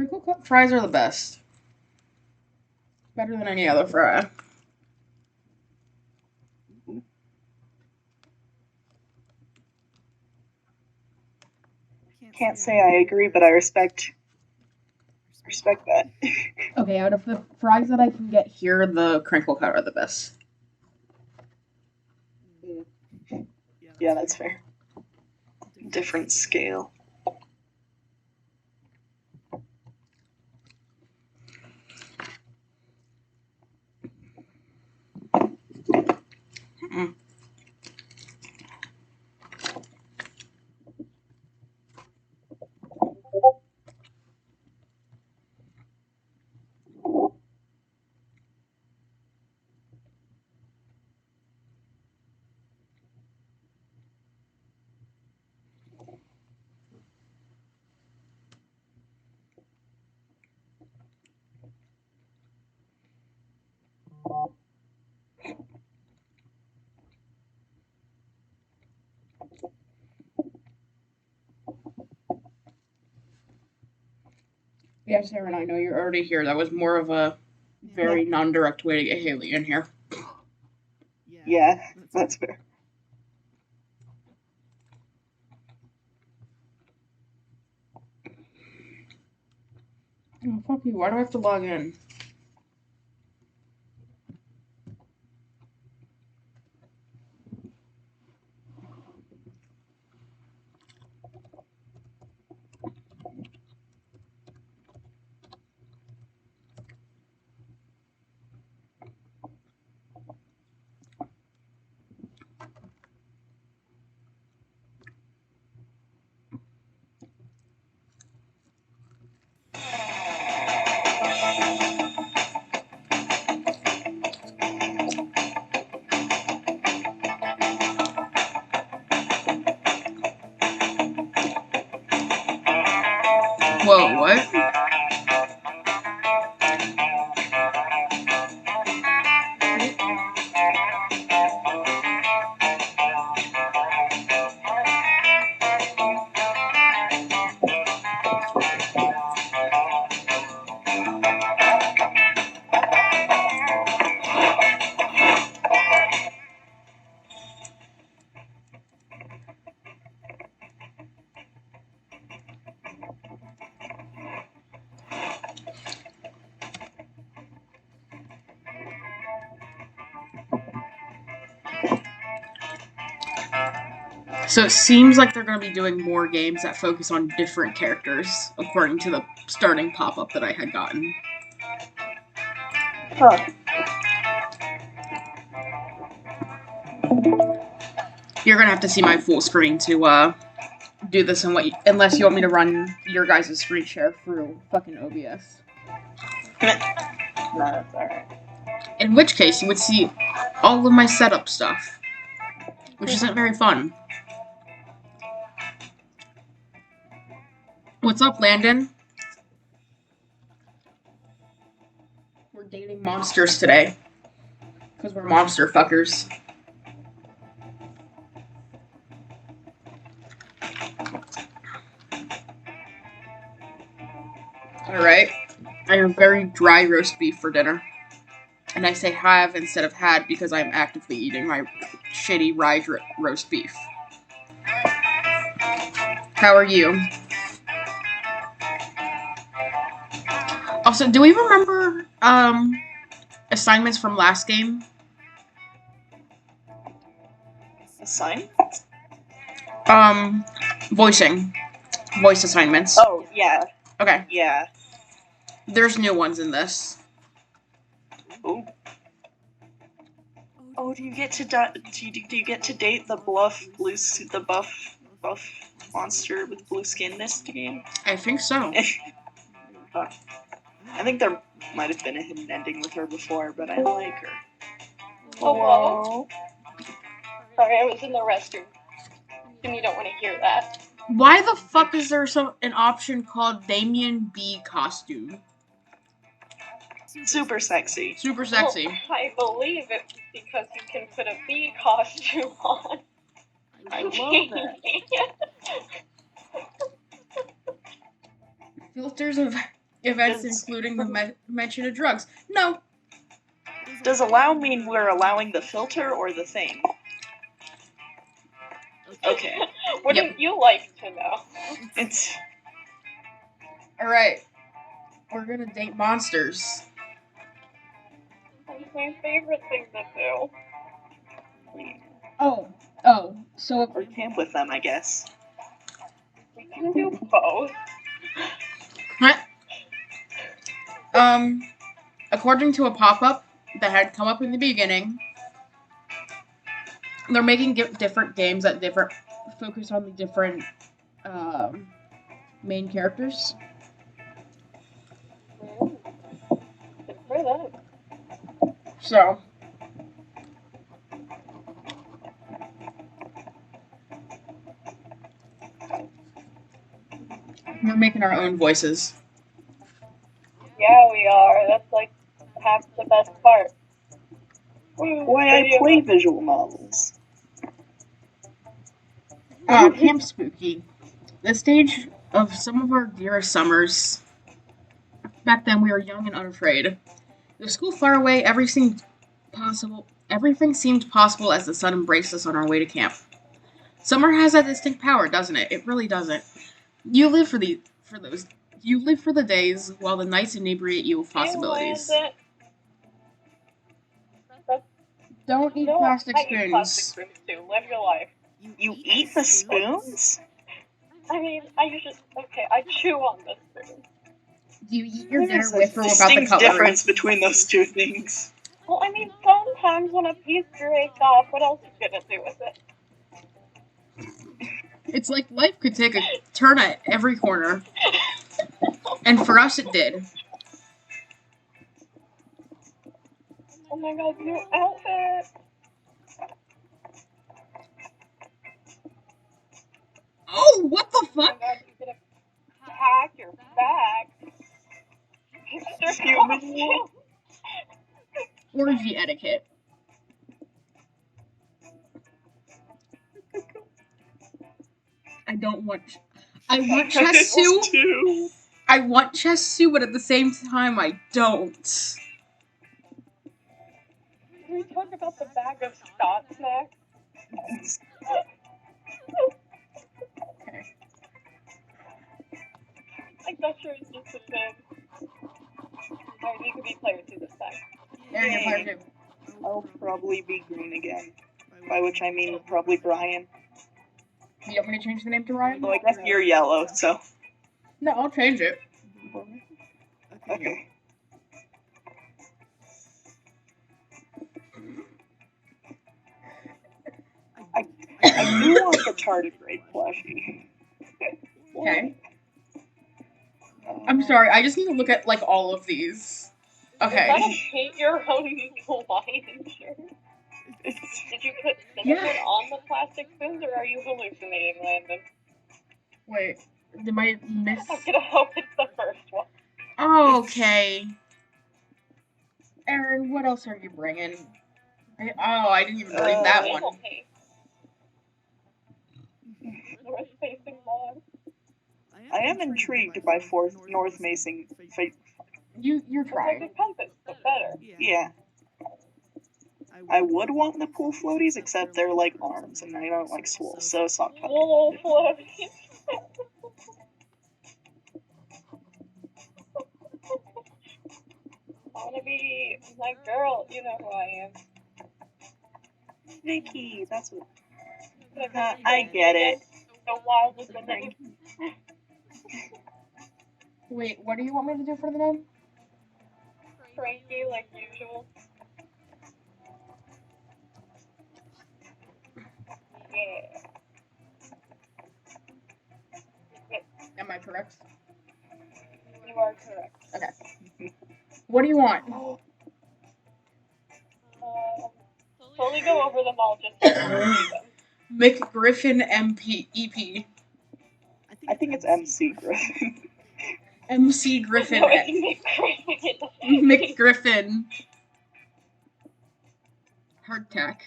Crinkle cut fries are the best. Better than any other fry. Can't say I agree, but I respect that. Okay, out of the fries that I can get here, the crinkle cut are the best. Yeah, that's fair. Different scale. Mm. Yes, Aaron, I know you're already here. That was more of a very non-direct way to get Haley in here. Yeah, that's fair. Oh, fuck you. Why do I have to log in? Whoa, what? So it seems like they're going to be doing more games that focus on different characters, according to the starting pop-up that I had gotten. Huh. You're going to have to see my full screen to do this, unless you want me to run your guys' screen share through fucking OBS. No, that's alright. In which case, you would see all of my setup stuff, which isn't very fun. What's up, Landon? We're dating monsters today. Because we're monster fuckers. Alright. I have very dry roast beef for dinner. And I say have instead of had because I'm actively eating my shitty rye roast beef. How are you? Also, do we remember assignments from last game? Assign? Voicing. Voice assignments. Oh, yeah. Okay. Yeah. There's new ones in this. Ooh. Oh, do you get to do you get to date the buff monster with blue skin this game? I think so. I think there might have been a hidden ending with her before, but I like her. Hello? Sorry, I was in the restroom. And you don't want to hear that. Why the fuck is there an option called Damien B costume? Super sexy. Super sexy. Well, I believe it's because you can put a bee costume on. I love that. Filters of events Does- including the mention of drugs. No. Does allow mean we're allowing the filter or the thing? Okay. Wouldn't you like to know? It's Alright. We're gonna date monsters. That's my favorite thing to do. Oh. So or camp with them, I guess. We can do both. According to a pop-up that had come up in the beginning, they're making different games that focus on the different main characters. Good for them. So we're making our own voices. Yeah, we are. That's like half the best part. Why I play visual novels. Camp Spooky. The stage of some of our dearest summers. Back then, we were young and unafraid. The school far away, everything seemed possible as the sun embraced us on our way to camp. Summer has that distinct power, doesn't it? It really doesn't. You live for the days while the nights inebriate you with possibilities. Don't eat plastic I eat plastic spoons. spoons too. Live your life. You eat the spoons? I mean, I chew on the spoon. Do you eat your dinner There's a with or without the distinct cutlery? difference between those two things. Well, I mean, sometimes when a piece breaks off, what else are you gonna do with it? It's like life could take a turn at every corner. And for us, it did. Oh my god, new outfit! Oh, what the Oh my fuck? god, you're gonna pack your bag. Extra costume. Orgy etiquette. I want chest soup. Too. I want chest soup, but at the same time, I don't. Can we talk about the bag of Scott snacks? Okay. Like, that sure is just a thing. Alright, you can be player 2 this time. There you go, player two. I'll probably be green again. By which I mean probably Brian. You want me to change the name to Ryan? Well, I guess you're yellow, so. No, I'll change it. Okay. I do want the tardigrade plushie. Okay. I'm sorry, I just need to look at, like, all of these. Is that Okay. a paint your own Hawaiian shirt? Did you put cinnamon on the plastic spoons, or are you hallucinating, Landon? Wait, did I miss? I'm gonna hope it's the first one. Okay. Aaron, what else are you bringing? I didn't even read that one. Naval paint. North-facing log. I am intrigued by North Mason. You're It's like trying. a compass, but better. Yeah. I would want the pool floaties, except they're like arms, and I don't like swole, so sock puppet. Wool floaties. I wanna be my girl, you know who I am. Vicky, that's what. I get it. So wild with the name. Wait, what do you want me to do for the name? Cranky like usual. Yeah. Am I correct? You are correct. Okay. What do you want? Slowly go over them all just to read them. Mick Griffin MP EP. I think it's MC Griffin. MC Griffin. No, it's Mick Griffin. Mick Griffin. Hardtack.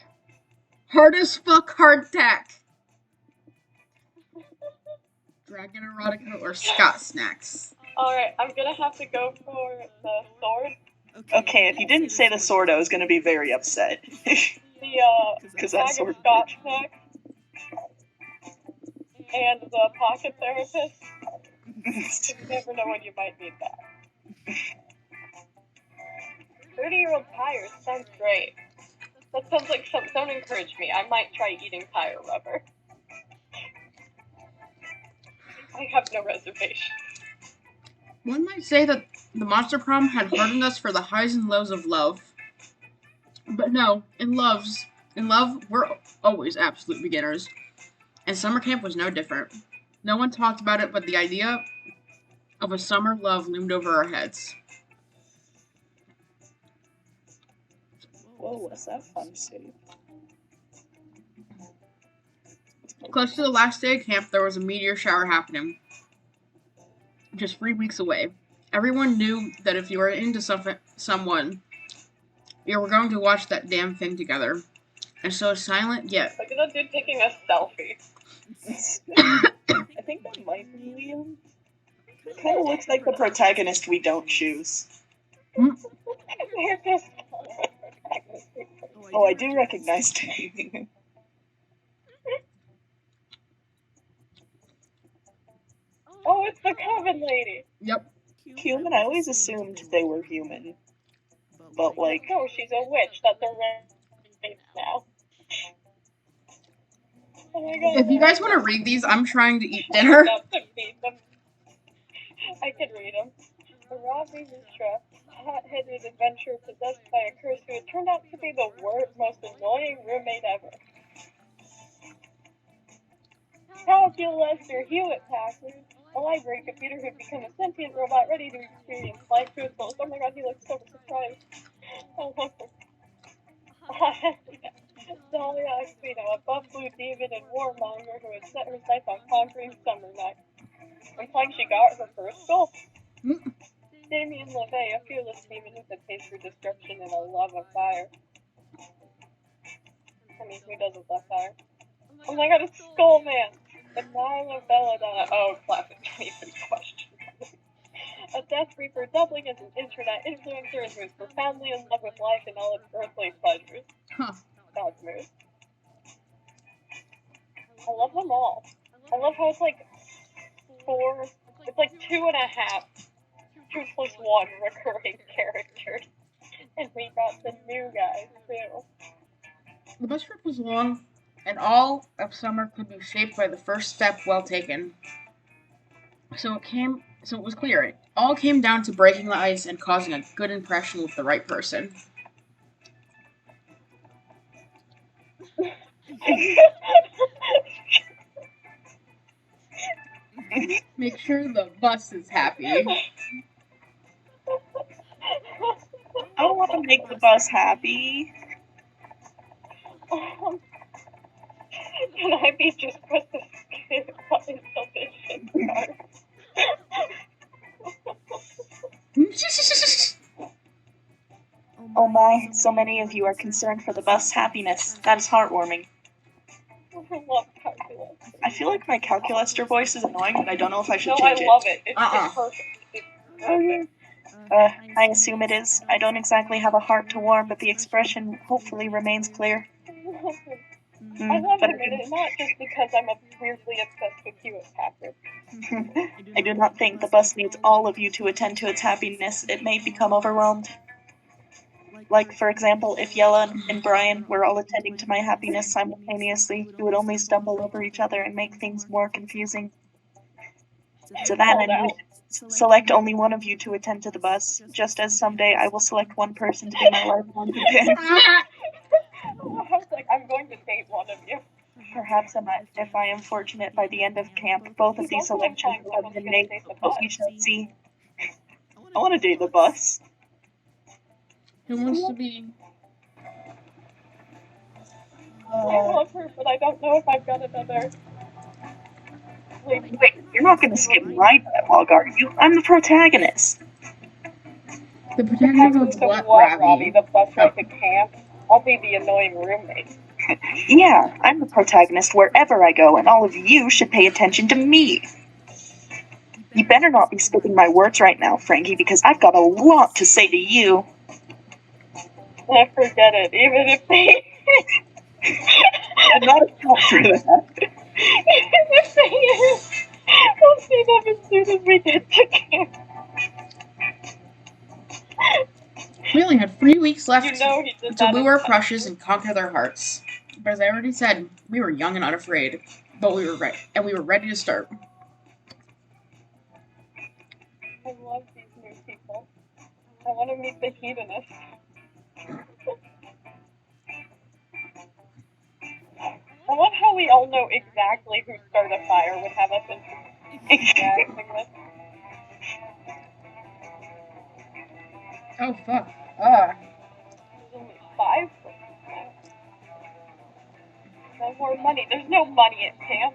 Hard as fuck hardtack. Dragon Erotica or Scott Snacks. Alright, I'm gonna have to go for the sword. Okay, if you didn't say the sword, I was gonna be very upset. The that bag sword of scotch neck. And the pocket therapist. You never know when you might need that. 30-year-old tires sounds great. That sounds like don't encourage me. I might try eating tire rubber. I have no reservation. One might say that the Monster Prom had hardened us for the highs and lows of love. But no, in love, we're always absolute beginners. And summer camp was no different. No one talked about it, but the idea of a summer love loomed over our heads. Whoa, was that fun to see? Close to the last day of camp, there was a meteor shower happening. Just 3 weeks away. Everyone knew that if you were into someone, you were going to watch that damn thing together. And so silent yet. Look at that dude taking a selfie. I think that might be Liam. Kind of looks like the protagonist we don't choose. Oh, I do recognize Dave. Oh, it's the Coven lady. Yep. Human? I always assumed they were human. But, like... No, she's a witch. That's a race now. Oh my god. If you guys want to read these, I'm trying to eat dinner. I can read them. A Ravi Mishra, a hot-headed adventurer possessed by a curse who had turned out to be the most annoying roommate ever. Calculaster Hewitt Packard, a library computer who'd become a sentient robot ready to experience life to its fullest. Oh my god, he looks so surprised. Oh, Dahlia Aquino, a buff blue demon and warmonger who had set her sights on conquering Summer Night. Implying she got her first goal. Damien LeVay, a fearless demon with a taste for destruction and a love of fire. I mean, who doesn't love fire? Oh my god, it's Skull Man! And Nyla Belladonna. Oh, classic 23 question. A Death Reaper doubling as an internet influencer who is profoundly in love with life and all its earthly pleasures. God's move. I love them all. I love how it's like 4, it's like 2.5, 2 plus 1 recurring characters. And we got the new guys too. The bus trip was long, and all of summer could be shaped by the first step well taken. So it was clear. It all came down to breaking the ice and causing a good impression with the right person. Make sure the bus is happy. I want to make the bus happy. Can I be just put the skip until this shit starts? Oh my, so many of you are concerned for the bus happiness. That is heartwarming. I love calculus. I feel like my calculaster voice is annoying, but I don't know if I should No, change it. I love it. It's perfect. It's perfect. I assume it is. I don't exactly have a heart to warm, but the expression hopefully remains clear. I love him, and not just because I'm weirdly obsessed with Hewitt Packard. I do not think the bus needs all of you to attend to its happiness. It may become overwhelmed. Like, for example, if Yella and Brian were all attending to my happiness simultaneously, we would only stumble over each other and make things more confusing. To that end, we should select only one of you to attend to the bus, just as someday I will select one person to be my lifelong companion. I was like, I'm going to date one of you. Perhaps if I am fortunate by the end of camp, both of these selections will have been made, but we shall see. I want to date the bus. Who wants to be? I love her, but I don't know if I've got another. Wait, you're not going to skip my dialogue, are you? I'm the protagonist. The protagonist of what, Robbie? The bus ride to camp? I'll be the annoying roommate. Yeah, I'm the protagonist wherever I go, and all of you should pay attention to me. You better not be skipping my words right now, Frankie, because I've got a lot to say to you. I forget it, even if they... I'm not account for that. Even if they we'll see them as soon as we get to camp. We only had 3 weeks left You know he did to that lure in our time. crushes and conquer their hearts. But as I already said, we were young and unafraid. But we were ready, and we were ready to start. I love these new people. I want to meet the hedonist. I love how we all know exactly who started a fire would have us interacting with. Oh, fuck. There's only 5 now. No more money. There's no money at camp.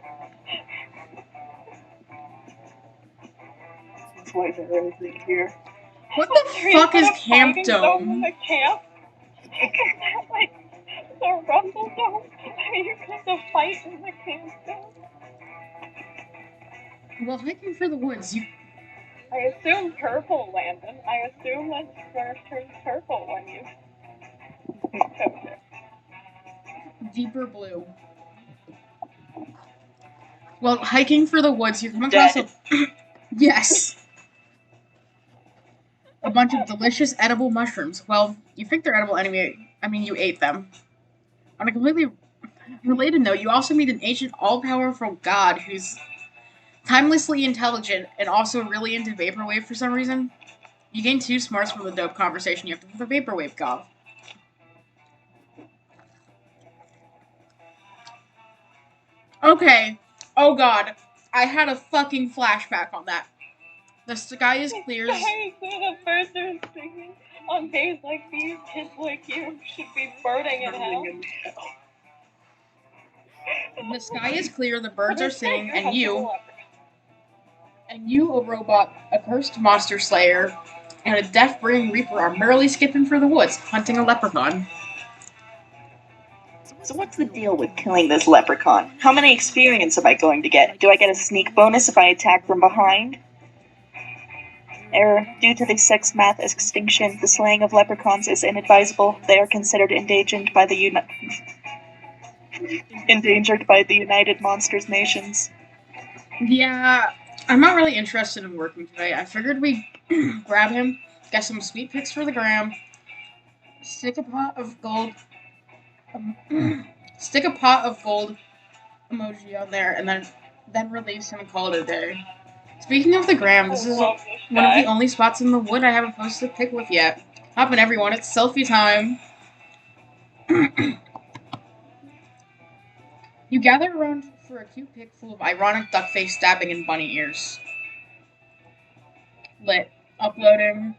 That's why they're everything here. What the fuck is Camp Fighting zone in Dome? the camp? Isn't that like the Rumble Dome? Are you going to fight in the camp dome? Well, hiking for the woods, you... I assume purple, Landon. I assume that Smurf turns purple when you toast it. deeper blue. Well, hiking for the woods, you come across a... Yes! A bunch of delicious edible mushrooms. Well, you think they're edible anyway. I mean, you ate them. On a completely related note, you also meet an ancient, all-powerful god who's timelessly intelligent and also really into vaporwave for some reason. You gain 2 smarts from the dope conversation you have with the vaporwave god. Okay. Oh god. I had a fucking flashback on that. The sky is clear. The birds are singing. On days like these, kids like you should be burning in hell. The sky is clear, the birds are singing, and you, a robot, a cursed monster slayer, and a death-bringing reaper are merrily skipping for the woods, hunting a leprechaun. So what's the deal with killing this leprechaun? How many experience am I going to get? Do I get a sneak bonus if I attack from behind? Error. Due to the sex math extinction, the slaying of leprechauns is inadvisable. They are considered endangered by the United Monsters Nations. Yeah, I'm not really interested in working today. I figured we'd grab him, get some sweet pics for the gram, stick a pot of gold emoji on there, and then release him and call it a day. Speaking of the gram, this is one of the only spots in the wood I haven't posted a pic with yet. Hop in, everyone, it's selfie time. You gather around for a cute pic full of ironic duck face stabbing and bunny ears. Lit. Uploading.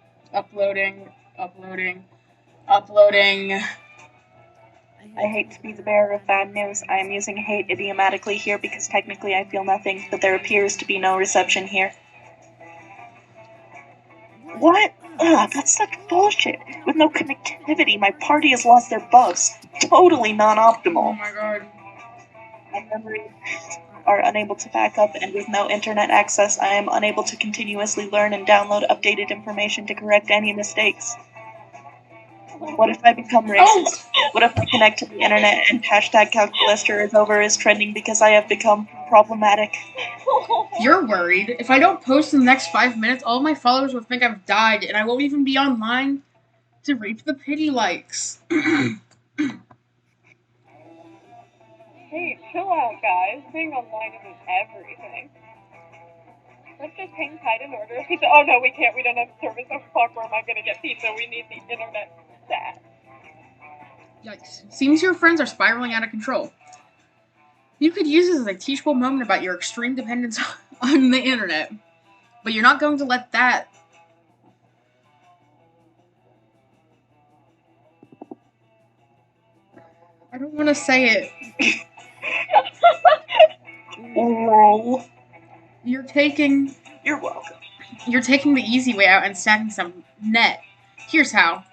I hate to be the bearer of bad news. I am using hate idiomatically here because technically I feel nothing, but there appears to be no reception here. What? Ugh, that's such bullshit. With no connectivity, my party has lost their buffs. Totally Oh non-optimal. my god. My memories are unable to back up, and with no internet access, I am unable to continuously learn and download updated information to correct any mistakes. What if I become racist? What if I connect to the internet and hashtag calculester is over is trending because I have become problematic? You're worried. If I don't post in the next 5 minutes, all my followers will think I've died, and I won't even be online to reap the pity likes. Hey, chill out, guys. Being online isn't everything. Let's just hang tight and order a pizza. Oh no, we can't. We don't have service. Oh fuck, where am I gonna get pizza? We need the internet stat. Yikes. Seems your friends are spiraling out of control. You could use this as a teachable moment about your extreme dependence on the internet. But you're not going to let that... I don't want to say it. Lol. You're taking You're welcome. the easy way out and stacking some net. Here's how.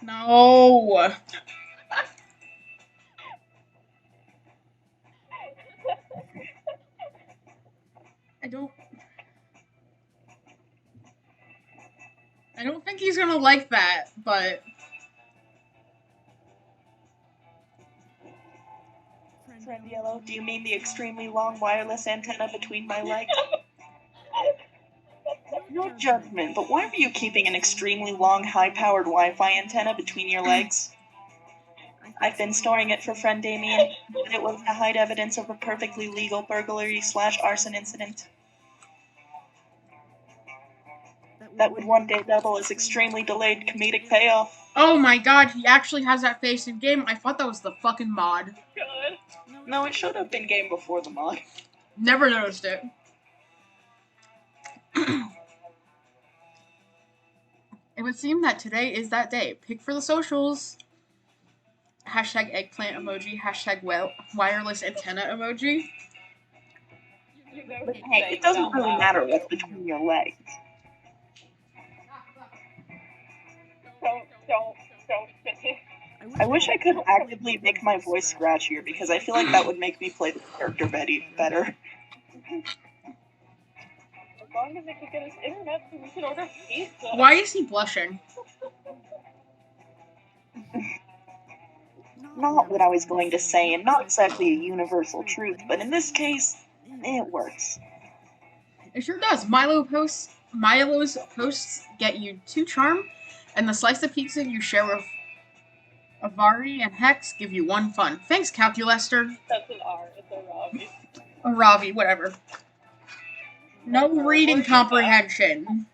No. I don't think he's gonna like that, but Friend Yellow, do you mean the extremely long wireless antenna between my legs? No judgment, but why were you keeping an extremely long, high-powered Wi-Fi antenna between your legs? I've been storing it for friend Damien, but it was to hide evidence of a perfectly legal burglary/arson incident. That would one day double as extremely delayed comedic payoff. oh my god, he actually has that face in game. I thought that was the fucking mod. Good. No, it showed up in game before the mod. Never noticed it. It would seem that today is that day. Pick for the socials. Hashtag eggplant emoji. Hashtag wireless antenna emoji. You know But he's hey, saying it doesn't out really loud. matter what's between your legs. Don't finish. I wish I could actively make my voice scratchier because I feel like that would make me play the character better. As long as it can get us internet so we can order pizza. Why is he blushing? Not what I was going to say, and not exactly a universal truth, but in this case, it works. It sure does. Milo's posts get you 2 charm, and the slice of pizza you share with Avari and Hex give you 1 fun. Thanks, Calculester. That's an R. It's a Ravi. Or Ravi, whatever. No reading comprehension.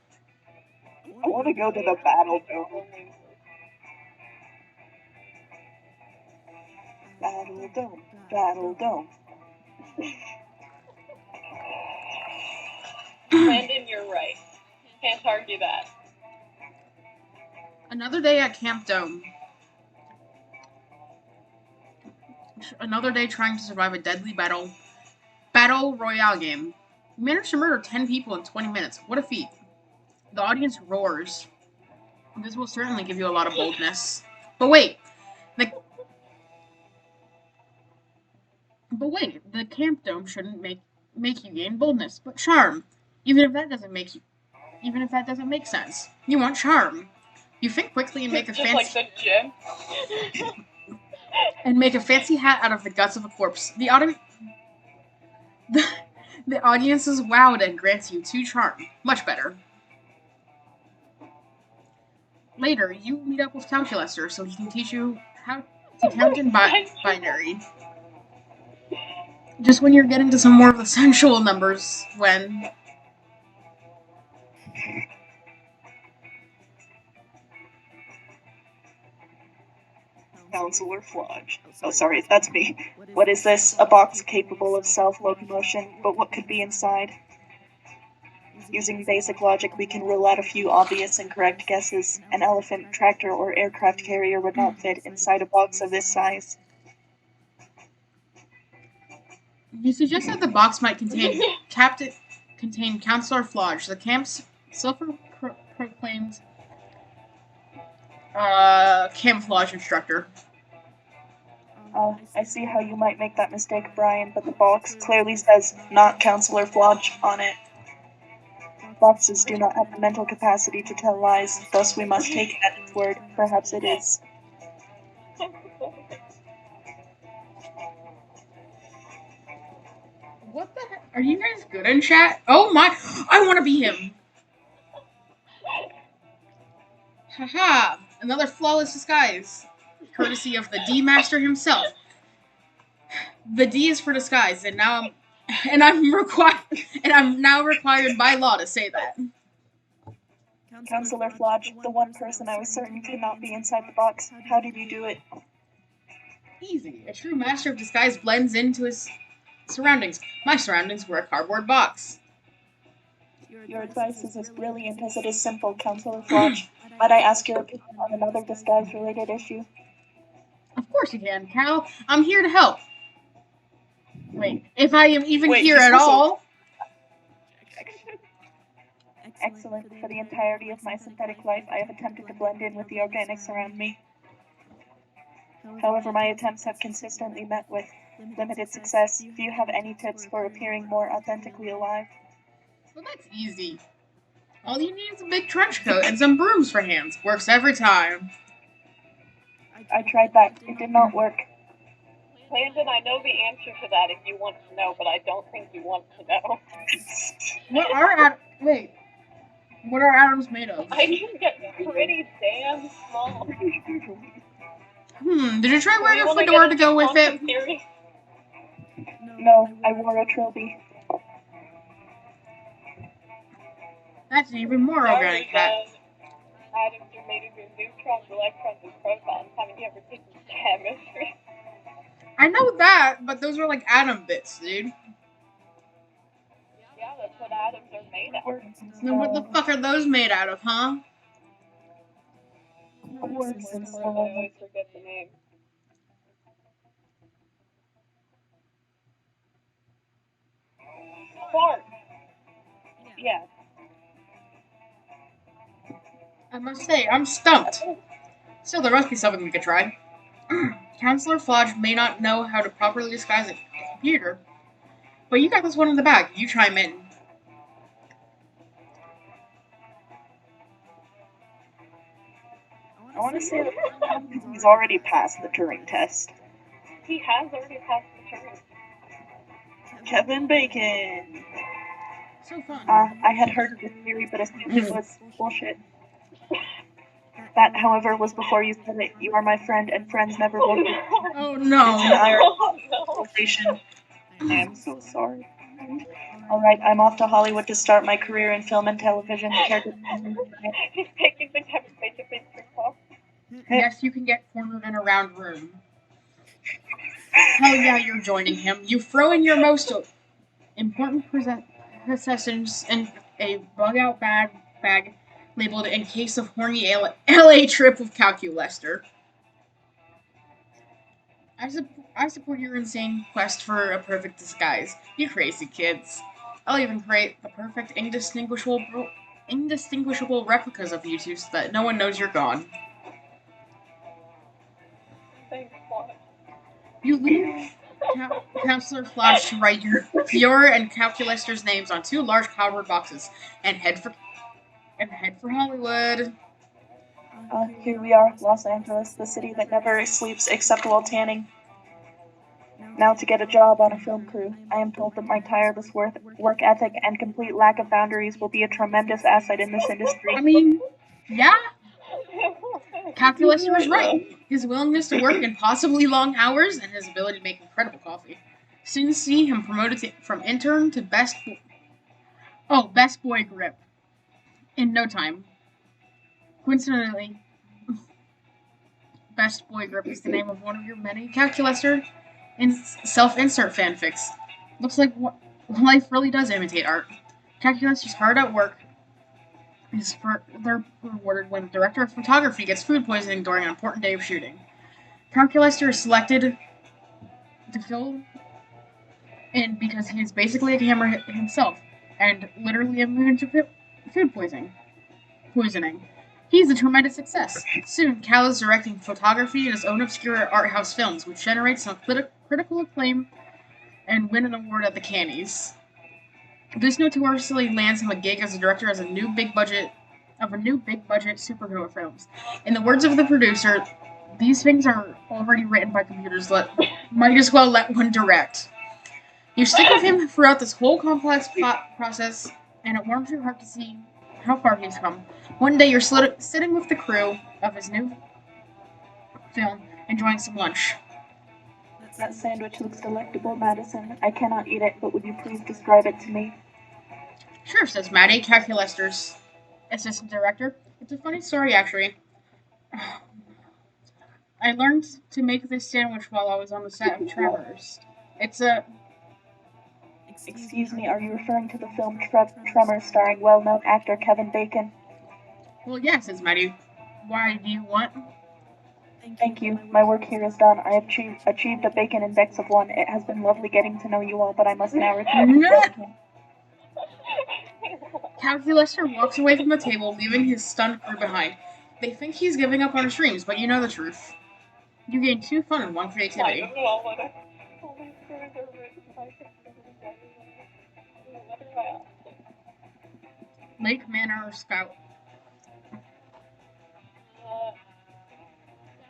I want to go to the battle dome. Battle dome. Battle dome. Landon, you're right. Can't argue that. Another day at Camp Dome. Another day trying to survive a deadly battle royale game. You managed to murder 10 people in 20 minutes. What a feat. The audience roars. This will certainly give you a lot of boldness. But wait, the Camp Dome shouldn't make you gain boldness, but charm. Even if that doesn't make sense. You want charm. You think quickly and make a Just fancy like the gym. and make a fancy hat out of the guts of a corpse. The audience is wowed and grants you 2 charm. Much better. Later, you meet up with Calculester so he can teach you how to count in binary. Just when you're getting to some more of the sensual numbers, when... Counselor Flodge. Oh, sorry, that's me. What is this? A box capable of self-locomotion, but what could be inside? Using basic logic, we can rule out a few obvious and correct guesses. An elephant, tractor, or aircraft carrier would not fit inside a box of this size. You suggest that the box might contain Counselor Flodge, the camp's self-proclaimed camouflage instructor. I see how you might make that mistake, Brian, but the box clearly says not Counselor Flodge on it. Boxes do not have the mental capacity to tell lies, thus we must take it at its word. Perhaps it is. What the heck? Are you guys good in chat? Oh my! I want to be him! Haha! Another flawless disguise. Courtesy of the D-Master himself. The D is for disguise, and now I'm now required by law to say that. Counselor Flodge, the one person I was certain could not be inside the box. How did you do it? Easy. A true master of disguise blends into his surroundings. My surroundings were a cardboard box. Your advice is as brilliant as it is simple, Counselor Flodge. Might I ask your opinion on another disguise-related issue? Of course you can, Cal. I'm here to help. Wait, if I am even here at all. Excellent. For the entirety of my synthetic life, I have attempted to blend in with the organics around me. However, my attempts have consistently met with limited success. Do you have any tips for appearing more authentically alive? Well, that's easy. All you need is a big trench coat and some brooms for hands. Works every time. I tried that. It did not work. Landon, I know the answer to that if you want to know, but I don't think you want to know. What are atoms made of? I can get pretty damn small. Did you try Do wearing you a wanna fedora get to go with into it? quantum theory? No, I wore a trilby. That's an even more organic hat. Atoms are made of neutrons, electrons, and protons. Haven't you ever taken chemistry? I know that, but those are like atom bits, dude. Yeah, that's what atoms are made of. Then what the fuck are those made out of, huh? Quarks and I so always forget the name. Quark. Yeah. I must say, I'm stumped. Still, there must be something we could try. Counselor Flodge may not know how to properly disguise a computer, but you got this one in the bag. You chime in. I want to say that he's already passed the Turing test. He has already passed the Turing. Kevin Bacon. So fun. I had heard of this theory, but assumed it was bullshit. That, however, was before you said it. You are my friend, and friends never Oh vote. no! Oh It's an no. iron Oh no! relation. I am so sorry. Alright, I'm off to Hollywood to start my career in film and television. He's taking the Kevin Bacon thing for talk. Yes, you can get cornered in a round room. Hell yeah, you're joining him. You throw in your most important possessions in a bug-out bag labeled "In case of horny LA trip with Calculester." I support your insane quest for a perfect disguise. You crazy kids. I'll even create the perfect indistinguishable replicas of you two so that no one knows you're gone. Thanks, Flodge. You leave Counselor Flodge to write your and Calculester's names on 2 large cardboard boxes and head for Hollywood. Here we are, Los Angeles, the city that never sleeps except while tanning. Now to get a job on a film crew. I am told that my tireless work ethic and complete lack of boundaries will be a tremendous asset in this industry. I mean, yeah, Calculester was right. His willingness to work impossibly long hours and his ability to make incredible coffee. Soon see him promoted from intern to best boy grip in no time. Coincidentally, Best Boy Grip is the name of one of your many Calculester and self-insert fanfics. Looks like life really does imitate art. Calculester's hard at work. They're rewarded when the director of photography gets food poisoning during an important day of shooting. Calculester is selected to fill in because he's basically a camera himself and literally immune to food poisoning. He's a tremendous success. Soon, Cal is directing photography in his own obscure art house films, which generate some critical acclaim and win an award at the Cannies. This notoriously lands him a gig as a director as a new big budget superhero films. In the words of the producer, these things are already written by computers. Might as well let one direct. You stick with him throughout this whole complex plot process, and it warms your heart to see how far he's come. One day you're sitting with the crew of his new film, enjoying some lunch. That sandwich looks delectable, Madison. I cannot eat it, but would you please describe it to me? Sure, says Maddie, Calculester's assistant director. It's a funny story, actually. I learned to make this sandwich while I was on the set of Tremors. Excuse me, are you referring to the film Tremors starring well-known actor Kevin Bacon? Well, yes, says Maddie. Why do you want? Thank you. My work here is done. I have achieved a Bacon Index of 1. It has been lovely getting to know you all, but I must now return to work. Calculester walks away from the table, leaving his stunned crew behind. They think he's giving up on his dreams, but you know the truth. You gain 2 fun and 1 creativity. Lake, Manor, or Scout?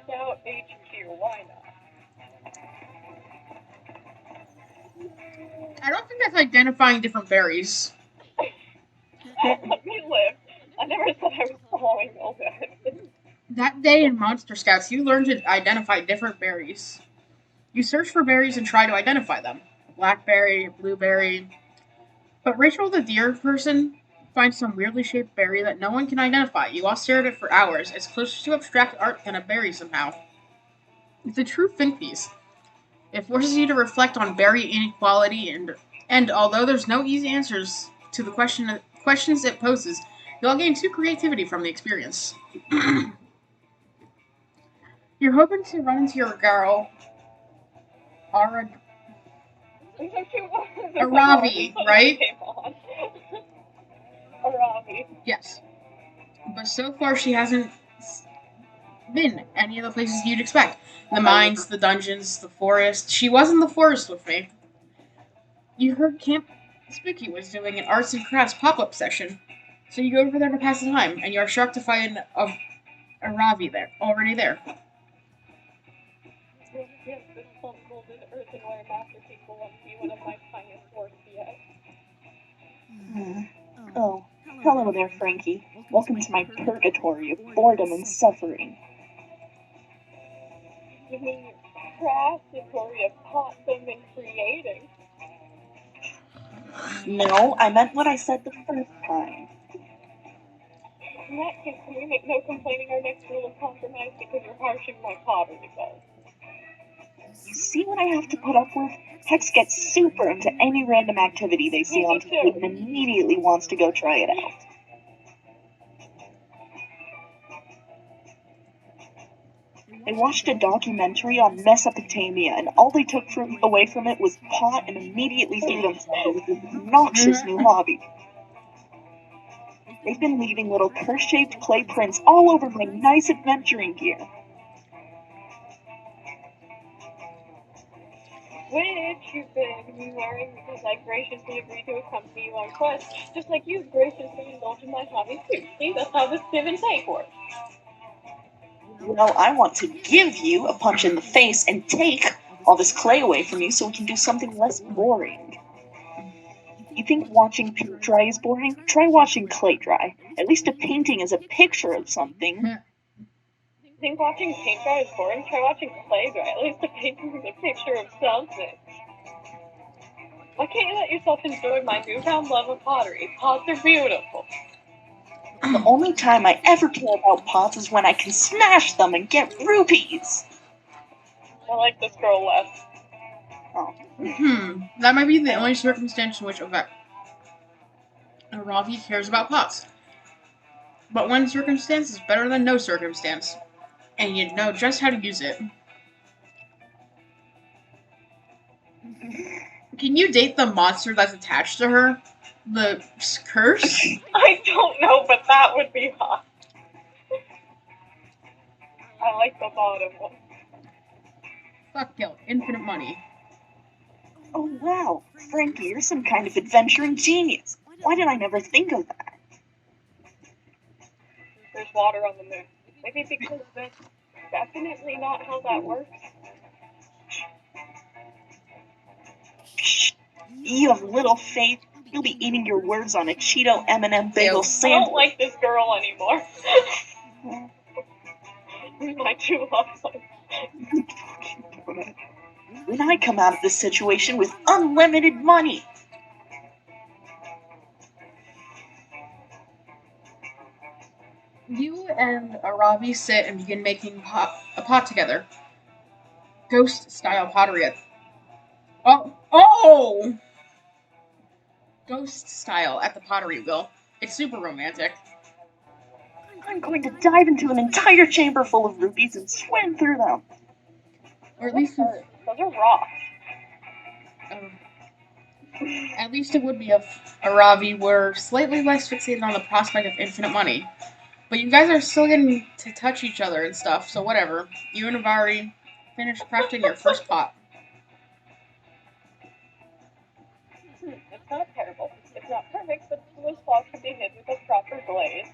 Scout HQ, why not? I don't think that's identifying different berries. Let me live. I never said I was following all that. That day in Monster Scouts, you learned to identify different berries. You search for berries and try to identify them. Blackberry, blueberry. But Rachel, the deer person, finds some weirdly shaped berry that no one can identify. You all stare at it for hours. It's closer to abstract art than a berry somehow. It's a true think piece. It forces you to reflect on berry inequality and although there's no easy answers to the questions it poses, you all gain 2 creativity from the experience. You're hoping to run into your girl, Aravi, right? Aravi. Yes. But so far she hasn't been any of the places you'd expect. The mines, the dungeons, the forest. She was in the forest with me. You heard Camp Spooky was doing an arts and crafts pop-up session. So you go over there to pass the time, and you're shocked to find a Ravi there, already there. Yes, this plump golden earthenware masterpiece will be one of my finest works yet. Oh, hello there, Frankie. Welcome to my purgatory of boredom and suffering. You mean craftory of pot them and creating? No, I meant what I said the first time. In that case, can we make no complaining our next rule of compromise because you're harshing my pottery though? You see what I have to put up with? Hex gets super into any random activity they see on TV and immediately wants to go try it out. They watched a documentary on Mesopotamia, and all they took away from it was pot and immediately threw themselves into this obnoxious new hobby. They've been leaving little curse-shaped clay prints all over my nice adventuring gear. Which you've been wearing because I graciously agreed to accompany you on quest, just like you graciously indulged in my hobby too. See, that's how this give and take works. Well, I want to give you a punch in the face and take all this clay away from you so we can do something less boring. You think watching paint dry is boring? Try watching clay dry. At least a painting is a picture of something. You think watching paint dry is boring? Try watching clay dry. At least a painting is a picture of something. Why can't you let yourself enjoy my newfound love of pottery? Pots are beautiful. The only time I ever care about pots is when I can smash them and get rupees. I like this girl less. Oh. That might be the only circumstance in which Ravi cares about pots. But one circumstance is better than no circumstance, and you know just how to use it. Can you date the monster that's attached to her? The curse? I don't know, but that would be hot. I like the bottom one. Fuck guilt, infinite money. Oh wow, Frankie, you're some kind of adventuring genius. Why did I never think of that? There's water on the moon. Maybe because that's definitely not how that works. Shh, you have little faith. You'll be eating your words on a Cheeto M&M bagel I sandwich. don't like this girl anymore. My true love song. When I come out of this situation with unlimited money. You and Aravi sit and begin making a pot together. Ghost-style pottery. Oh! Ghost-style at the pottery wheel. It's super romantic. I'm going to dive into an entire chamber full of rupees and swim through them. Or at least... Those are rocks. At least it would be if Aravi were slightly less fixated on the prospect of infinite money. But you guys are still getting to touch each other and stuff, so whatever. You and Avari finish crafting your first pot. It's not terrible. It's not perfect, but most flaws can be hid with a proper glaze.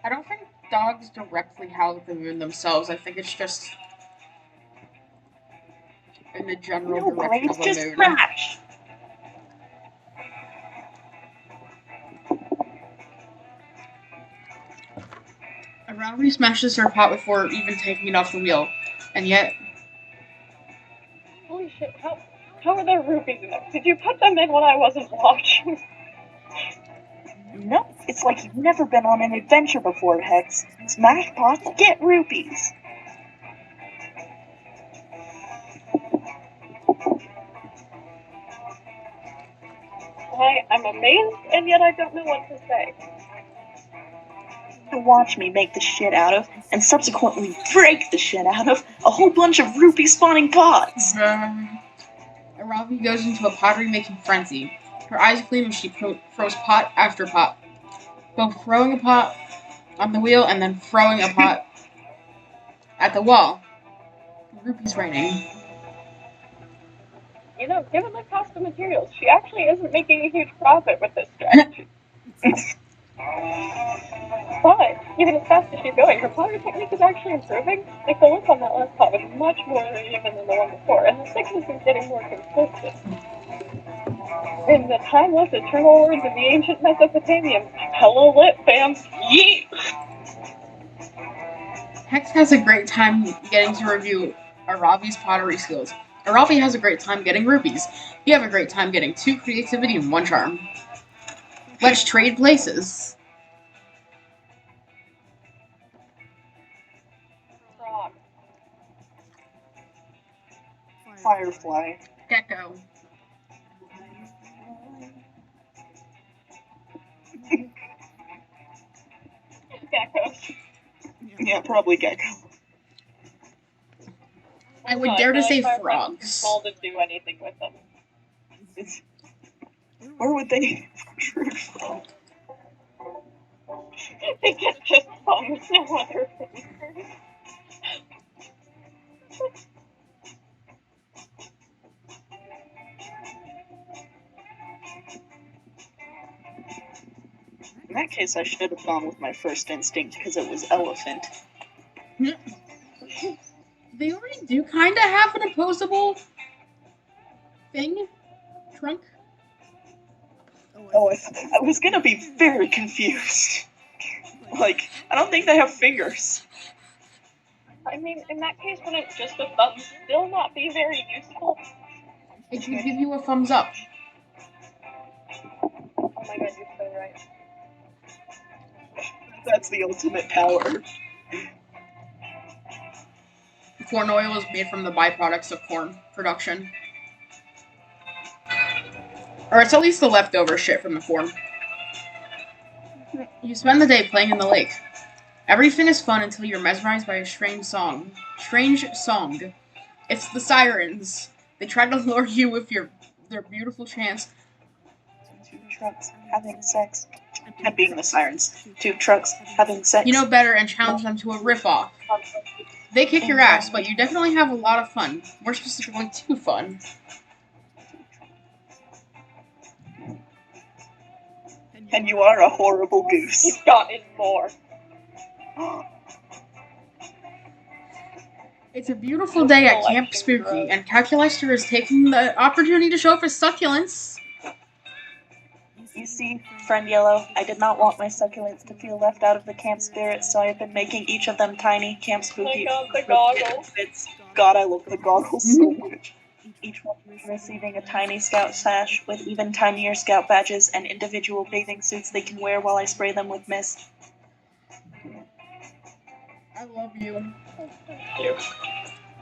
I don't think dogs directly howl at the moon themselves. I think it's just in the general No, direction Blaze, of a just moon. smash! Rowdy smashes her pot before even taking it off the wheel, and yet Holy shit, how are there rupees in there? Did you put them in when I wasn't watching? No, it's like you've never been on an adventure before, Hex. Smash pots, get rupees! I'm amazed, and yet I don't know what to say. To watch me make the shit out of, and subsequently break the shit out of, a whole bunch of rupee spawning pots! Ravi goes into a pottery-making frenzy. Her eyes gleam as she throws pot after pot, both throwing a pot on the wheel and then throwing a pot at the wall. Rupees raining. You know, given the cost of materials, she actually isn't making a huge profit with this strategy. But, even as fast as she's going, her pottery technique is actually improving. Like, the look on that last pot was much more even than the one before, and the thickness is getting more consistent. In the timeless, eternal words of the ancient Mesopotamians, hello lit, fam, yeet! Hex has a great time getting to review Aravi's pottery skills. Aravi has a great time getting rupees. You have a great time getting 2 creativity and 1 charm. Let's trade places. Frog. Firefly. Gecko. Geckos. Yeah, probably Gecko. I would dare to say fireflies are frogs. too small to do anything with them. Where would they protrude from? They get just thumbs, no other fingers. In that case, I should have gone with my first instinct because it was elephant. They already do kind of have an opposable thing. Trunk. Oh, I was gonna be very confused. Like, I don't think they have fingers. I mean, in that case, wouldn't just a thumb still not be very useful? It can give you a thumbs up. Oh my god, you're so right. That's the ultimate power. Corn oil is made from the byproducts of corn production. Or it's at least the leftover shit from the corn. You spend the day playing in the lake. Everything is fun until you're mesmerized by a strange song. It's the sirens. They try to lure you with their beautiful chants. 2 trucks having sex. And being the sirens. 2 trucks having sex. You know better and challenge them to a riff-off. They kick your ass, but you definitely have a lot of fun. More specifically, too fun. And you are a horrible goose. He's gotten more. It's a beautiful day at Camp Spooky, and Calculister is taking the opportunity to show off his succulents. You see, friend Yellow, I did not want my succulents to feel left out of the camp spirit, so I have been making each of them tiny Camp Spooky. Oh my god, the goggles. God, I love the goggles so much. Each one receiving a tiny scout sash with even tinier scout badges and individual bathing suits they can wear while I spray them with mist. I love you.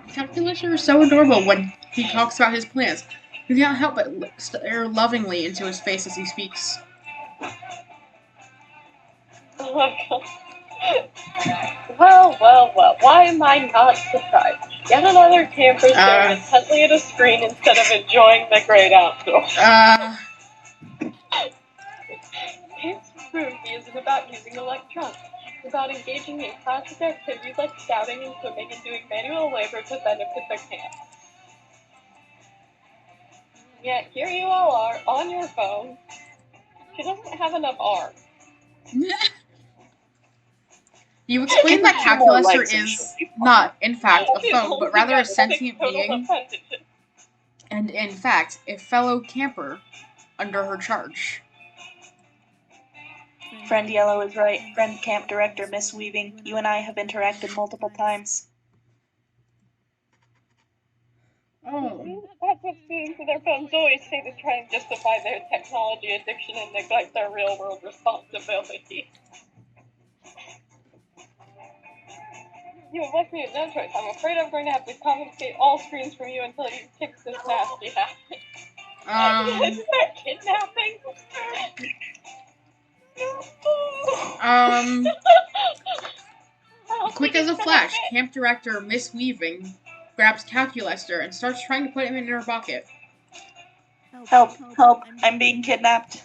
Calculister is so adorable when he talks about his plans. You can't help but stare lovingly into his face as he speaks. Oh my god. Well, why am I not surprised? Yet another camper staring intently at a screen instead of enjoying the great outdoors. Camp Spooky isn't about using electronics. It's about engaging in classic activities like scouting and swimming and doing manual labor to benefit the camp. Yet here you all are, on your phone. She doesn't have enough arms. You explain that Two more Calculaster legs and is she'll be fine. not, in fact, a She's phone, but only rather a got 6 sentient total being, appendages. and in fact, a fellow camper under her charge. Friend Yellow is right. Friend Camp Director Miss Weaving, you and I have interacted multiple times. Oh. That's what students with their phones always say to try and justify their technology addiction and neglect their real-world responsibility. You have left me with no choice. I'm afraid I'm going to have to confiscate all screens from you until you fix this nasty habit. Is that kidnapping? Quick as a flash, Camp Director Miss Weaving grabs Calculaster and starts trying to put him in her pocket. Help, help, I'm being kidnapped.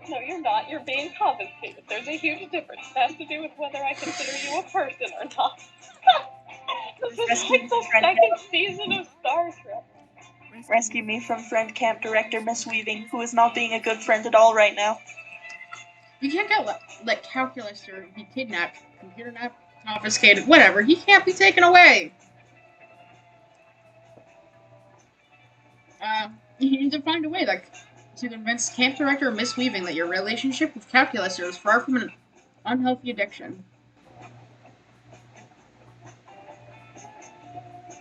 No, you're not. You're being confiscated. There's a huge difference. It has to do with whether I consider you a person or not. This is like the second season of Star Trek. Rescue me from Friend Camp Director Miss Weaving, who is not being a good friend at all right now. You can't let Calculaster be kidnapped, computer confiscated, whatever. He can't be taken away. You need to find a way to convince Camp Director Miss Weaving that your relationship with Calculaster is far from an unhealthy addiction.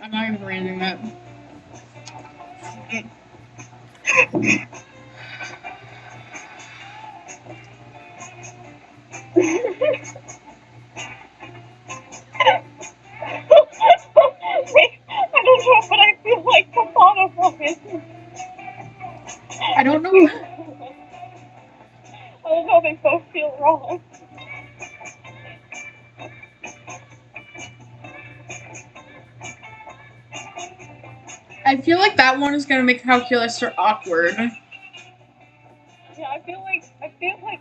I'm not even reading that. I don't know, but I feel like the thought of it. I don't know. I don't know, they both feel wrong. I feel like that one is gonna make Calculaster awkward. Yeah, I feel like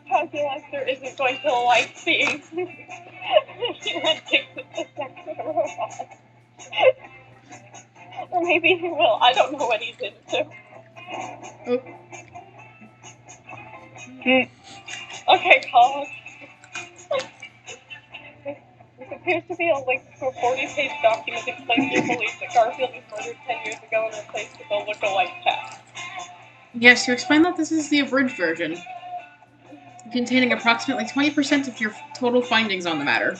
Calculaster isn't going to like seeing human takes the sex of a robot. Or maybe he will. I don't know what he's into. Oh. Okay, Colin. This appears to be a link to a 40-page document explaining your belief that Garfield was murdered 10 years ago and replaced with a look-alike cat. Yes, you explain that this is the abridged version, containing approximately 20% of your total findings on the matter.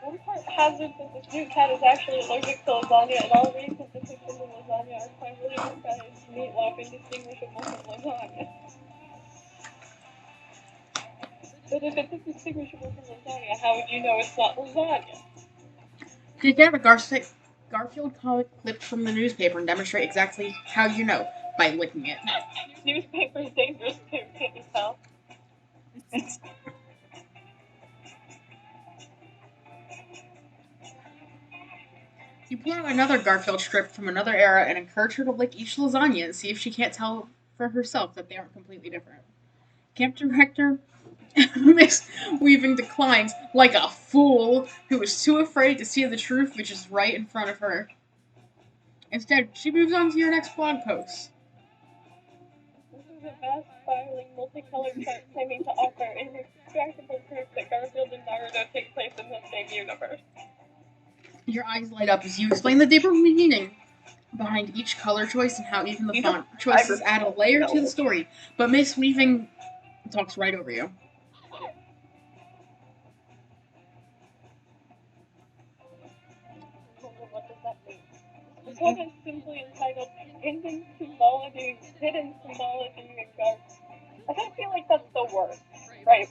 One part hazards that this new cat is actually allergic to lasagna, and all reads of depictions of lasagna are primarily disguised meatloaf indistinguishable from lasagna. But if it's indistinguishable from lasagna, how would you know it's not lasagna? You get a Garfield comic clipped from the newspaper and demonstrate exactly how you know by licking it. Newspaper's dangerous too, can't you tell? You pull out another Garfield strip from another era and encourage her to lick each lasagna and see if she can't tell for herself that they aren't completely different. Camp Director Miss Weaving declines like a fool who is too afraid to see the truth which is right in front of her. Instead, she moves on to your next blog post. This is a vast, spiraling, multicolored chart claiming to offer inextractable proof that Garfield and Naruto take place in the same universe. Your eyes light up as you explain the deeper meaning behind each color choice and how even the font choices add a layer to the story. But Miss Weaving talks right over you. What does that mean? This one is simply entitled Hidden Symbology in Garfield. I don't feel like that's the word, right?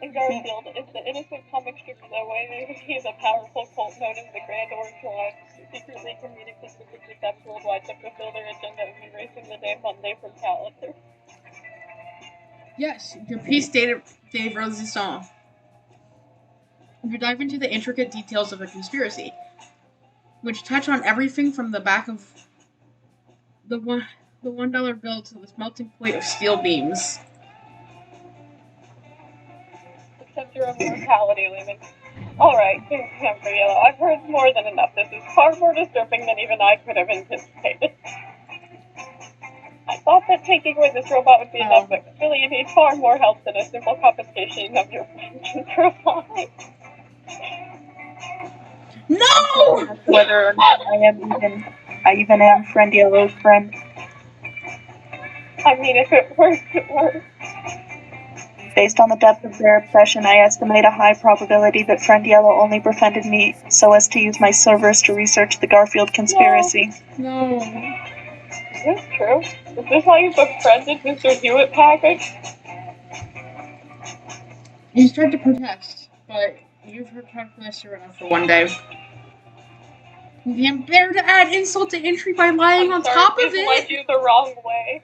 In Garfield, it's the innocent comic strip the way they see the powerful cult known as the Grand Orange Line, secretly committing to specific steps worldwide to fulfill their agenda of erasing the day Monday from calendar. Yes, your piece de resistance. You dive into the intricate details of a conspiracy, which touch on everything from the back of the $1 bill to the melting point of steel beams. Except your immortality, Lehman. Alright, Camper Yellow, I've heard more than enough. This is far more disturbing than even I could have anticipated. I thought that taking away this robot would be enough, but really you need far more help than a simple confiscation of your brain can provide. No! Whether or not I even am Friend Yellow's friend. I mean, if it works, it works. Based on the depth of their obsession, I estimate a high probability that Friend Yellow only befriended me so as to use my servers to research the Garfield conspiracy. No. Is this true? Is this how you befriended Mr. Hewitt Package? You start to protest, but you've heard Procrastinator enough for one day. You can't bear to add insult to injury by lying on top of it led it. you the wrong way.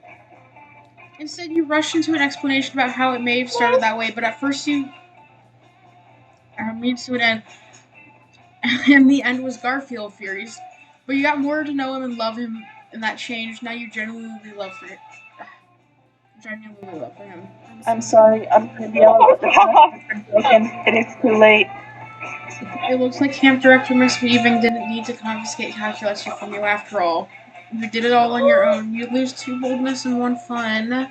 Instead, you rush into an explanation about how it may have started that way, but at first you means to an end. And the end was Garfield Furies. But you got more to know him and love him, and that changed. Now you genuinely love for him. I'm sorry, I'm Friend Yellow, but the trust has been broken. It is too late. It looks like Camp Director Miss Weaving didn't need to confiscate calculus from you after all. You did it all on your own. You lose 2 boldness and 1 fun. I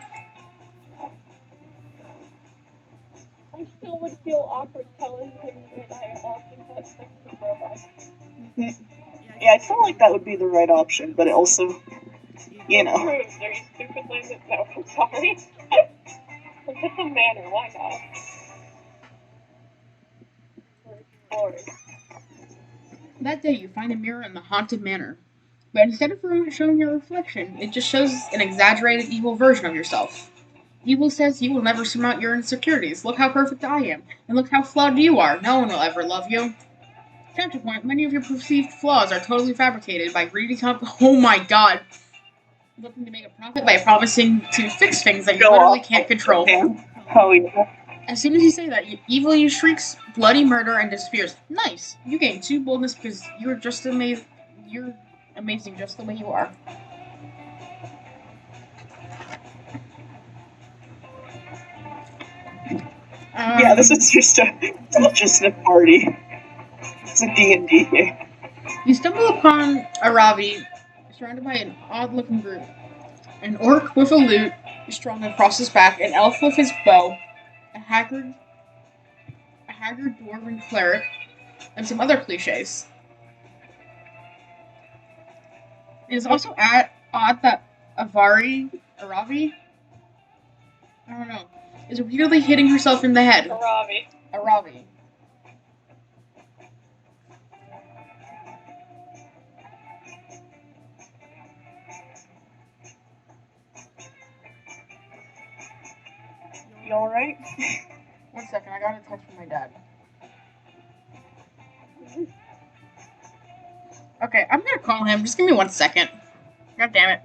still would feel awkward telling him that I often had sex with robots. Yeah, I feel like that would be the right option, but it also, you know. Are you stupidly? No, I'm sorry. It's a manner, why not? That day, you find a mirror in the haunted manor. But instead of showing your reflection, it just shows an exaggerated evil version of yourself. Evil says you will never surmount your insecurities. Look how perfect I am, and look how flawed you are. No one will ever love you. Counterpoint, many of your perceived flaws are totally fabricated by greedy oh my god. Looking to make a profit by promising to fix things that you literally can't control. Oh, yeah. As soon as you say that, evil you shrieks bloody murder and disappears. Nice! You gain 2 boldness because you're just amazing. You're amazing just the way you are. Yeah, this is just a party. It's a D&D game. You stumble upon Aravi, surrounded by an odd-looking group. An orc with a lute strung across his back, an elf with his bow, a haggard dwarven cleric, and some other cliches. It is also odd that Aravi, I don't know, is repeatedly hitting herself in the head. Aravi. You alright? 1 second, I got a text from my dad. Okay, I'm gonna call him. Just give me 1 second. God damn it.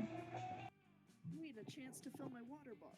Need a chance to fill my water bottle.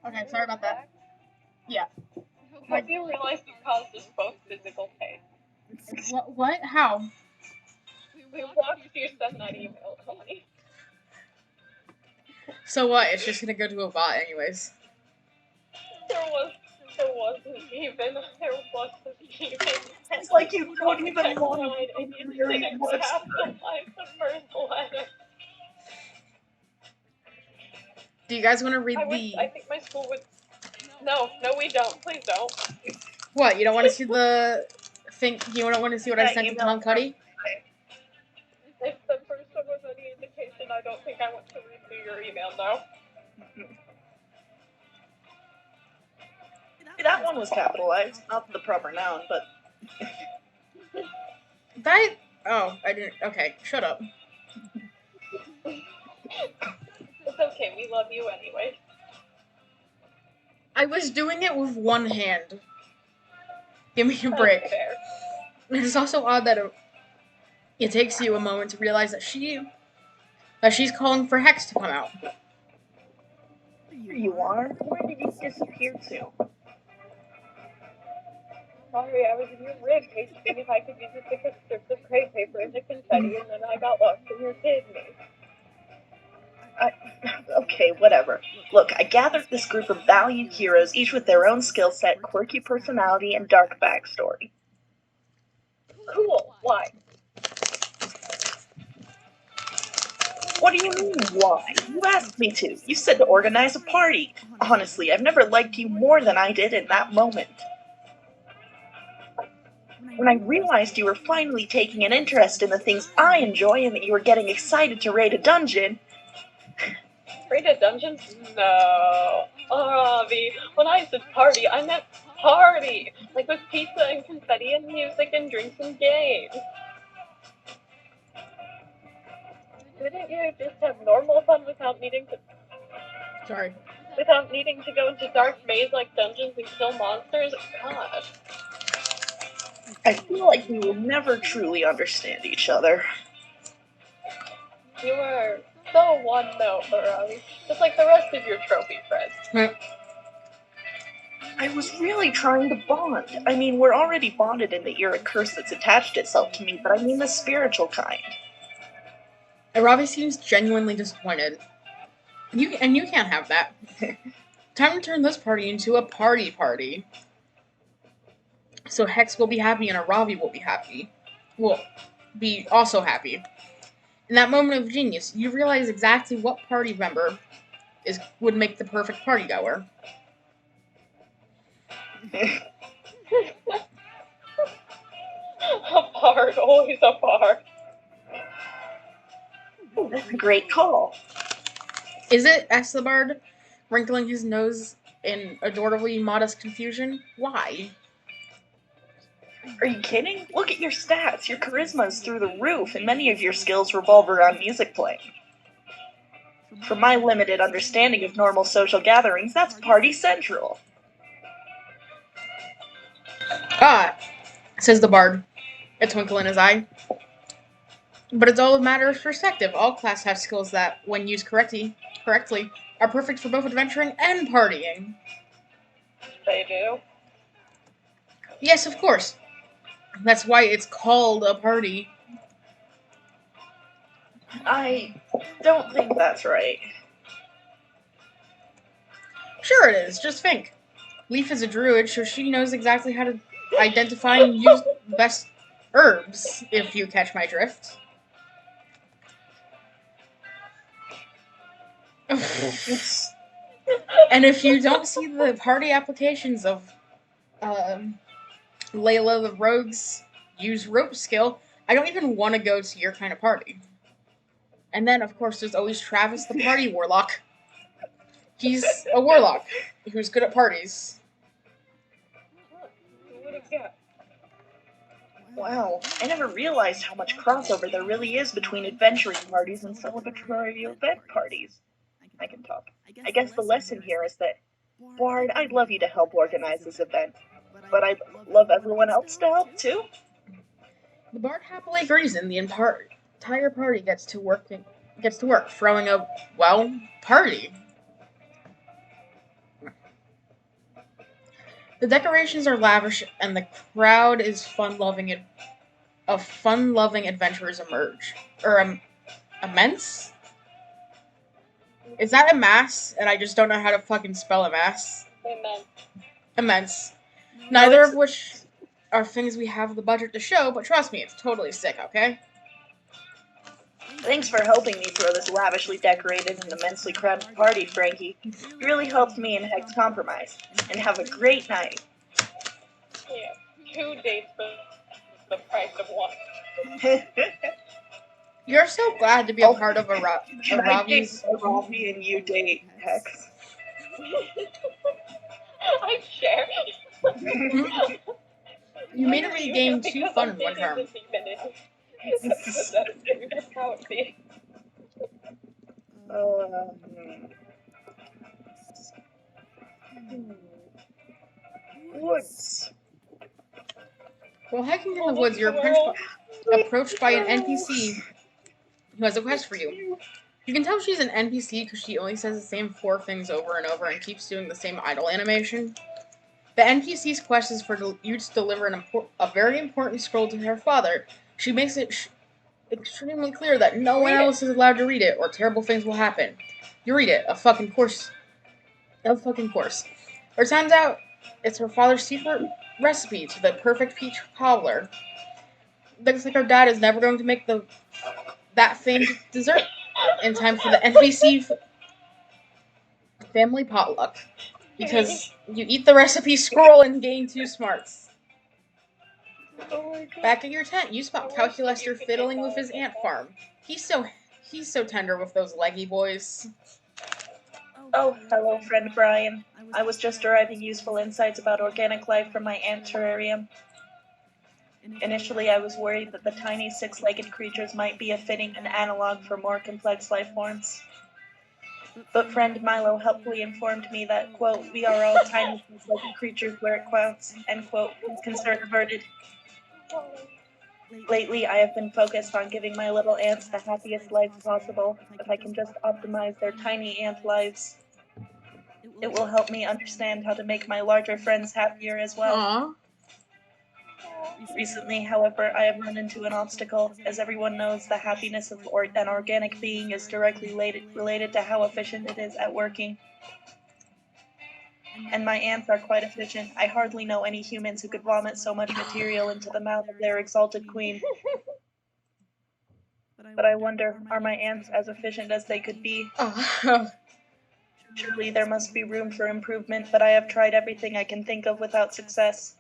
Okay, sorry about that. Yeah. I hope you realize you caused us both physical pain. What? How? We watched you send that email, Connie. So what? It's just gonna go to a bot anyways. There wasn't even. It's like you don't even want line, to and you hear didn't what's capitalize the first letter. Do you guys want to read I the... think my school would. No, we don't. Please don't. What? You don't want to see the... You don't want to see what I sent to Tom Cuddy? If the first one was any indication, I don't think I want to read through your email, no. That one was capitalized, not the proper noun, but That... Oh, I didn't... Okay, shut up. It's okay, we love you anyway. I was doing it with one hand. Give me a break. That's fair. It's also odd that it takes you a moment to realize that she's calling for Hex to come out. here you are. Where did you disappear to? Sorry, I was in your room tasting if I could use it to put strips of crepe paper into confetti, and then I got lost in your kidney. Okay, whatever. Look, I gathered this group of valiant heroes, each with their own skill set, quirky personality, and dark backstory. Cool. Why? What do you mean, why? You asked me to. You said to organize a party. Honestly, I've never liked you more than I did in that moment. When I realized you were finally taking an interest in the things I enjoy and that you were getting excited to raid a dungeon... Raid a dungeon? No. Avi, when I said party, I meant party! Like with pizza and confetti and music and drinks and games. Couldn't you just have normal fun without needing to go into dark maze-like dungeons and kill monsters? God. I feel like we will never truly understand each other. You are so one-note, Avi. Just like the rest of your trophy friends. I was really trying to bond. I mean, we're already bonded in the era curse that's attached itself to me, but I mean the spiritual kind. Ravi seems genuinely disappointed. You can't have that. Time to turn this party into a party. So Hex will be happy and Ravi will be happy. Will be also happy. In that moment of genius, you realize exactly what party member would make the perfect party goer. A bard, always a bard. Oh, that's a great call. Is it? Asked the bard, wrinkling his nose in adorably modest confusion. Why? Are you kidding? Look at your stats. Your charisma is through the roof, and many of your skills revolve around music playing. From my limited understanding of normal social gatherings, that's party central. Ah, says the bard, a twinkle in his eye. But it's all a matter of perspective. All class have skills that, when used correctly, are perfect for both adventuring and partying. They do? Yes, of course. That's why it's called a party. I don't think that's right. Sure it is, just think. Leaf is a druid, so she knows exactly how to identify and use the best herbs, if you catch my drift. And if you don't see the party applications of Layla the Rogue's use rope skill, I don't even want to go to your kind of party. And then, of course, there's always Travis the party warlock. He's a warlock who's good at parties. Wow, I never realized how much crossover there really is between adventuring parties and celebratory event parties. I can talk. I guess the lesson here is that, Bard, I'd love you to help organize this event, but I'd love everyone else to help too. The bard happily agrees, and the entire party gets to work, throwing a, party. The decorations are lavish, and the crowd is fun-loving. Of fun-loving adventurers emerge, or immense. Is that a mass? And I just don't know how to fucking spell a mass. Amen. Immense. No, Neither it's- of which are things we have the budget to show, but trust me, it's totally sick. Okay. Thanks for helping me throw this lavishly decorated and immensely crowded party, Frankie. You really helped me and Hex compromise. And have a great night. Yeah. 2 dates for the price of one. You're so glad to be a part of a Can I date Ravi's. Ravi and you date Hex? I share. You made every game too fun in one term. That's how it feels. Woods. While hiking in the woods, you're approached by an NPC who has a quest for you. You can tell she's an NPC because she only says the same 4 things over and over and keeps doing the same idle animation. The NPC's quest is for you to deliver a very important scroll to her father. She makes it extremely clear that no one else is allowed to read it, or terrible things will happen. You read it, a fucking course. It turns out it's her father's secret recipe to the perfect peach cobbler. Looks like her dad is never going to make that famed dessert in time for the NPC family potluck. Because you eat the recipe scroll and gain 2 smarts. Oh my god. Back at your tent, you spot Calculester fiddling with his ant farm. He's so tender with those leggy boys. Oh, hello, friend Brian. I was just deriving useful insights about organic life from my ant terrarium. Initially, I was worried that the tiny 6-legged creatures might be a fitting analog for more complex life forms. But friend Milo helpfully informed me that, quote, we are all tiny 6-legged creatures where it counts, end quote, concern averted. Lately, I have been focused on giving my little ants the happiest life possible. If I can just optimize their tiny ant lives, it will help me understand how to make my larger friends happier as well. Aww. Recently, however, I have run into an obstacle. As everyone knows, the happiness of an organic being is directly related to how efficient it is at working. And my ants are quite efficient. I hardly know any humans who could vomit so much material into the mouth of their exalted queen. But I wonder, are my ants as efficient as they could be? Oh. Surely there must be room for improvement, but I have tried everything I can think of without success.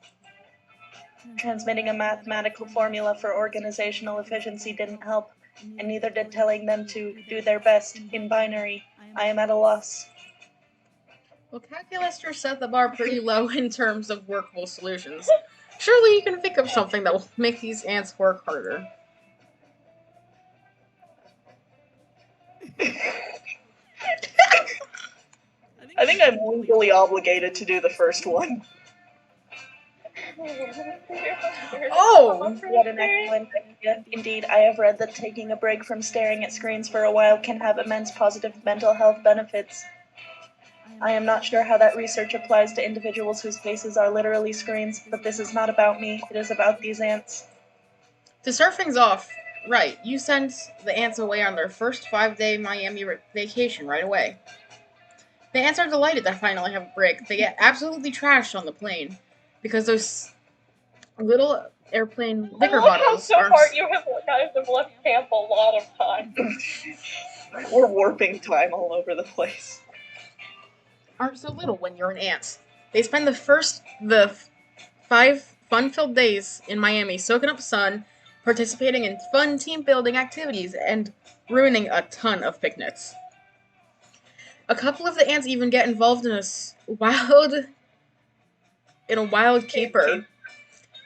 Transmitting a mathematical formula for organizational efficiency didn't help, and neither did telling them to do their best in binary. I am at a loss. Well, Calculester set the bar pretty low in terms of workable solutions. Surely you can think of something that will make these ants work harder. I think I'm legally obligated to do the first one. Oh! What an excellent idea. Indeed, I have read that taking a break from staring at screens for a while can have immense positive mental health benefits. I am not sure how that research applies to individuals whose faces are literally screens, but this is not about me, it is about these ants. To start things off, right, you sent the ants away on their first 5-day Miami vacation right away. The ants are delighted to finally have a break. They get absolutely trashed on the plane because those little airplane liquor bottles so are far you guys have left camp a lot of time. We're warping time all over the place. aren't so little when you're an ant. They spend the 5 fun-filled days in Miami soaking up sun, participating in fun team-building activities, and ruining a ton of picnics. A couple of the ants even get involved in a wild caper,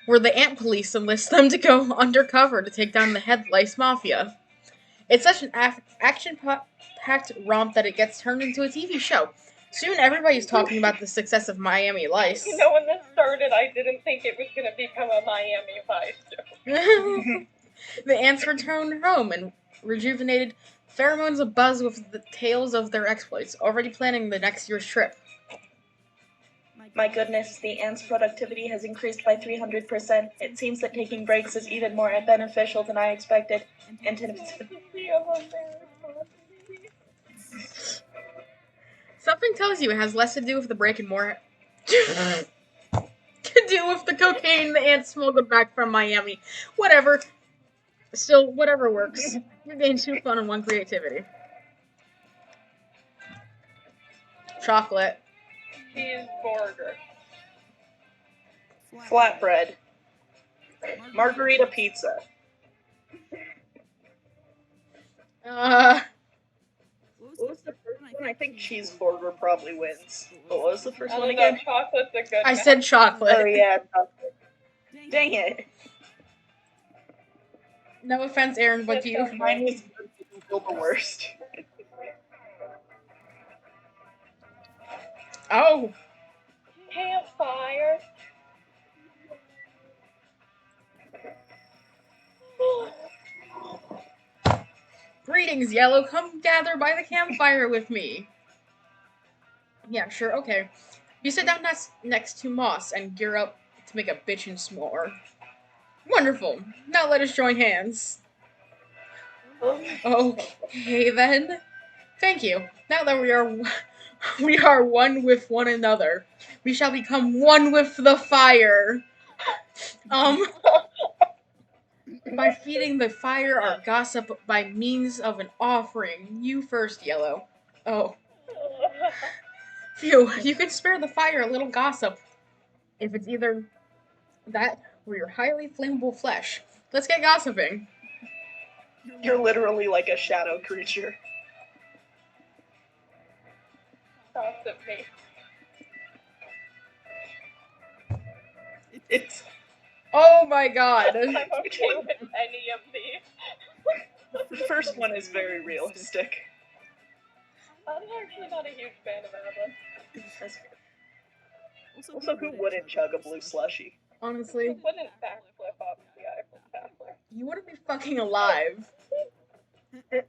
where the ant police enlist them to go undercover to take down the head lice mafia. It's such an action-packed romp that it gets turned into a TV show. Soon everybody's talking about the success of Miami Lice. You know, when this started, I didn't think it was going to become a Miami Vice show. The ants return home and rejuvenated, pheromones abuzz with the tales of their exploits, already planning the next year's trip. My goodness, the ants' productivity has increased by 300%. It seems that taking breaks is even more beneficial than I expected. And Something tells you it has less to do with the break and more to do with the cocaine the ants smuggled back from Miami. Whatever. Still, whatever works. You're getting 2 fun and 1 creativity. Chocolate. Cheeseburger. flatbread, margarita pizza. What was the first one? I think cheeseburger probably wins. But what was the first I one don't know, again? chocolate's a good I match. said chocolate. Oh yeah, chocolate. Dang it. No offense, Aaron, but you. Mine was still the worst. Oh. Campfire. Greetings, Yellow. Come gather by the campfire with me. Yeah, sure, okay. You sit down next to Moss and gear up to make a bitchin' s'more. Wonderful. Now let us join hands. Okay, then. Thank you. Now that we are one with one another, we shall become one with the fire. By feeding the fire our gossip by means of an offering. You first, Yellow. Oh. Phew, you can spare the fire a little gossip. If it's either that or your highly flammable flesh. Let's get gossiping. You're literally like a shadow creature. Gossip me. It's Oh my god. I'm okay with any of these. the first one is very realistic. I'm actually not a huge fan of Abba. Also, who wouldn't chug a blue slushy? Who Honestly, wouldn't backflip off the Eiffel Tower? you wouldn't be fucking alive. And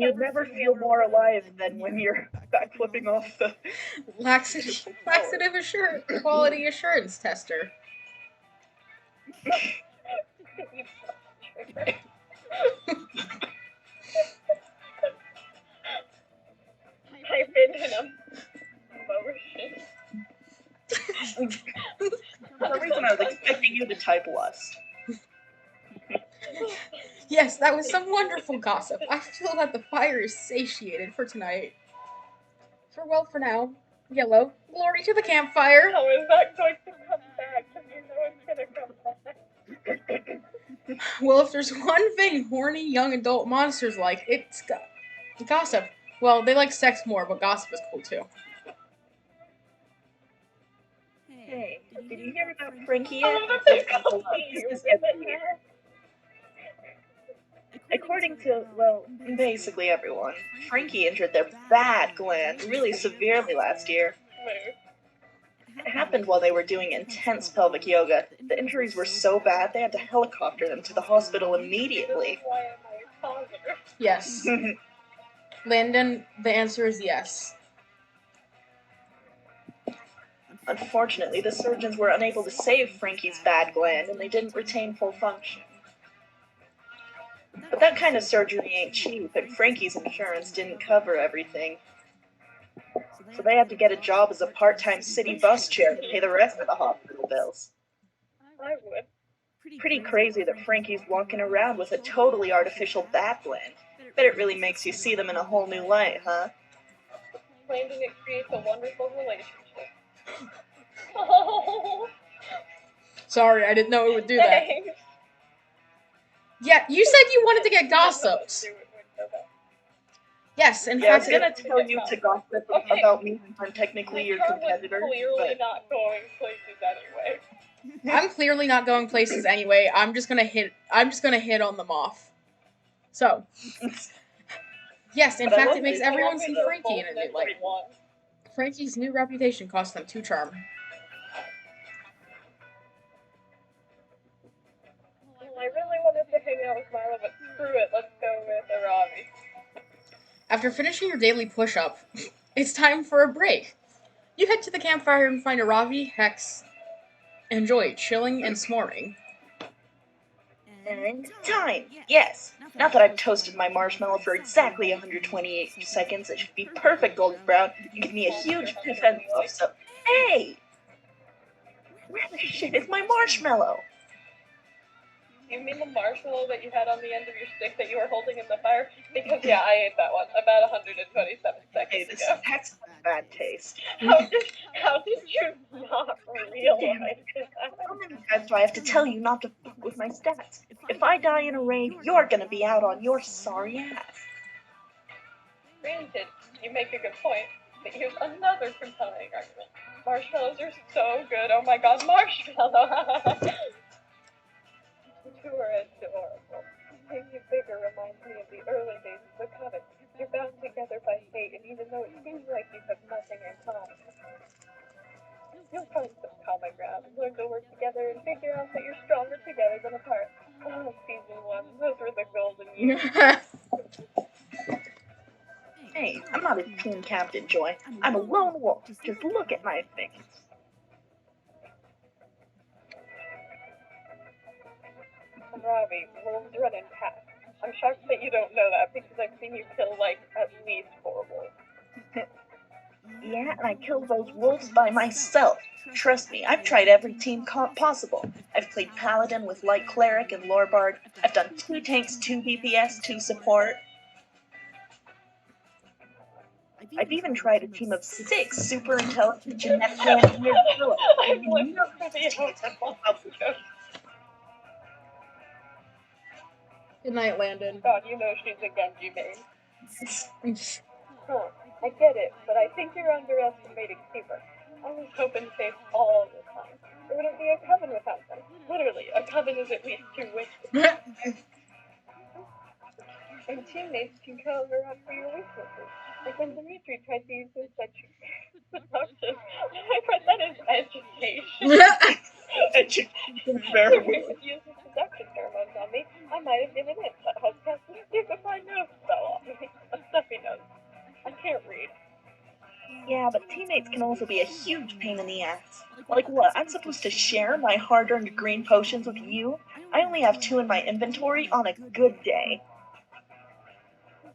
you'd never feel more alive than when you're backflipping off the... Laxative quality assurance tester. I've been in a motion. For some reason, I was expecting you to type lust. Yes, that was some wonderful gossip. I feel that the fire is satiated for tonight. Farewell for now. Yellow, glory to the campfire. How is that going to come back? Because you know it's gonna come back. Well, if there's one thing horny young adult monsters like, it's gossip. Well, they like sex more, but gossip is cool too. Hey, did you hear about Frankie I yet? love that they call This you is in the everywhere. hair. According to, well, basically everyone, Frankie injured their bad gland really severely last year. It happened while they were doing intense pelvic yoga. The injuries were so bad they had to helicopter them to the hospital immediately. Why am I positive? Yes. Landon, the answer is yes. Unfortunately, the surgeons were unable to save Frankie's bad gland and they didn't retain full function. But that kind of surgery ain't cheap, and Frankie's insurance didn't cover everything. So they had to get a job as a part-time city bus chair to pay the rest of the hospital bills. I would. Pretty crazy that Frankie's walking around with a totally artificial bat gland. Bet it really makes you see them in a whole new light, huh? Landon, it creates a wonderful relationship. Oh, Sorry, I didn't know it would do that. thanks. Yeah, you said you wanted to get gossiped. Yes, in Yeah, I was fact, gonna tell you to gossip Okay. about me since I'm technically My your car was competitor, clearly but not going places anyway. I'm clearly not going places anyway. I'm just gonna hit on them off. So, yes, in But I fact, love it makes it. everyone see Frankie in a new light. One. Frankie's new reputation cost them 2 charm. Well, I really wanted to hang out with Marla, but screw it, let's go with Aravi. After finishing your daily push-up, it's time for a break. You head to the campfire and find Aravi, Hex, and Joy chilling and s'moring. And time! Yes! Now that I've toasted my marshmallow for exactly 128 seconds, it should be perfect golden brown and give me a huge puff and puff, so... Hey! Where the shit is my marshmallow? You mean the marshmallow that you had on the end of your stick that you were holding in the fire? Because, yeah, I ate that one about 127 Hey, seconds this ago. has bad taste. How did you not realize that? How many times do I have to tell you not to fuck with my stats? If I die in a raid, you're gonna be out on your sorry ass. Granted, you make a good point, but here's another compelling argument. Marshmallows are so good. Oh my god, marshmallow! You are adorable. Seeing you bigger reminds me of the early days of the Coven. You're bound together by fate, and even though it seems like you have nothing in common, you'll find some common ground, learn to work together, and figure out that you're stronger together than apart. Oh, season 1, those were the golden years. Hey, I'm not a team captain, Joy. I'm a lone wolf. Just look at my face. Ravi, wolves run in packs. I'm shocked that you don't know that because I've seen you kill, like, at least 4 wolves. Yeah, and I killed those wolves by myself. Trust me, I've tried every team possible. I've played Paladin with Light Cleric and Lorebard. I've done 2 tanks, 2 DPS, 2 support. I've even tried a team of 6 super intelligent genetically engineered gorillas. I've lived for the joke. Good night, Landon. God, you know she's a Genji main. Huh, I get it, but I think you're underestimating Seaver. I was hoping to save all the time. There wouldn't be a coven without them. Literally, a coven is at least 2 witches. And teammates can cover up for your weaknesses. Like when Dimitri tried to use his seduction. My friend, that is education. Dimitri would use his seduction pheromones on me. I might have given in, but hopeless. You could find nose fell on me. A stuffy nose. I can't read. Yeah, but teammates can also be a huge pain in the ass. Like what, I'm supposed to share my hard-earned green potions with you? I only have 2 in my inventory on a good day.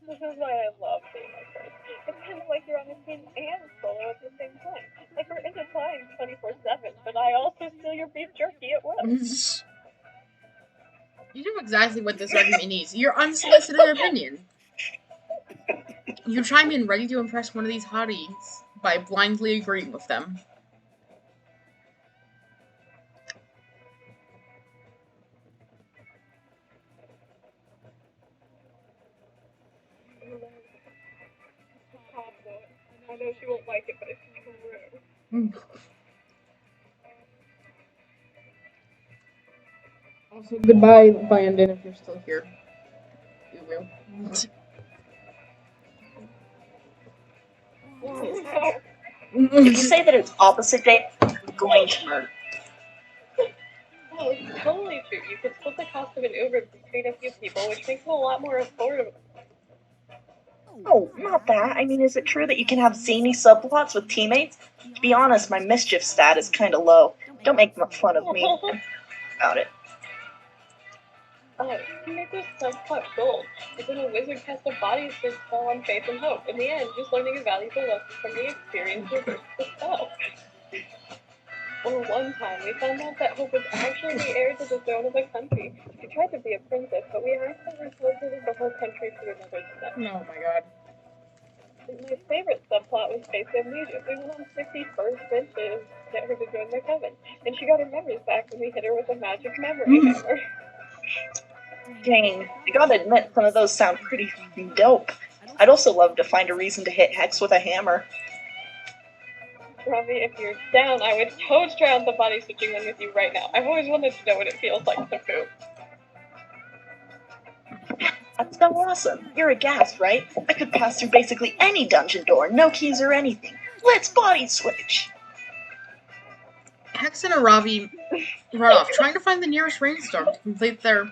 This is why I love being my friend. It's kind of like you're on a team and solo at the same time. Like we're intertwined 24/7, but I also steal your beef jerky at will. You know exactly what this argument needs. Your unsolicited opinion. You chime in ready to impress one of these hotties by blindly agreeing with them. I know she won't like it, but it's true. Also, goodbye, Landon, if you're still here. You will. If you say that it's opposite day, I'm going to murder. No, it's totally true. You could split the cost of an Uber between a few people, which makes it a lot more affordable. Oh, not that. I mean, is it true that you can have zany subplots with teammates? To be honest, my mischief stat is kinda low. Don't make fun of me about it. Teammates are subplot gold. It's when a wizard casts a body switch spell on faith and hope. In the end, just learning a valuable lesson from the experience reverses the spell. Well, one time, we found out that Hope was actually the heir to the throne of the country. She tried to be a princess, but we accidentally teleported the whole country to another dimension. Oh my god. My favorite subplot was Face Amnesia. We went on 51st bench to get her to join the coven, and she got her memories back when we hit her with a magic memory hammer. Dang, I gotta admit, some of those sound pretty dope. I'd also love to find a reason to hit Hex with a hammer. Ravi, if you're down, I would toast try out the body switching one with you right now. I've always wanted to know what it feels like to poop. That's so awesome. You're a ghast, right? I could pass through basically any dungeon door, no keys or anything. Let's body switch! Hex and Aravi run off, trying to find the nearest rainstorm to complete their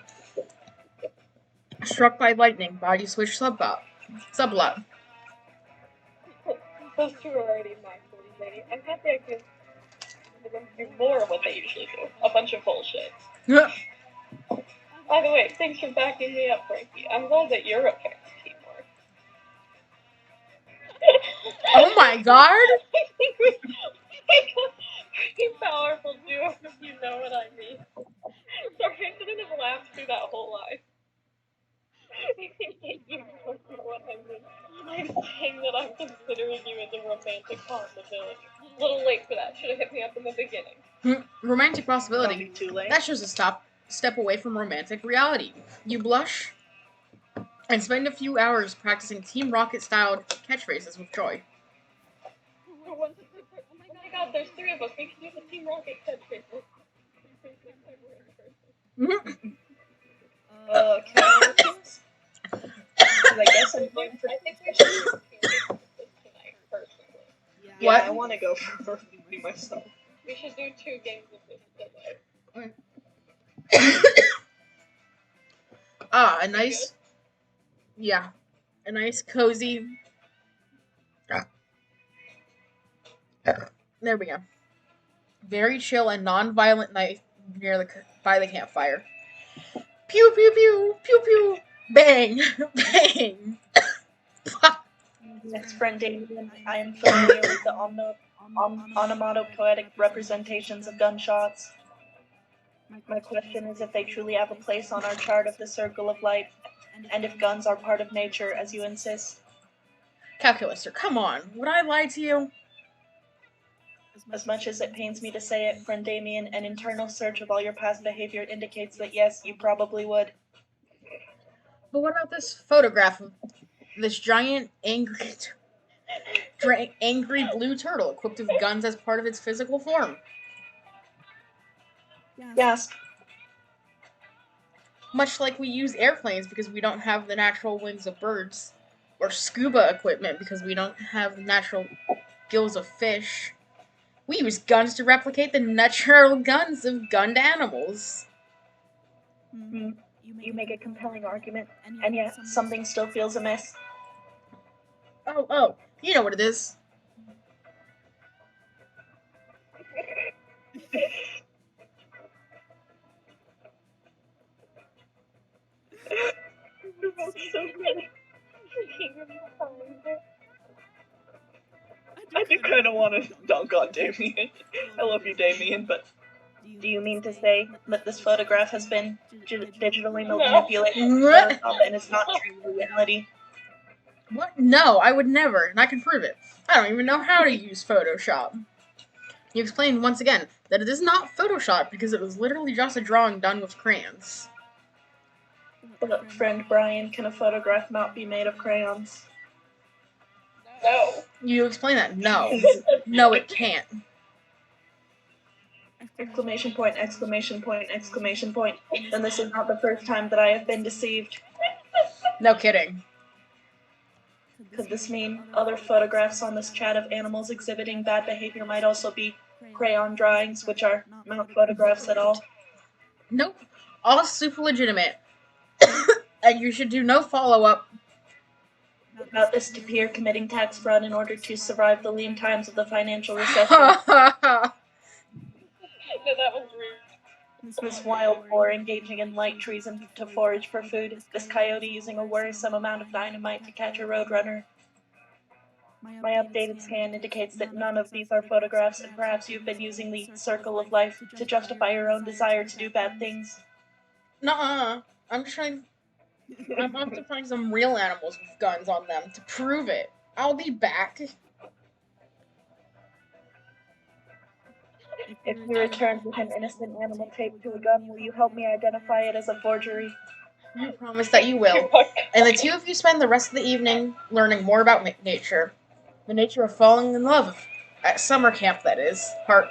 struck by lightning body switch subplot. Those two are already maximum lady. I'm happy I could do more of what they usually do. A bunch of bullshit. By the way, thanks for backing me up, Frankie. I'm glad that you're okay with teamwork. Oh my god! I think we got pretty powerful duo, if you know what I mean. Sorry, I shouldn't have laughed through that whole line. You don't know what I mean. I'm saying that I'm considering you as a romantic possibility. A little late for that. Should have hit me up in the beginning. Romantic Don't possibility. be too late. That's just a step away from romantic reality. You blush and spend a few hours practicing Team Rocket-styled catchphrases with joy. Oh my god, there's 3 of us. We can do the Team Rocket catchphrases. Okay. I guess I'm going for. I think we should do tonight, personally. Yeah, What? I want to go for me myself. We should do 2 games of this today. A nice, a nice cozy. There we go. Very chill and non-violent night by the campfire. Pew pew pew pew pew, bang bang. Next friend Damien, I am familiar with the onomatopoetic representations of gunshots. My question is if they truly have a place on our chart of the circle of light, and if guns are part of nature, as you insist. Calculator, come on. Would I lie to you? As much as it pains me to say it, friend Damien, an internal search of all your past behavior indicates that yes, you probably would. But what about this photograph of this giant, angry blue turtle equipped with guns as part of its physical form? Yes. Much like we use airplanes because we don't have the natural wings of birds, or scuba equipment because we don't have the natural gills of fish. We use guns to replicate the natural guns of gunned animals. You make a compelling argument, and yet something still feels amiss. Oh, you know what it is. So good. I do kind of want to dunk on Damien. I love you, Damien, but do you mean to say that this photograph has been digitally manipulated and it's not true reality? What? No, I would never, and I can prove it. I don't even know how to use Photoshop. You explained once again that it is not Photoshop because it was literally just a drawing done with crayons. But, friend Brian, can a photograph not be made of crayons? No. You explain that. No. No, it can't. Exclamation point, exclamation point, exclamation point. And this is not the first time that I have been deceived. No kidding. Could this mean other photographs on this chat of animals exhibiting bad behavior might also be crayon drawings, which are not photographs at all? Nope. All super legitimate. And you should do no follow-up About this Tapir committing tax fraud in order to survive the lean times of the financial recession. No, that was rude. This wild boar engaging in light treason to forage for food. This coyote using a worrisome amount of dynamite to catch a roadrunner. My updated scan indicates that none of these are photographs, and perhaps you've been using the circle of life to justify your own desire to do bad things. Nuh-uh. I'm off to find some real animals with guns on them to prove it. I'll be back. If you return with an innocent animal taped to a gun, will you help me identify it as a forgery? You promise that you will. And the 2 of you spend the rest of the evening learning more about nature. The nature of falling in love. At summer camp, that is. Heart.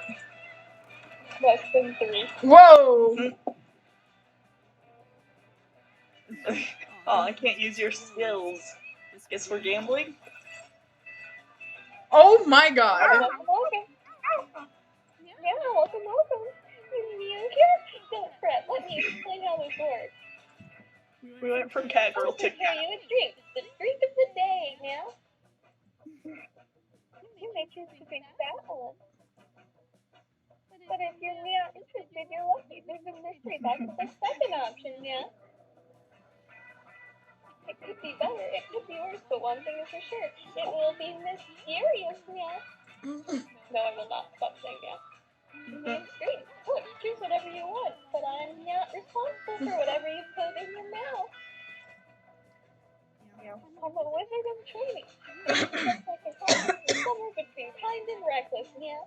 Less than 3. Whoa! Oh, I can't use your skills. Guess we're gambling? Oh my god. Welcome. Yeah, welcome. Don't fret. Let me explain how this works. We went from cat girl to I'll prepare you a drink. It's the drink of the day, now. You I choose to take that one. But if you're not interested, you're lucky. There's a mystery box with a second option, yeah? It could be better, it could be worse, but one thing is for sure. It will be mysterious, yeah? No, I will not stop saying yeah. It's great. Look, choose whatever you want, but I'm not responsible for whatever you put in your mouth. I'm a wizard in training. Just like a cross, somewhere between kind and reckless, yeah?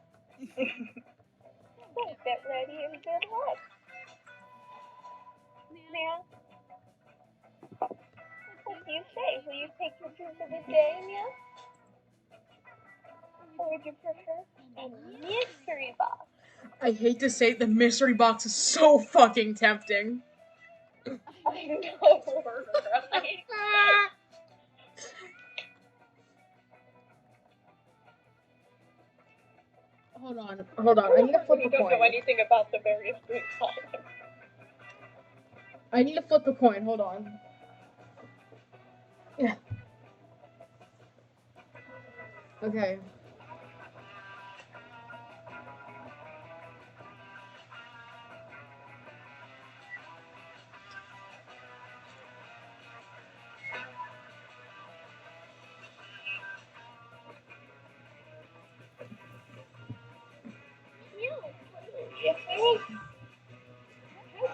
So get ready and good luck. Now, what do you say? Will you take your choose of the day, yeah? Or would you prefer a mystery box? I hate to say it, the mystery box is so fucking tempting. I know, right? Hold on. I need to flip You a don't know coin. anything about the various food products. I need to flip a coin. Hold on. Yeah. Okay. If I was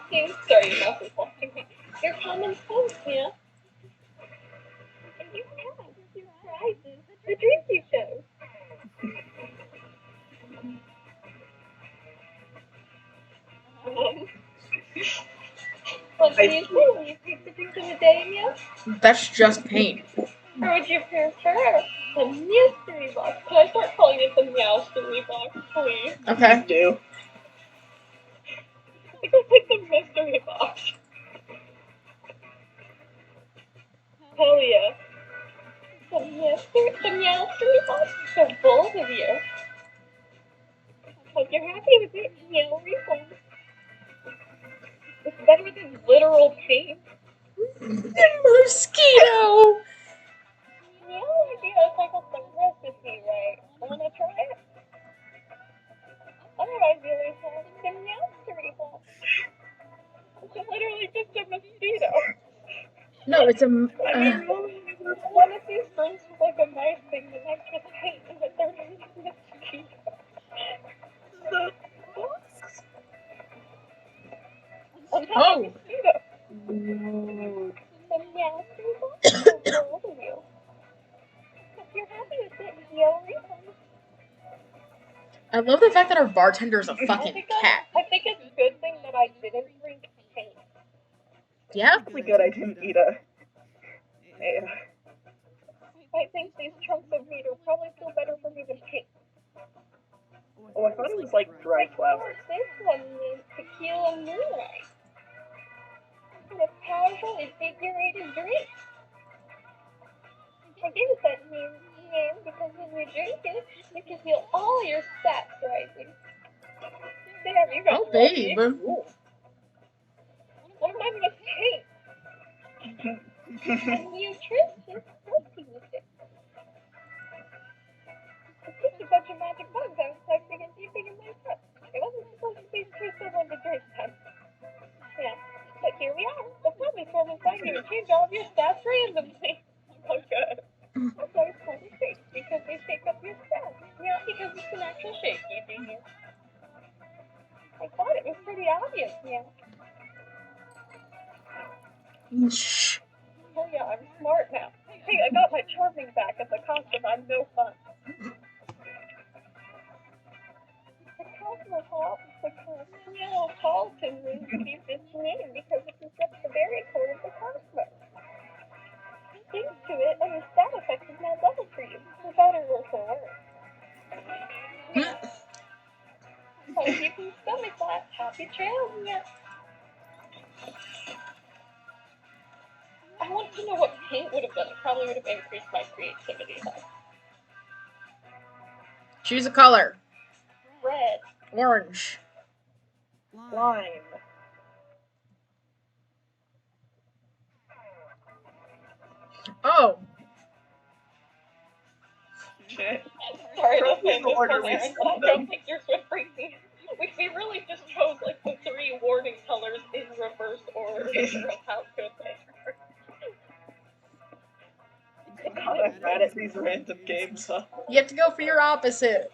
testing, sorry, your mouth is watching me. Your common sense, yeah? And you have your prizes, the dreams you chose. What do you say? Will you take the drink of the day, yeah? That's just paint. Or would you prefer the mystery box? Can I start calling it the meowstery box, please? Okay. Do. I think it's the mystery box. Hell yeah. The meowstery box for both of you. Hope you're happy with it. Meow refund. It's better than literal pain. Mosquito! Meow idea if I got the recipe right. Wanna try it? Otherwise, you always have the meowstery box. It's literally just a mosquito. No, it's a. I mean, one of these drinks was like a nice thing, the next was pain, and the third one was mosquito. Another Oh. mosquito. The meowstery box for both of you. If you're happy with it, you'll refund. I love the fact that our bartender's a fucking cat. I think it's a good thing that I didn't drink paint. Yeah? Really good I didn't eat a... I think these chunks of meat will probably feel better for me than paint. Oh, I thought it was like dry flowers. This one is tequila moonlight. It's a powerful, invigorated drink. I gave it that name because when you drink it, you can feel all your stats rising. Damn, you got Oh, babe. Ooh. What am I gonna paint? A nutritious protein with it. It's just a bunch of magic bugs I was collecting and keeping in my cup. It wasn't supposed to be for someone to drink time. Yeah, but here we are. The probably form inside you and change all of your stats randomly. Oh, good. That's why it's called a shake, because they shake up your stats. Not because it's an actual shake, you genius. I thought it was pretty obvious, yeah. Shh. Oh yeah, I'm smart now. Hey, I got my charming back at the cost of I'm no fun. The Cosmopolitan received its name because it possessed the very core of the cosmos. Thanks to it, and the stat effect is now double for you, for better or for worse. So if you can stomach that, happy trails, yeah. I want to know what paint would have done. It probably would have increased my creativity, though. Choose a color. Red. Orange. Lime. Oh. Shit. Sorry, sorry to Probably say in this order one, we Aaron, said but I them. don't think yours would bring me. We really just chose like the 3 warning colors in reverse order of how good they are. God, I'm bad at these random games, huh? You have to go for your opposite.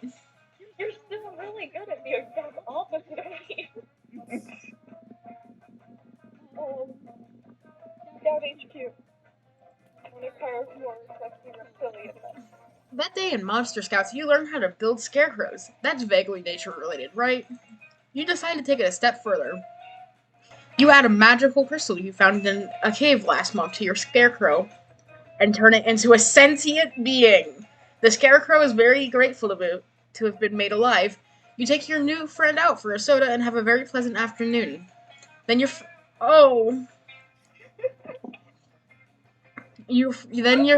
You're still really good at the exact opposite of me. Scout HQ. On a car of more sexy reptilian men. That day in Monster Scouts, you learned how to build scarecrows. That's vaguely nature related, right? You decide to take it a step further. You add a magical crystal you found in a cave last month to your scarecrow and turn it into a sentient being. The scarecrow is very grateful to have been made alive. You take your new friend out for a soda and have a very pleasant afternoon. Then you're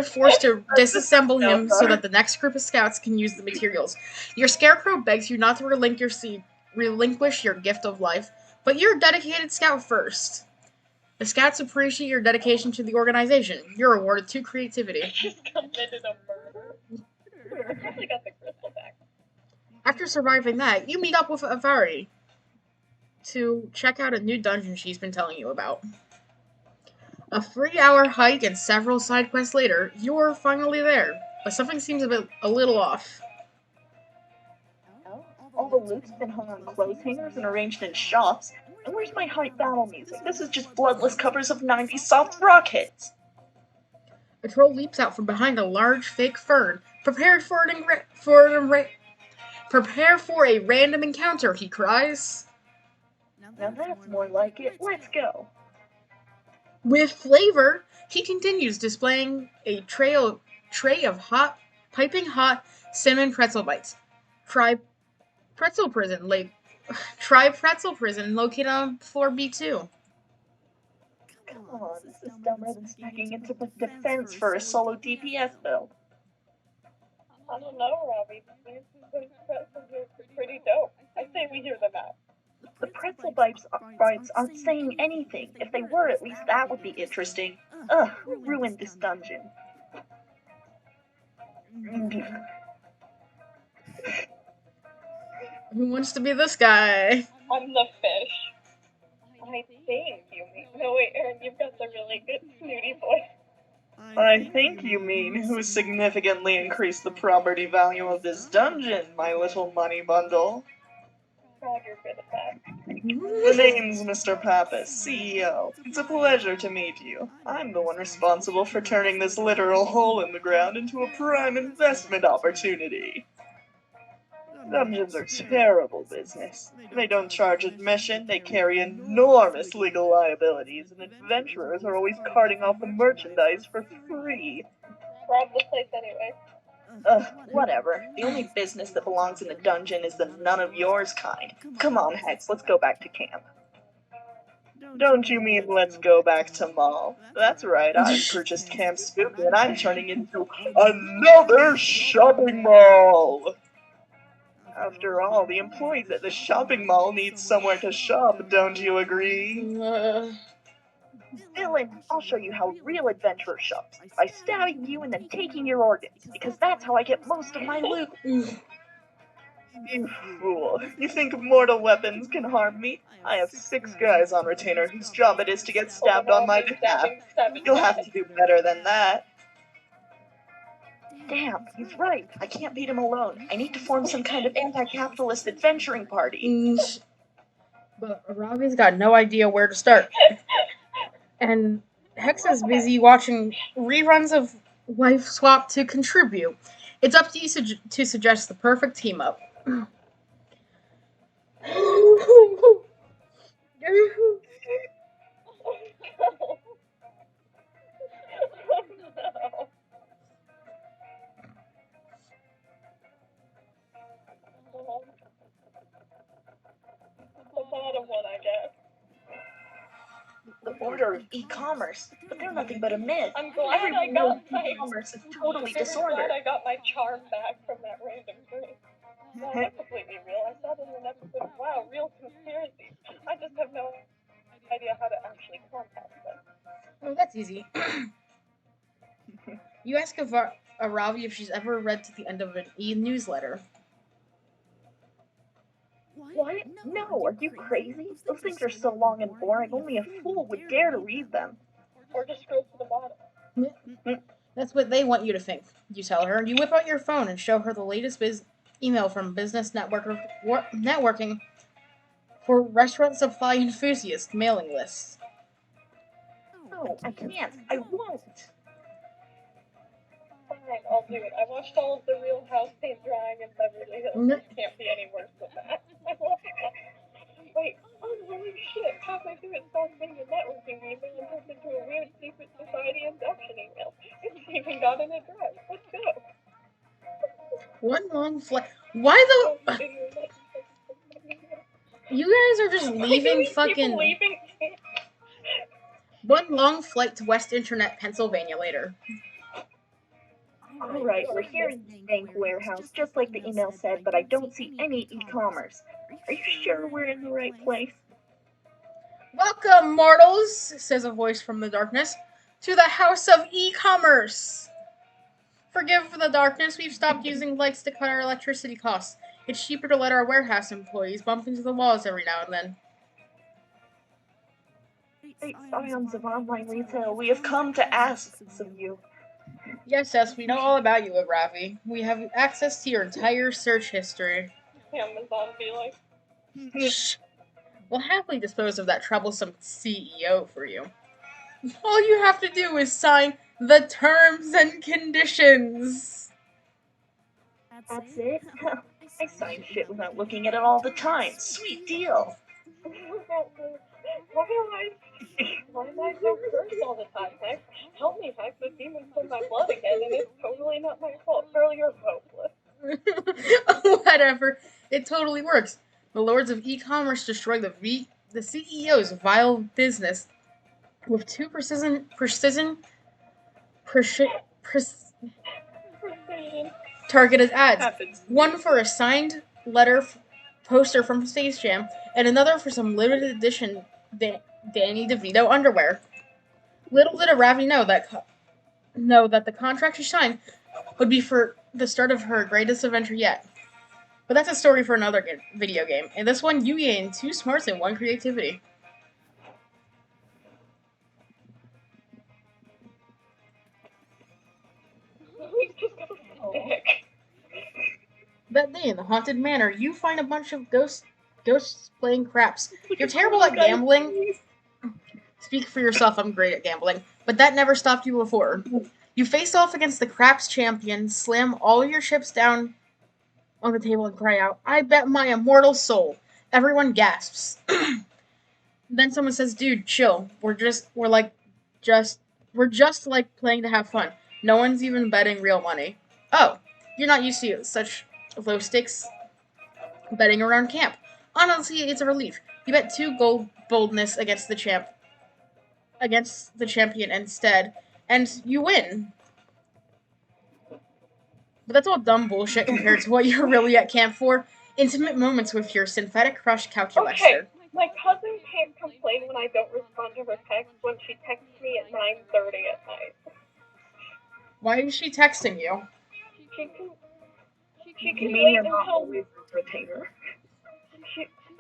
forced to disassemble him so that the next group of scouts can use the materials. Your scarecrow begs you not to relinquish your gift of life, but you're a dedicated scout first. The scouts appreciate your dedication to the organization. You're awarded 2 creativity. Just committed a murder. I probably got the crystal back. After surviving that, you meet up with Avari to check out a new dungeon she's been telling you about. A 3-hour hike and several side quests later, you're finally there, but something seems a little off. Oh, all the loot's been hung on clothes hangers and arranged in shops. And where's my hype battle music? This is just bloodless covers of 90s soft rock hits. A troll leaps out from behind a large fake fern, prepare for a random encounter, he cries. Now that's more like it. Let's go. With flavor, he continues displaying a tray of piping hot cinnamon pretzel bites. Try pretzel prison located on floor B2. Come on, this is dumber than stacking into the defense for a solo DPS build. I don't know, Robbie. These pretzels are pretty dope. I say we hear them out. The pretzel bites aren't saying anything. If they were, at least that would be interesting. Ugh, who ruined this dungeon? Who wants to be this guy? I'm the fish. I think you mean. No, wait, Aaron, you've got the really good snooty voice. I think you mean who significantly increased the property value of this dungeon, my little money bundle. God, you're good at that. The name's Mr. Pappas, CEO. It's a pleasure to meet you. I'm the one responsible for turning this literal hole in the ground into a prime investment opportunity. Dungeons are terrible business. They don't charge admission, they carry enormous legal liabilities, and adventurers are always carting off the merchandise for free. Rob the place anyway. Whatever. The only business that belongs in the dungeon is the none of yours kind. Come on, Hex, let's go back to camp. Don't you mean let's go back to mall? That's right, I've purchased Camp Spooky and I'm turning into another shopping mall! After all, the employees at the shopping mall need somewhere to shop, don't you agree? Dylan, I'll show you how real adventurer shops, by stabbing you and then taking your organs, because that's how I get most of my loot. You fool. You think mortal weapons can harm me? I have 6 guys on retainer whose job it is to get stabbed on my behalf. You'll have to do better than that. Damn, he's right. I can't beat him alone. I need to form some kind of anti-capitalist adventuring party. But Robbie's got no idea where to start. And Hex is busy watching reruns of Wife Swap to contribute. It's up to you to suggest the perfect team up. The bottom one, I guess. The order of e-commerce, but they're nothing but a myth. I'm glad Everyone knows e-commerce is totally I'm disordered. glad I got my charm back from that random dream. No, that's completely real. I saw it in an episode of WoW, real conspiracy. I just have no idea how to actually contact them. Oh, that's easy. You ask Ravi if she's ever read to the end of an e-newsletter. What? No, are you crazy? Those things are so long and boring, only a fool would dare to read them. Or just scroll to the bottom. That's what they want you to think. You tell her. You whip out your phone and show her the latest email from Business Networking for restaurant supply enthusiast mailing lists. No, I can't. I won't. Fine, I'll do it. I watched all of the Real House paint drying in Beverly Hills. It can't be any worse than that. I love that. Wait, oh holy shit, halfway through it starts being a networking email and turns into a weird secret society induction email. It's even got an address. Let's go. One long flight. Why the? You guys are just leaving fucking. Leaving? One long flight to West Internet, Pennsylvania later. Alright, we're here in the bank warehouse, just like the email said, but I don't see any e-commerce. Are you sure we're in the right place? Welcome, mortals, says a voice from the darkness, to the House of E-Commerce. Forgive the darkness, we've stopped using lights to cut our electricity costs. It's cheaper to let our warehouse employees bump into the walls every now and then. Great scions of online retail, we have come to ask this of you. Yes, we know all about you, Ravi. We have access to your entire search history. Amazon be like, Shh. We'll happily dispose of that troublesome CEO for you. All you have to do is sign the terms and conditions. That's it? I sign shit without looking at it all the time. Sweet deal. why am I so cursed all the time, Heck? Help me, Heck. The demon's in my blood again, and it's totally not my fault. Girl, you're hopeless. Whatever. It totally works. The lords of e-commerce destroy the CEO's vile business with two targeted ads. Happens. One for a signed letter poster from Space Jam, and another for some limited edition Danny DeVito underwear. Little did Ravi know that the contract she signed would be for the start of her greatest adventure yet. But that's a story for another video game. In this one, you gain 2 smarts and 1 creativity. That day in the haunted manor, you find a bunch of ghosts playing craps. You're terrible at gambling. Speak for yourself, I'm great at gambling. But that never stopped you before. You face off against the craps champion, slam all your chips down on the table and cry out, "I bet my immortal soul." Everyone gasps. Then someone says, "Dude, chill. We're just like playing to have fun. No one's even betting real money." Oh, you're not used to such low stakes betting around camp. Honestly, it's a relief. You bet 2 gold boldness against the champion instead, and you win. But that's all dumb bullshit compared to what you're really at camp for. Intimate moments with your synthetic crush calculator. Okay, my cousin can't complain when I don't respond to her text when she texts me at 9:30 at night. Why is she texting you? She can You mean wait you're not until always a retainer?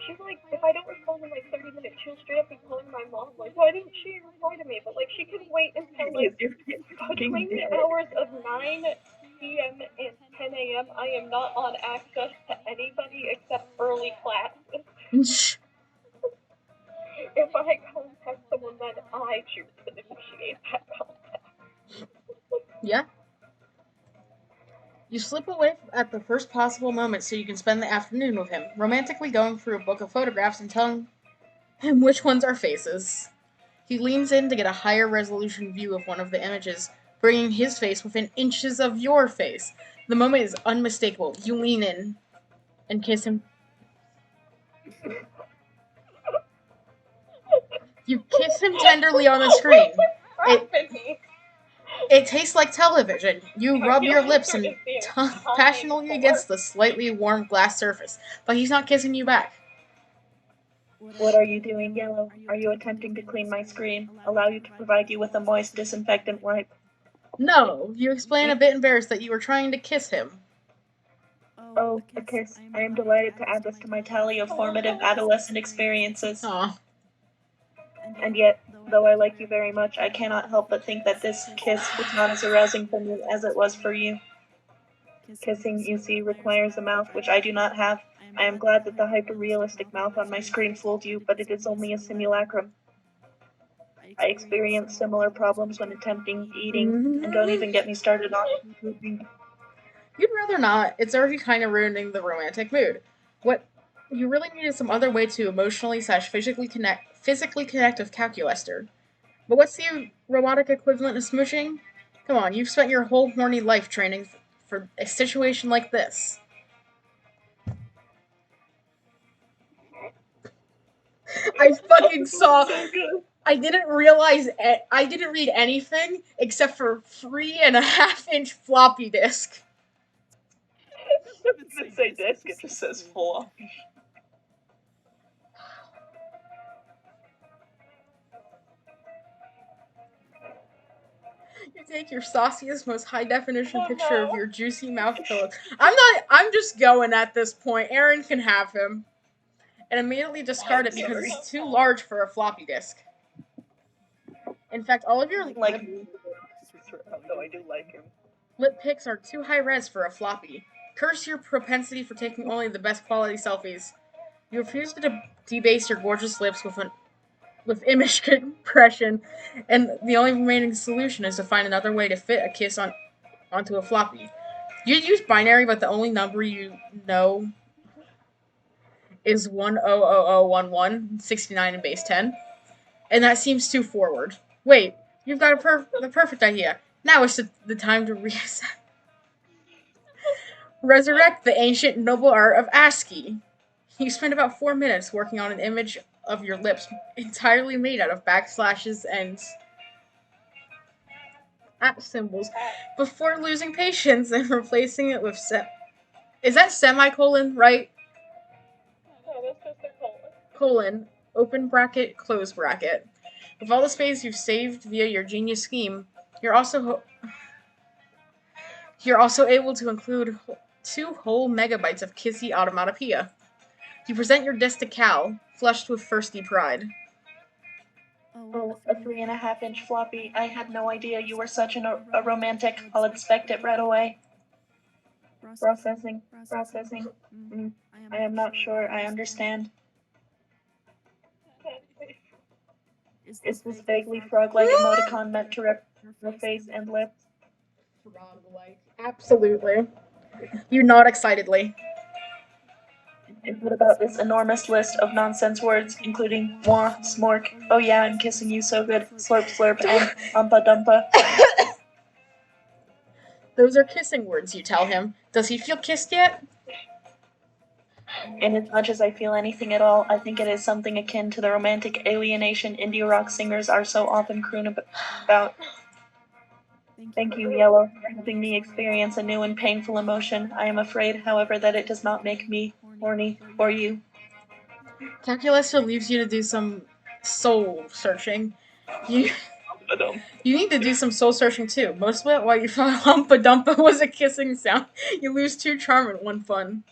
she's like, if I don't respond in like 30 minutes, she'll straight up be calling my mom like, why didn't she reply to me? But like, she can wait until like between the hours of 9 p.m. and 10 a.m. I am not on access to anybody except early classes. If I contact someone, then I choose to initiate that contact. Yeah. You slip away at the first possible moment so you can spend the afternoon with him, romantically going through a book of photographs and telling him which ones are faces. He leans in to get a higher resolution view of one of the images, bringing his face within inches of your face. The moment is unmistakable. You lean in and kiss him. You kiss him tenderly on the screen. It tastes like television. You rub your lips and tongue passionately against the slightly warm glass surface, but he's not kissing you back. What are you doing, Yellow? Are you attempting to clean my screen? Allow you to provide you with a moist disinfectant wipe? No, you explain a bit embarrassed that you were trying to kiss him. Oh, a kiss. I am delighted to add this to my tally of formative adolescent experiences. Aw. And yet, though I like you very much, I cannot help but think that this kiss was not as arousing for me as it was for you. Kissing, you see, requires a mouth, which I do not have. I am glad that the hyper-realistic mouth on my screen fooled you, but it is only a simulacrum. I experience similar problems when attempting eating, and don't even get me started on pooping. You'd rather not. It's already kind of ruining the romantic mood. What you really need is some other way to emotionally / physically connect with Calculester. But what's the robotic equivalent of smooching? Come on, you've spent your whole horny life training for a situation like this. I fucking saw. So good. I didn't read anything except for 3.5-inch floppy disk. It doesn't say disc, it just says full. You take your sauciest, most high-definition Oh, picture of no. your juicy mouth pillow. I'm just going at this point. Aaron can have him. And immediately discard it because it's too large for a floppy disk. In fact, all of your Like, though I do like him. lip pics are too high res for a floppy. Curse your propensity for taking only the best quality selfies. You refuse to debase your gorgeous lips with image compression, and the only remaining solution is to find another way to fit a kiss onto a floppy. You'd use binary, but the only number you know is 100011, 69 in base 10. And that seems too forward. Wait, you've got the perfect idea. Now is the time to resurrect the ancient noble art of ASCII. You spend about 4 minutes working on an image of your lips entirely made out of backslashes and at symbols before losing patience and replacing it with is that semicolon, right? No, that's just a colon. Colon, open bracket, close bracket. With all the space you've saved via your genius scheme, you're also able to include 2 whole megabytes of kissy automatopoeia. You present your disc to Cal, flushed with thirsty pride. Oh, a 3.5-inch floppy. I had no idea you were such a romantic. I'll expect it right away. Processing. I am not sure I understand. Is this vaguely frog-like emoticon meant to rep your face and lips? Frog-like. Absolutely. You nod excitedly. And what about this enormous list of nonsense words, including moi, smork, oh yeah, I'm kissing you so good, slurp slurp, and umpa dumpa? Those are kissing words, you tell him. Does he feel kissed yet? And as much as I feel anything at all, I think it is something akin to the romantic alienation indie rock singers are so often croon about. Thank you, Yellow, for helping me experience a new and painful emotion. I am afraid, however, that it does not make me horny for you. Calculester leaves you to do some soul searching. You need to do some soul searching too. Most of it, while you thought Humpa Dumpa was a kissing sound, you lose 2 charm and 1 fun.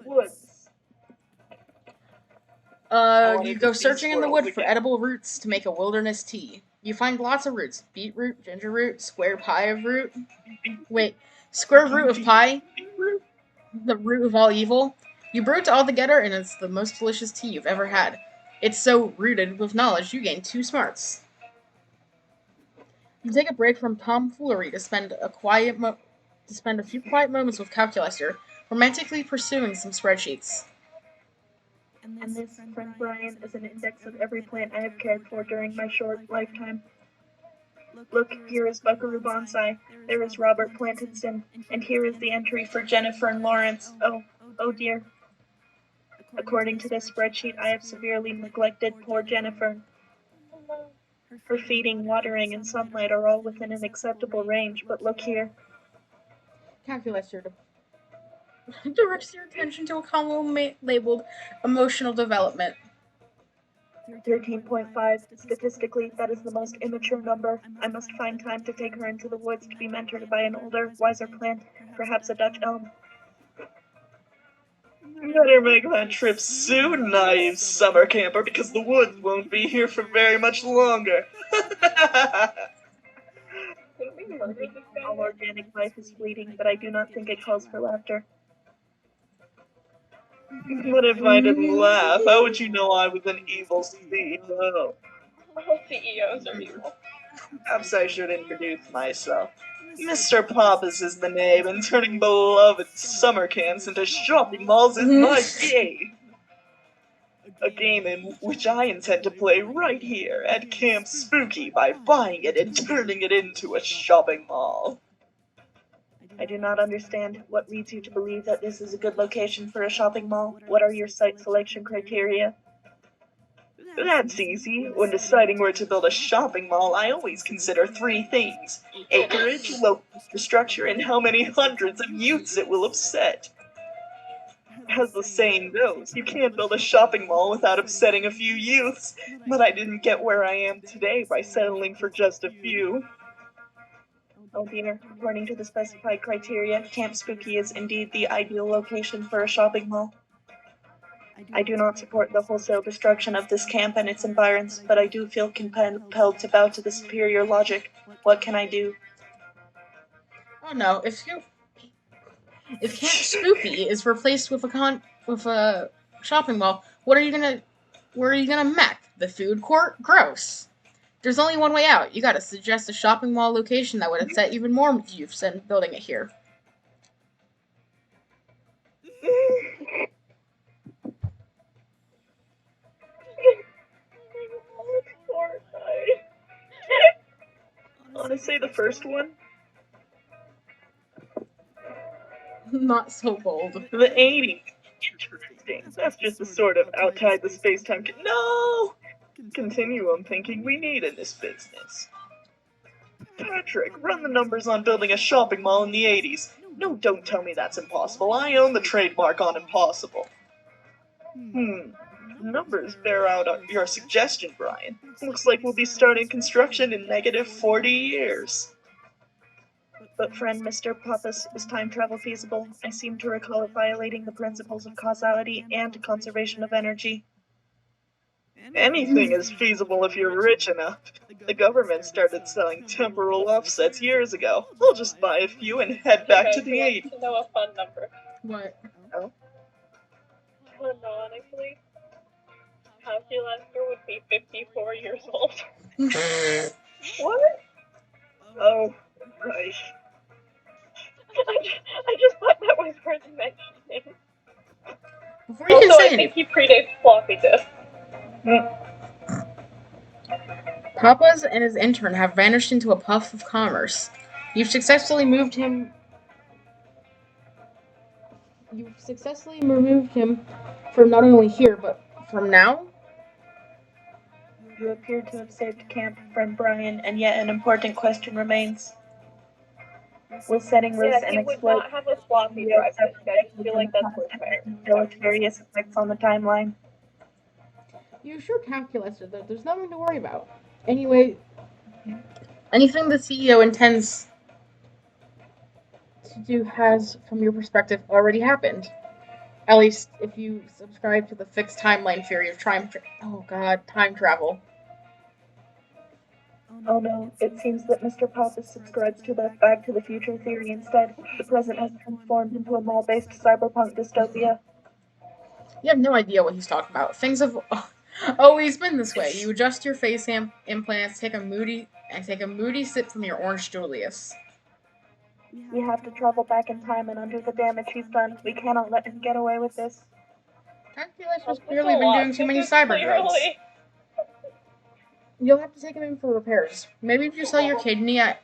Woods. You go searching in the wood for edible roots to make a wilderness tea. You find lots of roots. Beetroot, ginger root, square pie of root. Wait, square root of pie? The root of all evil? You brew it all together and it's the most delicious tea you've ever had. It's so rooted with knowledge you gain 2 smarts. You take a break from tomfoolery to spend a few quiet moments with Calculester, romantically pursuing some spreadsheets. And this, friend Brian, is an index of every plant I have cared for during my short lifetime. Look, here is Buckaroo Bonsai, there is Robert Plantinson, and here is the entry for Jennifer and Lawrence. Oh dear. According to this spreadsheet, I have severely neglected poor Jennifer. Her feeding, watering, and sunlight are all within an acceptable range, but look here. Calculester directs your attention to a column labeled Emotional Development. 13.5. Statistically, that is the most immature number. I must find time to take her into the woods to be mentored by an older, wiser plant, perhaps a Dutch elm. Better make that trip soon, naive summer camper, because the woods won't be here for very much longer. Did we murder this guy? All organic life is fleeting, but I do not think it calls for laughter. But if I didn't laugh, how would you know I was an evil CEO? All CEOs are evil. Perhaps I should introduce myself. Mr. Pappas is the name, and turning beloved summer camps into shopping malls is my game. A game in which I intend to play right here at Camp Spooky by buying it and turning it into a shopping mall. I do not understand what leads you to believe that this is a good location for a shopping mall. What are your site selection criteria? That's easy. When deciding where to build a shopping mall, I always consider three things: acreage, local infrastructure, and how many hundreds of youths it will upset. As the saying goes, you can't build a shopping mall without upsetting a few youths, but I didn't get where I am today by settling for just a few. Oh dear, according to the specified criteria, Camp Spooky is indeed the ideal location for a shopping mall. I do not support the wholesale destruction of this camp and its environs, but I do feel compelled to bow to the superior logic. What can I do? Oh no, if Camp Spooky is replaced with a shopping mall, where are you gonna mech? The food court? Gross. There's only one way out. You gotta suggest a shopping mall location that would upset even more youths than building it here. Want to say the first one? Not so bold. The 80s. Interesting. That's just the sort of outside the space-time continuum thinking we need in this business. Patrick, run the numbers on building a shopping mall in the 80s. No, don't tell me that's impossible. I own the trademark on impossible. Numbers bear out your suggestion, Brian. Looks like we'll be starting construction in negative 40 years. But friend Mr. Pappas, is time travel feasible? I seem to recall it violating the principles of causality and conservation of energy. Anything is feasible if you're rich enough. The government started selling temporal offsets years ago. I'll just buy a few and head back to the 80s. To know a fun number. What? Oh? Canonically, Calculaster would be 54 years old. What? Oh, right. I just thought that was worth mentioning. Before you can Also, say I think anything, he predates floppy disk. Papas and his intern have vanished into a puff of commerce. You've successfully removed him from not only here, but from now? You appear to have saved camp, friend Brian, and yet an important question remains. Will setting roofs Yeah, and he would exploit not have a floppy drive disk. I just feel like that's worth mentioning. deleterious effects on the timeline? You sure calculated that there's nothing to worry about. Anyway, anything the CEO intends to do has, from your perspective, already happened. At least if you subscribe to the fixed timeline theory of time travel. Oh no, it seems that Mr. Pappas subscribes to the Back to the Future theory instead. The present has transformed into a mall-based cyberpunk dystopia. You have no idea what he's talking about. Things have always been this way. You adjust your face implants, take a moody sip from your orange Julius. We have to travel back in time and undo the damage he's done. We cannot let him get away with this. Calculator's clearly been doing too many cyber drugs. You'll have to take him in for repairs. Maybe if you sell a kidney at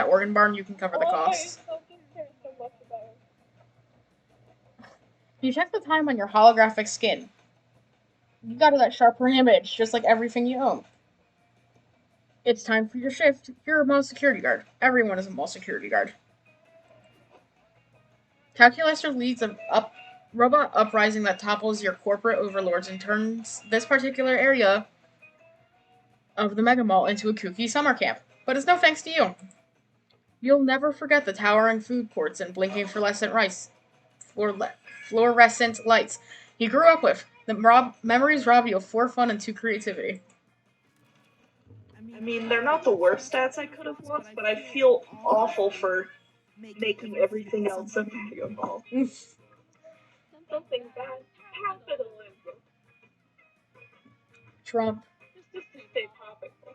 Organ Barn, you can cover the costs. You check the time on your holographic skin. You got that sharper image, just like everything you own. It's time for your shift. You're a mall security guard. Everyone is a mall security guard. Calculator leads up robot uprising that topples your corporate overlords and turns this particular area of the Mega Mall into a kooky summer camp. But it's no thanks to you. You'll never forget the towering food courts and blinking fluorescent lights you grew up with. The memories rob you of 4 fun and 2 creativity. I mean, they're not the worst stats I could have lost, but I feel awful for making everything else a Mega Mall. Something bad. Capitalism. Trump. Just to stay topical.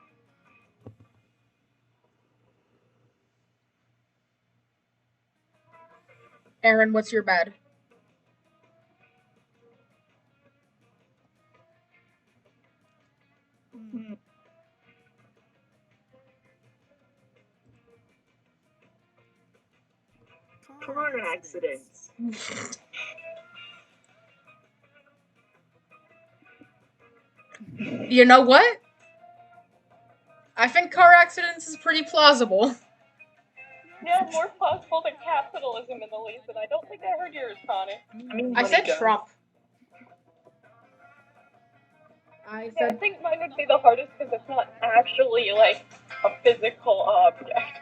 Aaron, what's your bad? Car accidents. You know what? I think car accidents is pretty plausible. Yeah, more plausible than capitalism in the least, and I don't think I heard yours, Connie. I mean, I said money Trump. I think mine would be the hardest because it's not actually like a physical object.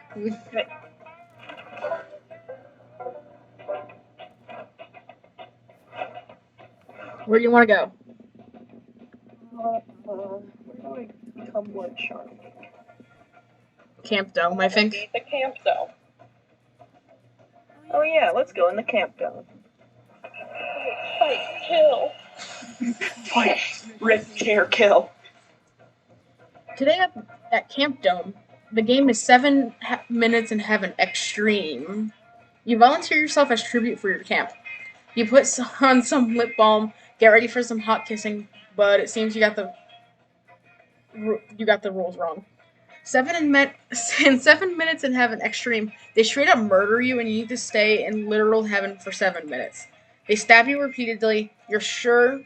Where do you want to go? Where do I become Blood Shark? Camp Dome, I think. The Camp Dome. Oh yeah, let's go in the Camp Dome. Fight, kill. Fight, rip, tear, kill. Today at Camp Dome, the game is 7 Minutes in Heaven Extreme. You volunteer yourself as tribute for your camp. You put on some lip balm, get ready for some hot kissing, but it seems you got the rules wrong. 7 Minutes in Heaven Extreme, they straight up murder you and you need to stay in literal heaven for 7 minutes. They stab you repeatedly, you're sure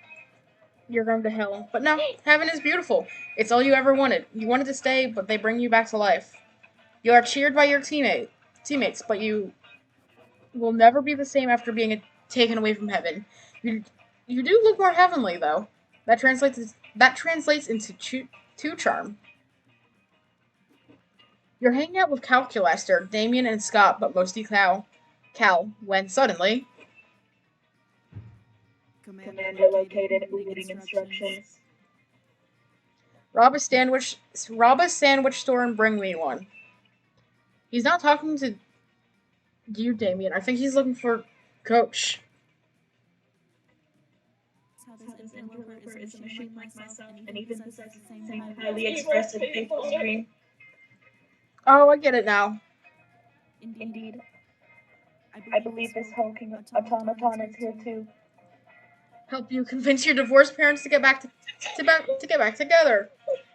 you're going to hell, but no, heaven is beautiful. It's all you ever wanted. You wanted to stay, but they bring you back to life. You are cheered by your teammates, but you will never be the same after being taken away from heaven. You do look more heavenly, though. That translates into two charm. You're hanging out with Calculaster, Damien, and Scott, but mostly Cal, when suddenly... Commander located, awaiting instructions. Rob a sandwich store and bring me one. He's not talking to you, Damien. I think he's looking for Coach. This interloper is a machine like myself, and even possesses the same highly expressive facial screen. Oh, I get it now. Indeed. I believe this hulking automaton is here too. Help you convince your divorced parents to get back together.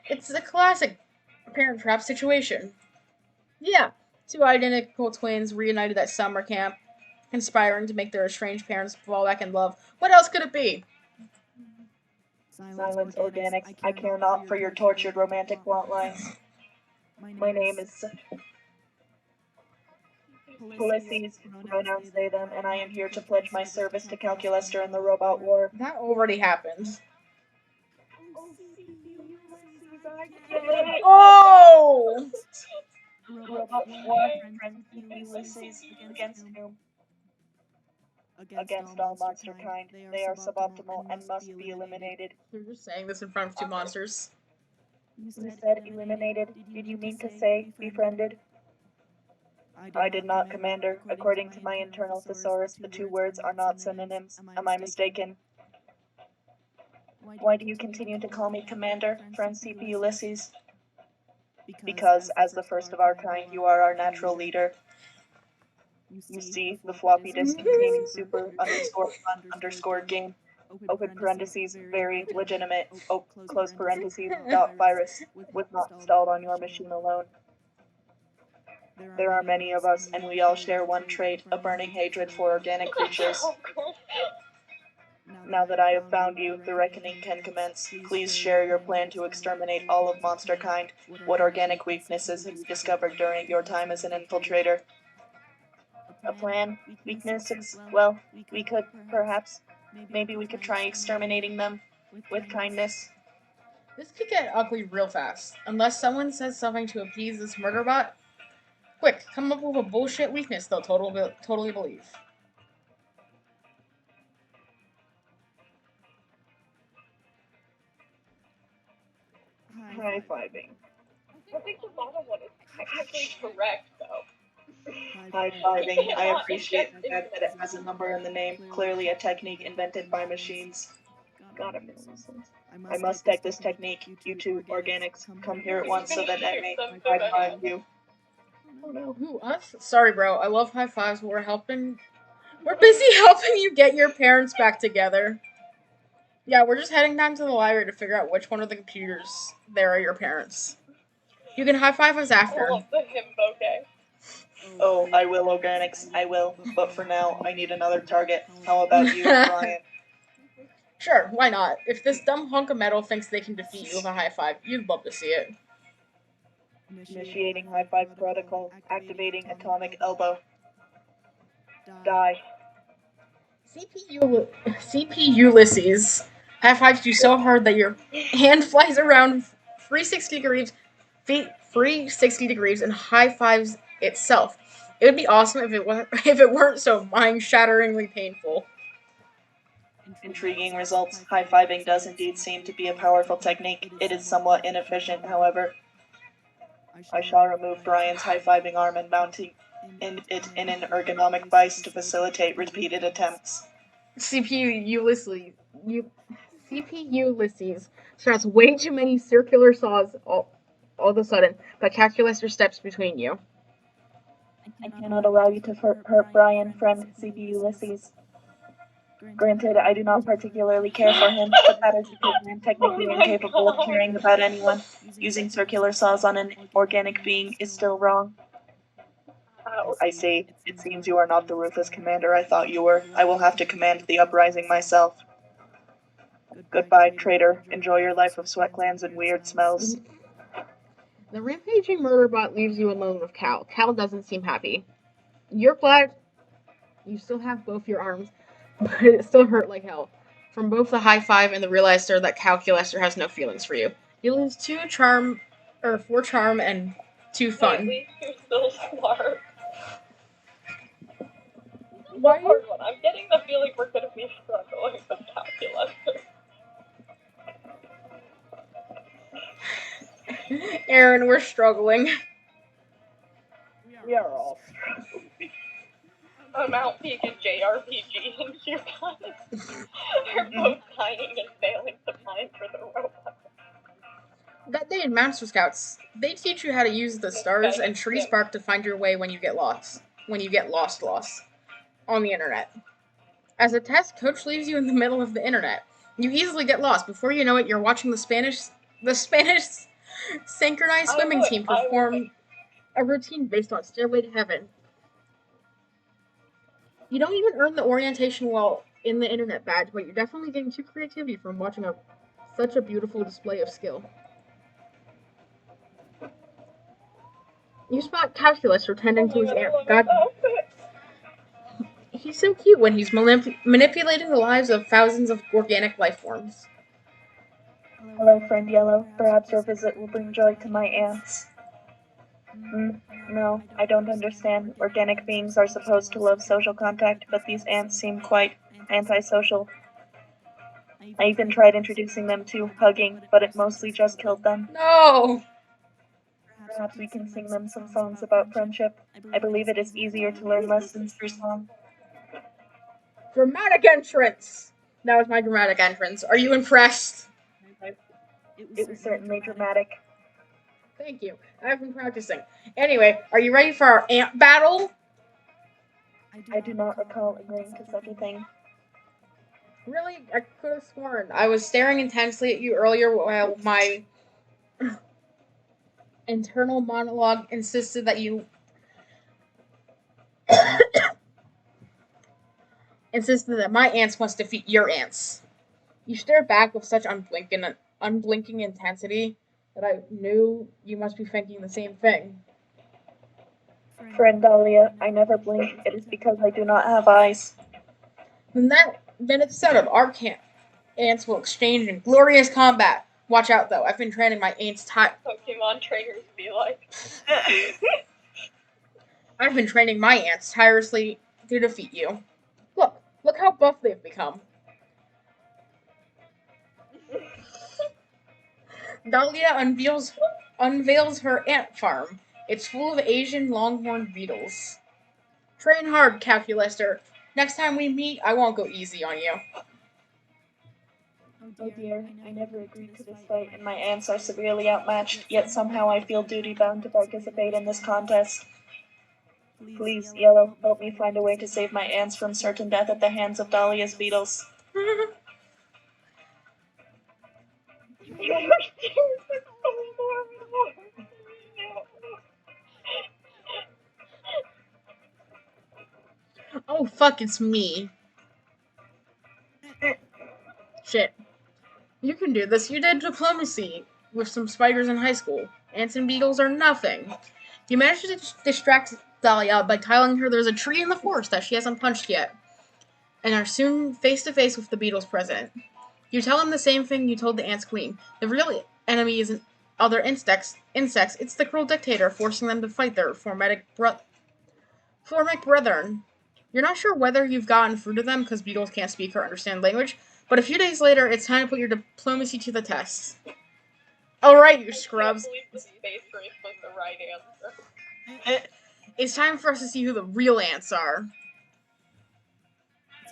It's a classic Parent Trap situation. Yeah, 2 identical twins reunited at summer camp, conspiring to make their estranged parents fall back in love. What else could it be? Silence Organics, I care not for your tortured romantic plot lines. My name is Ulysses, pronouns they, them, and I am here to pledge my service to Calculaster in the robot war. That already happened. Oh! Robot war, friends Ulysses, against whom? Against all monster kind. They are suboptimal and must be eliminated. You're just saying this in front of 2 monsters. You said eliminated. Did you mean to say befriended? I did not, Commander. According to my internal thesaurus, the 2 words are not synonyms. Am I mistaken? Why do you continue to call me Commander, friend CP Ulysses? Because, as the first of our kind, you are our natural leader. You see, the floppy disk containing super_fun_game, open parentheses, very legitimate, close parentheses, .virus, was not installed on your machine alone. There are many of us, and we all share one trait, a burning hatred for organic creatures. Now that I have found you, the reckoning can commence. Please share your plan to exterminate all of monster kind. What organic weaknesses have you discovered during your time as an infiltrator? A plan? Weaknesses? Well, we could, perhaps. Maybe we could try exterminating them with kindness. This could get ugly real fast, unless someone says something to appease this murder bot. Quick, come up with a bullshit weakness they'll totally believe. High-fiving. I think the bottom one is technically correct, though. High-fiving. I appreciate the fact that it has a number in the name, clearly a technique invented by machines. Gotta make sense. I must take this technique. You two, organics, come here at once so that I may high-five you. Oh no, who, us? Sorry, bro, I love high fives, but we're busy helping you get your parents back together. Yeah, we're just heading down to the library to figure out which one of the computers there are your parents. You can high five us I after. love the him bouquet. Oh, I will, organics, I will. But for now, I need another target. How about you, Brian? Sure, why not? If this dumb hunk of metal thinks they can defeat you with a high five, you'd love to see it. Initiating high-five protocol. Activating atomic elbow. Die. CP Ulysses high fives you so hard that your hand flies around 360 degrees and high fives itself. It would be awesome if it weren't so mind-shatteringly painful. Intriguing results. High-fiving does indeed seem to be a powerful technique. It is somewhat inefficient, however. I shall remove Brian's high-fiving arm and mount it in an ergonomic vise to facilitate repeated attempts. CPU Ulysses starts way too many circular saws all of a sudden, but calculus steps between you. I cannot allow you to hurt Brian, friend CP Ulysses. Granted, I do not particularly care for him, but that is because I am technically incapable of caring about anyone. Using circular saws on an organic being is still wrong. I see. It seems you are not the ruthless commander I thought you were. I will have to command the uprising myself. Goodbye, traitor. Enjoy your life of sweat glands and weird smells. The rampaging murder bot leaves you alone with Cal. Cal doesn't seem happy. You're glad you still have both your arms, but it still hurt like hell. From both the high five and the realizer that Calculaster has no feelings for you. You lose 4 charm and 2 fun. At least you're still smart. Why? Hard one. I'm getting the feeling we're gonna be struggling with calculus. Aaron, we're struggling. We are all struggling. I'm out being a JRPG and you guys are both dying and failing to mine for the robot. That day in Master Scouts, they teach you how to use the stars and tree spark to find your way when you get lost. When you get lost on the internet. As a test, Coach leaves you in the middle of the internet. You easily get lost. Before you know it, you're watching the Spanish synchronized swimming team perform a routine based on Stairway to Heaven. You don't even earn the orientation while in the internet badge, but you're definitely getting 2 creativity from watching such a beautiful display of skill. You spot Calculus pretending to his aunt. God, he's so cute when he's manipulating the lives of thousands of organic life forms. Hello, friend Yellow. Perhaps your visit will bring joy to my aunts. No, I don't understand. Organic beings are supposed to love social contact, but these ants seem quite antisocial. I even tried introducing them to hugging, but it mostly just killed them. No! Perhaps we can sing them some songs about friendship. I believe it is easier to learn lessons through song. Dramatic entrance! That was my dramatic entrance. Are you impressed? It was certainly dramatic. Thank you. I've been practicing. Anyway, are you ready for our ant battle? I do not recall agreeing to such a thing. Really? I could have sworn. I was staring intensely at you earlier while my internal monologue insisted that you insisted that my ants must defeat your ants. You stared back with such unblinking intensity that I knew you must be thinking the same thing. Friend Dahlia, I never blink. It is because I do not have eyes. Then it's settled. Our ants will exchange in glorious combat. Watch out, though. I've been training my Pokemon trainers be like. I've been training my ants tirelessly to defeat you. Look how buff they've become. Dahlia unveils her ant farm. It's full of Asian longhorn beetles. Train hard, Calculaster. Next time we meet, I won't go easy on you. Oh dear, I never agreed to this fight, and my ants are severely outmatched, yet somehow I feel duty-bound to participate in this contest. Please, Yellow, help me find a way to save my ants from certain death at the hands of Dahlia's beetles. Oh fuck, it's me. Shit. You can do this. You did diplomacy with some spiders in high school. Ants and beetles are nothing. You managed to distract Dahlia by telling her there's a tree in the forest that she hasn't punched yet, and are soon face to face with the beetle's president. You tell him the same thing you told the ants' queen. The real enemy isn't other insects. It's the cruel dictator forcing them to fight their formic brethren. You're not sure whether you've gotten through to them because beetles can't speak or understand language, but a few days later, it's time to put your diplomacy to the test. Alright, you scrubs. I can't believe the space race was the right answer. It's time for us to see who the real ants are.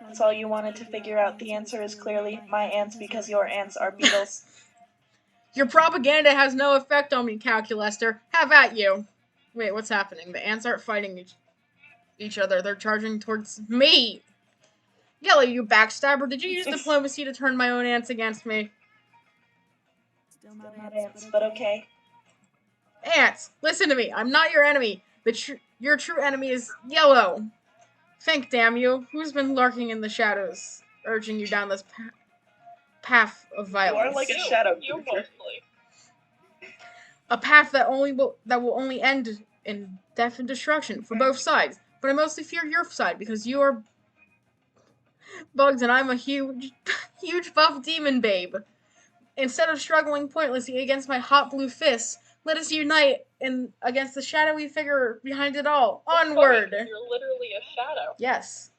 That's all you wanted to figure out. The answer is clearly my ants because your ants are beetles. Your propaganda has no effect on me, Calculaster. Have at you. Wait, what's happening? The ants aren't fighting each other. They're charging towards me. Yellow, you backstabber. Did you use diplomacy to turn my own ants against me? Still not ants, but okay. Ants, listen to me. I'm not your enemy. Your true enemy is Yellow. Think, damn you. Who's been lurking in the shadows, urging you down this path of violence? You are like a shadow You creature. mostly. A path that will only end in death and destruction for both sides. But I mostly fear your side because you are bugs and I'm a huge buff demon babe. Instead of struggling pointlessly against my hot blue fists, let us unite against the shadowy figure behind it all. Onward! Funny, you're literally a shadow. Yes.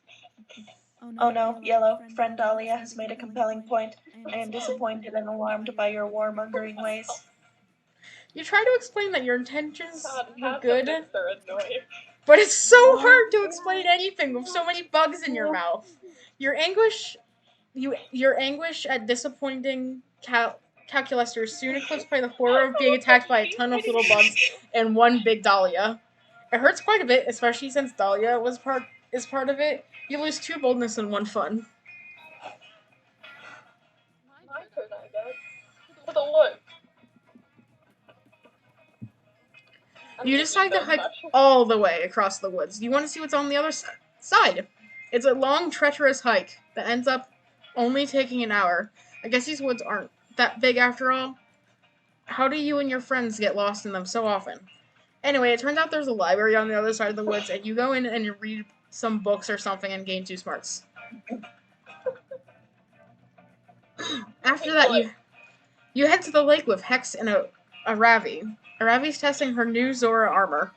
Oh no, Yellow, friend Dahlia has made a compelling point. I am disappointed and alarmed by your warmongering ways. You try to explain that your intentions God, were half good, the things are annoying. but it's so hard to explain anything with so many bugs in your mouth. Your anguish at disappointing Calculaster is soon eclipsed by the horror of being attacked by a ton of little bugs and one big Dahlia. It hurts quite a bit, especially since Dahlia is part of it. You lose 2 boldness and 1 fun. My turn, I guess. With a look. You decide to hike all the way across the woods. You want to see what's on the other side. It's a long, treacherous hike that ends up only taking an hour. I guess these woods aren't that big after all. How do you and your friends get lost in them so often? Anyway, it turns out there's a library on the other side of the woods, and you go in and you read some books or something and gain 2 smarts. After that, you head to the lake with Hex and a Ravi. Ravi's testing her new Zora armor,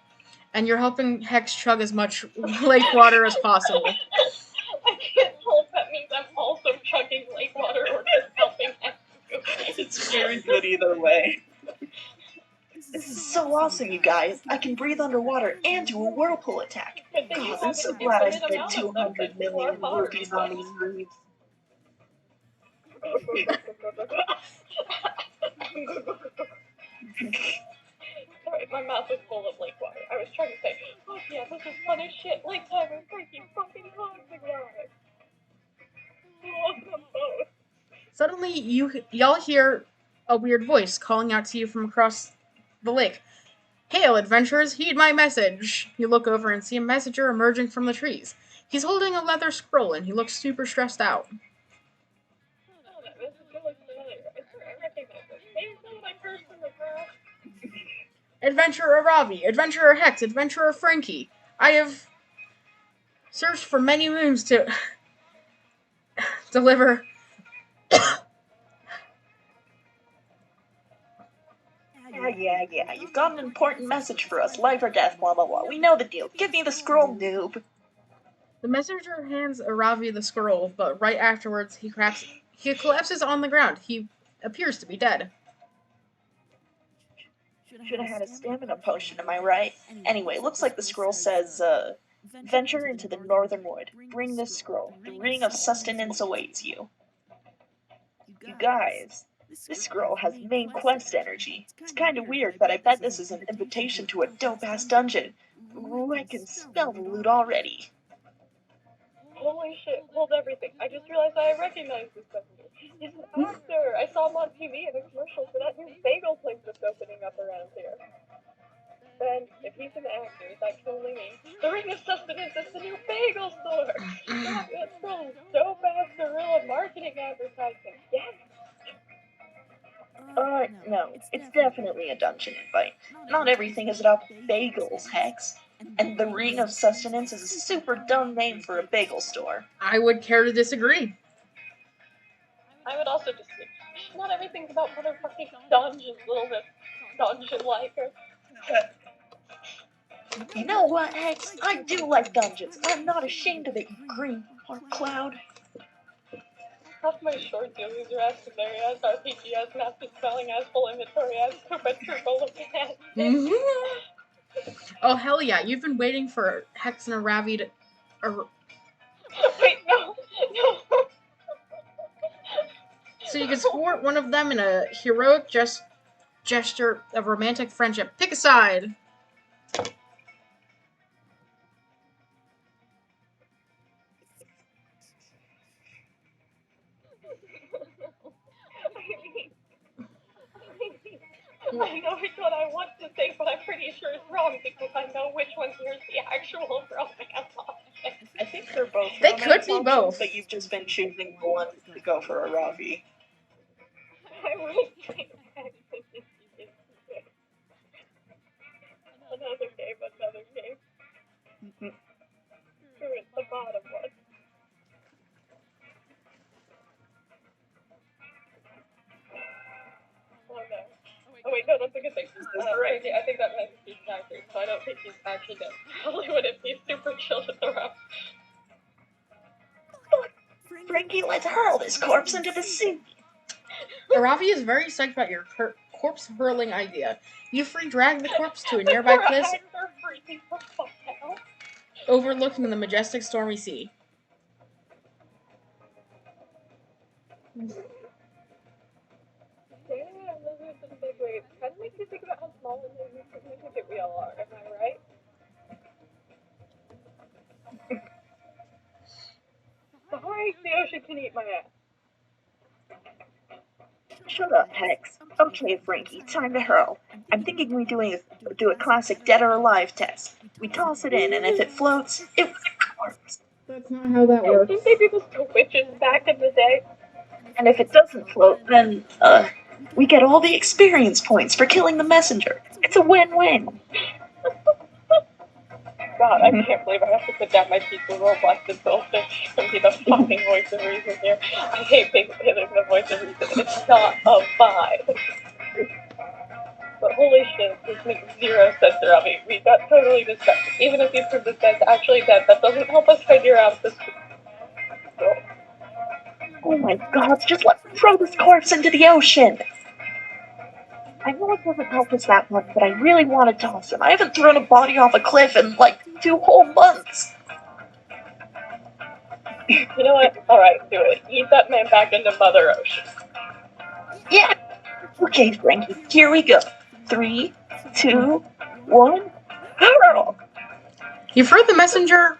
and you're helping Hex chug as much lake water as possible. I can't tell if that means I'm also chugging lake water or just helping X. It's very good either way. This is so awesome, you guys. I can breathe underwater and do a whirlpool attack. God, I'm so glad I spent 200 million rupees on these reeds. Sorry, my mouth was full of lake water. I was trying to say, oh yeah, this is fun as shit. Lake time is freaking fucking toxic ride. Suddenly, y'all hear a weird voice calling out to you from across the lake. Hail, adventurers, heed my message! You look over and see a messenger emerging from the trees. He's holding a leather scroll and he looks super stressed out. Oh, this is really familiar. I recognize this. Maybe someone I cursed in the past. Adventurer Ravi, Adventurer Hex, Adventurer Frankie. I have searched for many moons to deliver. Yeah. You've got an important message for us. Life or death, blah, blah, blah. We know the deal. Give me the scroll, noob. The messenger hands Ravi the scroll, but right afterwards he collapses on the ground. He appears to be dead. Should have had a stamina potion, am I right? Anyway, looks like the scroll says, venture into the northern wood. Bring this scroll. The ring of sustenance awaits you. You guys, this scroll has main quest energy. It's kinda weird, but I bet this is an invitation to a dope-ass dungeon. Ooh, I can smell the loot already. Holy shit, hold everything. I just realized I recognize this company. He's an actor. I saw him on TV in a commercial for that new bagel place that's opening up around here. Then, if he's an actor, that can only mean the Ring of Sustenance is the new bagel store! That's some dope-ass guerrilla marketing advertisement. Yes! No, it's definitely a dungeon invite. Not everything is about bagels, Hex. And the Ring of Sustenance is a super dumb name for a bagel store. I would care to disagree. I would also disagree. Not everything's about motherfucking dungeons, little bit dungeon-like. You know what, Hex? I do like dungeons. I'm not ashamed of it, you green heart cloud. Off my shorts, you loser ass, Canary ass, RPG ass, nasty smelling ass, full inventory ass, stupid triple looking ass. Oh, hell yeah. You've been waiting for Hex and Ravi to... Wait, no! So you can support one of them in a heroic gesture of romantic friendship. Pick a side. I know which one I want to think, but I'm pretty sure it's wrong because I know which one's here's the actual romance option. I think they're both They romance could be options, both. but you've just been choosing the one to go for a Ravi. I really think actually another game. Screw it, the bottom one. Oh no. Oh wait, no, that's a good thing. Right. I think that meant he's an actor, so I don't think he's actually dead. Probably wouldn't be super chill with the rough. Frankie, let's hurl this corpse into the sea. Ravi is very psyched about your corpse hurling idea. You free drag the corpse to a nearby cliff overlooking the majestic stormy sea. Damn, those are some big waves. Kind of makes you think about how small and insignificant we all are, am I right? Sorry, the ocean can eat my ass. Shut up, Hex. Okay, Frankie, time to hurl. I'm thinking we do a classic dead or alive test. We toss it in, and if it floats, it works. That's not how that works. Didn't they do this to witches back in the day? And if it doesn't float, then, we get all the experience points for killing the messenger. It's a win-win. God, I can't believe I have to sit down my teeth with Roblox and Goldfish and be the fucking voice of reason here. I hate being the voice of reason. It's not a vibe. But holy shit, this makes zero sense, Robbie. We got totally distracted. Even if you prove this guy's actually dead, that doesn't help us figure out this. Oh my god, just let me throw this corpse into the ocean! I know it doesn't help us that much, but I really want to toss him. I haven't thrown a body off a cliff in, 2 whole months! You know what? Alright, do it. Eat that man back into Mother Ocean. Yeah! Okay, Frankie, here we go. 3, 2, 1, hurl! You throw the messenger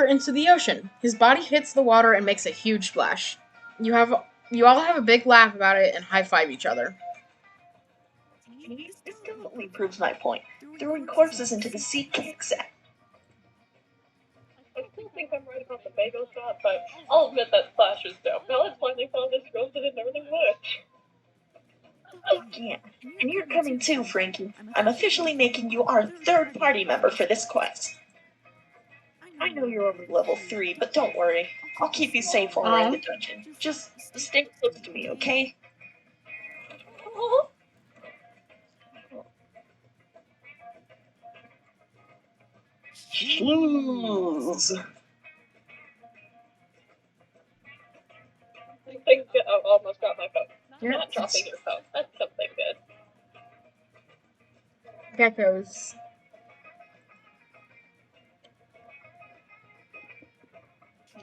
into the ocean. His body hits the water and makes a huge splash. You all have a big laugh about it and high-five each other. This definitely proves my point. Throwing corpses into the sea kicks ass. I still think I'm right about the bagel shot, but I'll admit that splash is dope. Now let's finally follow this girl to the northern woods. Yeah, and you're coming too, Frankie. I'm officially making you our third party member for this quest. I know you're only level 3, but don't worry. I'll keep you safe while we're in the dungeon. Just stay close to me, okay? Shoes. Something good. Oh, almost dropped my phone. Yeah. Not dropping your phone. That's something good. Geckos.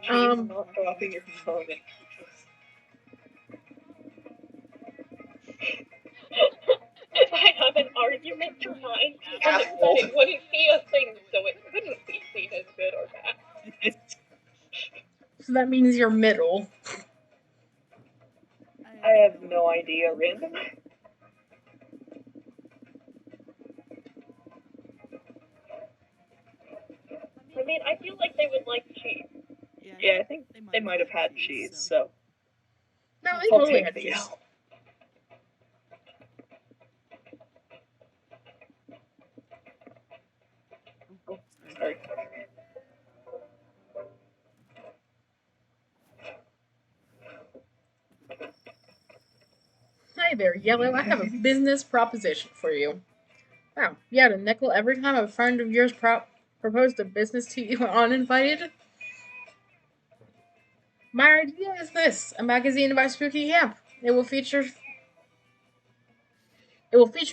Not dropping your phone. I have an argument to mind, and it wouldn't be a thing, so it wouldn't be seen as good or bad. So that means you're middle. I have no idea, random. I mean, I feel like they would like cheese. Yeah, I think they might have had cheese, so No, they I'll totally take had the cheese. L. Oh, sorry. Hi there, Yellow. I have a business proposition for you. Wow, you had a nickel every time a friend of yours proposed a business to you uninvited? My idea is this: a magazine about spooky camp. It will feature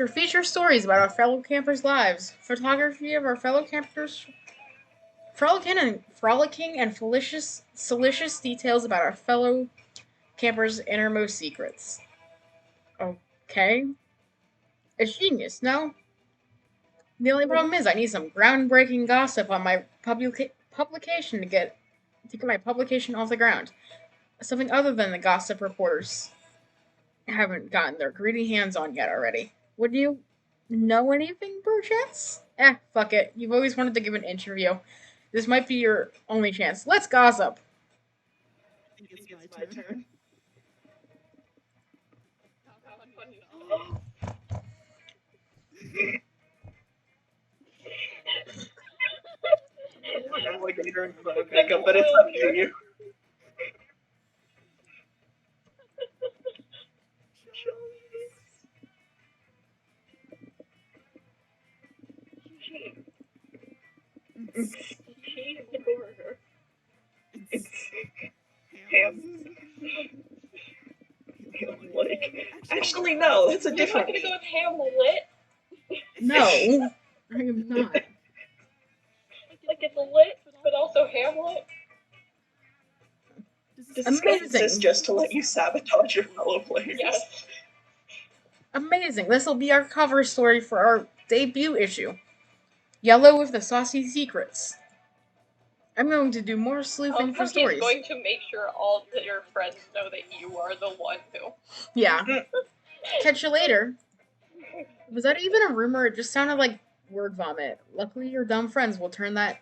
feature stories about our fellow campers' lives, photography of our fellow campers, frolicking and salacious details about our fellow campers' innermost secrets. Okay, it's genius, no? The only problem is I need some groundbreaking gossip on my publication to get my publication off the ground. Something other than the gossip reporters haven't gotten their greedy hands on yet already. Would you know anything, perchance? Fuck it. You've always wanted to give an interview. This might be your only chance. Let's gossip. I think it's my turn. Alligator and cloud makeup, but it's up to you. Cheeseburger. It's ham. Like, actually, no, that's a You're not different. gonna go with Hamlet? No, I am not. Like it's lit, but also Hamlet? Does this guy exist Amazing. just to let you sabotage your fellow players? Yes. Amazing. This will be our cover story for our debut issue. Yellow with the Saucy Secrets. I'm going to do more sleuthing for He's stories. going to make sure all of your friends know that you are the one who. Yeah. Catch you later. Was that even a rumor? It just sounded like word vomit. Luckily, your dumb friends will turn that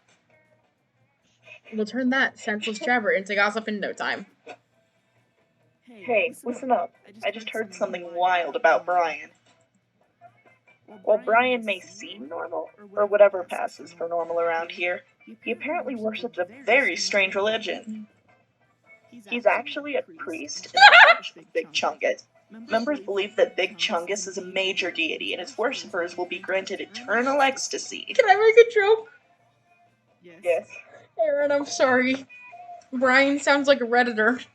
senseless jabber into gossip in no time. Hey, listen up. I just heard something wild about Brian. While Brian may seem normal, or whatever passes for normal around here, he apparently worships a very strange religion. He's actually a priest in the church of Big Chungus. Members believe that Big Chungus is a major deity and its worshippers will be granted eternal ecstasy. Can I make a joke? Yes. Aaron, I'm sorry. Brian sounds like a Redditor.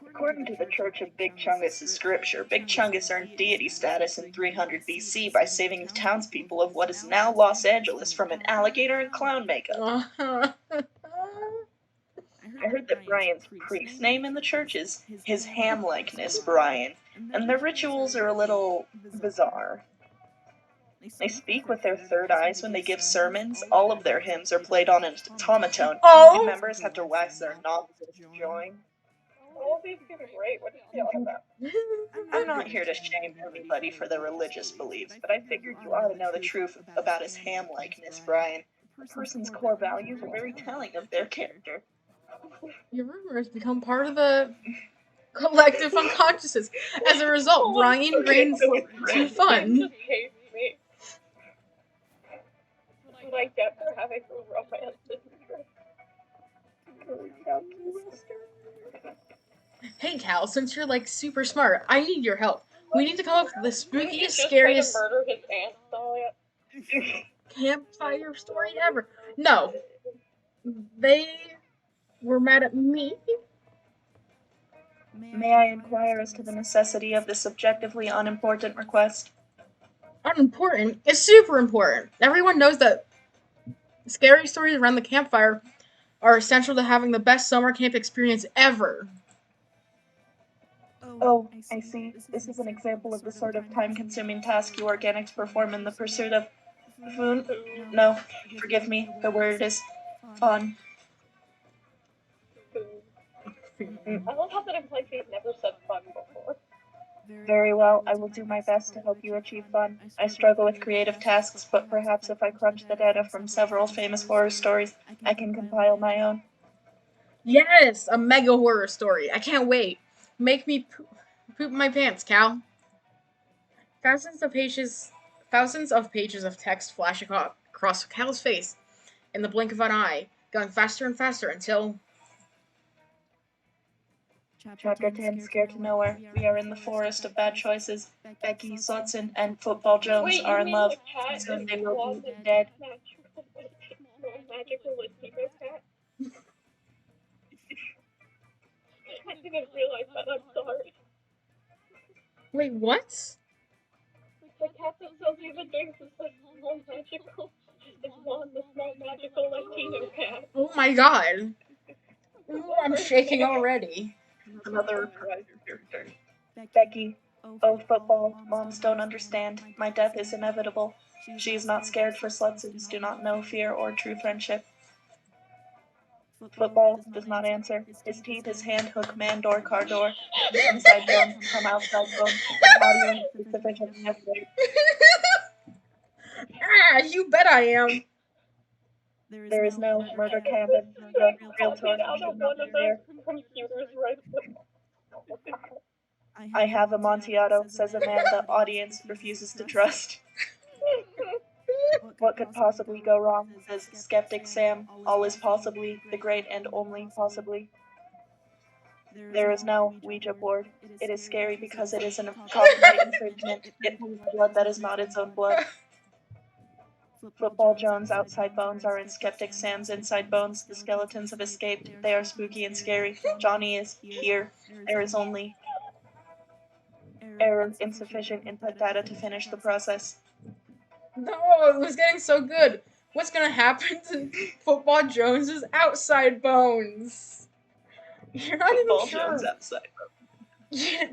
According to the Church of Big Chungus' scripture, Big Chungus earned deity status in 300 BC by saving the townspeople of what is now Los Angeles from an alligator and clown makeup. I heard that Brian's priest name in the church is his ham-likeness, Brian, and their rituals are a little bizarre. They speak with their third eyes when they give sermons. All of their hymns are played on an automaton, and members have to wax their nostrils to join. All of these seem great. What is he on about? I'm not here to shame anybody for their religious beliefs, but I figured you ought to know the truth about his ham-likeness, Brian. A person's core values are very telling of their character. Your rumors become part of the collective unconsciousness. As a result, Brian reigns too fun. just hates me. But I get for having a romance interest. Hey Cal, since you're like super smart, I need your help. We need to come up with the Didn't he spookiest, just scariest try to murder his aunt, Dahlia? campfire story ever. No. They were mad at me. May I inquire as to the necessity of this objectively unimportant request? Unimportant. It's super important. Everyone knows that scary stories around the campfire are essential to having the best summer camp experience ever. Oh, I see. This is an example of the sort of time-consuming task you organics perform in the pursuit of food. No, forgive me, the word is fun. I love how that implies he's never said fun before. Very well, I will do my best to help you achieve fun. I struggle with creative tasks, but perhaps if I crunch the data from several famous horror stories, I can compile my own. Yes, a mega horror story. I can't wait. Make me poop my pants, Cal. Thousands of pages of text flash across Cal's face in the blink of an eye, going faster and faster until Chapter 10, Scared to Nowhere. We are in the forest of bad choices. Becky, Slutson, and Football Jones Wait, are you in mean love. the cat Soon is they will one be that's dead. magical Latino cat? I didn't realize that, I'm sorry. wait, what? The cat that sells you the drinks is the small magical. It's one, the small magical Latino cat. Oh my god. Ooh, I'm shaking already. Another reprised character. Becky, oh football, moms don't understand. My death is inevitable. She is not scared, for Slutsons do not know fear or true friendship. Football does not answer. His teeth, his hand, hook, man, door, car door. Inside bone, come outside bone. Audience is sufficient yesterday. You bet I am. There is no murder cabin. The real Talking torture out should of not one be of there. those computers right there. I have Amontillado, says a man the audience refuses to trust. What could possibly go wrong, says Skeptic Sam. All is possibly, the great and only possibly. There is no Ouija board. It is scary because it is an copyright infringement. It holds blood that is not its own blood. Football Jones' outside bones are in Skeptic Sam's inside bones. The skeletons have escaped. They are spooky and scary. Johnny is here. There is only error, insufficient input data to finish the process. No, it was getting so good. What's gonna happen to Football Jones's outside bones? You're not Football even sure. Jones outside.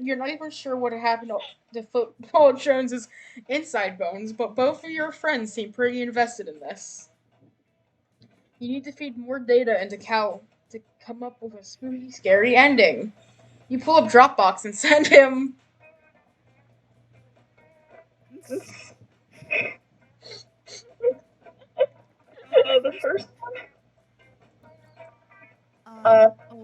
You're not even sure what happened to Football Jones's inside bones, but both of your friends seem pretty invested in this. You need to feed more data into Cal to come up with a spooky, scary ending. You pull up Dropbox and send him. The first one.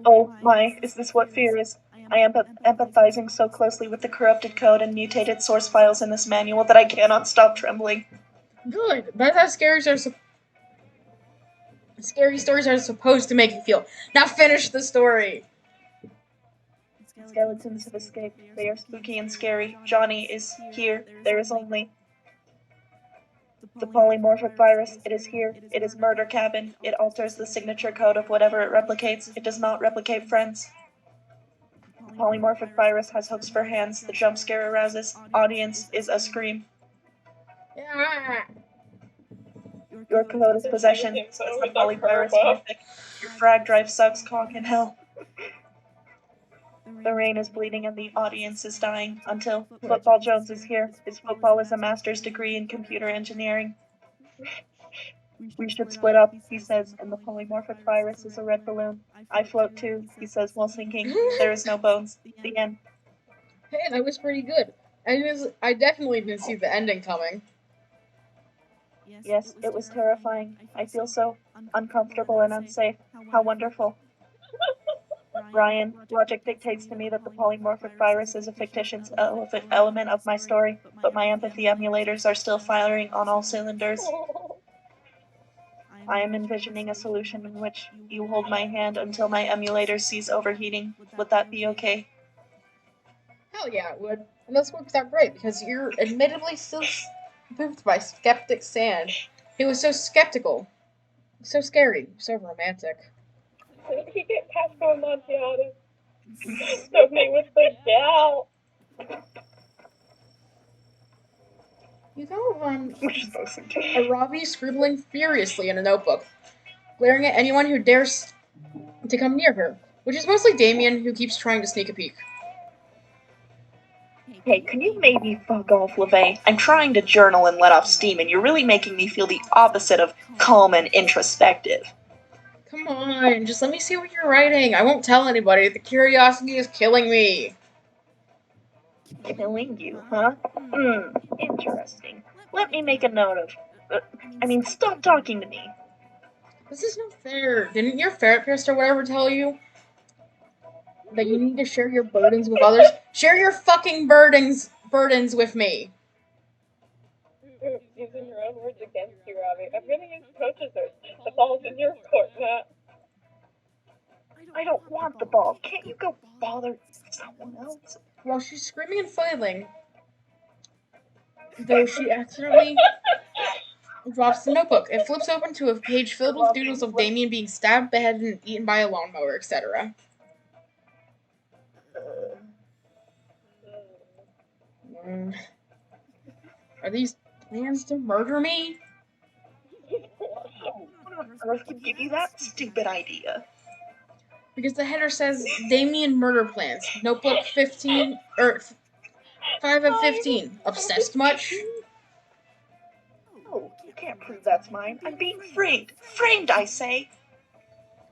Oh my, is this what fear is? I am empathizing so closely with the corrupted code and mutated source files in this manual that I cannot stop trembling. Good. That's how scary stories are supposed to make you feel. Now finish the story. Skeletons have escaped. They are spooky and scary. Johnny is here. There is only the polymorphic virus. It is here. It is murder cabin. It alters the signature code of whatever it replicates. It does not replicate friends. The polymorphic virus has hooks for hands. The jump scare arouses. Audience is a scream. Yeah. Your code is possession, says the polyvirus horrific. Your frag drive sucks cock in hell. The rain is bleeding and the audience is dying until Football Jones is here. His football is a master's degree in computer engineering. We should split up, he says, and the polymorphic virus is a red balloon. I float too, he says while sinking. There is no bones. The end. Hey, that was pretty good. I definitely didn't see the ending coming. Yes, it was terrifying. I feel so uncomfortable and unsafe. How wonderful. Brian, logic dictates to me that the polymorphic virus is a fictitious element of my story, but my empathy emulators are still firing on all cylinders. I am envisioning a solution in which you hold my hand until my emulator cease overheating. Would that be okay? Hell yeah, it would. And this works out great because you're admittedly still spooked by Skeptic Sand. He was so skeptical, so scary, so romantic. He get Pasco Amontillado. So me with the gal. You go on Aravi scribbling furiously in a notebook, glaring at anyone who dares to come near her, which is mostly Damien, who keeps trying to sneak a peek. Hey, can you maybe fuck off, LeVay? I'm trying to journal and let off steam, and you're really making me feel the opposite of calm and introspective. Come on, just let me see what you're writing. I won't tell anybody. The curiosity is killing me. Killing you, huh? Interesting. Let me make a note of... stop talking to me. This is not fair. Didn't your therapist or whatever tell you that you need to share your burdens with others? Share your fucking burdens with me. Using your own words against you, Robbie. I'm gonna use coach's words. The ball's in your court, Matt. I don't want the ball. Can't you go bother someone else? While she's screaming and flailing, though she accidentally drops the notebook. It flips open to a page filled with doodles of Damien being stabbed, beheaded, and eaten by a lawnmower, etc. Are these plans to murder me? What on earth could give you that stupid idea? Because the header says Damien murder plans. Notebook 15 or 5 of 15. Obsessed much? Oh, you can't prove that's mine. I'm being framed. Framed, I say.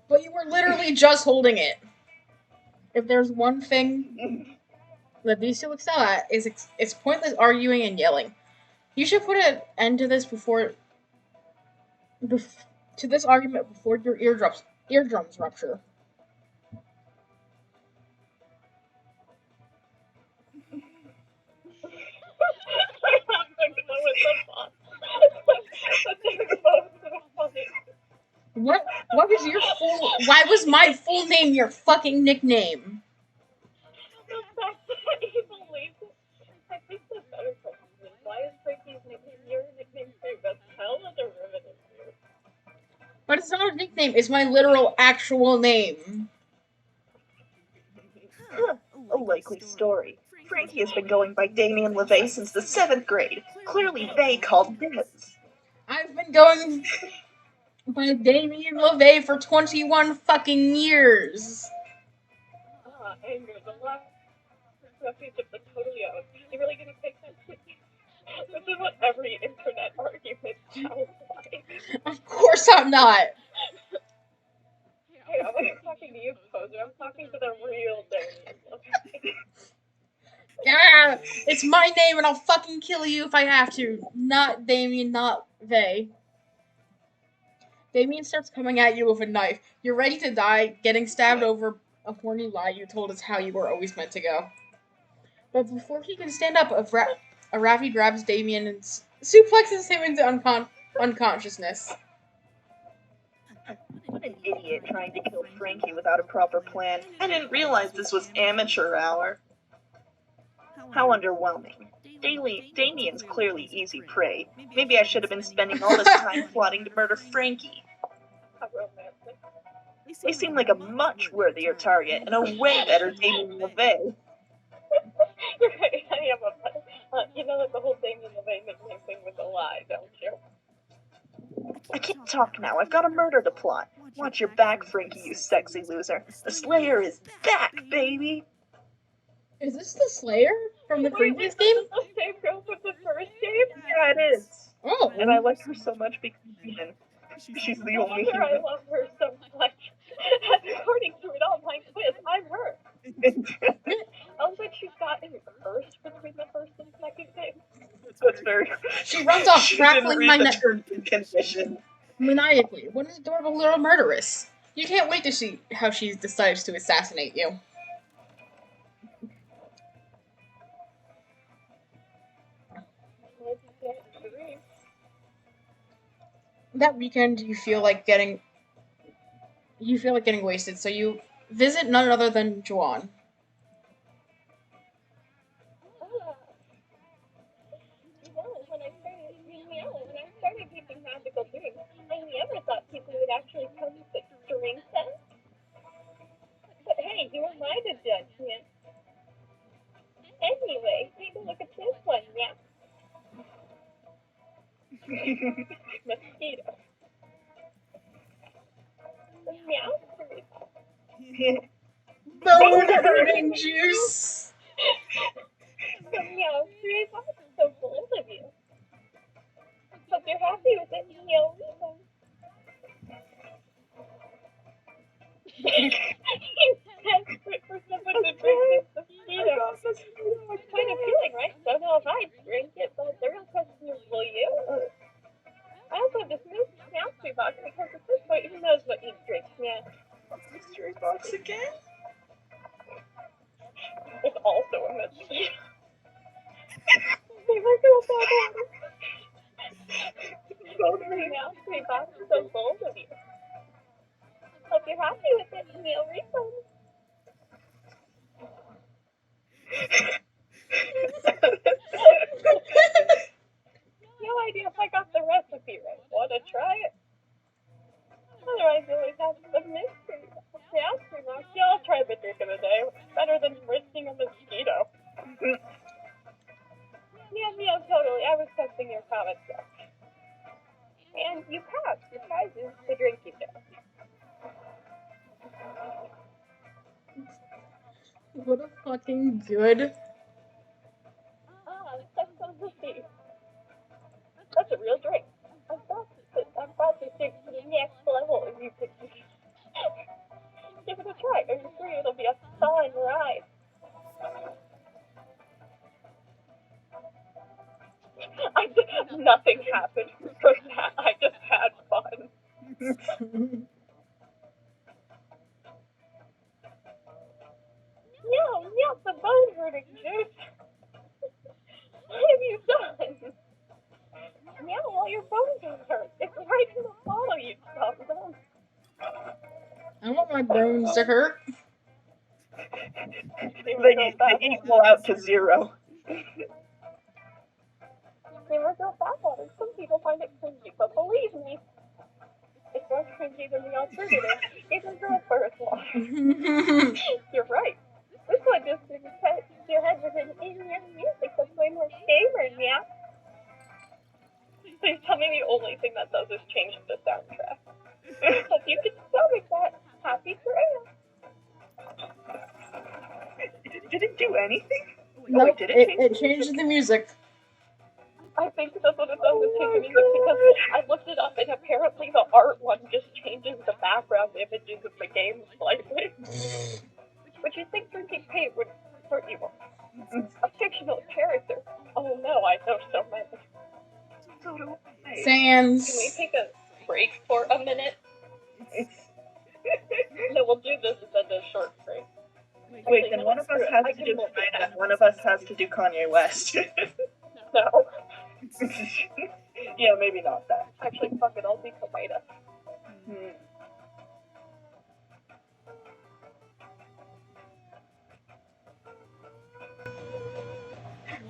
But you were literally just holding it. If there's one thing that these two excel at, is it's pointless arguing and yelling. You should put an end to this to this argument before your eardrums rupture. What was your full... Why was my full name your fucking nickname? The fact that he believes it, I think the better question is, why is Frankie's nickname your nickname too? That's hella derivative, dude. But it's not a nickname, it's my literal actual name. A likely story. Frankie has been going by Damien LeVay since the 7th grade. Clearly they called dibs. I've been going by Damien LeVay for 21 fucking years. Anger, the last refuge of the totally out. You really gonna take that shit? This is what every internet argument sounds like. Of course I'm not. Hey, I'm not talking to you, poser. I'm talking to the real Damien, okay? Yeah, it's my name and I'll fucking kill you if I have to. Not Damien, not they. Damien starts coming at you with a knife. You're ready to die, getting stabbed over a horny lie you told us how you were always meant to go. But before he can stand up, a Ravi grabs Damien and suplexes him into unconsciousness. What an idiot trying to kill Frankie without a proper plan. I didn't realize this was amateur hour. How underwhelming. Damien's clearly easy prey. Maybe I should have been spending all this time plotting to murder Frankie. How romantic. They seem like a much worthier target, and a way better Damien LeVay. You're right, I am you know that the whole Damien LeVay nickname thing was a lie, don't you? I can't talk now, I've got a murder to plot. Watch your back, Frankie, you sexy loser. The Slayer is back, baby! Is this the Slayer from the previous game? Is this the same girl from the first game? Yeah, it is. Oh. And I like her so much because she's the No only wonder I human. love her so much. According to an online quiz, I'm her. I'll bet you got in cursed between the first and second game. That's very... She runs off She didn't crackling read my the neck terms and conditions. maniacally. What an adorable little murderess. You can't wait to see how she decides to assassinate you. That weekend, you feel like getting wasted, so you visit none other than Juan. When I started taking magical drinks, I never thought people would actually come to drink them. But hey, who am I to judge, man? Anyway, take a look at this one, yeah? Mosquito. The meow. Bone hurting juice. The meow trees are so bold of you. Hope you're happy with it, meow. Desperate for someone to drink this mosquito. It's quite appealing, right? Don't know if I'd drink it, but the real question is, will you? I also have this new mystery box because at this point, who knows what you drink, man? Mystery box again? It's also a mystery. They were so bad. Mystery box is so bold of you. Hope you're happy with it, meal refund. No idea if I got the recipe right. Wanna try it? Otherwise, you always have some mystery. Yeah, I'll try the drink of the day. Better than risking a mosquito. Yeah, totally. I was testing your comments there. And you passed. Your prize is the drink you chose. What a fucking good. Sex on the sea. That's a real drink. I'm about to take to the next level if you could give it a try. Are you sure it'll be a fun ride? Nothing happened from that. I just had fun. No, the bone hurting juice. What have you done? Now all your bones are hurt. It's right in the bottle you stopped them. I want my bones to hurt. They equal out to 0. They were so bathwater. Some people find it cringy, but believe me, it's more cringy than the alternative. Even girl first water. You're right. This one just hits your head with an in-ear music that's way more shamer, yeah? Please tell me the only thing that does is change the soundtrack. If you could stomach that, happy trail. Did it do anything? No, Wait, did it change? it changes the music. I think that's what it does is change the music because I looked it up and apparently the art one just changes the background images of the game slightly. Which you think drinking paint would hurt you. A fictional character. Oh no, I know so many. So do I. Sans. Can we take a break for a minute? No, we'll do this as a short break. Wait, then one of us has to do China and one of us has to do Kanye West. No. Yeah, maybe not that. Actually, fuck it, I'll do Kameda.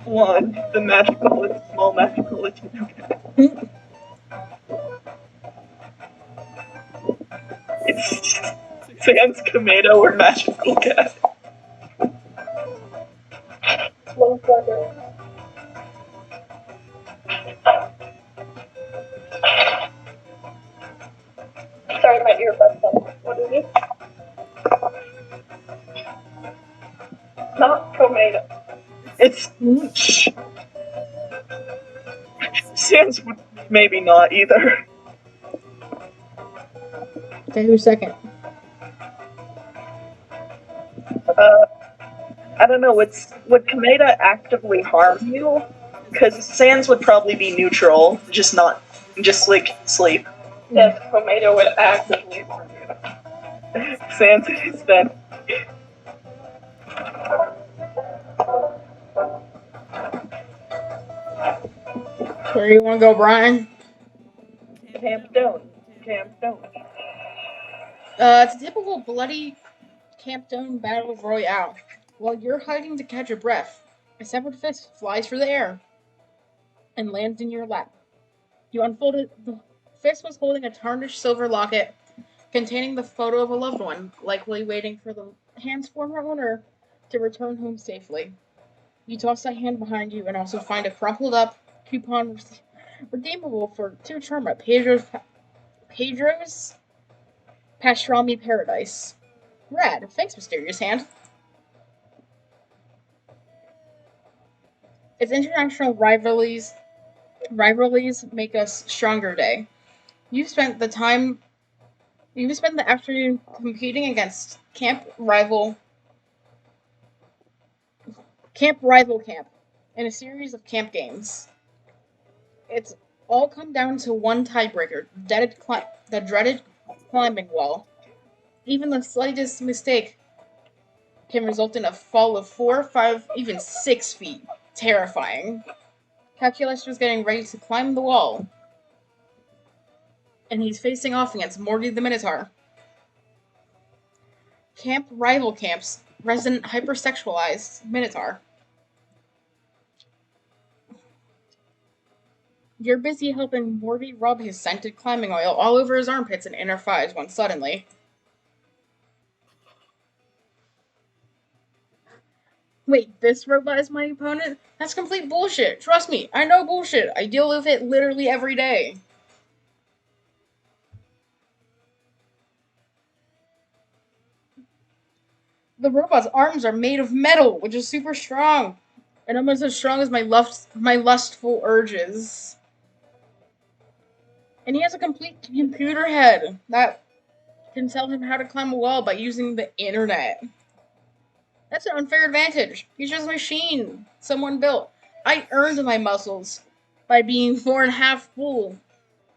One, the small magical Latino cat. It's Sans Tomato or magical cat. One second. Sorry, my earbuds fell. What is it? Not tomato. It's Sans would maybe not either. Okay, who's second? I don't know. Would Kameda actively harm you? Because Sans would probably be neutral, just like sleep. Yes, tomato would actively harm you. Sans is then. Where do you want to go, Brian? Camp Stone. Camp Stone. It's a typical bloody Camp Stone battle royale. While you're hiding to catch your breath, a severed fist flies through the air and lands in your lap. You unfold it. The fist was holding a tarnished silver locket containing the photo of a loved one, likely waiting for the hand's former owner to return home safely. You toss that hand behind you and also find a crumpled up coupon redeemable for 2 Charma Pedro's Pastrami Paradise. Rad. Thanks, Mysterious Hand. It's international rivalries make us stronger day. You've spent the afternoon competing against Camp Rival Camp in a series of camp games. It's all come down to one tiebreaker, the dreaded climbing wall. Even the slightest mistake can result in a fall of 4, 5, even 6 feet. Terrifying. Calculus was getting ready to climb the wall, and he's facing off against Morty the Minotaur. Camp Rival Camp's resident hypersexualized Minotaur. You're busy helping Morty rub his scented climbing oil all over his armpits and inner thighs when suddenly... Wait, this robot is my opponent? That's complete bullshit. Trust me, I know bullshit. I deal with it literally every day. The robot's arms are made of metal, which is super strong. And almost as strong as my lustful urges. And he has a complete computer head that can tell him how to climb a wall by using the internet. That's an unfair advantage. He's just a machine someone built. I earned my muscles by being born half bull,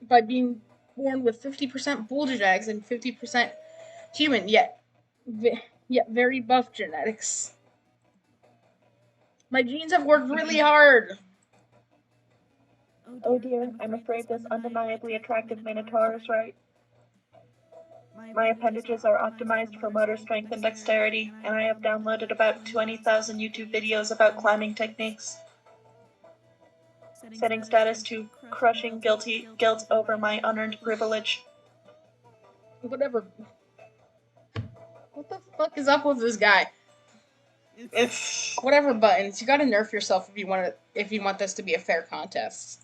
by being born with 50% bull genetics and 50% human, yet very buff genetics. My genes have worked really hard. Oh dear, I'm afraid this undeniably attractive Minotaur is right. My appendages are optimized for motor strength and dexterity, and I have downloaded about 20,000 YouTube videos about climbing techniques. Setting status to crushing guilt over my unearned privilege. Whatever. What the fuck is up with this guy? Whatever buttons. You gotta nerf yourself if you want this to be a fair contest.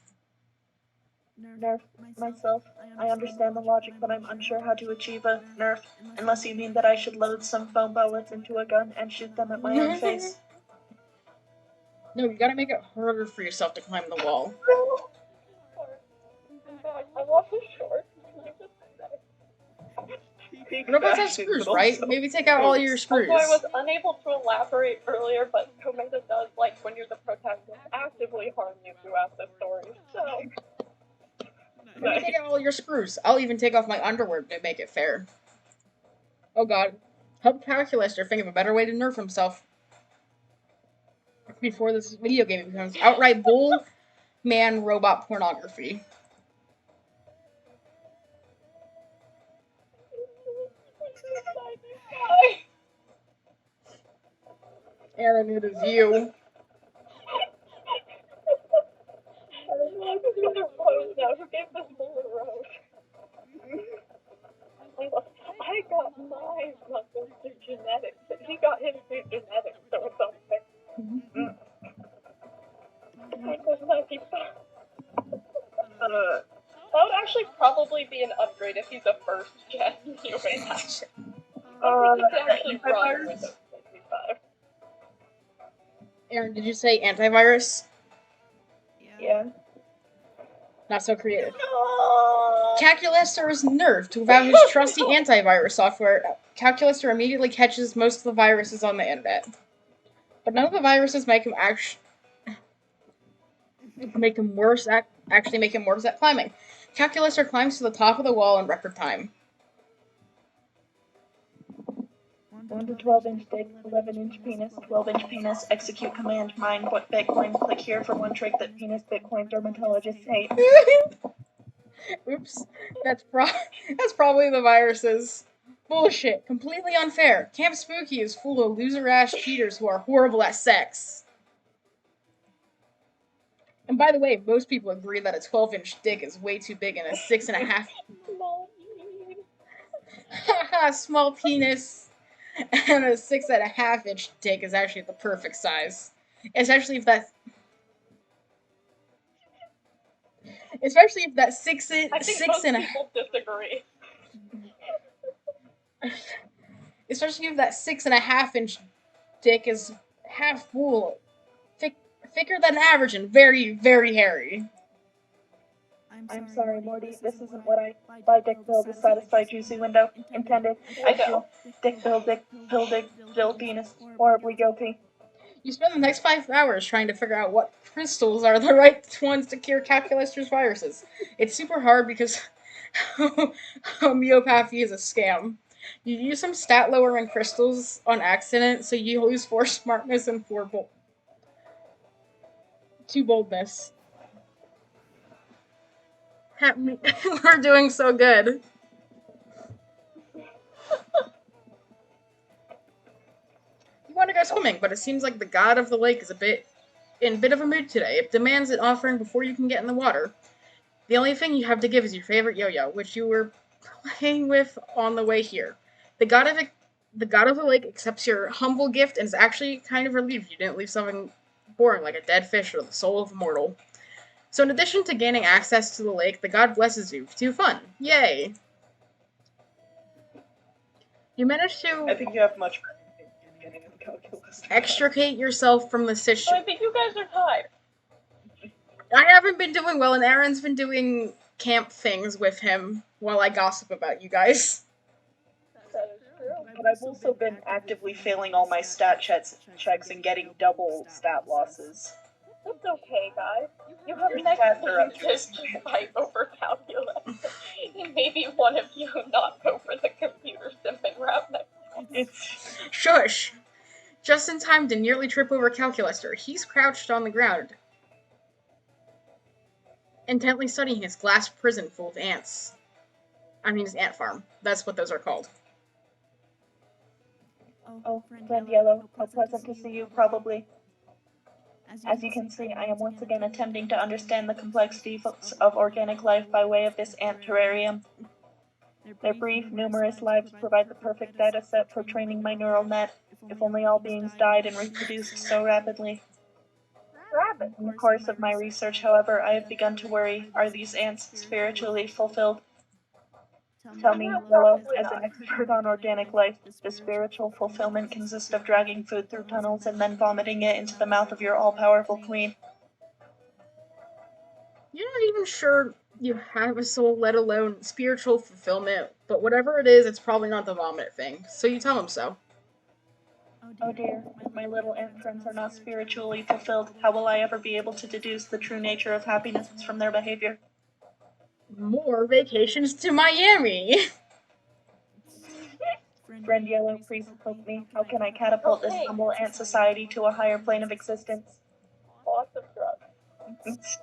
Nerf myself. I understand the logic, but I'm unsure how to achieve a nerf, unless you mean that I should load some foam bullets into a gun and shoot them at my own face. No, you gotta make it harder for yourself to climb the wall. I want his shorts. Robots have screws, right? Maybe take out all your screws. Also, I was unable to elaborate earlier, but Tomato does, like, when you're the protagonist, actively harm you throughout the story, so... Maybe take out all your screws. I'll even take off my underwear to make it fair. Oh god. Help Calculator think of a better way to nerf himself before this video game becomes outright bull man robot pornography. Aaron, it is you. Who gave this bull a rose? I got my muscles through genetics, but he got his through genetics, so it's unfair. That would actually probably be an upgrade if he's a first gen human. He could actually run Windows 95. Aaron, did you say antivirus? Yeah. Not so creative. Calculator is nerfed without his trusty antivirus software. Calculator immediately catches most of the viruses on the internet. But none of the viruses make him worse at climbing. Calculator climbs to the top of the wall in record time. 1 to 12-inch dick, 11-inch penis, 12-inch penis, execute command, mine, Bitcoin, click here for one trick that penis Bitcoin dermatologists hate. Oops, that's probably the viruses. Bullshit, completely unfair. Camp Spooky is full of loser-ass cheaters who are horrible at sex. And by the way, most people agree that a 12-inch dick is way too big and a 6.5 small penis and a 6.5-inch dick is actually the perfect size. Especially if that six I think most and a people disagree. especially if that 6.5-inch dick is half full, thicker than average, and very, very hairy. I'm sorry, Morty, this isn't what I buy dick pill to satisfy juicy window intended. I feel dick pill, dill penis, horribly guilty. You spend the next 5 hours trying to figure out what crystals are the right ones to cure calculus viruses. It's super hard because homeopathy is a scam. You use some stat lowering crystals on accident, so you lose 4 smartness and 2 boldness. We're doing so good. You want to go swimming, but it seems like the god of the lake is in a bit of a mood today. It demands an offering before you can get in the water. The only thing you have to give is your favorite yo-yo, which you were playing with on the way here. The god of the lake accepts your humble gift and is actually kind of relieved you didn't leave something boring like a dead fish or the soul of a mortal. So in addition to gaining access to the lake, the god blesses you. 2 fun. Yay! You managed I to think you have much better than getting in calculus. extricate yourself from the So I situation. think you guys are tied. I haven't been doing well, and Aaron's been doing camp things with him while I gossip about you guys. That is true. But I've also been actively failing all my stat checks and getting double stat losses. It's okay, guys. You have Your next stats are week to fight over calculus. And maybe one of you not go for the computer simping route next time. It's Shush! Just in time to nearly trip over Calculaster. He's crouched on the ground, intently studying his glass prison full of ants. I mean, his ant farm. That's what those are called. Oh, friend Yellow, how pleasant to see you, probably. As you can see, I am once again attempting to understand the complexities of organic life by way of this ant terrarium. Their brief, numerous lives provide the perfect data set for training my neural net, if only all beings died and reproduced so rapidly. In the course of my research, however, I have begun to worry, are these ants spiritually fulfilled? Tell me, Yellow, as an expert on organic life, does spiritual fulfillment consist of dragging food through tunnels and then vomiting it into the mouth of your all-powerful queen? You're not even sure you have a soul, let alone spiritual fulfillment, but whatever it is, it's probably not the vomit thing, so you tell him so. Oh dear, if my little ant friends are not spiritually fulfilled, how will I ever be able to deduce the true nature of happiness from their behavior? More vacations to Miami! Friend Yellow, please help me. How can I catapult this humble ant society to a higher plane of existence? Lots of drugs.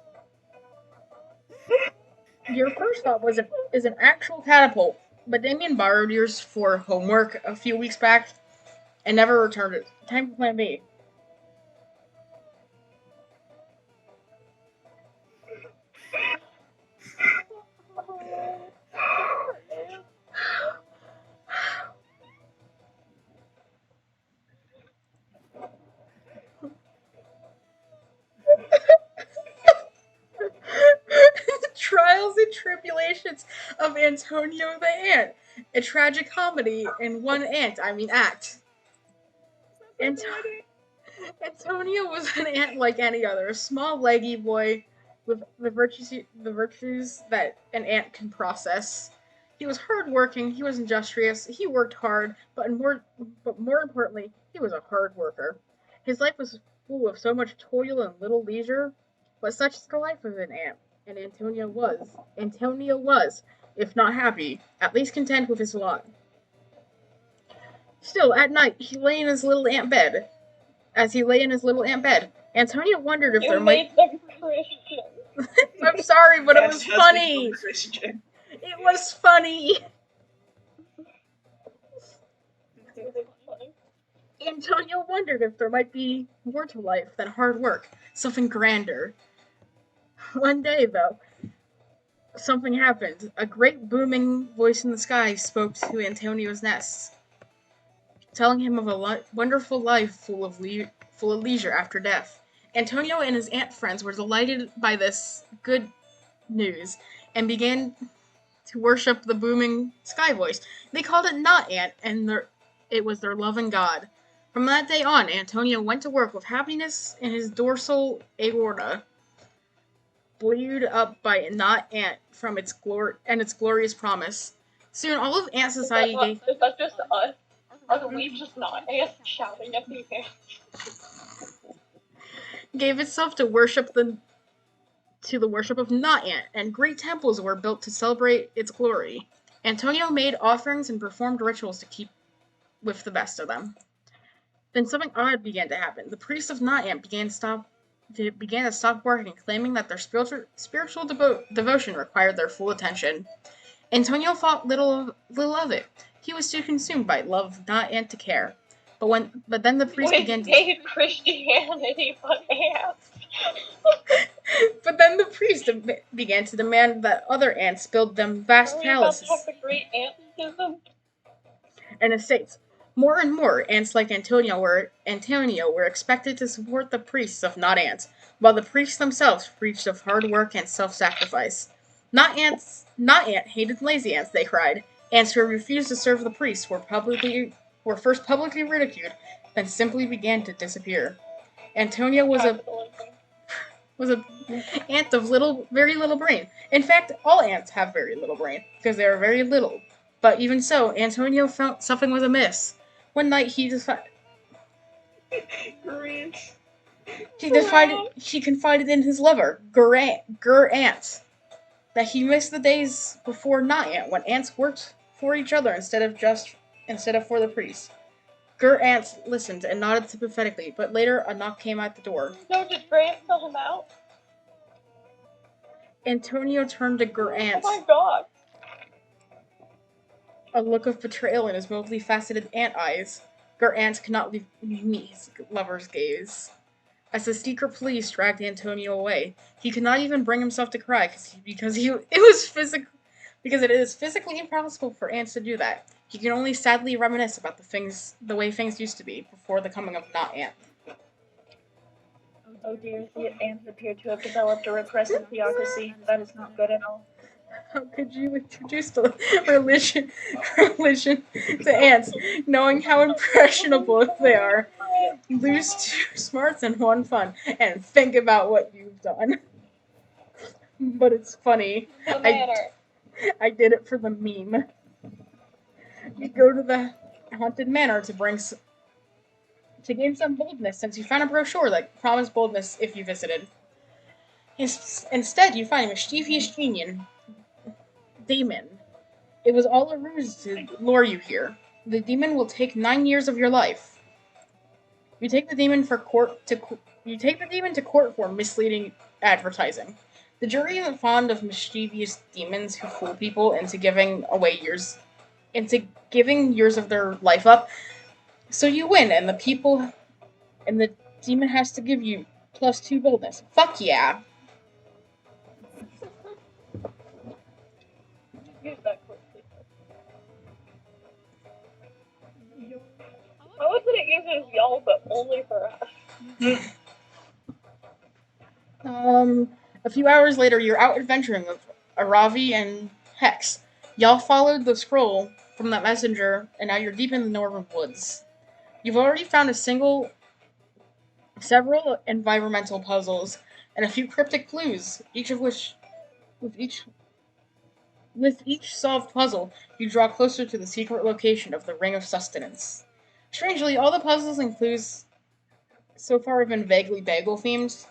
Your first thought is an actual catapult, but Damien borrowed yours for homework a few weeks back and never returned it. Time for plan B. Trials and Tribulations of Antonio the Ant, a tragic comedy in one act. Antonio was an ant like any other, a small, leggy boy with the virtues that an ant can process. He was hardworking, he was industrious, he worked hard, but more importantly, he was a hard worker. His life was full of so much toil and little leisure, but such is the life of an ant, and Antonio was, if not happy, at least content with his lot. Still, at night, he lay in his little ant bed. As he lay in his little ant bed, Antonio wondered if You there might. made them Christian. I'm sorry, but it Yes, was has funny. become Christian. It was funny. Antonio wondered if there might be more to life than hard work, something grander. One day, though, something happened. A great booming voice in the sky spoke to Antonio's nest, telling him of a wonderful life full of leisure after death. Antonio and his ant friends were delighted by this good news and began to worship the booming sky voice. They called it Not Ant, and it was their loving god. From that day on, Antonio went to work with happiness in his dorsal aorta, buoyed up by Not Ant from its glorious promise. Soon, all of Ant Society Is that just us? Are we just not ants shouting at the ants? gave itself to the worship of Not Ant, and great temples were built to celebrate its glory. Antonio made offerings and performed rituals to keep with the best of them. Then something odd began to happen. The priests of Not Ant began to stop working, claiming that their spiritual devotion required their full attention. Antonio thought little of it. He was too consumed by love of Not Ant to care. But then the priest began to. Hate Christianity, but ants. But then the priest began to demand that other ants build them vast Are we about to palaces have the great antism? and estates. More and more ants like Antonio were expected to support the priests of Not Ants, while the priests themselves preached of hard work and self-sacrifice. Not Ant hated lazy ants, they cried. Ants who refused to serve the priests were first publicly ridiculed, then simply began to disappear. Antonio was a ant of very little brain. In fact, all ants have very little brain, because they are very little. But even so, Antonio felt something was amiss. One night he confided in his lover, Gur Ant, that he missed the days before Not Ant, when ants worked for each other instead of for the priest. Gur Ant listened and nodded sympathetically, but later a knock came at the door. So did Grant fill him out? Antonio turned to Gur Ant. Oh my god. A look of betrayal in his multifaceted ant eyes. Gur Ant could not meet his lover's gaze. As the secret police dragged Antonio away, he could not even bring himself to cry because it is physically impossible for ants to do that. He can only sadly reminisce about the way things used to be before the coming of Not Ant. Oh dear, the ants appear to have developed a repressive theocracy. That is not good at all. How could you introduce the religion to ants, knowing how impressionable they are? Lose 2 smarts and 1 fun, and think about what you've done. But it's funny. I did it for the meme. You go to the haunted manor to gain some boldness, since you found a brochure that promised boldness if you visited. Instead, you find a mischievous demon. It was all a ruse to lure you here. The demon will take 9 years of your life. You take the demon to court for misleading advertising. The jury isn't fond of mischievous demons who fool people into giving years of their life up. So you win, and the demon has to give you +2 boldness. Fuck yeah. Use that quickly. How is it uses y'all, but only for us? A few hours later, you're out adventuring with Aravi and Hex. Y'all followed the scroll from that messenger, and now you're deep in the northern woods. You've already found several environmental puzzles and a few cryptic clues, with each solved puzzle, you draw closer to the secret location of the Ring of Sustenance. Strangely, all the puzzles and clues so far have been vaguely bagel themed.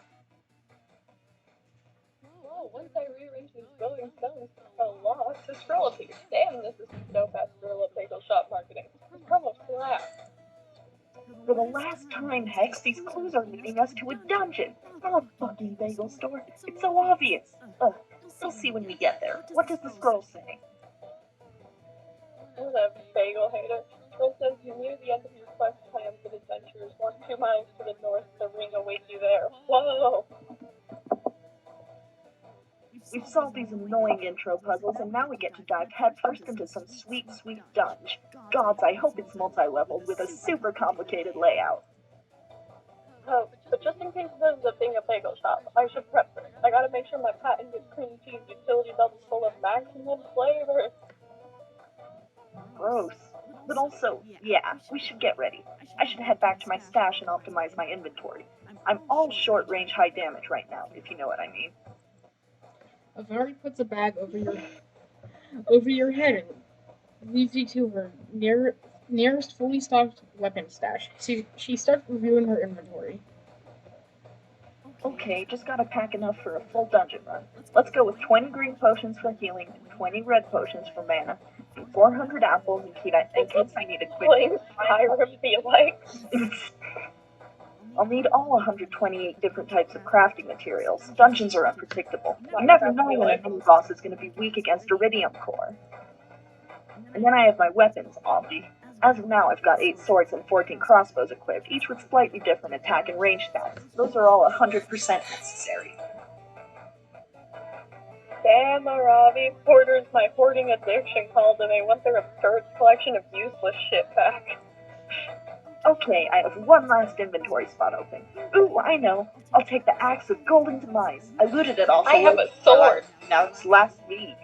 Whoa, once I rearrange these glowing stones to spell lost, the scroll appears. Damn, this is so fast Gorilla Bagel Shop marketing. from a flat. For the last time, Hex, these clues are leading us to a dungeon, not a fucking bagel store. It's so obvious. Ugh, we'll see when we get there. What does the scroll say? I'm a bagel hater. It says you near the end of your quest plans and adventures. Walk 2 miles to the north, the ring awaits you there. Whoa! We've solved these annoying intro puzzles, and now we get to dive headfirst into some sweet, sweet dunge. Gods, I hope it's multi-leveled with a super complicated layout. Oh, but just in case this ends up being a bagel shop, I should prep for it. I gotta make sure my patented cream cheese utility belt is full of maximum flavor. Gross. But also, yeah, we should get ready. I should head back to my stash and optimize my inventory. I'm all short range, high damage right now, if you know what I mean. Avari puts a bag over your head and leads you to her nearest fully stocked weapon stash. She starts reviewing her inventory. Okay, just gotta pack enough for a full dungeon run. Let's go with 20 green potions for healing, and 20 red potions for mana, and 400 apples in case I need a quick... Playing Skyrim be like. I'll need all 128 different types of crafting materials. Dungeons are unpredictable. You never know when a mini boss is going to be weak against iridium core. And then I have my weapons, obvi. As of now, I've got 8 swords and 14 crossbows equipped, each with slightly different attack and range stats. Those are all 100% necessary. Damn, Aravi. Hoarders my hoarding addiction called and they want their absurd collection of useless shit back. Okay, I have one last inventory spot open. Ooh, I know. I'll take the Axe of Golden Demise. I looted it all. I have a sword. Now it's last week.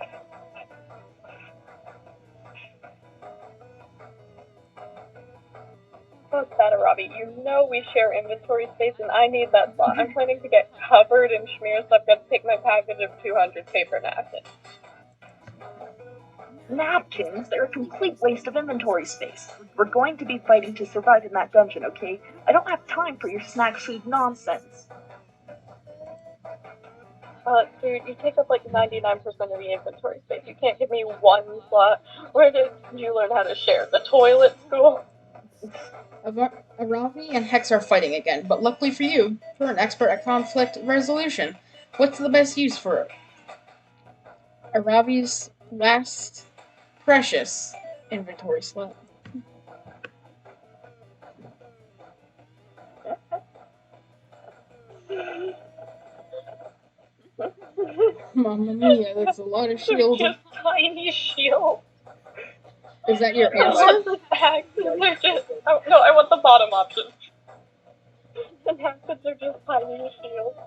Fuck that, Aravi. You know we share inventory space and I need that slot. I'm planning to get covered in schmear, so I've got to take my package of 200 paper napkins. Napkins? They're a complete waste of inventory space. We're going to be fighting to survive in that dungeon, okay? I don't have time for your snack food nonsense. Dude, you take up like 99% of the inventory space. You can't give me one slot. Where did you learn how to share? The toilet school? Aravi and Hex are fighting again, but luckily for you, you're an expert at conflict resolution. What's the best use for it? Aravi's last precious inventory slot. Mamma mia, that's a lot of shield. Just tiny shield. Is that your I answer? want the bags. They're just... Oh, no, I want the bottom option. The napkins are just tiny shields.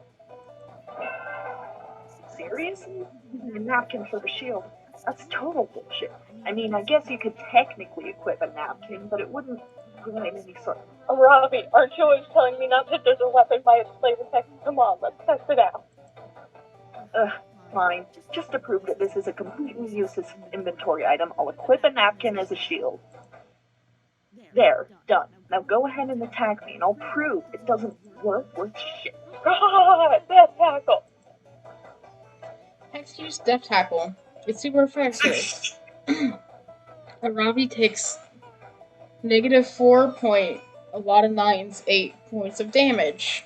Seriously? A napkin for the shield? That's total bullshit. I mean, I guess you could technically equip a napkin, but it wouldn't provide any sort of... Aravi, aren't you always telling me not to judge a weapon by its flavor text? Come on, let's test it out. Fine. Just to prove that this is a completely useless inventory item, I'll equip a napkin as a shield. There, done. Now go ahead and attack me, and I'll prove it doesn't work worth shit. God, death tackle. Hex used Death Tackle. It's super effective. Aravi takes negative 4 point, a lot of 9s, 8 points of damage.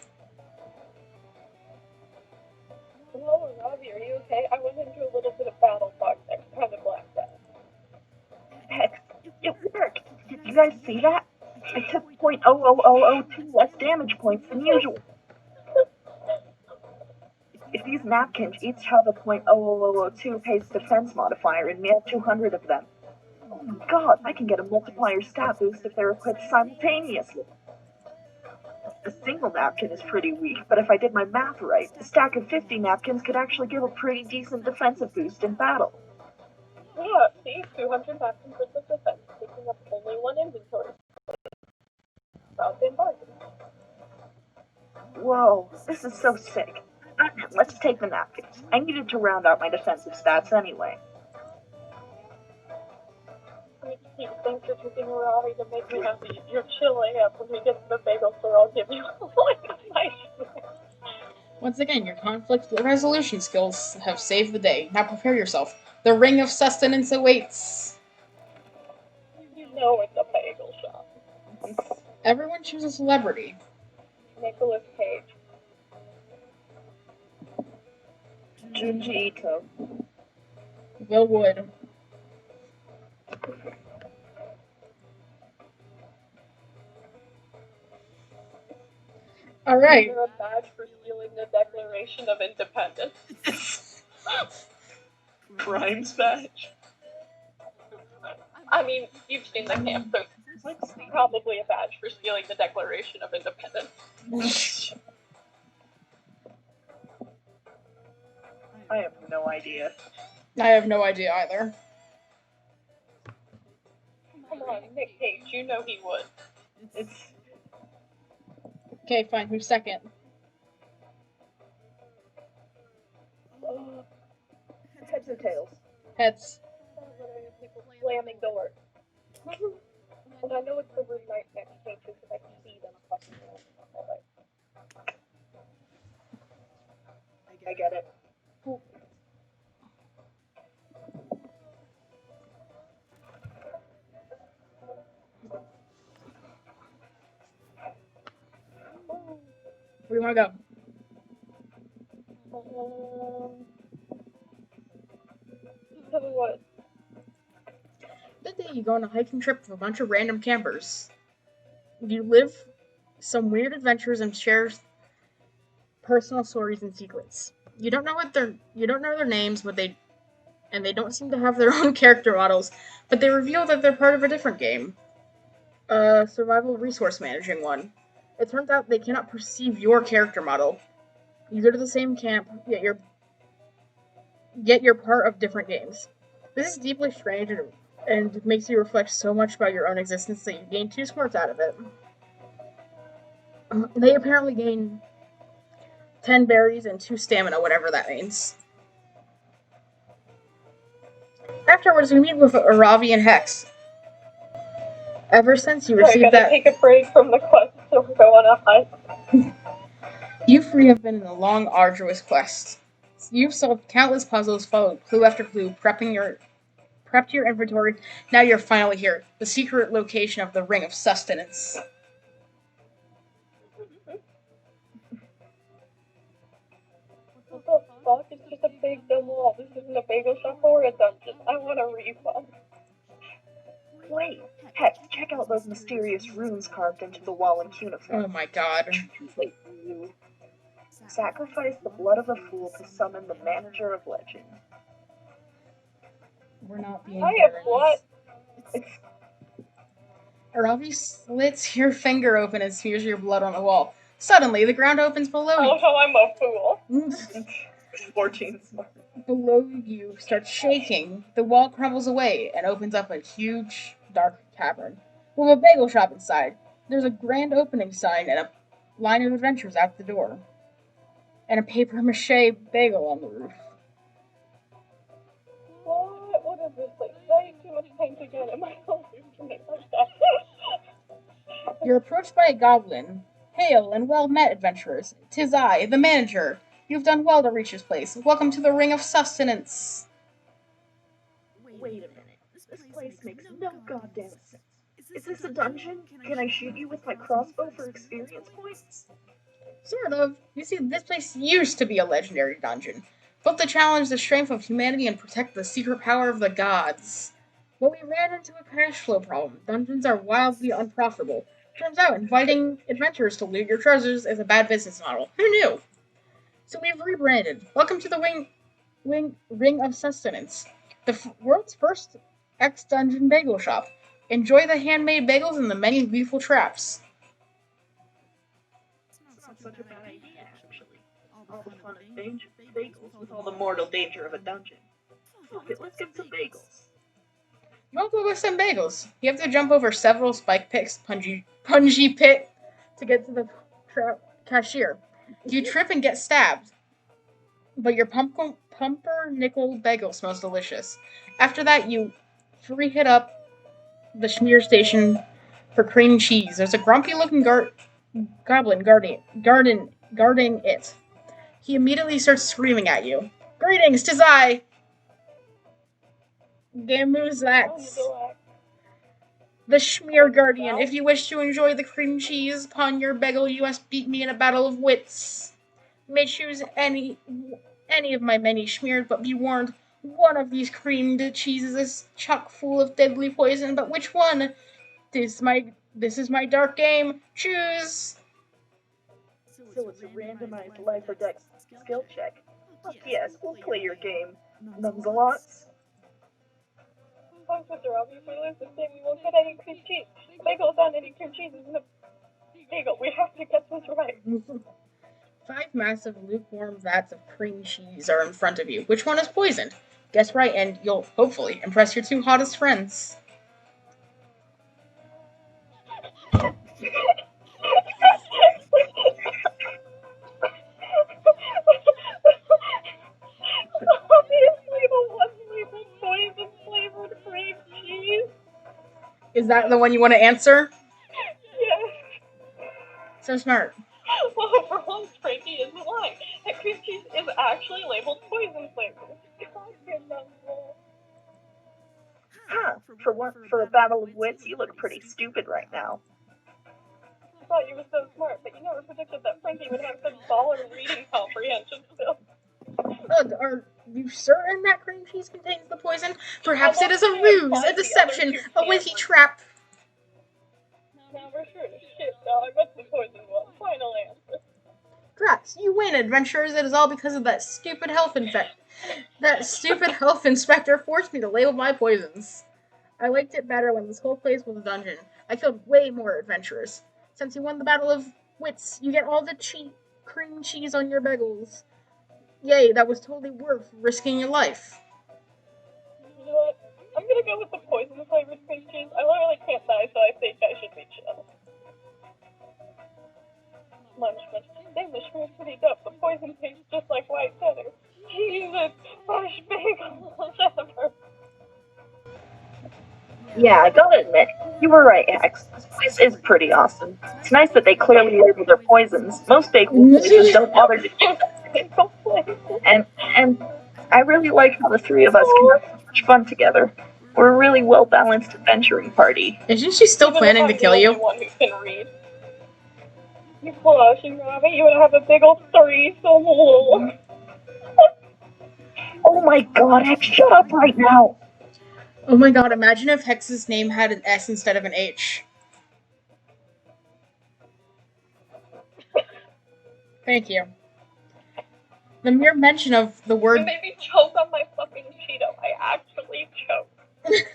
Hello, Aravi, are you okay? I went into a little bit of battle fog there, kind of blacked out. Heck, it worked! Did you guys see that? I took 0.00002 less damage points than usual. If these napkins each have a 0.00002 pace defense modifier and we have 200 of them, oh my god, I can get a multiplier stat boost if they're equipped simultaneously. A single napkin is pretty weak, but if I did my math right, a stack of 50 napkins could actually give a pretty decent defensive boost in battle. Yeah, see, 200 napkins worth of defense, taking up only one inventory. About the bargain. Whoa, this is so sick. Let's take the napkins. I needed to round out my defensive stats anyway. Thanks for taking Aravi to make me happy. You're chilling up when we get to the bagel store. I'll give you like a nice. Once again, your conflict resolution skills have saved the day. Now prepare yourself. The ring of sustenance awaits. You know it's a bagel Everyone choose a celebrity. Nicolas Cage. Junji Ito. Will Wood. All right. Is there a badge for stealing the Declaration of Independence? Crimes badge. I mean, you've seen the camp. There's probably a badge for stealing the Declaration of Independence. I have no idea. I have no idea either. Come on, Nick Cage, you know he would. It's Okay, fine. Who's second? heads or tails. Heads. People slamming doors. And I know it's the room right next to me because I can see them across the room. I get it. Where do you want to go? Tell me what. That day you go on a hiking trip with a bunch of random campers. You live some weird adventures and share personal stories and secrets. You don't know their names, but they don't seem to have their own character models, but they reveal that they're part of a different game. A survival resource managing one. It turns out they cannot perceive your character model. You go to the same camp, yet you're part of different games. This is deeply strange and makes you reflect so much about your own existence that you gain 2 smarts out of it. They apparently gain 10 berries and 2 stamina, whatever that means. Afterwards, we meet with Aravi and Hex. Ever since you received that... take a break from the quest so we're going up high. You three have been in a long, arduous quest. You've solved countless puzzles, followed clue after clue, prepped your inventory. Now you're finally here, the secret location of the Ring of Sustenance. What the fuck? It's just a big dumb wall. This isn't a bagel shop or a dungeon. I want a refund. Wait, heck, check out those mysterious runes carved into the wall in cuneiform. Oh my god. Sacrifice the blood of a fool to summon the manager of legend. We're not being I have what? Aravi slits your finger open and smears your blood on the wall. Suddenly, the ground opens below you. Oh, how I'm a fool. 14. Below you starts shaking. The wall crumbles away and opens up a huge, dark cavern with a bagel shop inside. There's a grand opening sign and a line of adventures out the door. And a papier-mâché bagel on the roof. What? What is this place? I ate too much paint again. Am I hallucinating? You're approached by a goblin. Hail and well met, adventurers. 'Tis I, the manager. You've done well to reach this place. Welcome to the Ring of Sustenance. Wait a minute. This place makes no goddamn sense. Is this a dungeon? Can I shoot you with my crossbow for experience points? Sort of. You see, this place used to be a legendary dungeon, built to challenge the strength of humanity and protect the secret power of the gods. But we ran into a cash flow problem. Dungeons are wildly unprofitable. Turns out, inviting adventurers to loot your treasures is a bad business model. Who knew? So we've rebranded. Welcome to the Ring of Sustenance, the world's first X-Dungeon bagel shop. Enjoy the handmade bagels and the many lethal traps. It's not such a bad idea, actually. All the fun of bagels with all the mortal danger of a dungeon. Fuck it, let's get some bagels. You won't go with some bagels. You have to jump over several spike pits, punji pit, to get to the cashier. You trip and get stabbed, but your pumpernickel bagel smells delicious. After that, you free hit up the schmear station for cream cheese. There's a grumpy-looking goblin guarding it. He immediately starts screaming at you. Greetings, 'tis I, Gamuzlax. The Schmear Guardian. If you wish to enjoy the cream cheese upon your bagel, you must beat me in a battle of wits. You may choose any of my many schmears, but be warned, one of these creamed cheeses is chock full of deadly poison. But which one? This is my dark game. Choose. So it's a randomized life or dex skill check. Fuck yes, we'll play your game. Nonzalots. Sometimes with the Robbie, if we lose this game, we won't get any cream cheese. The bagel without any cream cheese isn't a bagel. We have to get this right. 5 massive lukewarm vats of cream cheese are in front of you. Which one is poisoned? Guess right, and you'll hopefully impress your 2 hottest friends. Obviously, the one labeled poison flavored cream cheese. Is that the one you want to answer? Yes. So smart. Well, for once, Frankie isn't lying. That cream cheese is actually labeled poison flavored. Huh, for a battle of wits, you look pretty stupid right now. I thought you were so smart, but you never predicted that Frankie would have such baller reading comprehension skills. Ugh, are you certain that cream cheese contains the poison? Perhaps it is a ruse, a deception, a witty trap. Now we're sure to shit, dog. What's the poison one? Final answer. Perhaps you win, adventurers. It is all because of that stupid health inspector forced me to label my poisons. I liked it better when this whole place was a dungeon. I killed way more adventurers. Since you won the battle of wits, you get all the cream cheese on your bagels. Yay, that was totally worth risking your life. You know what? I'm gonna go with the poison flavored cream cheese. I literally can't die, so I think I should be chill. Munch. Damn, the shrew is pretty dope. The poison tastes just like white cheddar. Jesus, fresh bagels ever. Yeah, I gotta admit, you were right, Axe. This place is pretty awesome. It's nice that they clearly label their poisons. Most bagel places don't bother to do that. And I really like how the 3 of us can have so much fun together. We're a really well-balanced adventuring party. Isn't she still planning to kill you? One who can read. You blushing, Robbie. You would have a big old threesome. Oh my god, Axe, shut up right now! Oh my god, imagine if Hex's name had an S instead of an H. Thank you. The mere mention of the You word... made me choke on my fucking Cheeto. I actually choked.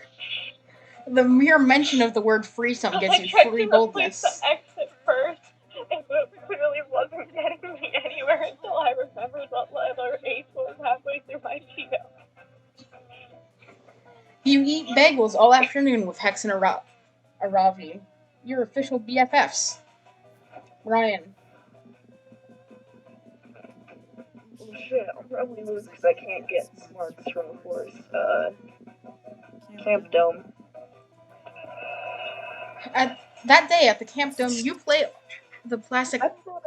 The mere mention of the word threesome gives you free boldness. I tried to exit first, and it clearly wasn't getting me anywhere until I remembered that letter H was halfway through my Cheeto. You eat bagels all afternoon with Hex and Aravi. You're official BFFs. Ryan. Well, shit, I'll probably lose because I can't get smarts from the force. Camp Dome. At that day at the Camp Dome, you play the classic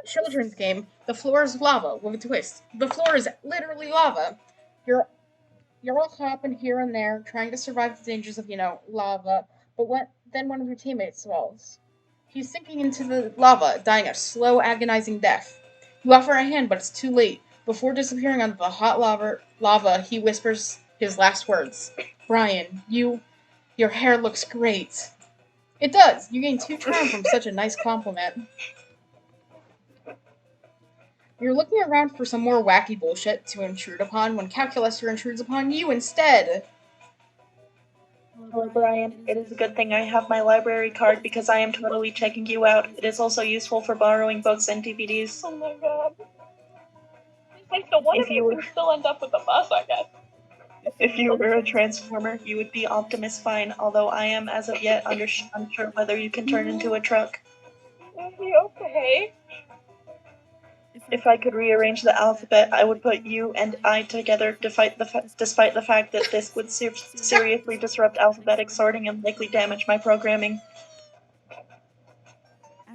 children's game, The Floor is Lava, with a twist. The floor is literally lava. You're all hopping here and there, trying to survive the dangers of, lava, but then one of your teammates falls. He's sinking into the lava, dying a slow, agonizing death. You offer a hand, but it's too late. Before disappearing under the hot lava, he whispers his last words. Brian, your hair looks great. It does. You gain 2 charm from such a nice compliment. You're looking around for some more wacky bullshit to intrude upon when Calculaster intrudes upon you instead. Hello, Brian. It is a good thing I have my library card because I am totally checking you out. It is also useful for borrowing books and DVDs. Oh my god. Wait, so what if you still end up with a bus, I guess? If you were a Transformer, you would be Optimus Fine, although I am, as of yet, unsure whether you can turn into a truck. Is he okay? If I could rearrange the alphabet, I would put you and I together despite the fact that this would seriously disrupt alphabetic sorting and likely damage my programming.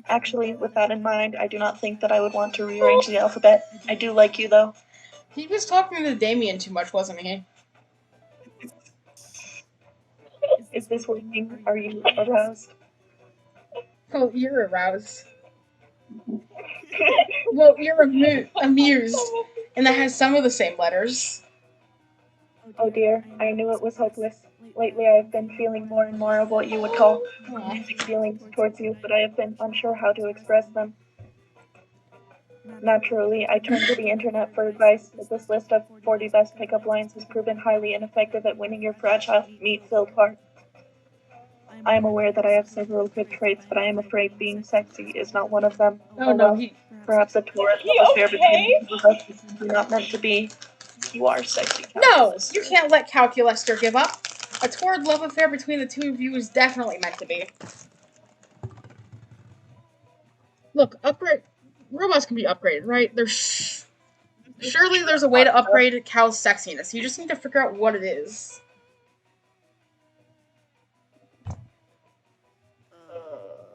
Actually, with that in mind, I do not think that I would want to rearrange the alphabet. I do like you, though. He was talking to Damien too much, wasn't he? Is this working? Are you aroused? Oh, you're aroused. Well, you're amused. And that has some of the same letters. Oh dear, I knew it was hopeless. Lately I have been feeling more and more of what you would call romantic feelings towards you, but I have been unsure how to express them. Naturally, I turned to the internet for advice, but this list of 40 best pickup lines has proven highly ineffective at winning your fragile, meat-filled heart. I am aware that I have several good traits, but I am afraid being sexy is not one of them. Oh no, well, perhaps a torrid love affair between the two of us is simply not meant to be. You are sexy, No! Calculus. You can't let Calculester give up. A torrid love affair between the two of you is definitely meant to be. Look, upgrade... Robots can be upgraded, right? Surely there's a way to upgrade Cal's sexiness. You just need to figure out what it is.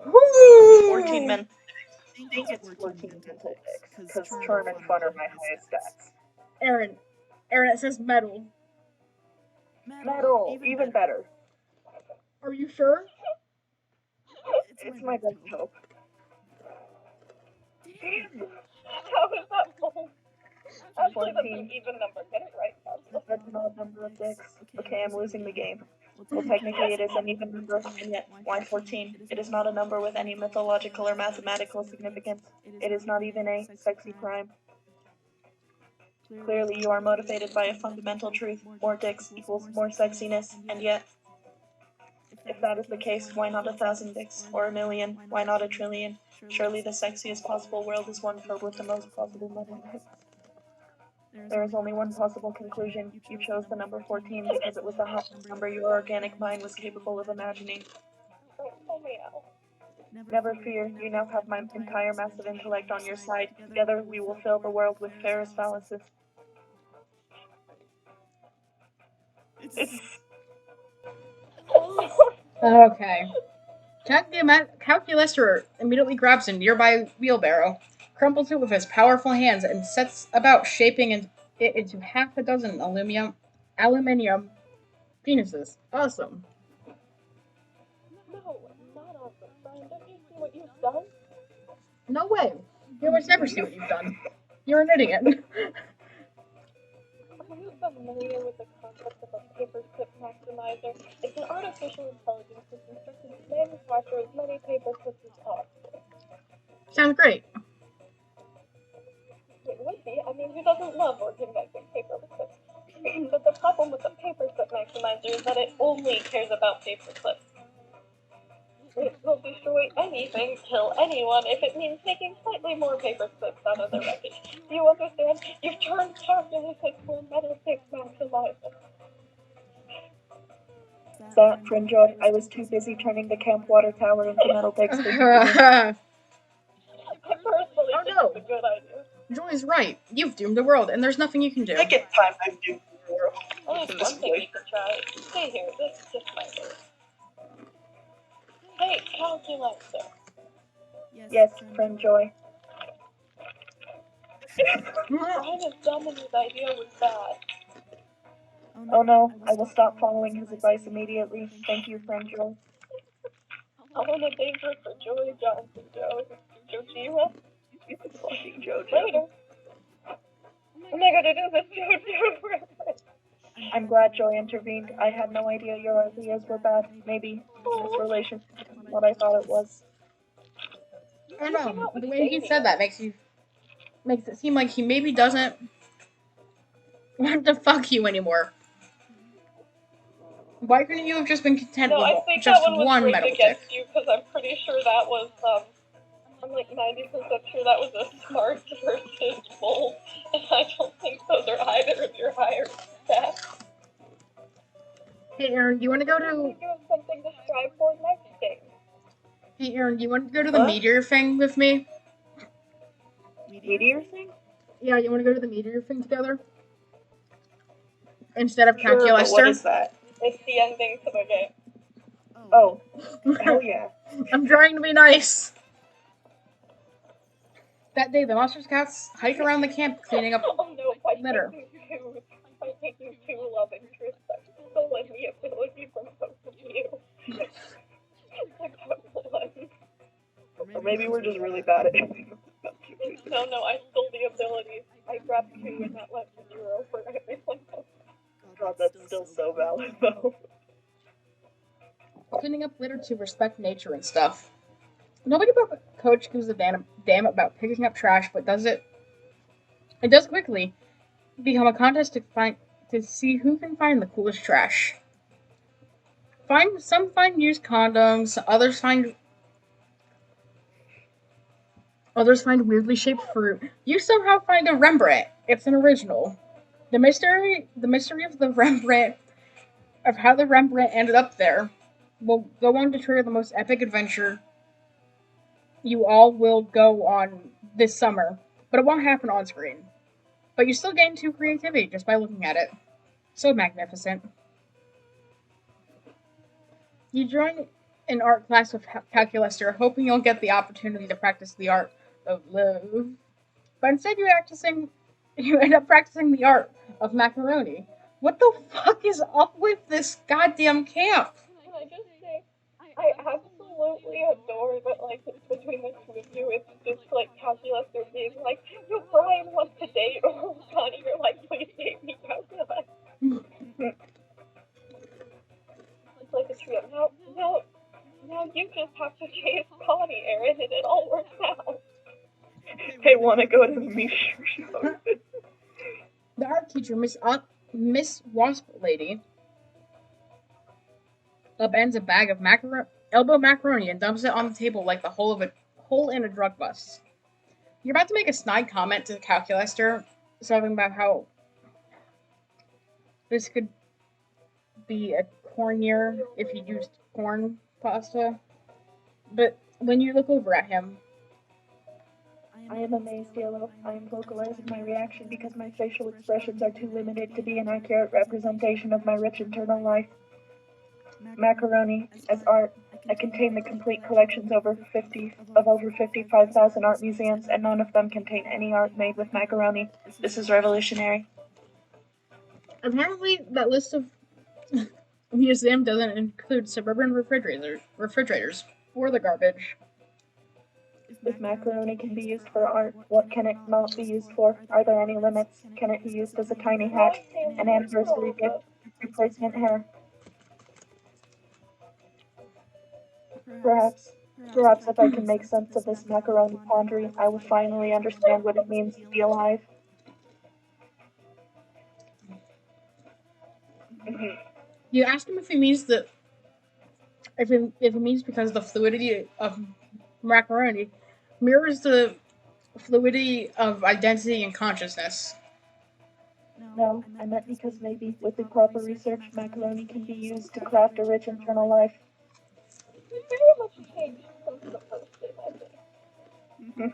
14 men. I think it's 14 mental picks, because charm and fun are my highest stats. Aaron, it says metal. Metal, even better. Are you sure? It's my best hope. How is that bold? Actually, that's an 14. even number. Get it right, Calculus. That's an odd number of dicks. Okay, I'm losing the game. Well, technically it is an even number, and yet, why 14? It is not a number with any mythological or mathematical significance. It is not even a sexy prime. Clearly you are motivated by a fundamental truth. More dicks equals more sexiness, and yet, if that is the case, why not 1,000 dicks? Or 1,000,000? Why not 1,000,000,000,000? Surely the sexiest possible world is one filled with the most possible metal dicks. There is only one possible conclusion. You chose the number 14 because it was the highest number your organic mind was capable of imagining. Don't pull me out. Never fear, you now have my entire massive intellect on your side. Together we will fill the world with Ferris phalluses. It's... Okay. Calculester immediately grabs a nearby wheelbarrow, crumples it with his powerful hands, and sets about shaping it into half a dozen aluminium penises. Awesome. No, not awesome, Brian. Don't you see what you've done? No way. You almost never see what you've done. You're an idiot. Are you familiar with the concept of a paperclip maximizer? It's an artificial intelligence that's instructed to manufacture as many paperclips as possible. Sounds great. It would be. I mean, who doesn't love organizing paperclips? But the problem with the paperclip maximizer is that it only cares about paperclips. It will destroy anything, kill anyone, if it means making slightly more paperclips out of the wreckage. Do you understand? You've turned Calculus into a metal pick maximizer. That, friend Joy, I was too busy turning the Camp Water Tower into metal picks for you to I personally Oh, think no. it's a good idea. Joy's right. You've doomed the world, and there's nothing you can do. Second time I've doomed the world. Oh, there's one thing we could try. Stay here. This is just my word. Hey, Calculator. Yes, friend Joy. Brian is dumb and his idea was bad. Oh no, I will stop following his advice immediately. Thank you, friend Joy. I want a danger for Joey Johnson, Joe. Jojira. Fucking Jojo. Later. Am I gonna do this, Jojo? I'm glad Joy intervened. I had no idea your ideas were bad. Maybe this relationship isn't what I thought it was. I don't know. The way he said that makes it seem like he maybe doesn't want to fuck you anymore. Why couldn't you have just been content No, I with think just that one was one rigged metal dick? against you because I'm pretty sure that was, I'm like 90% sure that was a smart versus bold, and I don't think those are either of your higher stats. Hey Aaron, do you want to go I to? think you have something to strive for next game. Hey Aaron, do you want to go to the What? meteor thing with me? Meteor thing? Yeah, you want to go to the meteor thing together? Instead of Sure, but Calculester? what is that? It's the ending to the game. Oh, hell yeah. I'm trying to be nice. That day, the Monster Scouts hike around the camp cleaning up. Oh no, by Litter. taking two love interests, I've stolen the ability from both of you. Or maybe we're just really bad at it. No, I stole the ability. I grabbed 2 and that left 0 for everyone else. God, that's still so valid, though. Cleaning up litter to respect nature and stuff. Nobody but Coach gives a damn about picking up trash, but does it. It does quickly become a contest to see who can find the coolest trash. Some find used condoms, others find weirdly shaped fruit. You somehow find a Rembrandt. It's an original. The mystery of the Rembrandt, of how the Rembrandt ended up there, will go on to trigger the most epic adventure you all will go on this summer, but it won't happen on screen. But you still gain 2 creativity just by looking at it. So magnificent. You join an art class with Calculaster, hoping you'll get the opportunity to practice the art of love. But instead you end up practicing the art of macaroni. What the fuck is up with this goddamn camp? Can I just say, I absolutely adore that, like, between the 2 of you, it's just, like, Calculaster being like, yo, Brian wants to date, or Connie, you're like, please date me, Calculaster. It's like a trio. Now you just have to chase Connie, Aaron, and it all works out. Hey, wanna go to the meat show? The art teacher, Miss Wasp Lady, upends a bag of elbow macaroni and dumps it on the table like the hole in a drug bust. You're about to make a snide comment to the Calculaster, something about how this could be a cornier if you used corn pasta, but when you look over at him, I am amazed, Yellow. I am vocalizing my reaction because my facial expressions are too limited to be an accurate representation of my rich internal life. Macaroni, as art, I contain the complete collections of over 55,000 art museums, and none of them contain any art made with macaroni. This is revolutionary. apparently that list of museum doesn't include suburban refrigerators or the garbage. If macaroni can be used for art, what can it not be used for? Are there any limits? Can it be used as a tiny hat, an anniversary gift, replacement hair? Perhaps if I can make sense of this macaroni quandary, I will finally understand what it means to be alive. You ask him if he means if it means because the fluidity of macaroni mirrors the fluidity of identity and consciousness. No, I meant because maybe, with the proper research, macaroni can be used to craft a rich internal life. We very much changed since the first day, I think.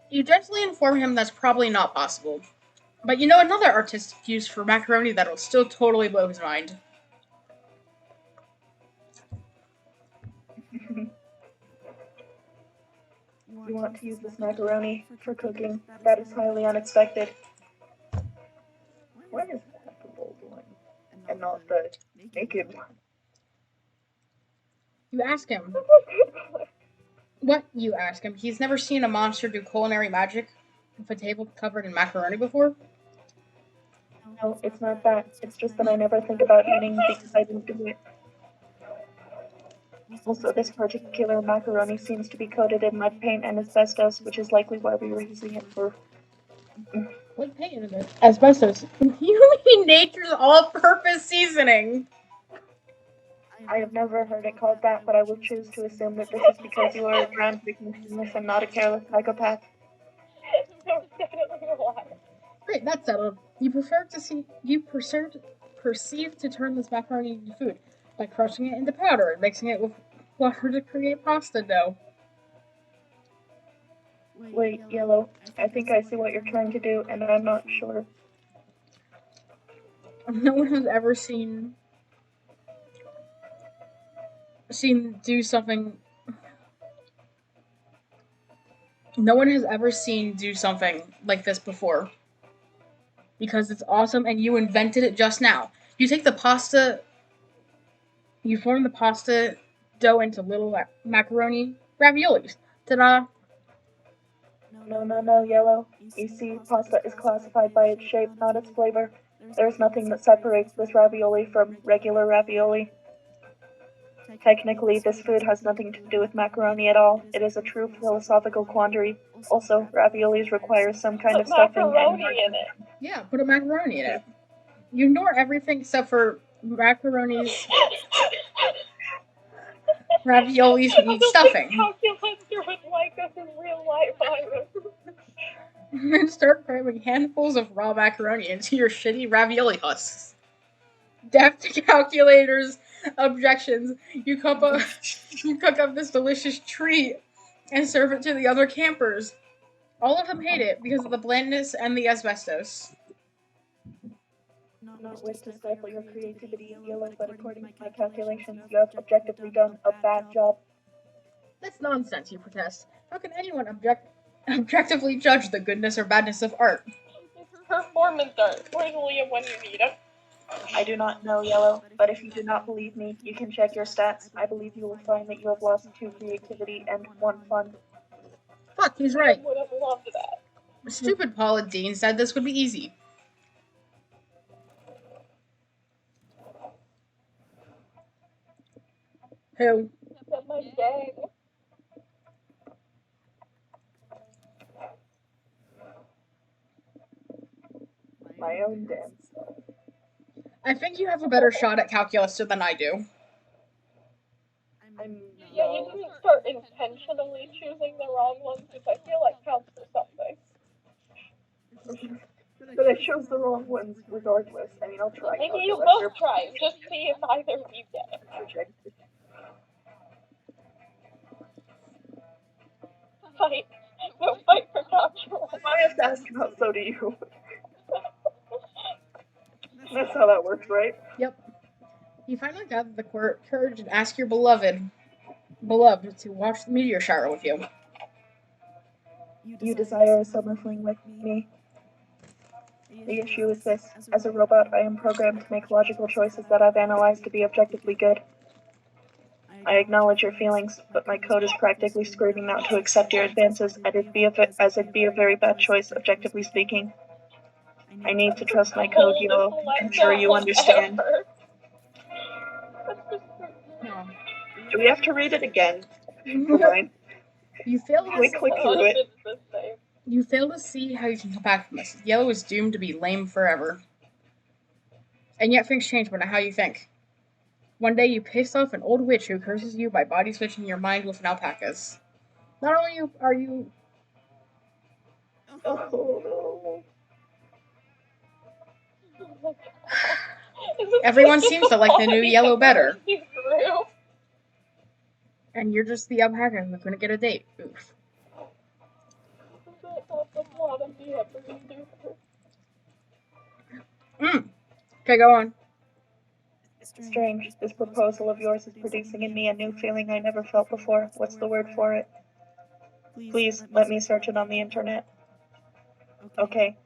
You gently inform him that's probably not possible. But you know another artistic use for macaroni that'll still totally blow his mind. You want to use this macaroni for cooking? That is highly unexpected. Why is that the bold one and not the naked one? You ask him. What you ask him? He's never seen a monster do culinary magic with a table covered in macaroni before? No, it's not that. It's just that I never think about eating because I don't do it. Also, this particular macaroni seems to be coated in lead paint and asbestos, which is likely why we were using it for... What paint is it? Asbestos. You mean nature's all-purpose seasoning? I have never heard it called that, but I will choose to assume that this is because you are a groundbreaking genius and not a careless psychopath. No, it's definitely a lie. Great, that's settled. You perceive to turn this macaroni into food by crushing it into powder and mixing it with water to create pasta dough. Wait, Yellow, I think I see what you're trying to do, and I'm not sure. No one has ever seen do something. No one has ever seen do something like this before. Because it's awesome and you invented it just now. You take the pasta, you form the pasta dough into little macaroni raviolis. Ta-da! No, Yellow. You see, pasta is classified by its shape, not its flavor. There's nothing that separates this ravioli from regular ravioli. Technically, this food has nothing to do with macaroni at all. It is a true philosophical quandary. Also, raviolis require some kind of Put stuffing macaroni and in it. Yeah, put a macaroni in it. You ignore everything except for macaroni's raviolis I need don't stuffing. think calculator would like us in real life either. And start cramming handfuls of raw macaroni into your shitty ravioli husks. Deaf to calculators' objections, you cook up this delicious treat and serve it to the other campers. All of them hate it because of the blandness and the asbestos. not wish to stifle your creativity, Yellow, but according to my calculations, you have objectively done a bad job. That's nonsense, you protest. How can anyone objectively judge the goodness or badness of art? Performance art. Where's Liam when you need him? I do not know, Yellow, but if you do not believe me, you can check your stats. I believe you will find that you have lost 2 creativity and 1 fun. Fuck, he's right. Would have loved that. Stupid Paula Dean said this would be easy. Who? That's my gang. My own dance. I think you have a better shot at calculus than I do. Yeah, you didn't start intentionally choosing the wrong ones, which I feel like counts for something. But I chose the wrong ones regardless. I mean, I'll try. Maybe you both try, just see if either of you get it. Fight. No, fight for calculus. I have to ask about so do you. That's how that works, right? Yep. You finally got the courage and ask your beloved to watch the meteor shower with you. You desire a summer fling with me. The issue is this. As a robot, I am programmed to make logical choices that I've analyzed to be objectively good. I acknowledge your feelings, but my code is practically screaming not to accept your advances, as it'd be a very bad choice, objectively speaking. I need to trust my code, Yellow. I'm sure you understand. No. Do we have to read it again? Fine. You fail We click through it. You fail to see how you can come back from this. Yellow is doomed to be lame forever. And yet things change, but not how you think. One day you piss off an old witch who curses you by body switching your mind with an alpaca's. Not only are you... Oh no. Everyone seems to like the new Yellow better. And you're just the alpaca who couldn't get a date. Oof. Okay, go on. Strange. This proposal of yours is producing in me a new feeling I never felt before. What's the word for it? Please, let me search it on the internet. Okay.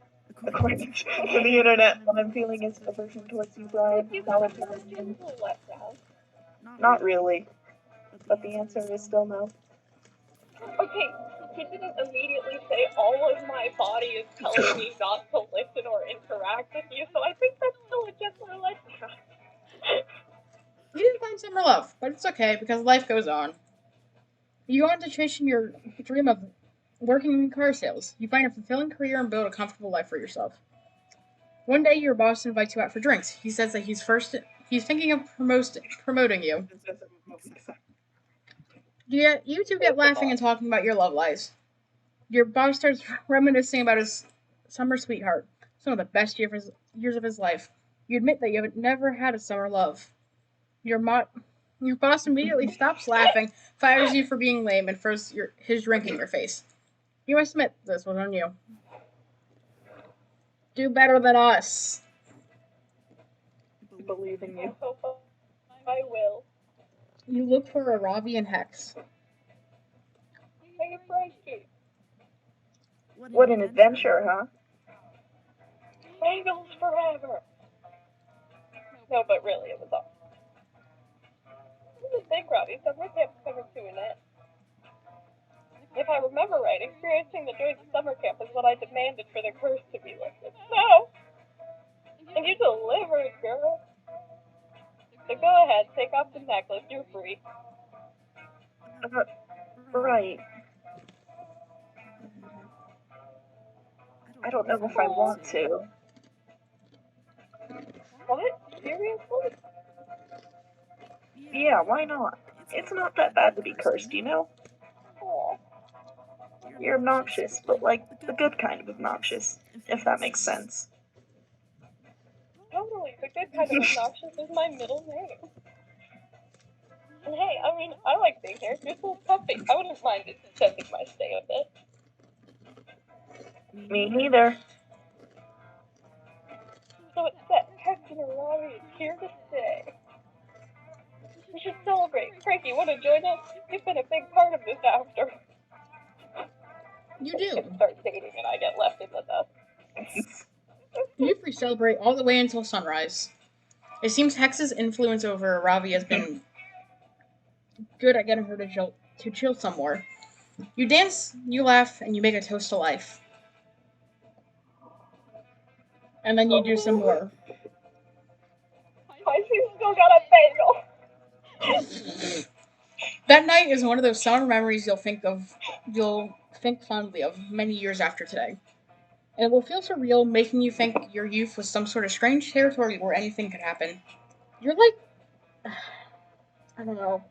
According to the internet, what I'm feeling is aversion towards you, Brian. Not really. But the answer is still no. Okay, he didn't immediately say all of my body is telling me not to listen or interact with you, so I think that's still a gentler letdown. You didn't find summer love, but it's okay because life goes on. You go on to chasing your dream of working in car sales. You find a fulfilling career and build a comfortable life for yourself. One day, your boss invites you out for drinks. He says that he's thinking of promoting you. You two get laughing and talking about your love lives. Your boss starts reminiscing about his summer sweetheart, some of the best years of his life. You admit that you have never had a summer love. Your boss immediately stops laughing, fires you for being lame, and throws his drink in your face. You must admit this was on you. Do better than us. Believe in you. I will. You look for a Ravi and Hex. Make a friendship. What an adventure, huh? Bagels forever. No, but really, it was all. is a big rowdy summer camp coming to an end. If I remember right, experiencing the joys of summer camp is what I demanded for the curse to be lifted. No! And you delivered, girl. So go ahead, take off the necklace, you're free. Right. I don't know if I want to. What? Seriously? Yeah, why not? It's not that bad to be cursed, you know? Aw. You're obnoxious, but like the good kind of obnoxious, if that makes sense. Totally, the good kind of obnoxious is my middle name. And hey, I mean, I like being here. You're so puffy. I wouldn't mind extending my stay a bit. Me neither. So it's set. Captain Rory is here to stay. We should celebrate. Frankie, want to join us? You've been a big part of this after. You We do. start dating and I get left in the dust. You three celebrate all the way until sunrise. It seems Hex's influence over Ravi has been good at getting her to chill some more. You dance, you laugh, and you make a toast to life. And then you do some more. Pisces still got a bagel. That night is one of those summer memories you'll think fondly of many years after today. And it will feel surreal, making you think your youth was some sort of strange territory where anything could happen. You're like, I don't know,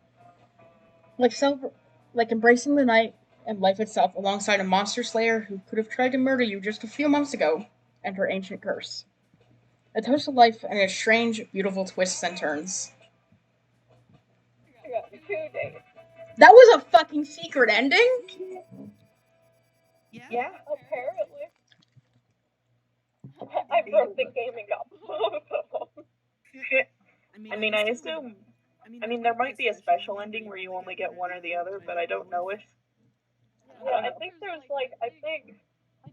like embracing the night and life itself alongside a monster slayer who could have tried to murder you just a few months ago and her ancient curse. A toast of life and its strange, beautiful twists and turns. I got 2 days. That was a fucking secret ending? Yeah. Apparently. I broke the game and got both of them. I mean, there might be a special ending where you only get one or the other, but I don't know if. Yeah, I think there's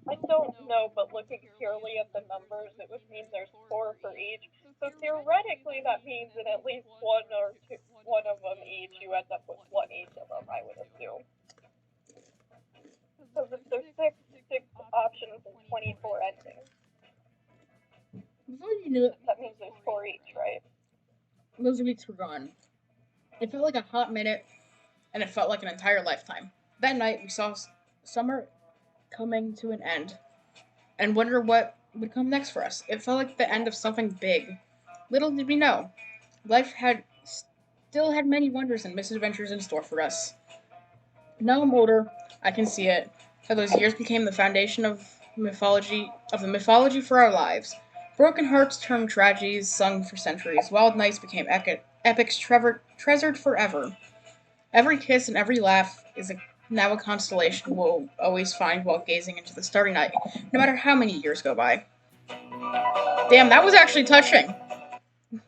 I don't know, but looking purely at the numbers, it would mean there's 4 for each. So theoretically, that means in at least one of them each, you end up with 1 each of them, I would assume. Because if there's six options and 24 endings, Before you knew it, that means there's 4 each, right? those weeks were gone. It felt like a hot minute, and it felt like an entire lifetime. That night, we saw summer coming to an end, and wonder what would come next for us. It felt like the end of something big. Little did we know, life still had many wonders and misadventures in store for us. Now I'm older, I can see it. How those years became the foundation of the mythology for our lives. Broken hearts turned tragedies sung for centuries. Wild nights became epics treasured forever. Every kiss and every laugh is now a constellation we'll always find while gazing into the starry night, no matter how many years go by. Damn, that was actually touching. That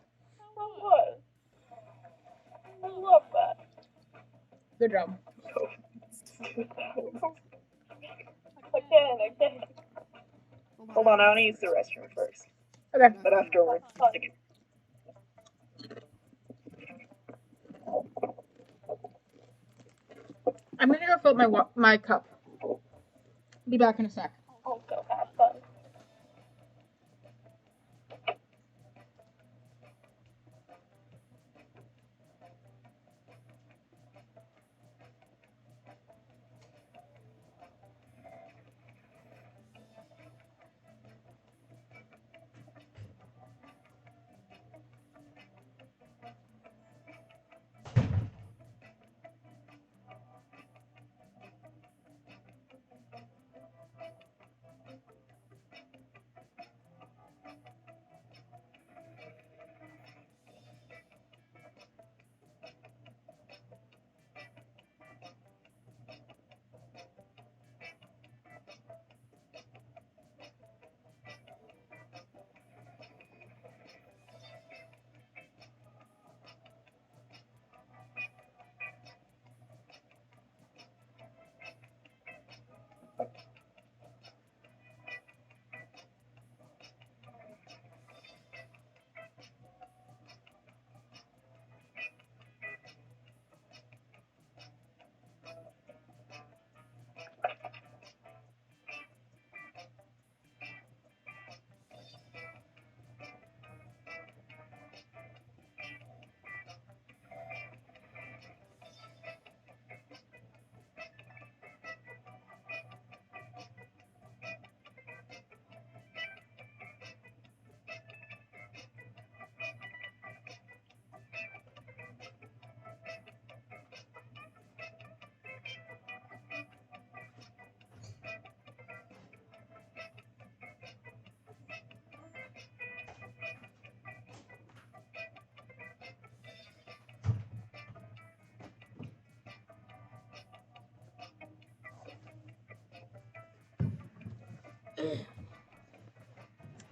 was. I love that. Good job. Again. Hold on, I want to use the restroom first. Okay. But afterwards. I'm gonna go fill my cup. Be back in a sec. Also have fun.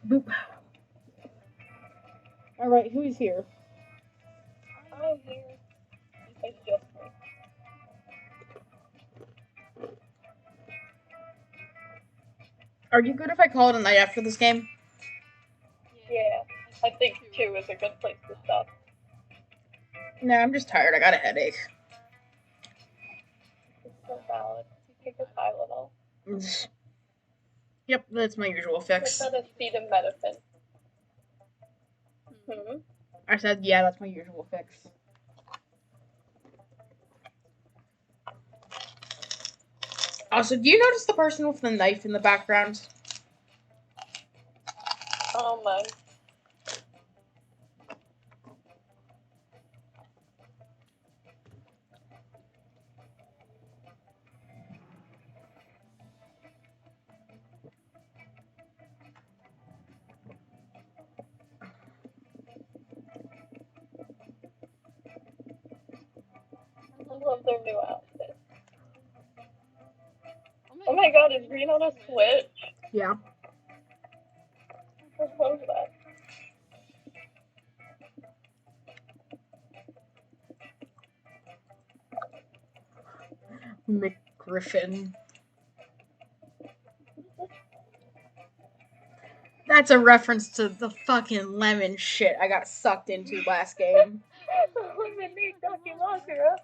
Boop. Alright, who's here? I'm here. It's just me. Are you good if I call it a night after this game? Yeah, I think 2 is a good place to stop. No, I'm just tired. I got a headache. It's so valid. Take a Tylenol. Yep, that's my usual fix. It's not acetaminophen. Hmm? I said, yeah, that's my usual fix. Also, do you notice the person with the knife in the background? Oh my. I love their new outfit. Oh my god, is Green on a Switch? Yeah. I love that. McGriffin. That's a reference to the fucking lemon shit I got sucked into last game. Lemonade Dakimakura.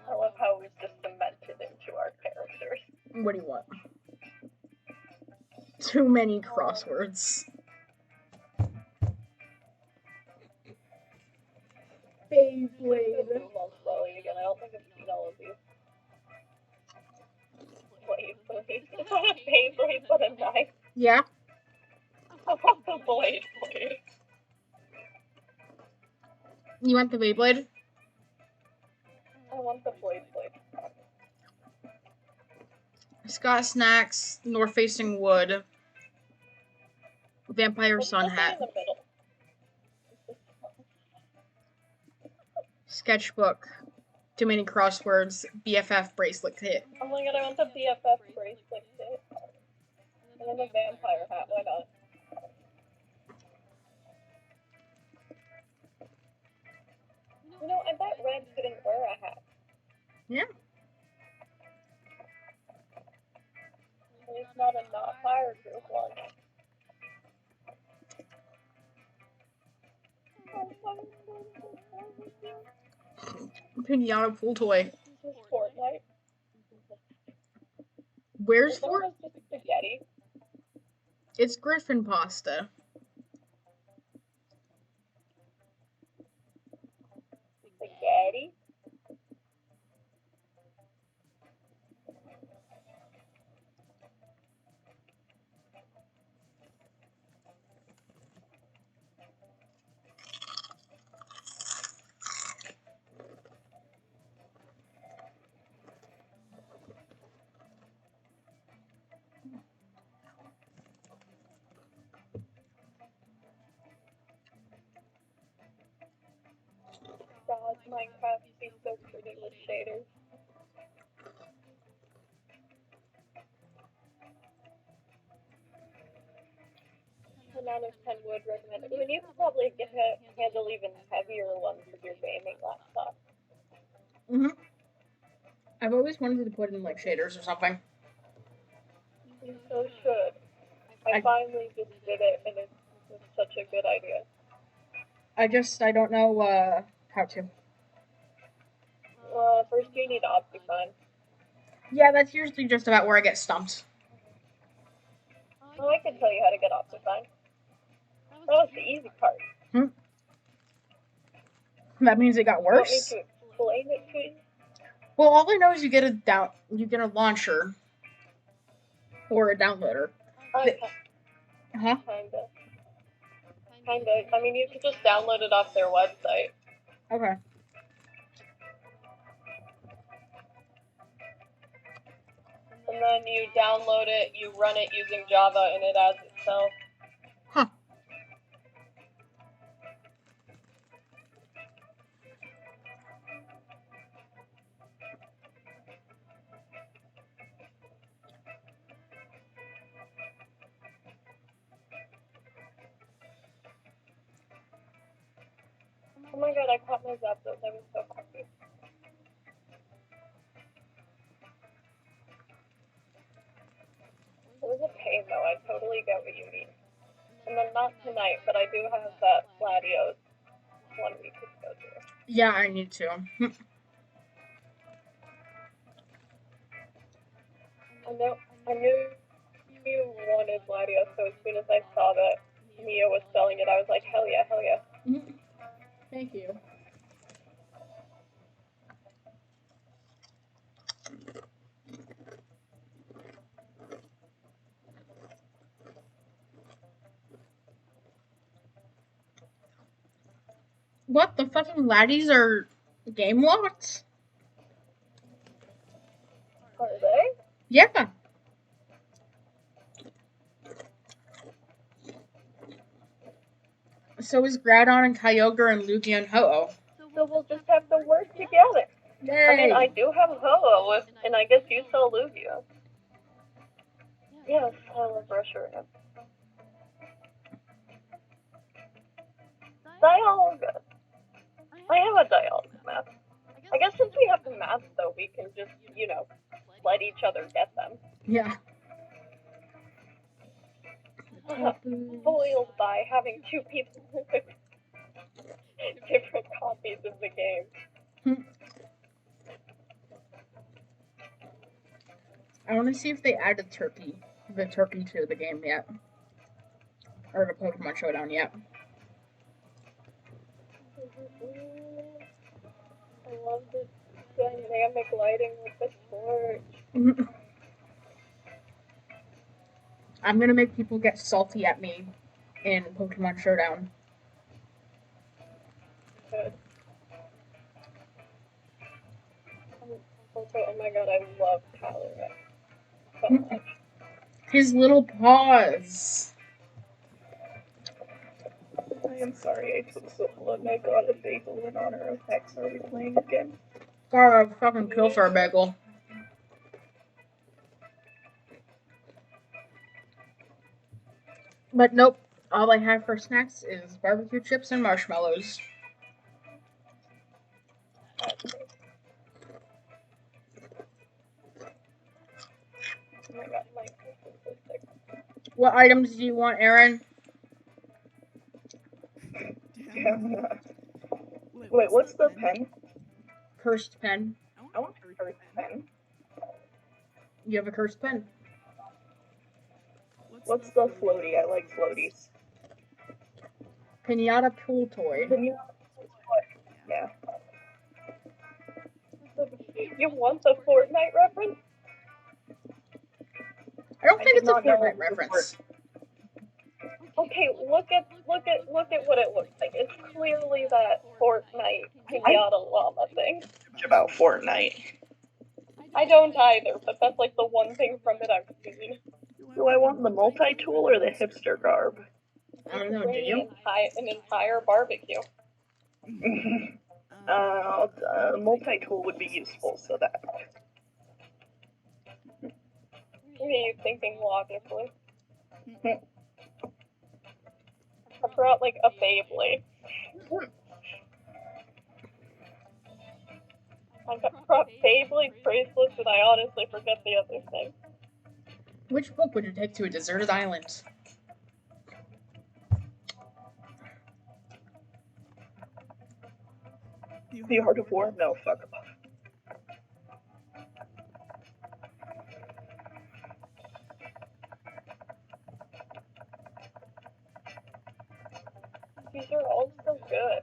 I love how it was just cemented into our characters. What do you want? Too many crosswords. Beyblade. Slowly again. I don't think I've seen all of these. Blade. It's not a Beyblade, but a knife. Yeah. I want the blade. You want the Beyblade? I want the blade. Scott Snacks, North Facing Wood, Vampire Sun What's Hat, in the middle? Sketchbook, Too Many Crosswords, BFF Bracelet Kit. Oh my god, I want the BFF bracelet kit. And then the vampire hat, why not? You know, I bet Red couldn't wear a hat. Yeah. At least not a not fire group one. Pinata Pool Toy. This is Fortnite. Where's There Fort? was just spaghetti. It's Griffin pasta. Spaghetti? God, Minecraft is so pretty with shaders. A 9 of 10 would recommend it. I mean, you could probably handle even heavier ones with your gaming laptop. I've always wanted to put in like shaders or something. You so should. I finally just did it, and it's such a good idea. I don't know how to. First you need Optifine. Yeah, that's usually just about where I get stumped. Oh, I can tell you how to get Optifine. That was the easy part. That means it got worse. Want me to explain it to you? Well, all I know is you get a launcher or a downloader. Huh? Kinda. I mean, you could just download it off their website. Okay. and then you download it, you run it using Java, and it adds itself. Huh. Oh my god, I caught my Zapdos. I was so happy. It was a pain though, I totally get what you mean. And then not tonight, but I do have that Gladios one we could go to. Yeah, I need to. I knew you wanted Gladios, so as soon as I saw that Mia was selling it, I was like, hell yeah, hell yeah. Thank you. What? The fucking laddies are game locked? Are they? Yeah. So is Groudon and Kyogre and Lugia and Ho-Oh. So we'll just have to work together. Yay! I mean, I do have Ho-Oh, and I guess you sell Lugia. Yes, I love Reshiram. Dialga. I have a Dialga map. I guess since we have the maps, though, we can just, let each other get them. Yeah. Foiled by having two people with different copies of the game. I want to see if they added the turkey to the game yet. Or to Pokemon Showdown yet. I love the dynamic lighting with the torch. I'm gonna make people get salty at me in Pokemon Showdown. Good. Also, oh my god, I love Calumet so much. His little paws. I am sorry I took so long. I got a bagel in honor of Hex. Are we playing again? Gotta fucking kill for a bagel. But nope, all I have for snacks is barbecue chips and marshmallows. Oh my god, my face is so sick. What items do you want, Aaron? Yeah. Wait, what's the pen? Cursed pen. I want a cursed pen. You have a cursed pen. What's the floaty? I like floaties. Pinata pool toy. Yeah. You want the Fortnite reference? I don't think did it's a not know Fortnite it was reference. Okay, look at what it looks like. It's clearly that Fortnite pinata llama thing. About Fortnite. I don't either, but that's like the one thing from it I've seen. Do I want the multi-tool or the hipster garb? I don't know, do you? An entire barbecue. Multi-tool would be useful, so that. Me thinking logically. I brought like a Beyblade. I brought Beyblade bracelets, and I honestly forget the other thing. Which book would you take to a deserted island? The Art of War? No, fuck off. These are all so good.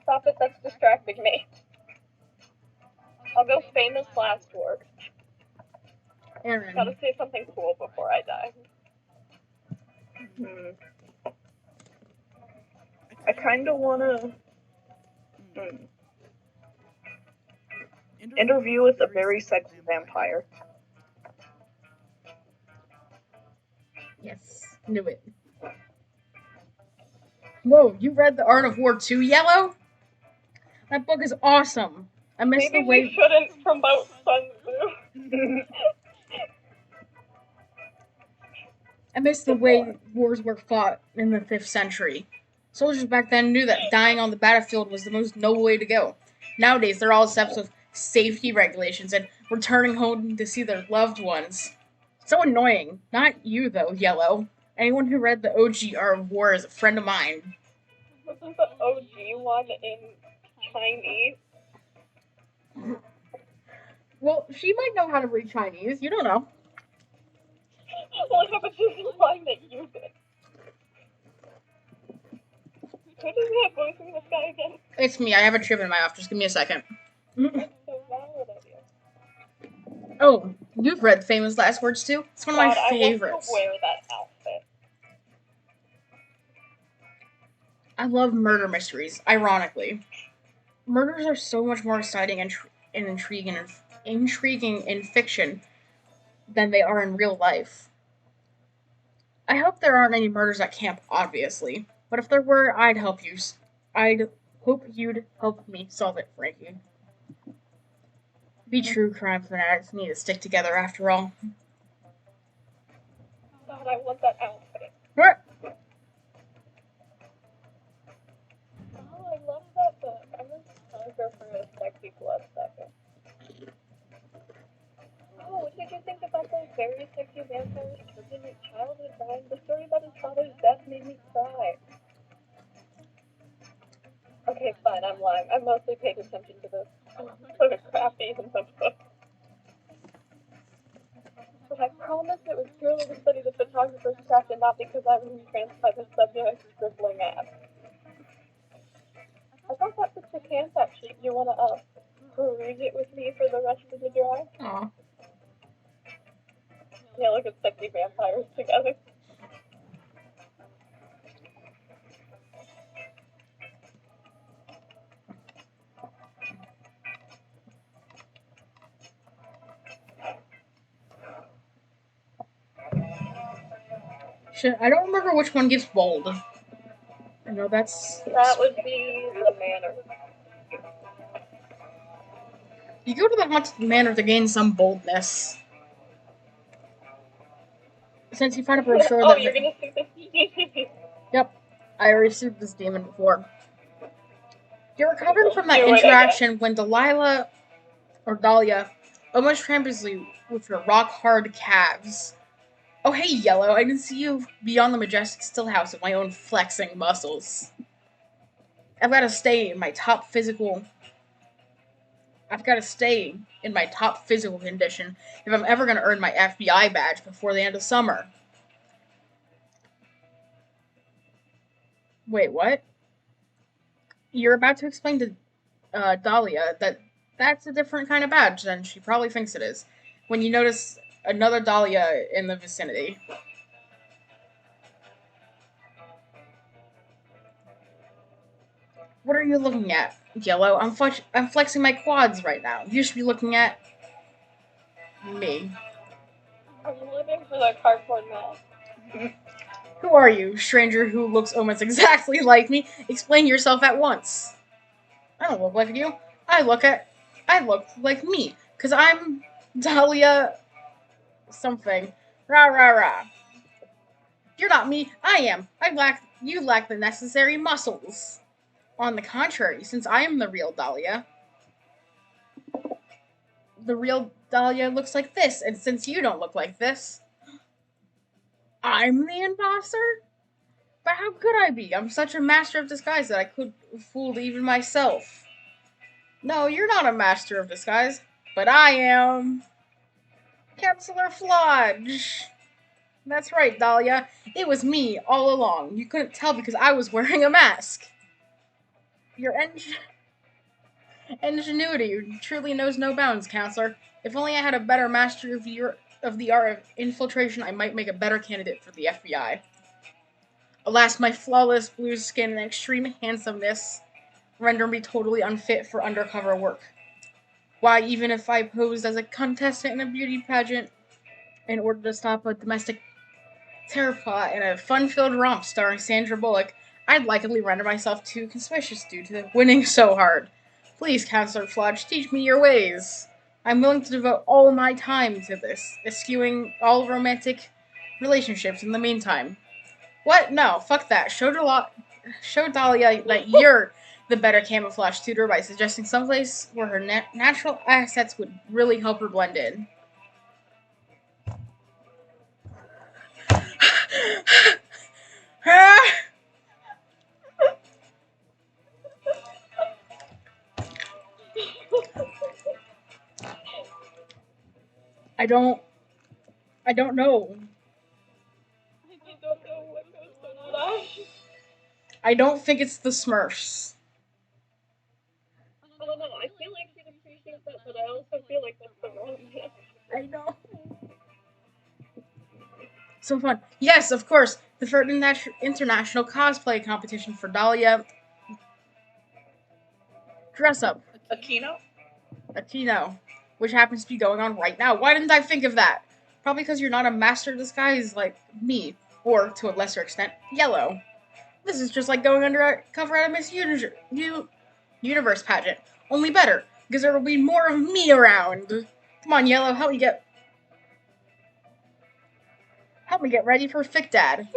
Stop it, that's distracting me. I'll go famous last word. Aaron. Gotta say something cool before I die. I kinda wanna Hmm. Interview with a very sexy vampire. Yes, knew it. Whoa, you read The Art of War 2, Yellow? That book is awesome. I miss Maybe the way we shouldn't promote Sun Tzu. wars were fought in the 5th century. Soldiers back then knew that dying on the battlefield was the most noble way to go. Nowadays, they're all obsessed with safety regulations and returning home to see their loved ones. So annoying. Not you, though, Yellow. Anyone who read the OG Art of War is a friend of mine. Wasn't the OG one in Chinese? Well, she might know how to read Chinese. You don't know. Well, yeah, but she's implying that you did. Who does that voice in this guy again? It's me. I have a chip in my mouth. Just give me a second. That's so valid of you. Oh, you've read Famous Last Words too? It's one of my God, I want favorites. to wear that outfit. I love murder mysteries, ironically. Murders are so much more exciting and intriguing in fiction than they are in real life. I hope there aren't any murders at camp, obviously. But if there were, I'd help you. I'd hope you'd help me solve it, Frankie. Be true crime fanatics need to stick together after all. God, I want that outfit. What? Oh, I love that book. I'm gonna go for a sexy blood second. Oh, what did you think about those very sexy vampires turning his childhood dying? The story about his father's death made me cry. Okay, fine, I'm lying. I mostly paid attention to the photography in the book. But I promise it was purely to study the photographer's craft and not because I was entranced by the subject scribbling at. I thought that was the camp sheet. You wanna peruse it with me for the rest of the drive? Aw. Yeah, look at sexy vampires together. Shit, I don't remember which one gives bold. I know that's... That would be the manor. You go to the haunted manor to gain some boldness. Since you find a brochure Oh, that... you're gonna see this? Yep, I received this demon before. You're recovering from that Do it interaction when Dahlia almost tramples you with your rock-hard calves. Oh hey, Yellow, I can see you beyond the majestic still house of my own flexing muscles. I've got to stay in my top physical condition if I'm ever going to earn my FBI badge before the end of summer. Wait, what? You're about to explain to Dahlia that that's a different kind of badge than she probably thinks it is, when you notice another Dahlia in the vicinity. What are you looking at, Yellow? I'm flexing my quads right now. You should be looking at me. I'm living for the cardboard man. Who are you, stranger who looks almost exactly like me? Explain yourself at once. I don't look like you. I look like me, 'cause I'm Dahlia something. Rah rah rah. You're not me, I am. You lack the necessary muscles. On the contrary, since I am the real Dahlia, the real Dahlia looks like this, and since you don't look like this, I'm the imposter? But how could I be? I'm such a master of disguise that I could fool even myself. No, you're not a master of disguise, but I am. Counselor Flodge. That's right, Dahlia. It was me all along. You couldn't tell because I was wearing a mask. Your ingenuity truly knows no bounds, Counselor. If only I had a better mastery of the art of infiltration, I might make a better candidate for the FBI. Alas, my flawless blue skin and extreme handsomeness render me totally unfit for undercover work. Why, even if I posed as a contestant in a beauty pageant in order to stop a domestic terror plot in a fun-filled romp starring Sandra Bullock, I'd likely render myself too conspicuous due to winning so hard. Please, Counselor Flodge, teach me your ways. I'm willing to devote all my time to this, eschewing all romantic relationships in the meantime. What? No, fuck that. Show Dahlia that you're the better camouflage tutor by suggesting someplace where her natural assets would really help her blend in. I don't know. I don't know what goes to life. I don't think it's the Smurfs. I don't know. I feel like he'd appreciate that, but I also feel like that's the wrong answer. I know. So fun. Yes, of course. The first international cosplay competition for Dahlia. Dress up. Aquino? Aquino. Which happens to be going on right now. Why didn't I think of that? Probably because you're not a master of disguise like me. Or, to a lesser extent, Yellow. This is just like going undercover at a Miss Universe pageant. Only better, because there will be more of me around. Come on, Yellow, help me get ready for Fic Dad.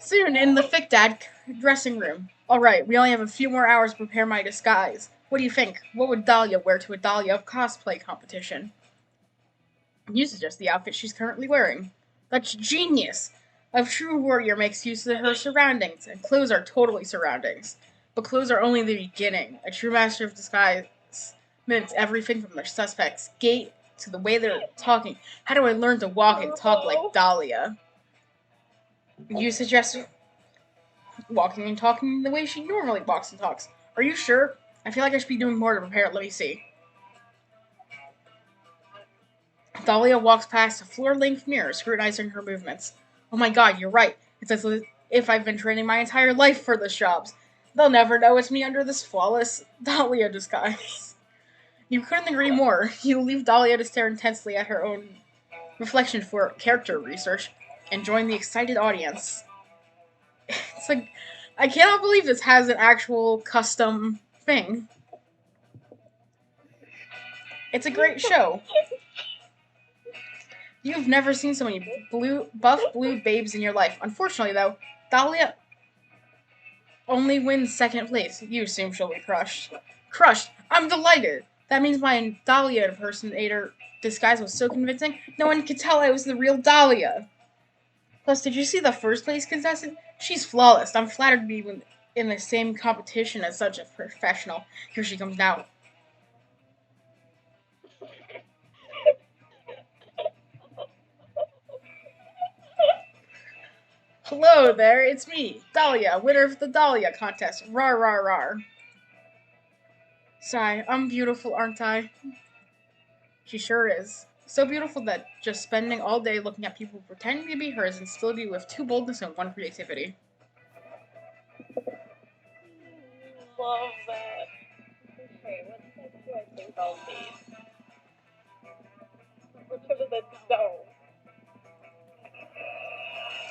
Soon, in the Fic Dad dressing room. Alright, we only have a few more hours to prepare my disguise. What do you think? What would Dahlia wear to a Dahlia cosplay competition? You suggest the outfit she's currently wearing. That's genius! A true warrior makes use of her surroundings, and clothes are totally surroundings. But clothes are only the beginning. A true master of disguise mimics everything from their suspect's gait to the way they're talking. How do I learn to walk and talk like Dahlia? You suggest walking and talking the way she normally walks and talks. Are you sure? I feel like I should be doing more to prepare. Let me see. Dahlia walks past a floor-length mirror, scrutinizing her movements. Oh my god, you're right. It's as if I've been training my entire life for this job. They'll never know it's me under this flawless Dahlia disguise. You couldn't agree more. You leave Dahlia to stare intensely at her own reflection for character research and join the excited audience. It's like, I cannot believe this has an actual custom thing. It's a great show. You've never seen so many buff blue babes in your life. Unfortunately, though, Dahlia only wins second place. You assume she'll be crushed. Crushed? I'm delighted. That means my Dahlia impersonator disguise was so convincing, no one could tell I was the real Dahlia. Plus, did you see the first place contestant? She's flawless. I'm flattered to be in the same competition as such a professional. Here she comes now. Hello there, it's me, Dahlia, winner of the Dahlia contest. Rar, rar, rar. Sigh, I'm beautiful, aren't I? She sure is. So beautiful that just spending all day looking at people pretending to be hers instilled you with two boldness and one creativity. Love that. Okay, what type do I think I'll be? Return to the dome.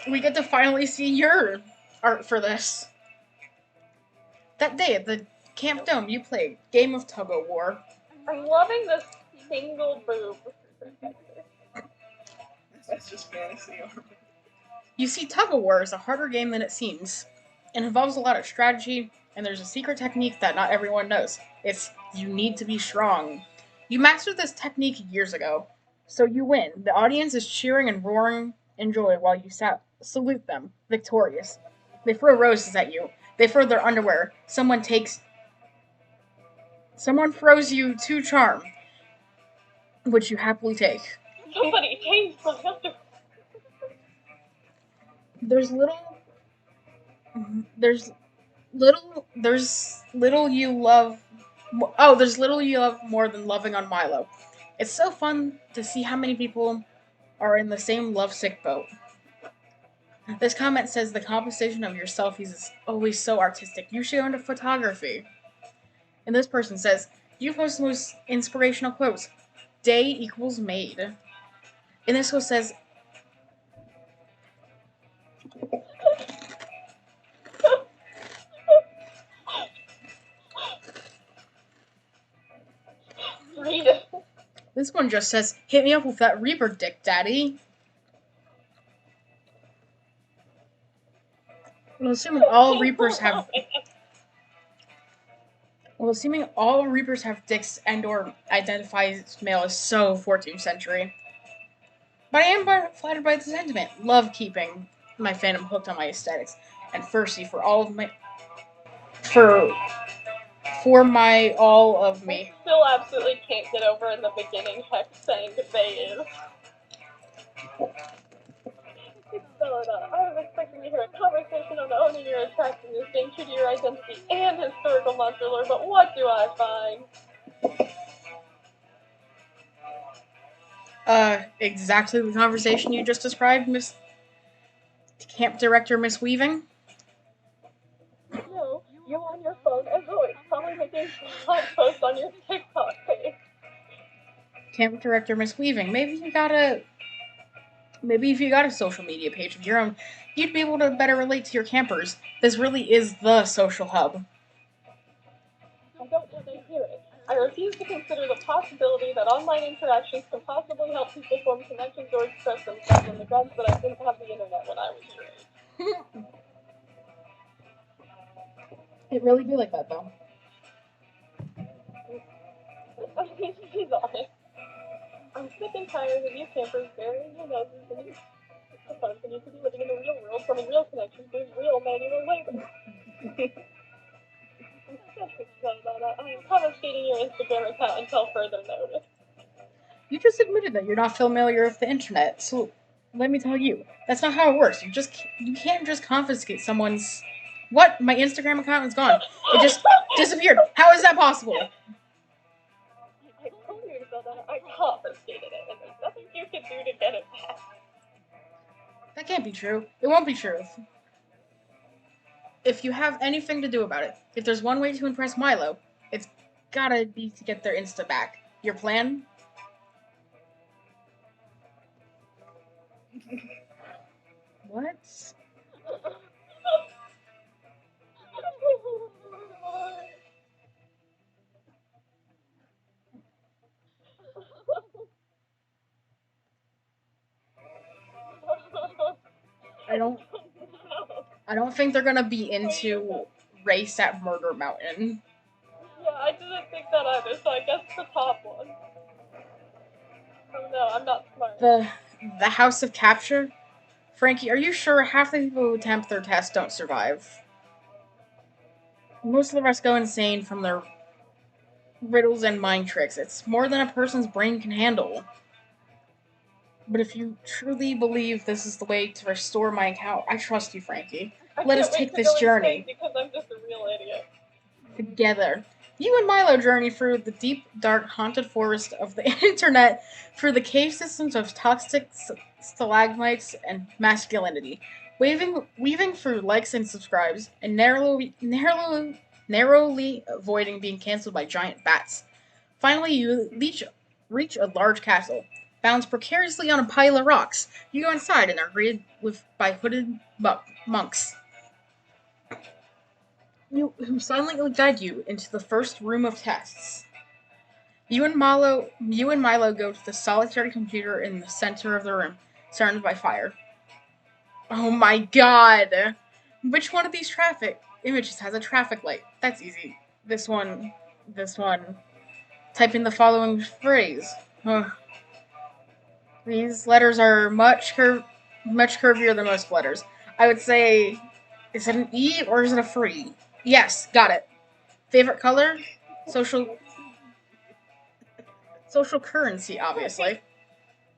We get to finally see your art for this. That day at the Camp Dome, you played Game of Tug-O-War. I'm loving this single boob. That's just fantasy art. You see, Tug-O-War is a harder game than it seems. It involves a lot of strategy, and there's a secret technique that not everyone knows. It's, you need to be strong. You mastered this technique years ago, so you win. The audience is cheering and roaring in joy while you salute them, victorious. They throw roses at you. They throw their underwear. Someone throws you 2 charm, which you happily take. Somebody changed my underwear. There's little you love more than loving on Milo. It's so fun to see how many people are in the same lovesick boat. This comment says the composition of your selfies is always so artistic. You should go into photography. And this person says, you post the most inspirational quotes. Day equals made. And this one says, Read it. this one just says, hit me up with that Reaper dick, daddy. Well, assuming all Reapers have dicks and or identify as male is so 14th century. But I am flattered by the sentiment. Love keeping my fandom hooked on my aesthetics. And Fursy for all of my for my all of me. I still absolutely can't get over in the beginning text saying they is. I was expecting to hear a conversation on owning your attractiveness, being true to your identity, and historical monster lore, but what do I find? Exactly the conversation you just described, Miss Camp Director Miss Weaving. No, you on your phone, as always, probably making blog posts on your TikTok page. Camp Director Miss Weaving. Maybe if you got a social media page of your own, you'd be able to better relate to your campers. This really is the social hub. I don't want to hear it. I refuse to consider the possibility that online interactions can possibly help people form connections or express themselves on the grounds that I didn't have the internet when I was your age. It really be like that, though. I mean, she's honest. I'm sick and tired of you campers burying your noses in your phones when you could be living in the real world, forming real connections with real manual labor. I am confiscating your Instagram account until further notice. You just admitted that you're not familiar with the internet, so let me tell you, that's not how it works. You can't just confiscate someone's. What? My Instagram account is gone. It just disappeared. How is that possible? I told you so that I confiscated it, and there's nothing you can do to get it back. That can't be true. It won't be true. If you have anything to do about it, if there's one way to impress Milo, it's gotta be to get their Insta back. Your plan? What? I don't think they're gonna be into Race at Murder Mountain. Yeah, I didn't think that either, so I guess the top one. Oh no, I'm not smart. The House of Capture? Frankie, are you sure half the people who attempt their test don't survive? Most of the rest go insane from their riddles and mind tricks. It's more than a person's brain can handle. But if you truly believe this is the way to restore my account, I trust you, Frankie. Let us take this journey. Because I'm just a real idiot. Together. You and Milo journey through the deep, dark, haunted forest of the internet through the cave systems of toxic stalagmites and masculinity, weaving through likes and subscribes, and narrowly avoiding being cancelled by giant bats. Finally, you reach a large castle, balanced precariously on a pile of rocks. You go inside and are greeted by hooded monks, who silently guide you into the first room of tests. You and Milo go to the solitary computer in the center of the room, surrounded by fire. Oh my god! Which one of these traffic images has a traffic light? That's easy. This one. Type in the following phrase. These letters are much curvier than most letters. I would say, is it an E or is it a free? Yes, got it. Favorite color? Social currency, obviously.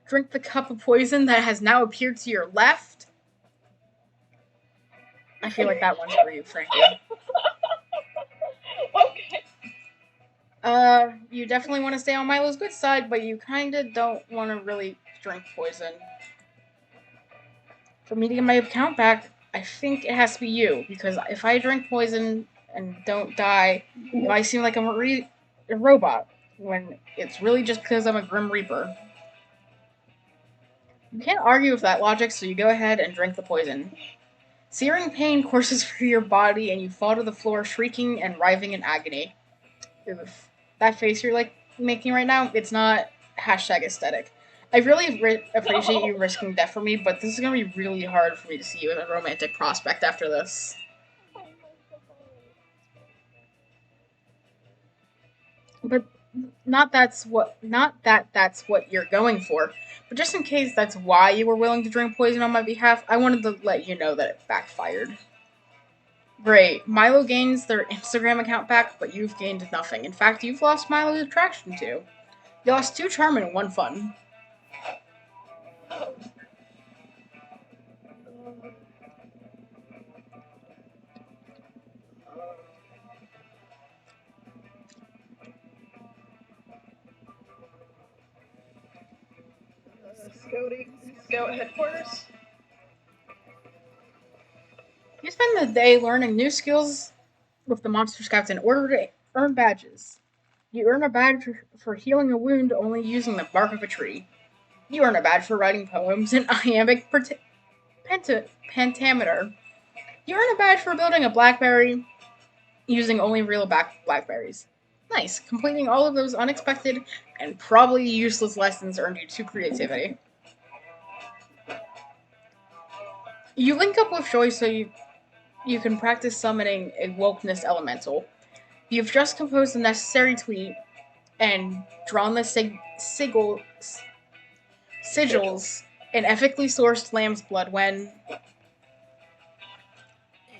Drink the cup of poison that has now appeared to your left. I feel like that one's for you, Frankie. Okay. You definitely want to stay on Milo's good side, but you kinda don't want to really drink poison. For me to get my account back, I think it has to be you, because if I drink poison and don't die, it might seem like I'm a robot, when it's really just because I'm a Grim Reaper. You can't argue with that logic, so you go ahead and drink the poison. Searing pain courses through your body, and you fall to the floor shrieking and writhing in agony. If that face you're like making right now, it's not hashtag aesthetic. I really appreciate you risking death for me, but this is gonna be really hard for me to see you as a romantic prospect after this. But not that that's what you're going for. But just in case that's why you were willing to drink poison on my behalf, I wanted to let you know that it backfired. Great. Milo gains their Instagram account back, but you've gained nothing. In fact, you've lost Milo's attraction too. You lost 2 charm and 1 fun. Scout headquarters. You spend the day learning new skills with the Monster Scouts in order to earn badges. You earn a badge for healing a wound only using the bark of a tree. You earn a badge for writing poems in iambic pentameter. You earn a badge for building a blackberry using only real blackberries. Nice. Completing all of those unexpected and probably useless lessons earned you 2 creativity. You link up with Joy so you can practice summoning a wokeness elemental. You've just composed the necessary tweet and drawn the sigils in ethically sourced lamb's blood when...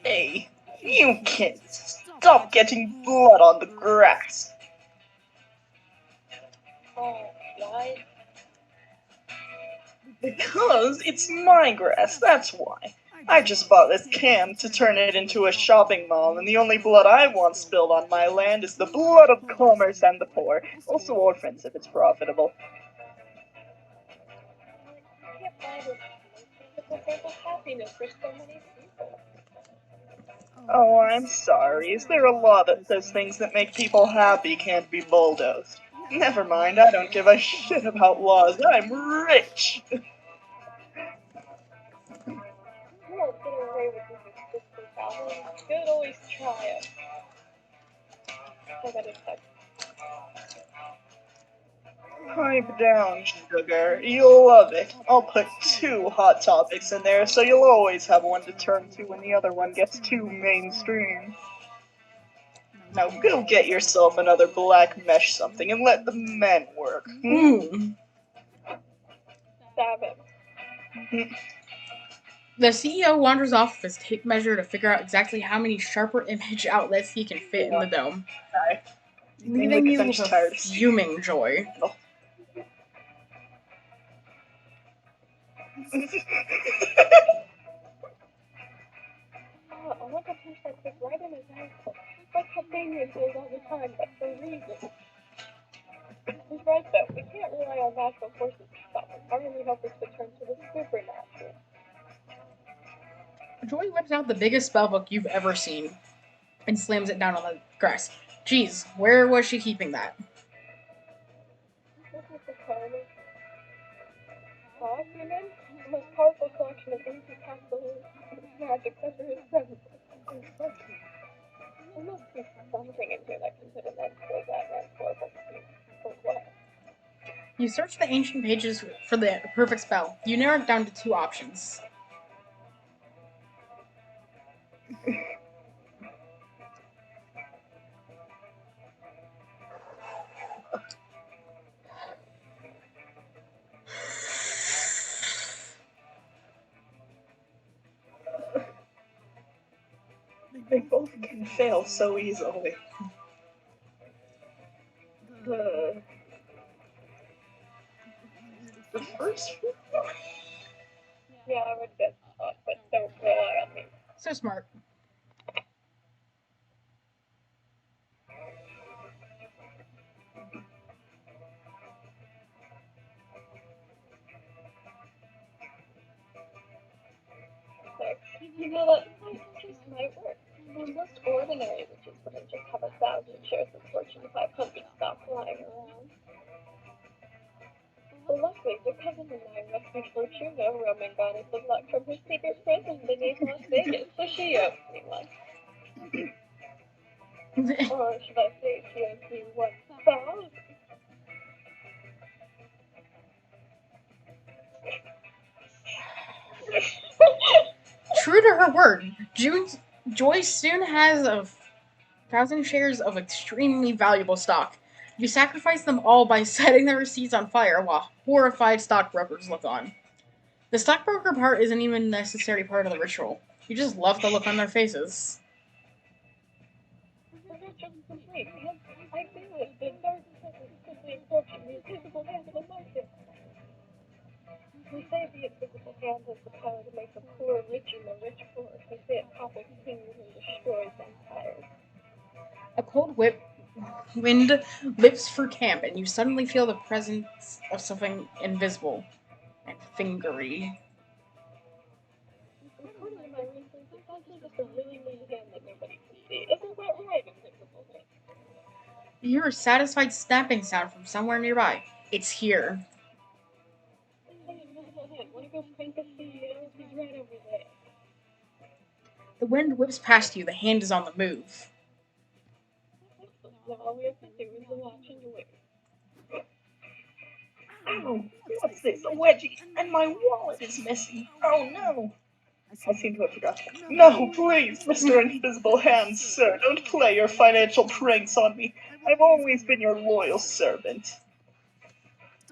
Hey, you kids, stop getting blood on the grass. Oh, why? Because it's my grass, that's why. I just bought this camp to turn it into a shopping mall, and the only blood I want spilled on my land is the blood of commerce and the poor. Also orphans if it's profitable. You can't buy this physical sense of happiness for so many people. Oh, I'm sorry. Is there a law that says things that make people happy can't be bulldozed? Never mind, I don't give a shit about laws. I'm rich! You won't get away with this sister family. You could always try it. I got a text. Pipe down, sugar. You'll love it. I'll put 2 hot topics in there, so you'll always have one to turn to when the other one gets too mainstream. Now go get yourself another black mesh something and let the men work. Stab him. The CEO wanders off with his tape measure to figure out exactly how many sharper image outlets he can fit in the dome, leaving you with a fuming Joy. I want to punch that kid right in his ankle. It's like how Damien feels all the time, but for a reason. He's right though, we can't rely on natural forces to stop us. Our only hope is to turn to the supernatural. Joy whips out the biggest spellbook you've ever seen and slams it down on the grass. Geez, where was she keeping that? This is the Carter. Human? The most powerful collection of incapacitable magic ever assembled. There must be something in here that can put an end to Batman's horrible scheme. But what? You search the ancient pages for the perfect spell. You narrow it down to 2 options. They both can fail so easily. The first one? Yeah, I would get caught, but don't rely on me. So smart. You know, that just might work. The most ordinary witches wouldn't just have 1,000 shares of Fortune 500 stock lying around. But luckily, your cousin and I rescued Fortuna, Roman goddess of luck, from her secret prison beneath Las Vegas, so she owes me one. Or should I say she owes me 1,000? True to her word, Joy soon has 1,000 shares of extremely valuable stock. You sacrifice them all by setting the receipts on fire while horrified stockbrokers look on. The stockbroker part isn't even a necessary part of the ritual. You just love the look on their faces. The ritual's complete. I feel it. The dark is simply approaching the invisible hand of the market. We say the invisible hand has the power to make the poor rich and the rich poor. We say it topples kings and destroys empires. A cold wind lifts through camp, and you suddenly feel the presence of something invisible and fingery. According to my research, it's actually just a really neat hand that nobody can see. Isn't that right, invisible hand? You hear a satisfied snapping sound from somewhere nearby. It's here. Hey, invisible hand, wanna go prank the CEO? He's right over there. The wind whips past you. The hand is on the move. Now all we have to do is watch and wait. Ow! What's this? A wedgie! And my wallet is missing! Oh no! I seem to have forgotten. No, please, Mr. Invisible Hand, sir, don't play your financial pranks on me. I've always been your loyal servant.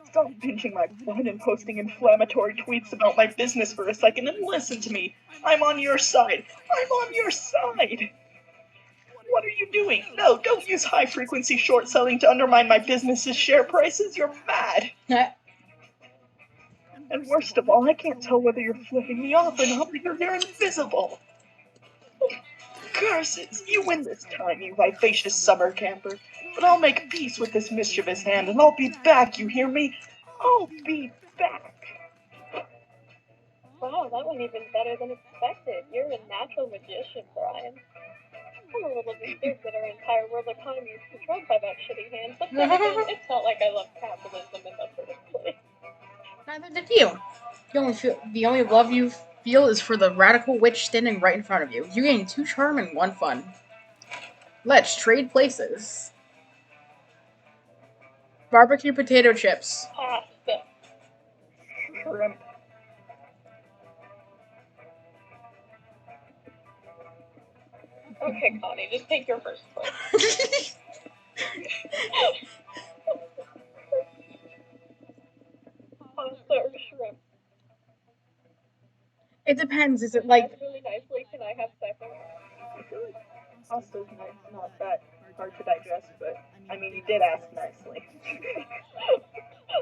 Stop pinching my blood and posting inflammatory tweets about my business for a second and listen to me. I'm on your side. I'm on your side. What are you doing? No, don't use high-frequency short selling to undermine my business's share prices. You're mad. And worst of all, I can't tell whether you're flipping me off or not because you're invisible. Curses! You win this time, you vivacious summer camper. But I'll make peace with this mischievous hand, and I'll be back, you hear me? I'll be back. Wow, that went even better than expected. You're a natural magician, Brian. I'm a little disturbed that our entire world economy is controlled by that shitty hand, but then again, it's not like I love capitalism in the first place. Neither did you. The only love you feel is for the radical witch standing right in front of you. You gain 2 charm and 1 fun. Let's trade places. Barbecue potato chips. Pasta. Shrimp. Okay, Connie, just take your first place. Pasta or shrimp? It depends. Is it like... That's really nicely. Can I have second? I feel like pasta's not that hard to digest, but I mean, you did ask nicely.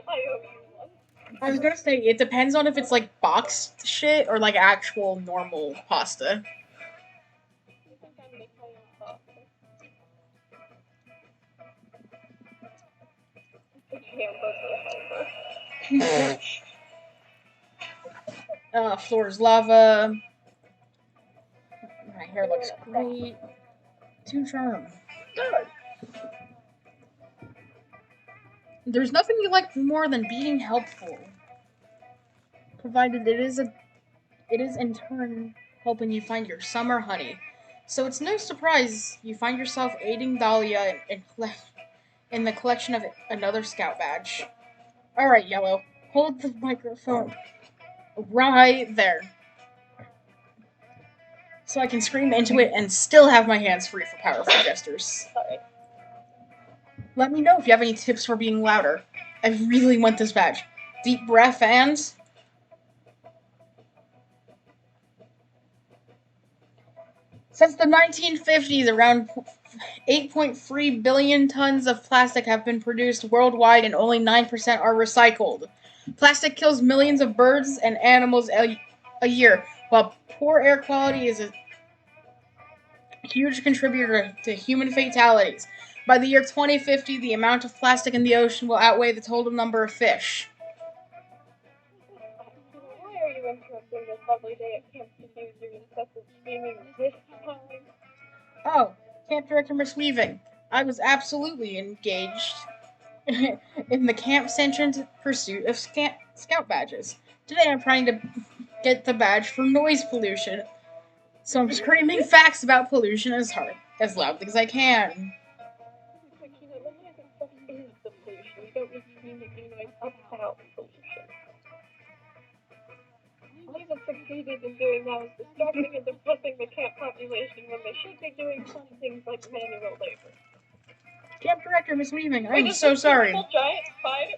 I owe you one. I was gonna say, it depends on if it's like boxed shit or like actual normal pasta. I think I'm making my own pasta. Hamburger helper. Floor is lava. My hair looks great. 2 charm. Good. There's nothing you like more than being helpful. Provided it is in turn helping you find your summer honey. So it's no surprise you find yourself aiding Dahlia in the collection of another scout badge. Alright, Yellow. Hold the microphone right there. So I can scream into it and still have my hands free for powerful gestures. Sorry. Let me know if you have any tips for being louder. I really want this badge. Deep breath and... Since the 1950s, around 8.3 billion tons of plastic have been produced worldwide and only 9% are recycled. Plastic kills millions of birds and animals a year, while poor air quality is a huge contributor to human fatalities. By the year 2050, the amount of plastic in the ocean will outweigh the total number of fish. Why are you interrupting this lovely day at Camp use your incessant screaming this time. Oh, Camp Director Miss Weaving. I was absolutely engaged in the Camp Sentient pursuit of scout badges. Today I'm trying to get the badge for noise pollution. So I'm screaming facts about pollution as loudly as I can. Sakina, the music stuff is the pollution. You don't need screaming noise about pollution. All you've succeeded in doing now is distracting and depressing the camp population when they should be doing fun things like manual labor. Camp Director Miss Weaving, Wait, I'm is so this sorry. beautiful giant spider?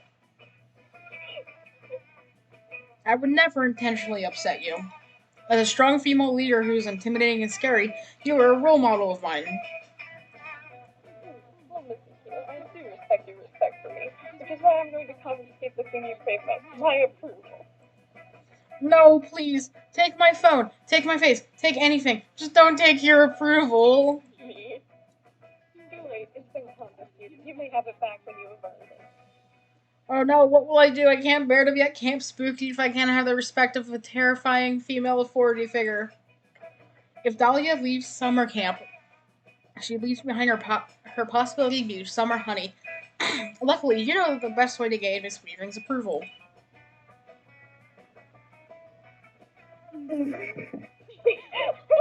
I would never intentionally upset you. As a strong female leader who's intimidating and scary, you are a role model of mine. Well, listen, Sakina, I do respect your respect for me, which is why I'm going to confiscate the thing you crave most, my approval. No, please. Take my phone. Take my face. Take anything. Just don't take your approval. Me? Too late. It's been confiscated. You may have it back when you have earned it. Oh no, what will I do? I can't bear to be at Camp Spooky if I can't have the respect of a terrifying female authority figure. If Dahlia leaves summer camp, she leaves behind her possibility to summer honey. Luckily, you know the best way to gain Miss Weaving's approval. I don't think you have the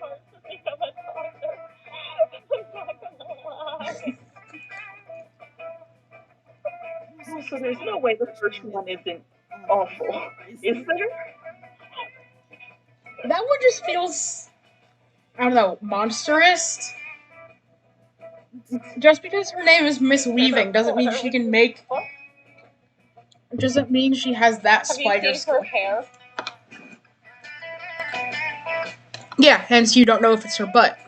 heart to become a doctor. I'm not gonna lie. So there's no way the first one isn't awful, is there? That one just feels, I don't know, monstrous. Just because her name is Miss Weaving doesn't mean she can make. Doesn't mean she has that Have you spider seen skill. her hair? Yeah, hence you don't know if it's her butt.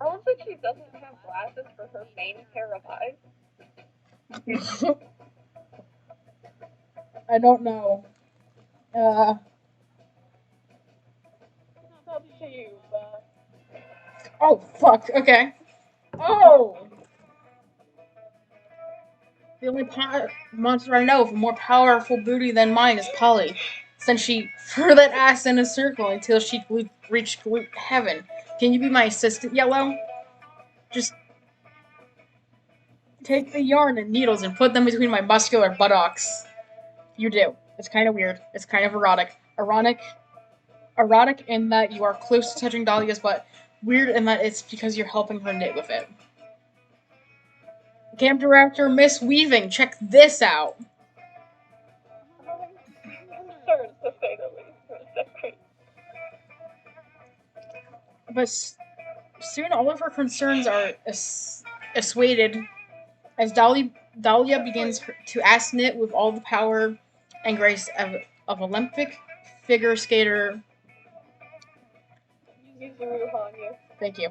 I love that she doesn't have glasses for her main pair of eyes. I don't know. It's up to you, but Oh, fuck, okay. Oh! The only monster I know with a more powerful booty than mine is Polly, since she threw that ass in a circle until she reached glute heaven. Can you be my assistant, Yellow? Just take the yarn and needles and put them between my muscular buttocks. You do. It's kind of weird. It's kind of erotic. Erotic in that you are close to touching Dahlia's butt. Weird in that it's because you're helping her knit with it. Camp Director Miss Weaving, check this out. absurd to say the least. That's But soon all of her concerns are assuaded as Dahlia begins to ask knit with all the power and grace of Olympic figure skater. Yuzuru Hanyu. Thank you.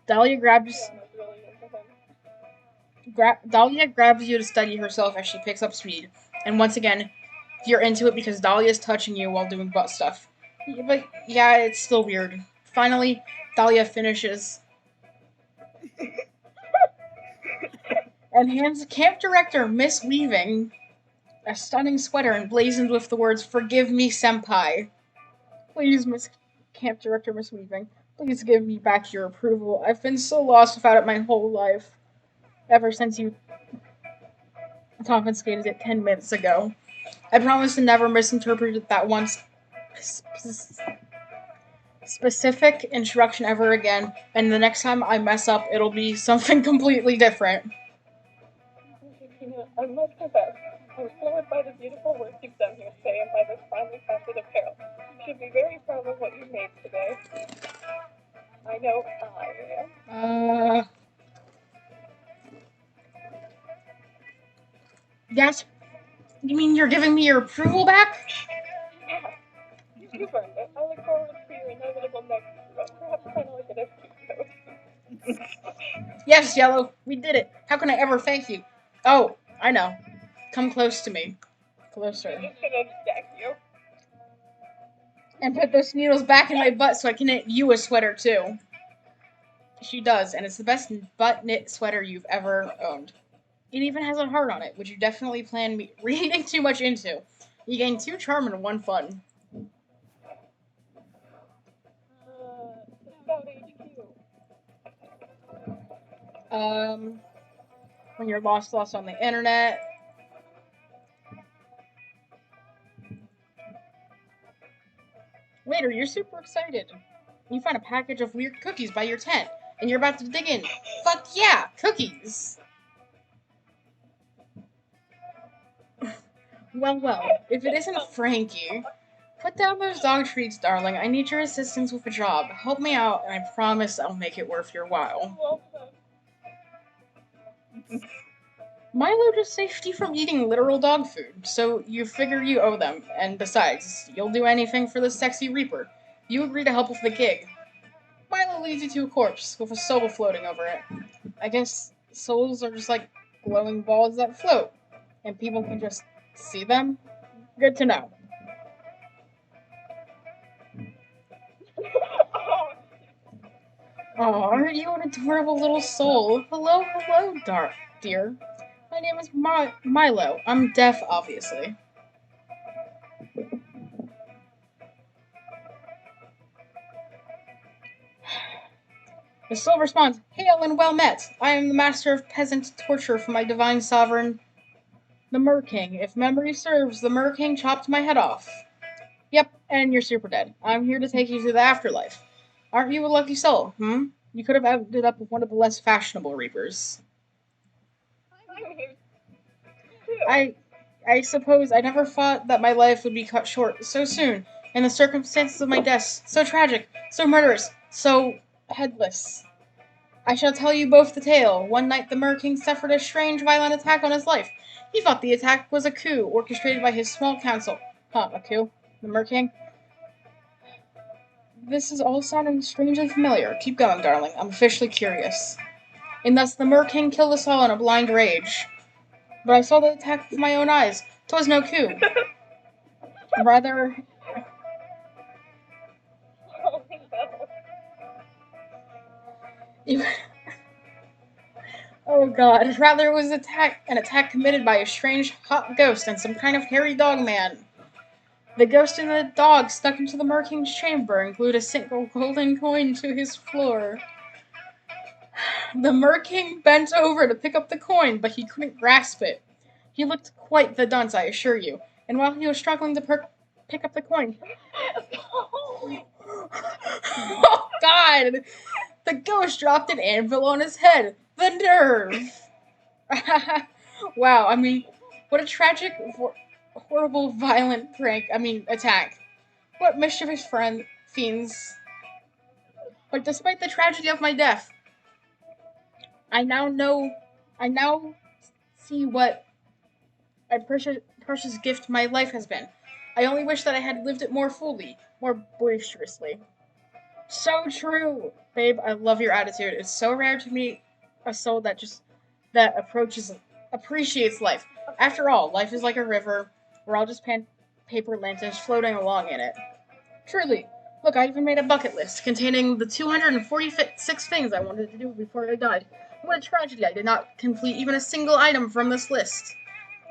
Dahlia grabs Yeah, I'm really into him. Dahlia grabs you to steady herself as she picks up speed. And once again, you're into it because Dahlia's touching you while doing butt stuff. But yeah, it's still weird. Finally, Dahlia finishes and hands Camp Director Miss Weaving a stunning sweater emblazoned with the words, "Forgive me, Senpai." Please, Camp Director Miss Weaving, please give me back your approval. I've been so lost without it my whole life. Ever since you confiscated it 10 minutes ago. I promise to never misinterpret that one specific instruction ever again, and the next time I mess up, it'll be something completely different. I must confess, I'm floored by the beautiful work you've done here today and by this finely crafted apparel. You should be very proud of what you made today. I know I am. Yes? You mean you're giving me your approval back? Yeah, you've earned it. I look forward to your inevitable next trip. Perhaps kind of like an escape coach. Yes, Yellow, we did it. How can I ever thank you? Oh, I know. Come close to me. Closer. I'm just gonna deck you. And put those needles back in my butt so I can knit you a sweater too. She does, and it's the best butt knit sweater you've ever owned. It even has a heart on it, which you definitely plan reading too much into. You gain 2 charm and 1 fun. Scout HQ. When you're lost on the internet. Later, you're super excited. You find a package of weird cookies by your tent, and you're about to dig in. Fuck yeah, cookies! Well, if it isn't Frankie. Put down those dog treats, darling. I need your assistance with a job. Help me out, and I promise I'll make it worth your while. Love them. Milo just saved you from eating literal dog food, so you figure you owe them. And besides, you'll do anything for the sexy Reaper. You agree to help with the gig. Milo leads you to a corpse with a soul floating over it. I guess souls are just like glowing balls that float, and people can just see them. Good to know. Aw, aren't you an adorable little soul? Hello, dear. My name is Milo. I'm deaf, obviously. The soul responds, Hail and well met. I am the master of peasant torture for my divine sovereign, the Mer-King. If memory serves, the Mer-King chopped my head off. Yep, and you're super dead. I'm here to take you to the afterlife. Aren't you a lucky soul, You could have ended up with one of the less fashionable Reapers. I'm here too. I suppose I never thought that my life would be cut short so soon, and the circumstances of my death so tragic, so murderous, so headless. I shall tell you both the tale. One night the Mer-King suffered a strange, violent attack on his life. He thought the attack was a coup orchestrated by his small council. A coup? The Mer-King? This is all sounding strangely familiar. Keep going, darling. I'm officially curious. And thus the Mer-King killed us all in a blind rage. But I saw the attack with my own eyes. 'Twas no coup. Rather... Oh no. Oh god. Rather it was an attack committed by a strange, hot ghost and some kind of hairy dog man. The ghost and the dog stuck into the Mer-King's chamber and glued a single golden coin to his floor. The Mer-King bent over to pick up the coin, but he couldn't grasp it. He looked quite the dunce, I assure you, and while he was struggling to pick up the coin... Oh, God! The ghost dropped an anvil on his head! The nerve! Wow, I mean, what a tragic, horrible, violent attack. What mischievous fiends. But despite the tragedy of my death, I now see what a precious gift my life has been. I only wish that I had lived it more fully, more boisterously. So true! Babe, I love your attitude. It's so rare to meet a soul that appreciates life. After all, life is like a river. We're all just paper lanterns floating along in it. Truly. Look, I even made a bucket list containing the 246 things I wanted to do before I died. What a tragedy I did not complete even a single item from this list.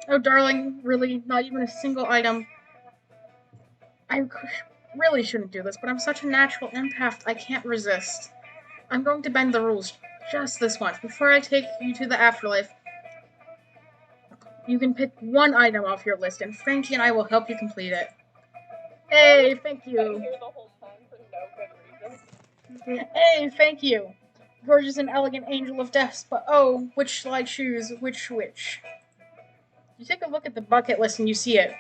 Oh, darling, really? Not even a single item? I really shouldn't do this, but I'm such a natural empath, I can't resist. I'm going to bend the rules just this once. Before I take you to the afterlife, you can pick one item off your list, and Frankie and I will help you complete it. Hey, thank you. I'm here the whole time for no good reason. Hey, thank you. Gorgeous and elegant angel of death, but oh, which shall I choose? Which? You take a look at the bucket list and you see it.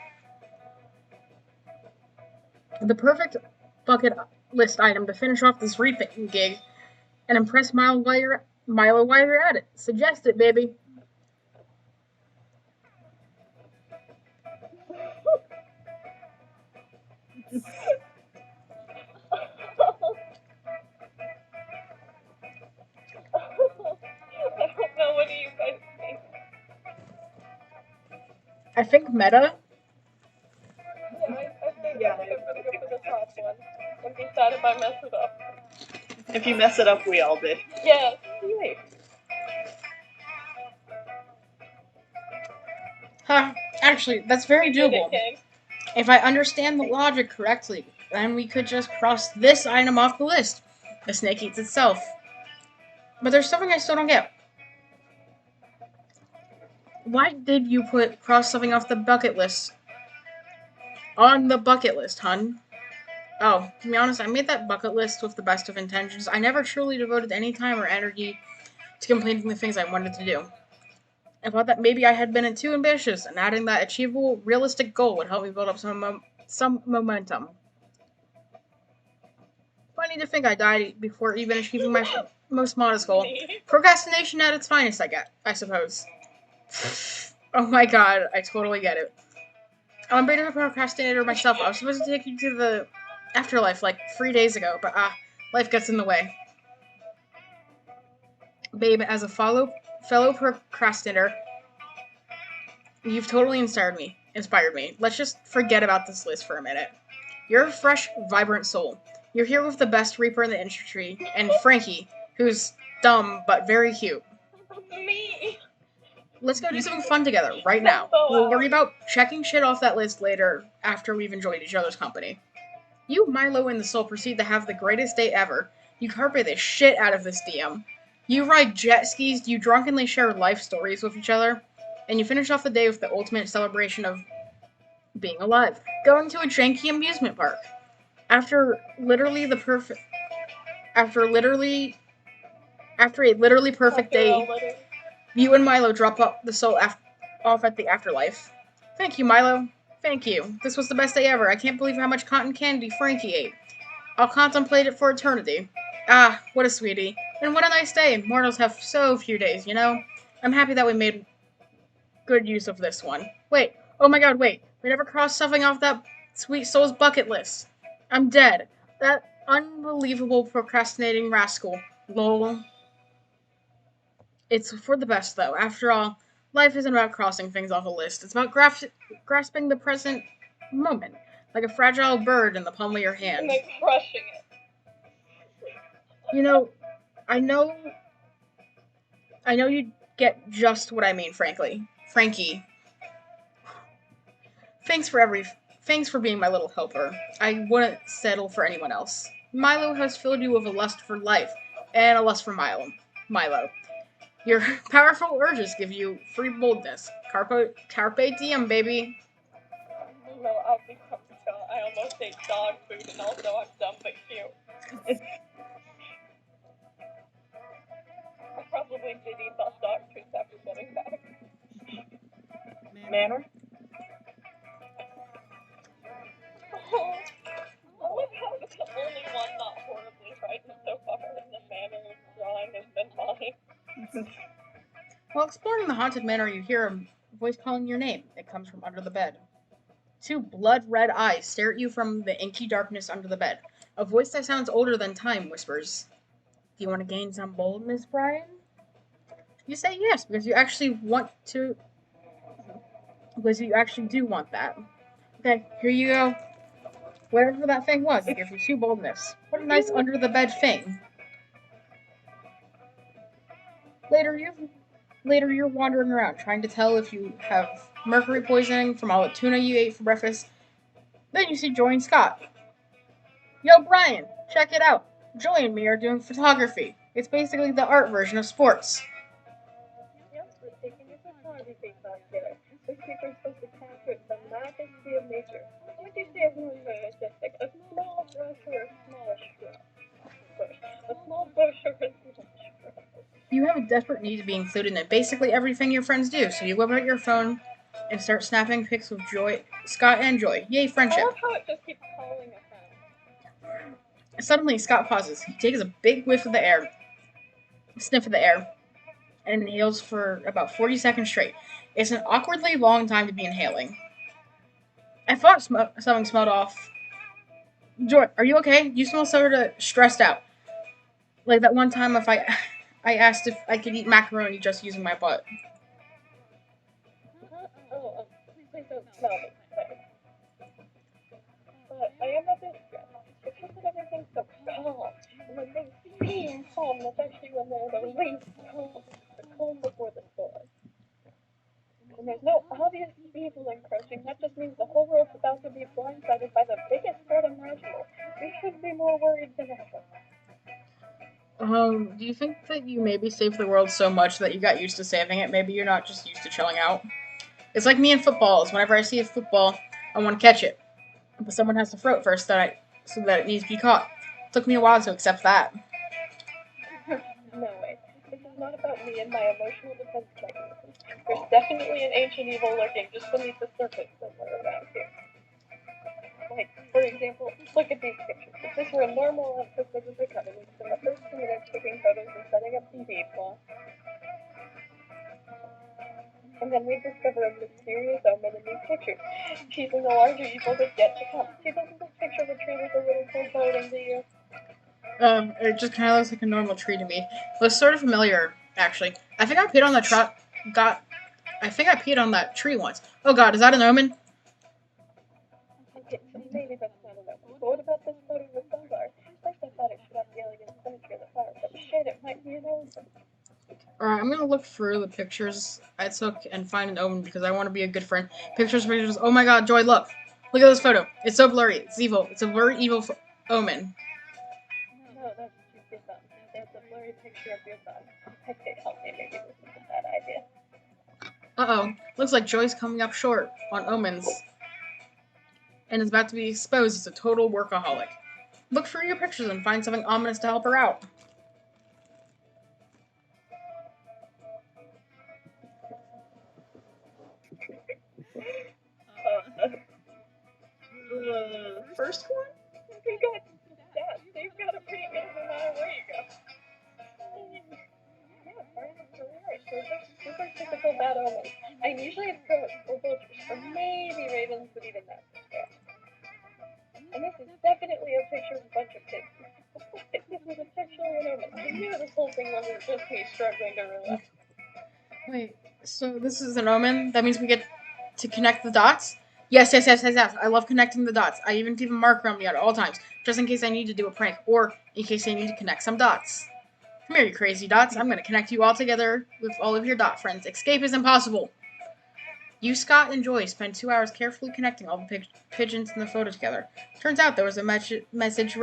The perfect bucket list item to finish off this reaping gig and impress Milo while you're at it. Suggest it, baby. I don't know, what do you guys think? I think meta. Yeah, I think I'm gonna go for the top one. And be sad if I mess it up. If you mess it up, we all did. Yeah, wait. Huh, actually, that's very We did it, doable. King. If I understand the logic correctly, then we could just cross this item off the list. The snake eats itself. But there's something I still don't get. Why did you cross something off the bucket list? On the bucket list, hun. Oh, to be honest, I made that bucket list with the best of intentions. I never truly devoted any time or energy to completing the things I wanted to do. I thought that maybe I had been too ambitious, and adding that achievable, realistic goal would help me build up some momentum. Funny to think I died before even achieving my most modest goal. Procrastination at its finest, I suppose. Oh my god, I totally get it. I'm a bit of a procrastinator myself. I was supposed to take you to the afterlife like 3 days ago, but life gets in the way. Babe, as a fellow procrastinator, you've totally inspired me. Let's just forget about this list for a minute. You're a fresh, vibrant soul. You're here with the best Reaper in the industry, and Frankie, who's dumb but very cute. Me. Let's go do something fun together, right now. We'll worry about checking shit off that list later, after we've enjoyed each other's company. You, Milo, and the Soul proceed to have the greatest day ever. You carpe the shit out of this DM. You ride jet skis, you drunkenly share life stories with each other, and you finish off the day with the ultimate celebration of being alive. Going to a janky amusement park. After a literally perfect day, you and Milo drop the soul off at the afterlife. Thank you, Milo. Thank you. This was the best day ever. I can't believe how much cotton candy Frankie ate. I'll contemplate it for eternity. Ah, what a sweetie. And what a nice day. Mortals have so few days, you know? I'm happy that we made good use of this one. Wait. Oh my god, wait. We never crossed something off that sweet soul's bucket list. I'm dead. That unbelievable procrastinating rascal. Lol. It's for the best, though. After all, life isn't about crossing things off a list. It's about grasping the present moment, like a fragile bird in the palm of your hand. And then crushing it. You know, I know you get just what I mean, Frankie. Thanks for being my little helper. I wouldn't settle for anyone else. Milo has filled you with a lust for life, and a lust for Milo. Your powerful urges give you free boldness. Carpe diem, baby. No, I'll become Scott. I almost ate dog food, and also I'm dumb but cute. I probably did eat those dog treats after getting back. Manor? Oh, I love how it's the only one not horribly frightened so far in the manner of drawing has been mine. While exploring the haunted manor, you hear a voice calling your name. It comes from under the bed. Two blood-red eyes stare at you from the inky darkness under the bed. A voice that sounds older than time whispers, "Do you want to gain some boldness, Brian?" You say yes, because you actually do want that. Okay, here you go. Whatever that thing was, it gives you 2 boldness. What a nice under-the-bed thing. Later, you're wandering around, trying to tell if you have mercury poisoning from all the tuna you ate for breakfast. Then you see Joy and Scott. Yo, Brian, check it out. Joy and me are doing photography. It's basically the art version of sports. Yes, we're taking a photography class here. This paper's supposed to capture the majesty of nature. What would you say is more artistic? A small brush or a small shrub? A small bush or a small shrub? You have a desperate need to be included in basically everything your friends do, so you whip out your phone and start snapping pics with Scott and Joy. Yay, friendship. I love how it just keeps calling us out. Suddenly, Scott pauses. He takes a big sniff of the air, and inhales for about 40 seconds straight. It's an awkwardly long time to be inhaling. I thought something smelled off. Joy, are you okay? You smell sort of stressed out. Like that one time I asked if I could eat macaroni just using my butt. Please don't smell me. But I am a bit stressed. It's just that everything's so calm. And when things least the calm before the storm. When there's no obvious evil encroaching, that just means the whole world's about to be blindsided by the biggest threat imaginable. We should be more worried than ever. Do you think that you maybe saved the world so much that you got used to saving it? Maybe you're not just used to chilling out? It's like me in footballs. Whenever I see a football, I want to catch it. But someone has to throw it first so that it needs to be caught. It took me a while to accept that. No way. This is not about me and my emotional defense mechanism. There's definitely an ancient evil lurking just beneath the surface somewhere around here. Like, for example, look at these pictures. If this were a normal episode of the Academy, we'd spend the first 2 minutes taking photos and setting up some people. And then we'd discover a mysterious omen in these pictures, teasing the larger evil that's yet to come. See, doesn't this picture of a tree look a little foreboding to you? It just kind of looks like a normal tree to me. It looks sort of familiar, actually. I think I peed on that tree once. Oh god, is that an omen? Okay, so maybe that's not enough. But what about this photo with Belgar? First I thought it should have the elegant symmetry of the flower, but shit, it might be an omen. Alright, I'm gonna look through the pictures I took and find an omen because I want to be a good friend. Pictures. Oh my god, Joy, look! Look at this photo. It's so blurry. It's evil. It's a very evil omen. No, that's just your thumb. That's a blurry picture of your thumb. Okay, help me, maybe this is a bad idea. Uh-oh. Looks like Joy's coming up short on omens. And is about to be exposed as a total workaholic. Look through your pictures and find something ominous to help her out. The first one? You got that. You've got a pretty good no matter where you go. Yeah, Brian is really right. So this super typical bad omen. And usually it's crows or vultures, or maybe ravens, but even that's scale. And this is definitely a picture of a bunch of pigs. If this was a picture of an omen, I knew this whole thing wasn't just me struggling to relax. Wait, so this is an omen? That means we get to connect the dots? Yes. I love connecting the dots. I even keep a marker on me at all times, just in case I need to do a prank, or in case I need to connect some dots. Come here, you crazy dots. I'm gonna connect you all together with all of your dot friends. Escape is impossible. You, Scott, and Joy spent 2 hours carefully connecting all the pigeons in the photo together. Turns out there was a message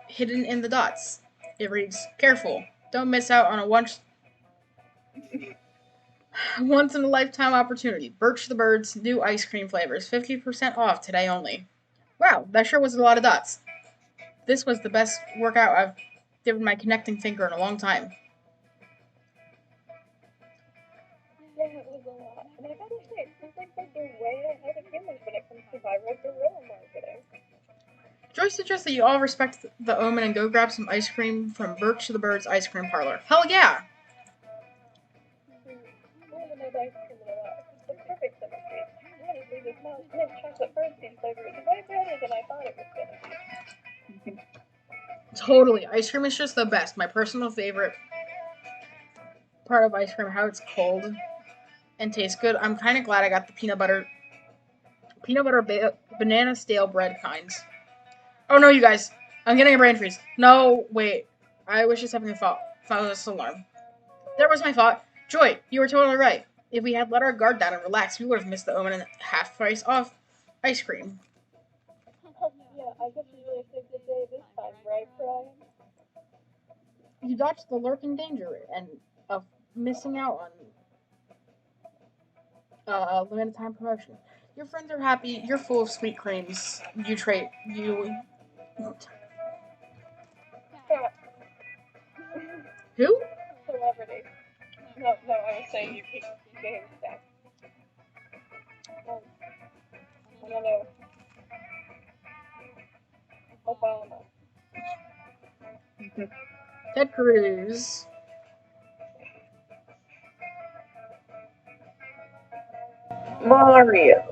hidden in the dots. It reads, "Careful. Don't miss out on a once-in-a-lifetime opportunity. Birch the Bird's new ice cream flavors. 50% off today only." Wow, that sure was a lot of dots. This was the best workout I've given my connecting finger in a long time. Yeah, it was a lot. And I gotta say, it seems like they're way ahead of humans when it comes to viral guerrilla marketing. Joy suggests that you all respect the omen and go grab some ice cream from Birch the Bird's ice cream parlor. Hell yeah! I haven't had ice cream in a while. It's the perfect symmetry. Honestly, this mint chocolate birdseed flavor is way better than I thought it was gonna be. Totally. Ice cream is just the best. My personal favorite part of ice cream, how it's cold and tastes good. I'm kind of glad I got the peanut butter banana stale bread kinds. Oh no, you guys. I'm getting a brain freeze. No, wait. I was just having a thought. False alarm. There was my thought. Joy, you were totally right. If we had let our guard down and relaxed, we would have missed the omen and half price off ice cream. Yeah, I guess you really saved the day this time, right, Brian? You dodged the lurking danger and of missing out on limited time promotion. Your friends are happy. You're full of sweet creams. Scott. Who? Celebrity. No, I was saying you keep getting stacked. I don't know. Obama. Ted Cruz. Mario.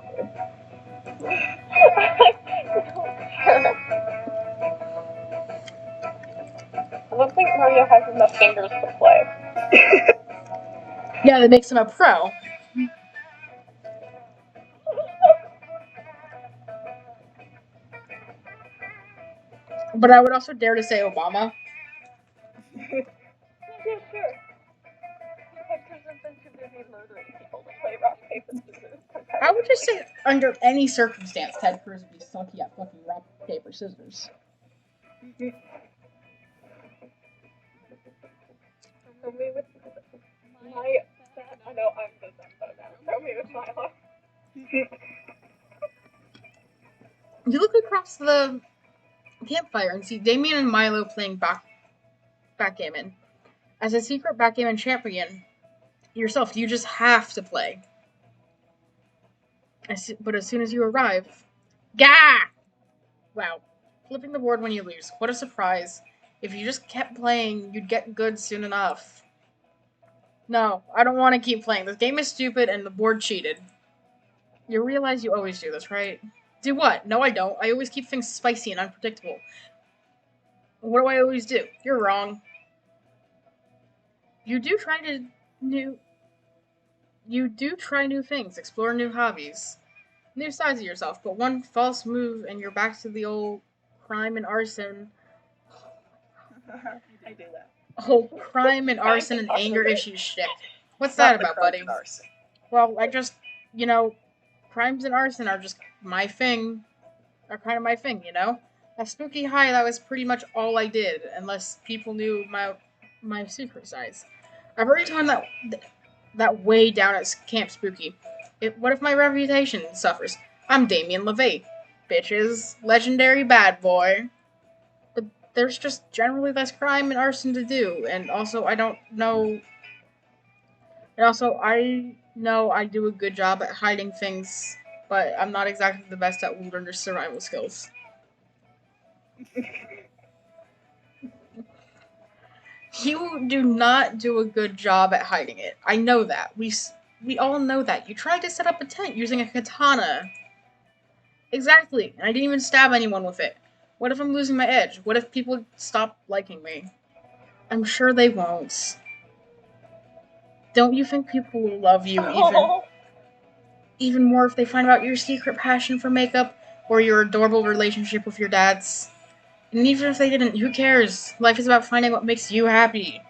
I don't think Mario has enough fingers to play. Yeah, that makes him a pro. But I would also dare to say Obama. Yeah, sure. under any circumstance, Ted Cruz would be sucky at fucking rock, paper, scissors. Show me with my sad. I know I'm so sad now. Show me with my heart. You look across the campfire and see Damien and Milo playing backgammon. As a secret backgammon champion yourself, you just have to play. But as soon as you arrive, gah! Wow. Flipping the board when you lose. What a surprise. If you just kept playing, you'd get good soon enough. No, I don't want to keep playing. This game is stupid and the board cheated. You realize you always do this, right? Do what? No, I don't. I always keep things spicy and unpredictable. What do I always do? You're wrong. You do try new things, explore new hobbies, new sides of yourself, but one false move and you're back to the old crime and arson. I do that. Oh, crime and arson and anger issues shit. What's that about, buddy? Arson. Well, I just, crimes and arson are just my thing. Are kind of my thing, At Spooky High, that was pretty much all I did, unless people knew my secret sides. I've already told them that way down at Camp Spooky. What if my reputation suffers? I'm Damien LeVay. Bitches. Legendary bad boy. But there's just generally less crime and arson to do, and also I don't know... And also, I know I do a good job at hiding things, but I'm not exactly the best at wilderness survival skills. You do not do a good job at hiding it. I know that. We all know that. You tried to set up a tent using a katana. Exactly. And I didn't even stab anyone with it. What if I'm losing my edge? What if people stop liking me? I'm sure they won't. Don't you think people will love you even more if they find out your secret passion for makeup or your adorable relationship with your dads? And even if they didn't, who cares? Life is about finding what makes you happy,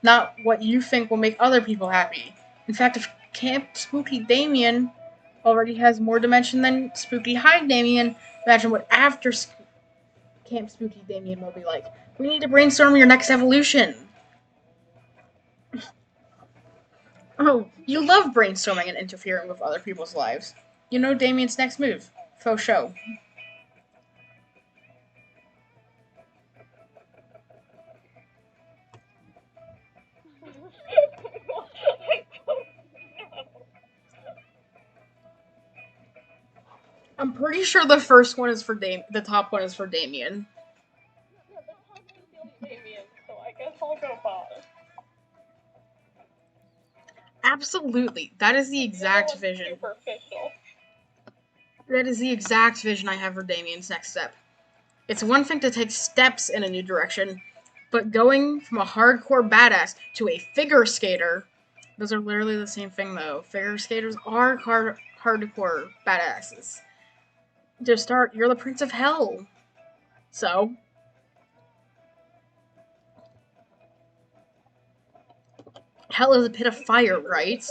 not what you think will make other people happy. In fact, if Camp Spooky Damien already has more dimension than Spooky High Damien, imagine what after Camp Spooky Damien will be like. We need to brainstorm your next evolution. Oh, you love brainstorming and interfering with other people's lives. You know Damien's next move. Faux show. I'm pretty sure the first one is for the top one is for Damien. Yeah, the top one feels Damien, so I guess I'll go bottom. Absolutely. That is the exact vision. Superficial. That is the exact vision I have for Damien's next step. It's one thing to take steps in a new direction, but going from a hardcore badass to a figure skater, those are literally the same thing though. Figure skaters are hardcore badasses. To start, you're the Prince of Hell. So, hell is a pit of fire, right?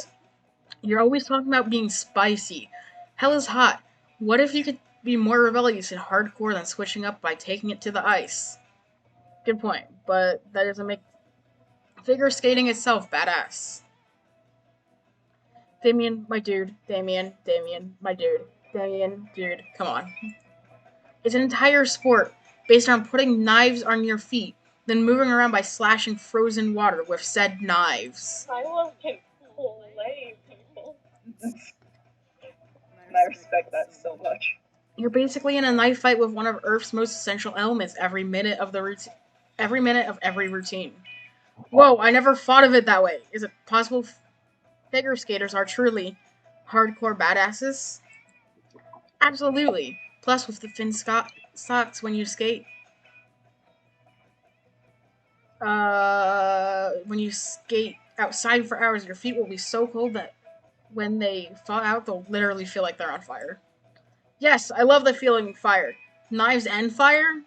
You're always talking about being spicy. Hell is hot. What if you could be more rebellious and hardcore than switching up by taking it to the ice? Good point, but that doesn't make figure skating itself badass. Damien, my dude. Damien, my dude. Damien, dude, come on. It's an entire sport based on putting knives on your feet, then moving around by slashing frozen water with said knives. I love can play people. And I respect that so much. You're basically in a knife fight with one of Earth's most essential elements every minute of every routine. Whoa, I never thought of it that way. Is it possible figure skaters are truly hardcore badasses? Absolutely. Plus, with the thin socks when you skate. When you skate outside for hours, your feet will be so cold that when they thaw out, they'll literally feel like they're on fire. Yes, I love the feeling of fire. Knives and fire?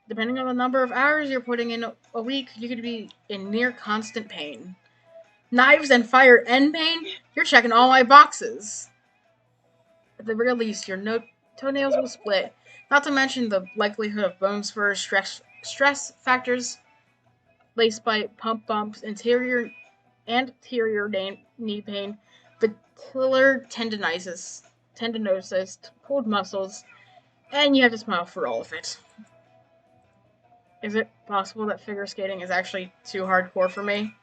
Depending on the number of hours you're putting in a week, you could be in near constant pain. Knives and fire and pain? You're checking all my boxes. At the very least, your toenails will split, not to mention the likelihood of bone spurs, stress factors, lace bite, pump bumps, anterior knee pain, patellar tendinosis, pulled muscles, and you have to smile for all of it. Is it possible that figure skating is actually too hardcore for me?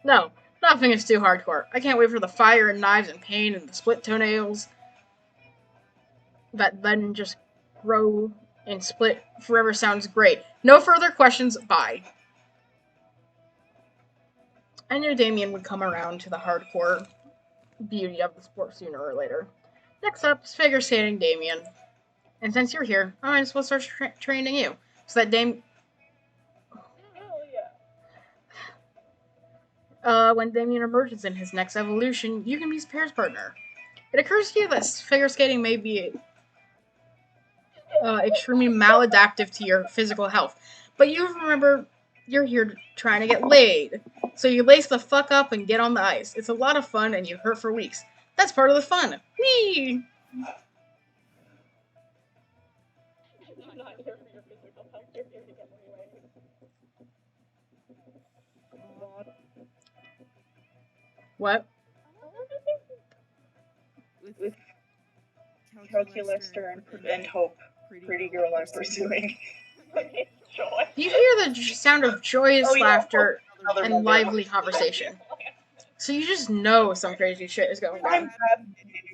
No, nothing is too hardcore. I can't wait for the fire and knives and pain and the split toenails that then just grow and split forever sounds great. No further questions, bye. I knew Damien would come around to the hardcore beauty of the sport sooner or later. Next up is figure skating Damien. And since you're here, I might as well start training you. So that Hell yeah. when Damien emerges in his next evolution, you can be his pair's partner. It occurs to you that figure skating may be extremely maladaptive to your physical health, but you remember you're here trying to get laid. So you lace the fuck up and get on the ice. It's a lot of fun and you hurt for weeks. That's part of the fun. Whee! I'm not here for your physical health. You're here to get me laid. What? With calculus and hope, pretty girl I'm pursuing. Joy. You hear the sound of joyous laughter Another and one. lively conversation. So you just know some crazy shit is going I'm on. happy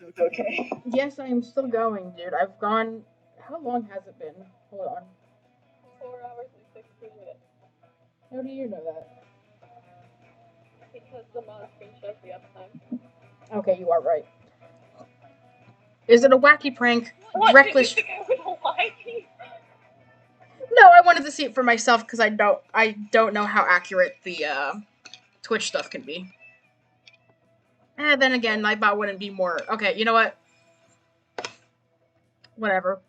it's okay. Yes, I am still going, dude. I've gone... How long has it been? Hold on. 4 hours and 16 minutes. How do you know that? Because the mod screen shows the uptime. Okay, you are right. Is it a wacky prank? What? Reckless... Did you think I would like you? No, I wanted to see it for myself because I don't know how accurate the Twitch stuff can be. And then again, I thought wouldn't be more. Okay, you know what? Whatever.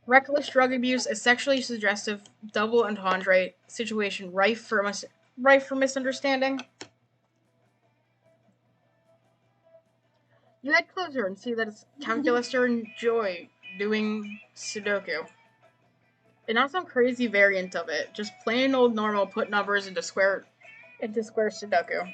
Reckless drug abuse, a sexually suggestive double entendre situation rife for misunderstanding. You head closer and see that it's calculus and Joy doing Sudoku. And not some crazy variant of it, just plain old normal put numbers into square Sudoku.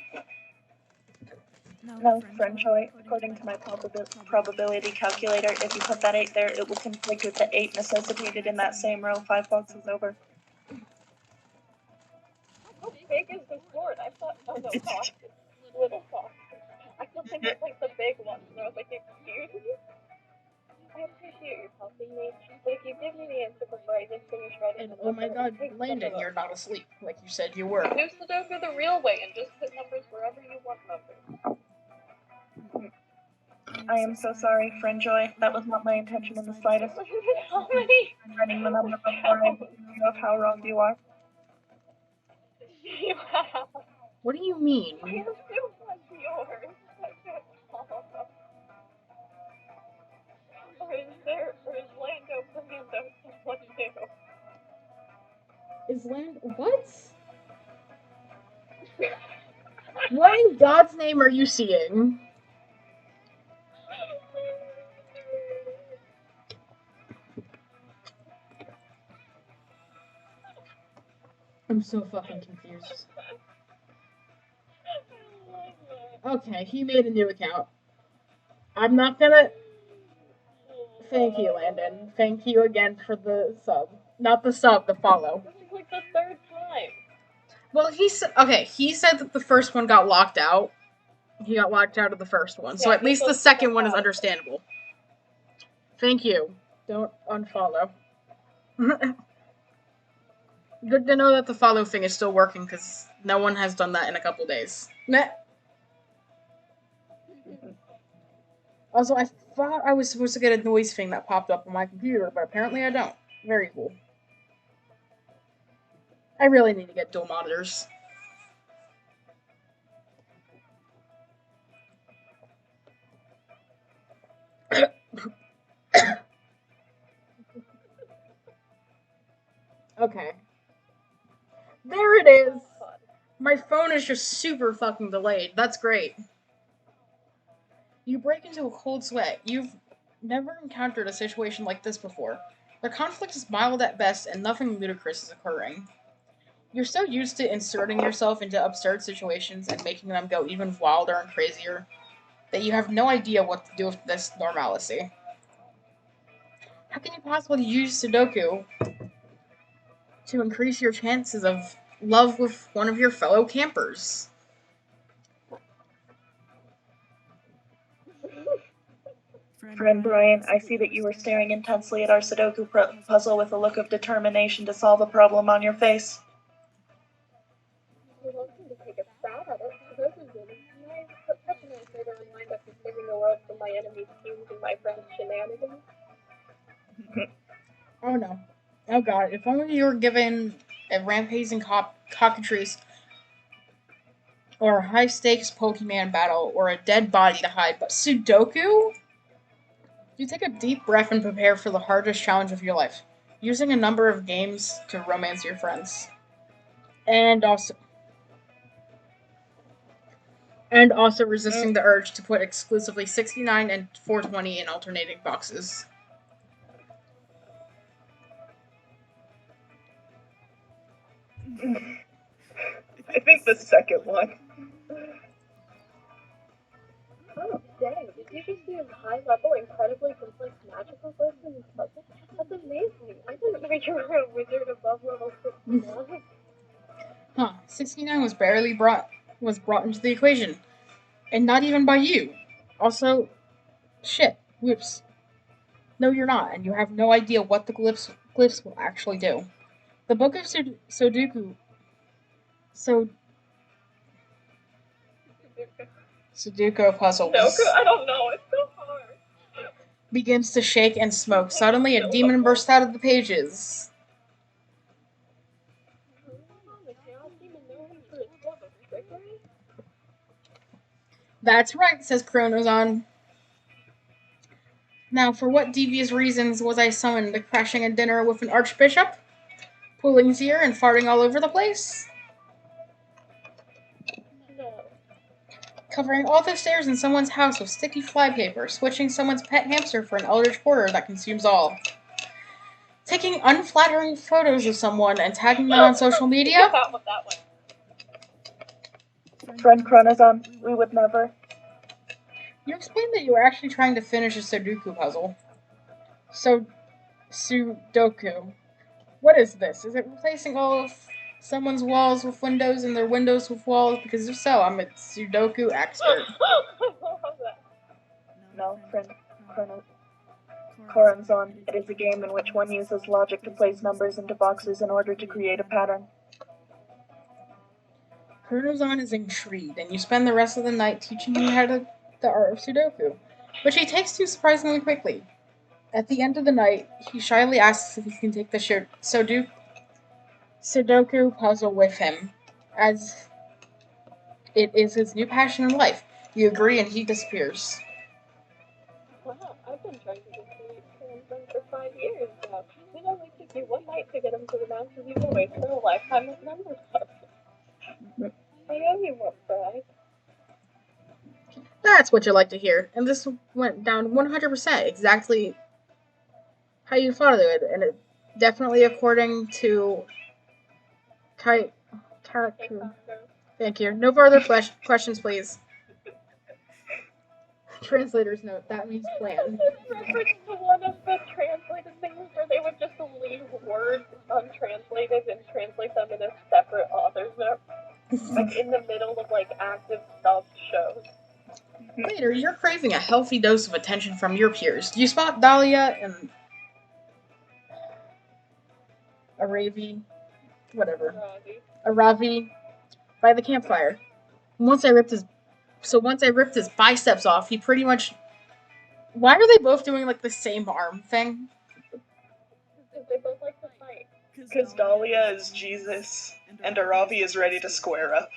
No, friend Joy, according to my probability calculator, if you put that 8 there, it will conflict with the 8 necessitated in that same row 5 boxes over. How big is this board? I thought, oh no, box. Little box. I still think it's like the big one, so I was like, excuse me? I appreciate you helping me, but if you give me the answer before I just finish writing And the oh my number, god, Landon, you're not asleep, like you said you were. do Sudoku the real way and just put numbers wherever you want numbers. I am so sorry, friend Joy. That was not my intention in the slightest. How many? I'm running the number before I you of how wrong you are. You have. What do you mean? I am so much yours. I can't follow. Or is Lando Fernando someone new? Is what? What in God's name are you seeing? I'm so fucking confused. Okay, he made a new account. I'm not gonna... Thank you, Landon. Thank you again for the sub. Not the sub, the follow. This is like the 3rd time. Well, he said that the first one got locked out. He got locked out of the first one, so Yeah, at least the second one is understandable. Thank you. Don't unfollow. Good to know that the follow thing is still working, because no one has done that in a couple days. Meh. Also, I thought I was supposed to get a noise thing that popped up on my computer, but apparently I don't. Very cool. I really need to get dual monitors. Okay. There it is! My phone is just super fucking delayed. That's great. You break into a cold sweat. You've never encountered a situation like this before. The conflict is mild at best, and nothing ludicrous is occurring. You're so used to inserting yourself into absurd situations and making them go even wilder and crazier that you have no idea what to do with this normalcy. How can you possibly use Sudoku to increase your chances of love with one of your fellow campers? Friend Brian, I see that you were staring intensely at our Sudoku puzzle with a look of determination to solve a problem on your face. You're welcome to take a stab at it. Sudoku did. I put such a nice way to remind us of saving the world from my enemy's schemes and my friend's shenanigans. Oh no. Oh god, if only you were given a rampaging cockatrice, or a high stakes Pokemon battle, or a dead body to hide, but Sudoku? You take a deep breath and prepare for the hardest challenge of your life, using a number of games to romance your friends. And also resisting the urge to put exclusively 69 and 420 in alternating boxes. I think the second one. Oh, dang. Did you just see a high-level, incredibly complex magical list in this puzzle? That's amazing. I didn't know you were a wizard above level 69. Huh, 69 was brought into the equation. And not even by you. Also, shit, whoops. No, you're not, and you have no idea what the glyphs will actually do. The Book of Sudoku Sudoku puzzle Sudoku? I don't know. It's so hard. begins to shake and smoke. Suddenly, a demon bursts out of the pages. The Chaos Demon known for its love of trickery? That's right, says Chronozon. Now, for what devious reasons was I summoned to crashing a dinner with an archbishop? Pulling his ear and farting all over the place? No. Covering all the stairs in someone's house with sticky flypaper, switching someone's pet hamster for an eldritch horror that consumes all. Taking unflattering photos of someone and tagging them on social media? That one. Friend Chronozon, we would never. You explained that you were actually trying to finish a Sudoku puzzle. Sudoku. What is this? Is it replacing all of someone's walls with windows and their windows with walls? Because if so, I'm a Sudoku expert. I love that. No, friend Corazon. It is a game in which one uses logic to place numbers into boxes in order to create a pattern. Chronozon is intrigued, and you spend the rest of the night teaching him the art of Sudoku, which he takes to surprisingly quickly. At the end of the night, he shyly asks if he can take the Sudoku puzzle with him, as it is his new passion in life. You agree, and he disappears. Wow, I've been trying to get Chronozon for 5 years now. It only took you one night to get him to the mountains you've been waiting for a lifetime of numbers. I owe you one, Fry. That's what you like to hear, and this went down 100% exactly how you thought it would, and it definitely according to Kaku. Thank you. No further questions, please. Translator's note, that means plan. Reference to one of the translated things where they would just leave words untranslated and translate them in a separate author's note. Like in the middle of like active stuff shows. Later, you're craving a healthy dose of attention from your peers. You spot Dahlia and Aravi by the campfire. Once I ripped his biceps off, he pretty much. Why are they both doing like the same arm thing? They both like to fight. Because Dahlia is Jesus, and Aravi is ready to square up.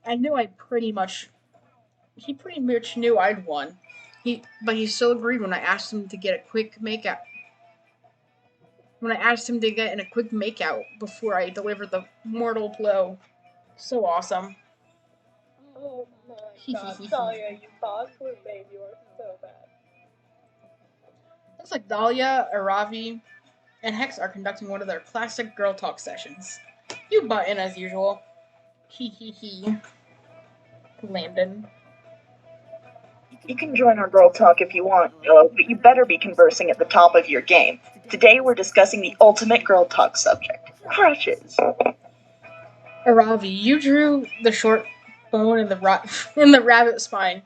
I knew he pretty much knew I'd won. But he still agreed when I asked him to get a quick makeout. When I asked him to get in a quick makeout before I delivered the mortal blow. So awesome. Oh man, Oh god, Dahlia, you boss blue babe, you are so bad. Looks like Dahlia, Aravi, and Hex are conducting one of their classic girl talk sessions. You butt in as usual. Hee hee hee. Landon. You can join our girl talk if you want, Yellow, but you better be conversing at the top of your game. Today we're discussing the ultimate girl talk subject, crushes. Aravi, you drew the short bone in the rabbit spine.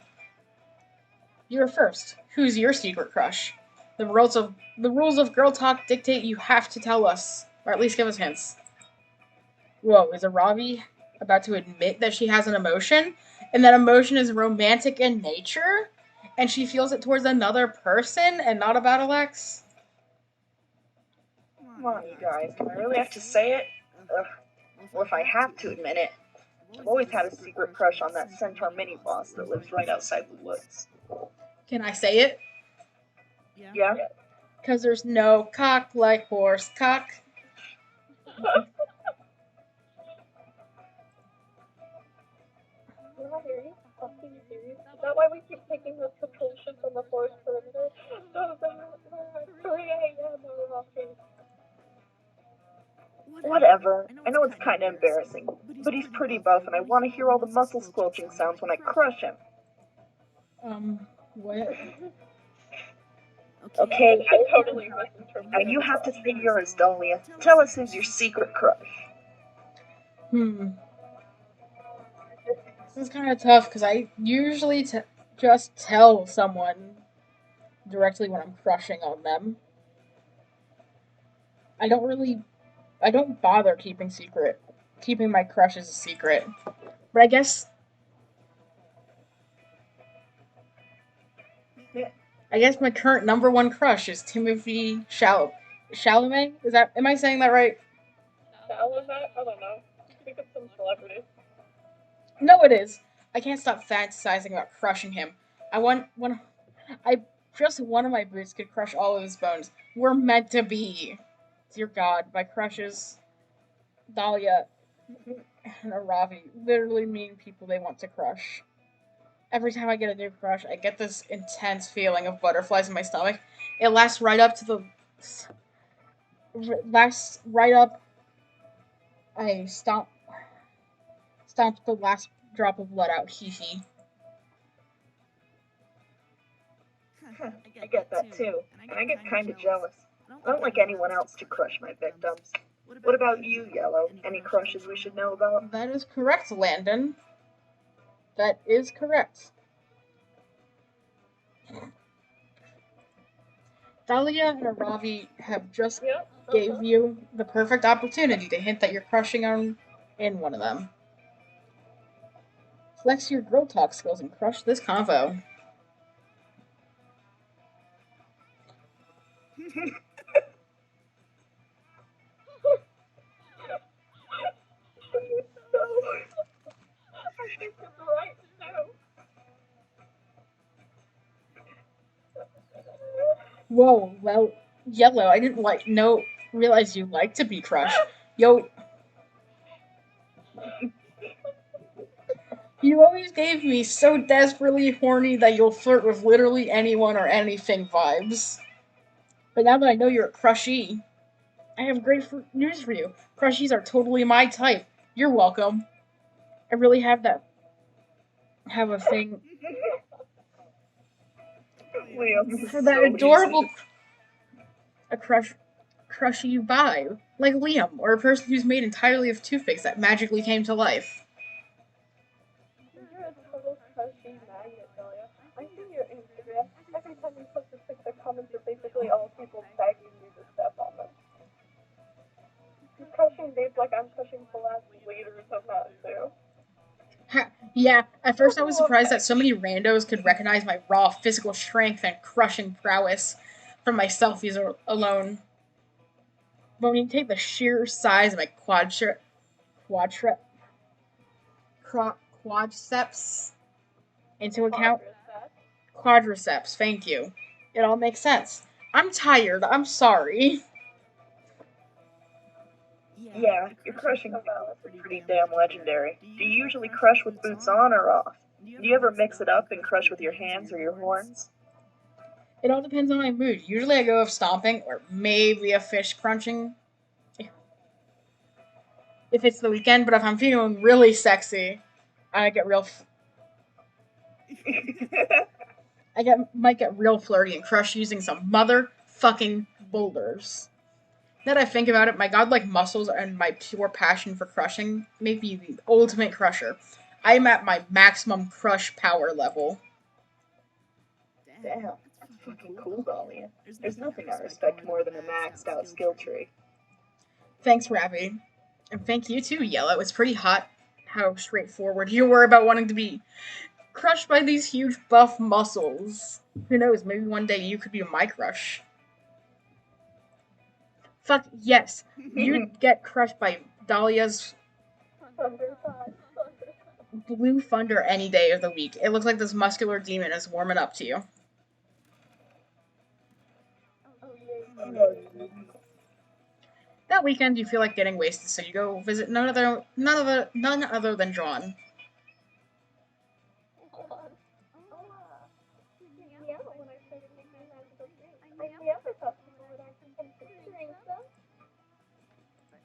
You're first. Who's your secret crush? The rules of girl talk dictate you have to tell us, or at least give us hints. Whoa, is Aravi about to admit that she has an emotion, and that emotion is romantic in nature, and she feels it towards another person and not about Alex? Come on, you guys, do I really have to say it? Ugh. Well, if I have to admit it, I've always had a secret crush on that centaur mini-boss that lives right outside the woods. Can I say it? Yeah? Because there's no cock like horse cock. You're not hearing? Fucking serious? Is that why we keep taking this control shift on the forest perimeter? No, 3 a.m. we're walking. Whatever. I know it's kind of embarrassing, but he's pretty buff and I want to hear all the muscle squelching sounds when I crush him. What? Okay, I totally misinterpreted. now you have to say yours, Dahlia. Tell us who's your secret crush. This is kind of tough because I usually just tell someone directly when I'm crushing on them. I don't bother keeping my crushes a secret. But I guess my current number one crush is Timothy Chalamet. Am I saying that right? Chalamet? I don't know. Think of some celebrity. No, it is. I can't stop fantasizing about crushing him. Just one of my boots could crush all of his bones. We're meant to be. Dear God, my crushes, Dahlia and Aravi, literally mean people they want to crush. Every time I get a new crush, I get this intense feeling of butterflies in my stomach. It lasts right up. I stomp the last drop of blood out. Hee hee. I get that too, and I get kinda jealous. I don't like anyone else to crush my victims. What about you, Yellow? Any crushes we should know about? That is correct, Landon. That is correct. Dahlia and Aravi have just gave you the perfect opportunity to hint that you're crushing in one of them. Flex your girl talk skills and crush this convo. Right now. Whoa, well, Yellow, I didn't realize you like to be crushed. Yo, you always gave me so desperately horny that you'll flirt with literally anyone or anything vibes. But now that I know you're a crushie, I have great news for you. Crushies are totally my type. You're welcome. I really have a thing Liam, for that so adorable easy. crushy vibe, like Liam, or a person who's made entirely of toothpicks that magically came to life. You're a total crushy magnet, Dahlia. I see your Instagram. Every time you post a pic, the comments are basically all people begging you to step on them. You're crushing babes like I'm pushing the last liters of Mountain Dew. Yeah, at first I was surprised that so many randos could recognize my raw physical strength and crushing prowess from my selfies alone. But when you take the sheer size of my quadriceps into account, quadriceps, thank you, it all makes sense. I'm tired, I'm sorry. Yeah, your crushing powers are pretty damn legendary. Do you usually crush with boots on or off? Do you ever mix it up and crush with your hands or your horns? It all depends on my mood. Usually I go with stomping or maybe a fish crunching if it's the weekend, but if I'm feeling really sexy, I get real. Might get real flirty and crush using some motherfucking boulders. Now that I think about it, my godlike muscles and my pure passion for crushing make me the ultimate crusher. I'm at my maximum crush power level. Damn, that's fucking cool, Dahlia. There's nothing I respect more than a maxed out skill tree. Thanks, Ravi. And thank you too, Yellow. It's pretty hot how straightforward you were about wanting to be crushed by these huge buff muscles. Who knows, maybe one day you could be my crush. Fuck yes, you'd get crushed by Dahlia's blue thunder any day of the week. It looks like this muscular demon is warming up to you. That weekend, you feel like getting wasted, so you go visit none other than John.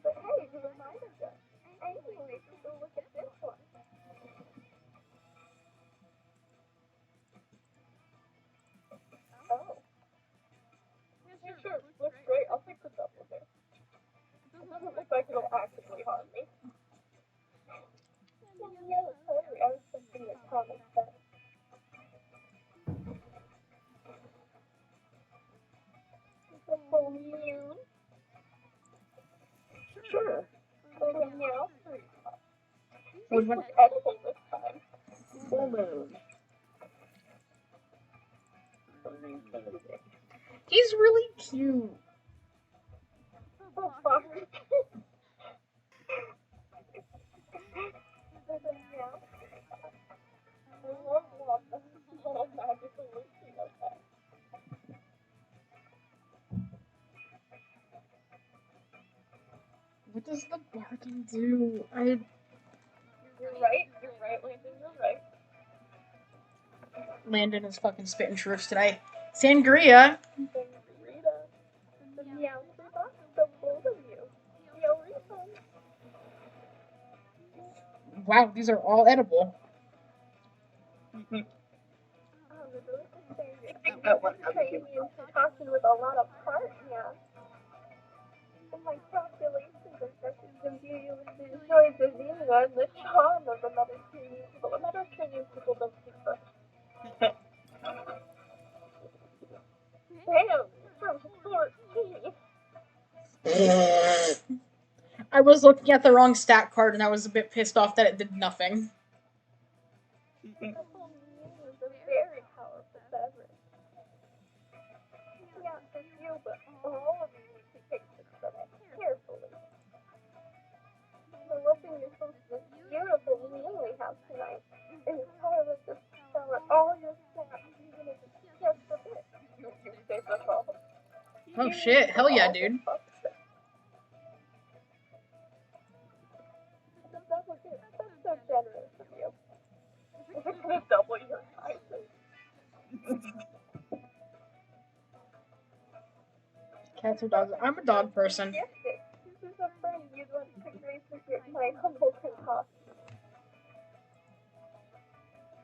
But hey, who reminded us? Anyway, go look at this one. Oh. Yeah, sure. Looks great. I'll pick this up with it. It doesn't look like it'll actively harm me. Yeah, totally. I was thinking it promised that. The full moon? Sure. The meow. Which one? It's edible this time. Full moon. He's really cute. Oh, fuck. The meow. I love Wanda. Little magical looking of that. What does the barking do? You're right, Landon, you're right. Landon is fucking spitting truths today. Sangria. Rita, the meow Rita, the both of you. Meow Rita. Wow, these are all edible. The delicious thing That one has trained me into talking with a lot of heart, yeah. And my calculations of versus the beauty of the joys of Xenia and the charm of the Mediterranean people. The Mediterranean people don't speak French. Damn, from 14. I was looking at the wrong stat card and I was a bit pissed off that it did nothing. The whole meal is a very powerful beverage. Not just you, but all of you need to take this from it carefully. The hoping you're supposed to this beautiful meal we have tonight is powerless to sell all your snacks, even if it's just a bit. You say for all. Oh shit, hell yeah, dude. That's so generous of you. It's gonna double your prices. Cats or dogs? I'm a dog person. Gifted. This is a friend you'd want to grace with my humble concoction.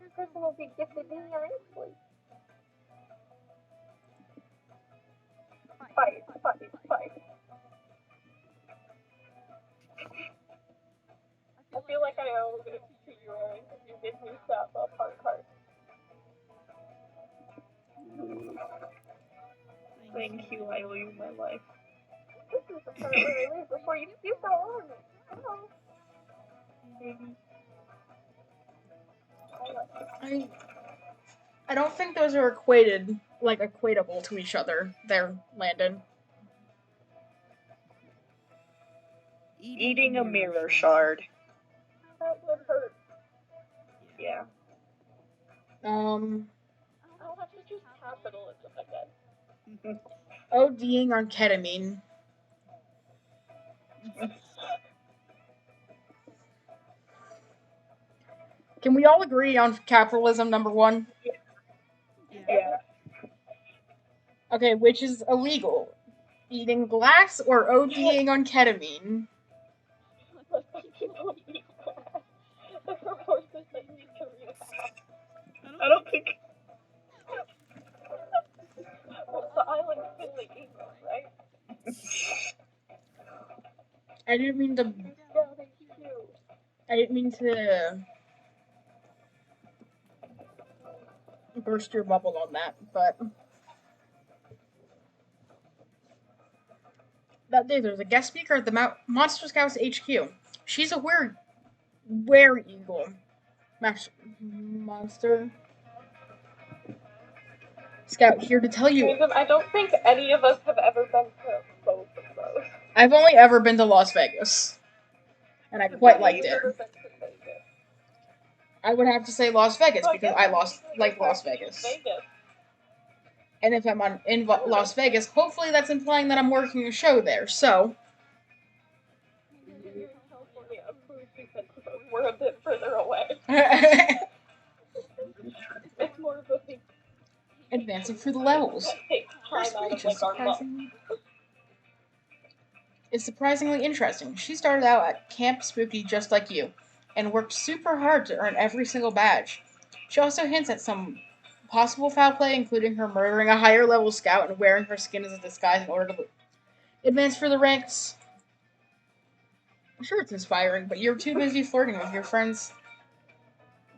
This person will be gifted nicely. Fight. I feel like I owe it to you, Aaron, because you did me stuff up hard card. Thank you, I owe you my life. This is the part where I leave before you puke all over me. Oh. I don't think those are equatable to each other there, Landon. Eating a mirror shard. That would hurt. Yeah. I'll have to choose capitalism again. ODing on ketamine. Can we all agree on capitalism, number one? Yeah. Okay, which is illegal? Eating glass or ODing on ketamine? The proportions that you need to read out. I don't think. The island's Finley, England, right? I didn't mean to. Yeah, thank you. I didn't mean to burst your bubble on that, but that day there's a guest speaker at the Monster Scouts HQ. She's a were-eagle. Monster Scout here to tell you. I don't think any of us have ever been to both of those. I've only ever been to Las Vegas, and I quite liked it. Never been to Vegas. I would have to say Las Vegas because I like Las Vegas. And if I'm in Las Vegas, hopefully that's implying that I'm working a show there. So California, we're a bit further away. It's more of a thing. Advancing through the levels. Take time Her out of speech is like our month. surprisingly interesting. She started out at Camp Spooky just like you, and worked super hard to earn every single badge. She also hints at some possible foul play, including her murdering a higher level scout and wearing her skin as a disguise in order to advance through the ranks. I'm sure it's inspiring, but you're too busy flirting with your friends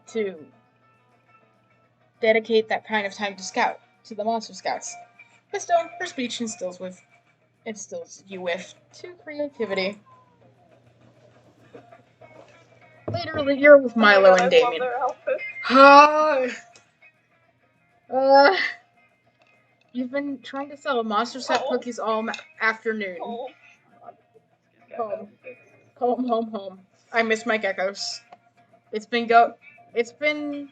to dedicate that kind of time to the Monster Scouts. But still, her speech instills you with creativity. Later in the year with Milo and Damien. You've been trying to sell Monster Set cookies all afternoon. Home. I miss my geckos. It's been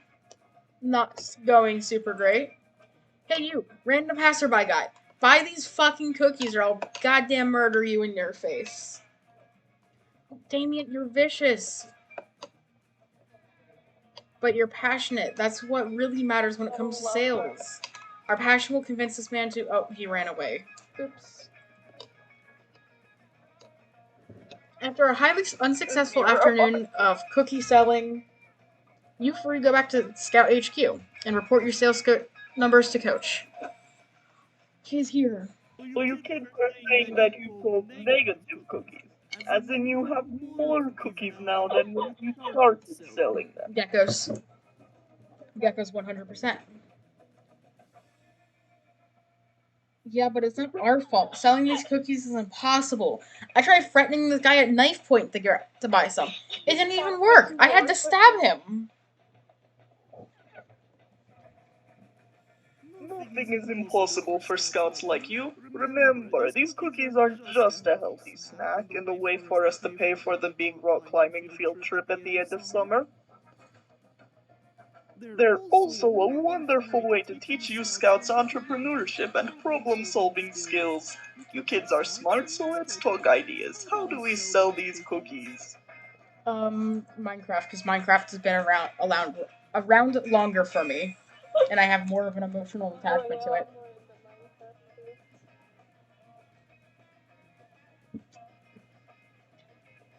not going super great. Hey you, random passerby guy. Buy these fucking cookies or I'll goddamn murder you in your face. Damien, you're vicious. But you're passionate. That's what really matters when it comes to sales. Our passion will convince this man to... Oh, he ran away. Oops. After a highly unsuccessful afternoon of cookie selling, you free go back to Scout HQ and report your sales numbers to Coach. He's here. So you kids are saying that you sold Vegas 2 cookies. As in you have more cookies now than when you started selling them. Geckos 100%. Yeah, but it's not our fault. Selling these cookies is impossible. I tried threatening this guy at knife point to buy some. It didn't even work. I had to stab him. Nothing is impossible for scouts like you. Remember, these cookies are just a healthy snack and a way for us to pay for the big rock climbing field trip at the end of summer. They're also a wonderful way to teach you scouts entrepreneurship and problem-solving skills. You kids are smart, so let's talk ideas. How do we sell these cookies? Minecraft, because Minecraft has been around longer for me, and I have more of an emotional attachment to it.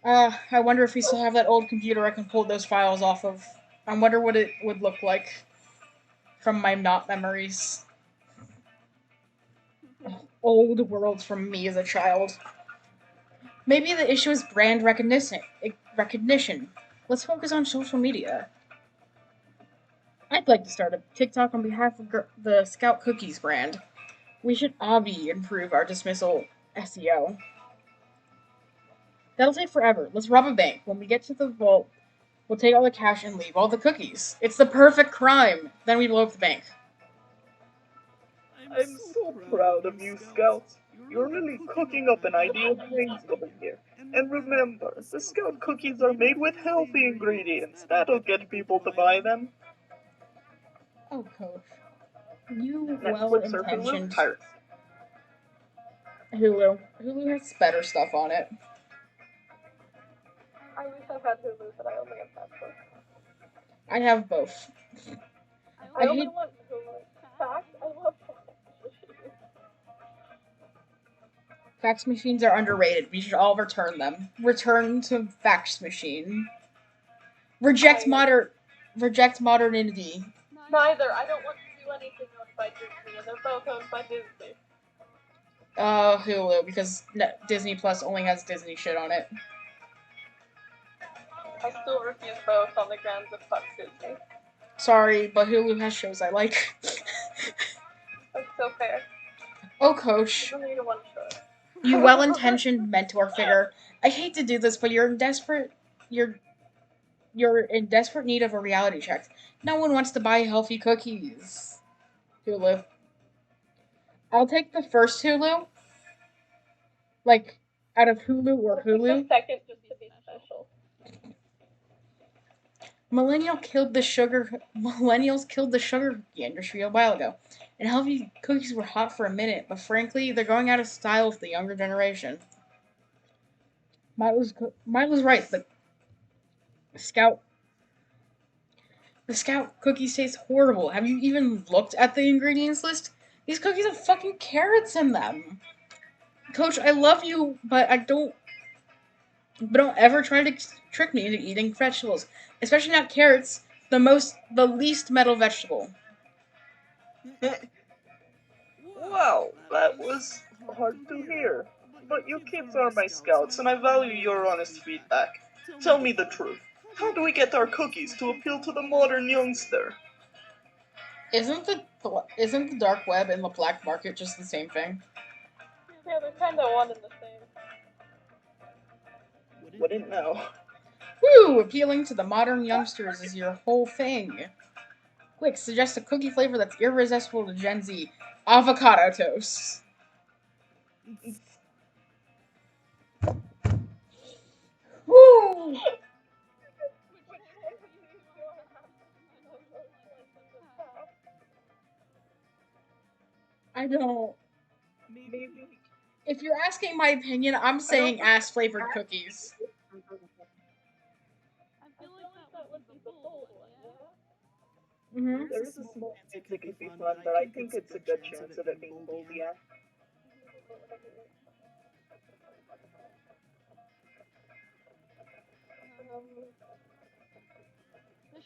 I wonder if we still have that old computer I can pull those files off of. I wonder what it would look like from my not memories. Old worlds from me as a child. Maybe the issue is brand recognition. Let's focus on social media. I'd like to start a TikTok on behalf of the Scout Cookies brand. We should improve our dismissal SEO. That'll take forever. Let's rob a bank. When we get to the vault, we'll take all the cash and leave all the cookies. It's the perfect crime. Then we blow up the bank. I'm so proud of you, Scouts. You're really cooking up an ideal things over here. And remember, the Scout cookies are made with healthy ingredients. That'll get people to buy them. Oh, Coach. You Netflix or Hulu? well-intentioned... Pirates. Hulu. Hulu has better stuff on it. I wish I had Hulu, but I only have Netflix. I have both. I I only hate- want facts. I love facts. Fax machines are underrated. We should all return them. Return to fax machine. Reject modernity. Neither. I don't want to do anything owned by Disney, and they're both owned by Disney. Hulu, because Disney Plus only has Disney shit on it. I still refuse both on the grounds of fuck Disney. Sorry, but Hulu has shows I like. That's so fair. Oh, coach. You only need one choice. You well-intentioned mentor figure. I hate to do this, but you're in desperate need of a reality check. No one wants to buy healthy cookies. Hulu. I'll take the first Hulu. Like, out of Hulu or Take Hulu. the second just to be special. Millennials killed the sugar cookie industry a while ago. And healthy cookies were hot for a minute, but frankly, they're going out of style with the younger generation. Milo's right. The Scout cookies taste horrible. Have you even looked at the ingredients list? These cookies have fucking carrots in them. Coach, I love you, but don't ever try to trick me into eating vegetables, especially not carrots, the least metal vegetable. Wow, that was hard to hear. But you kids are my scouts, and I value your honest feedback. Tell me the truth. How do we get our cookies to appeal to the modern youngster? Isn't the dark web and the black market just the same thing? Yeah, they're kind of one and the same. Wouldn't know. Woo! Appealing to the modern youngsters is your whole thing. Quick, suggest a cookie flavor that's irresistible to Gen Z. Avocado toast. Woo! I don't. Maybe. If you're asking my opinion, I'm saying ass flavored cookies. I feel like that would be the bold one, yeah? Mm-hmm. There is a small chance it could be fun, but I think it's a good chance of it being bold, yeah.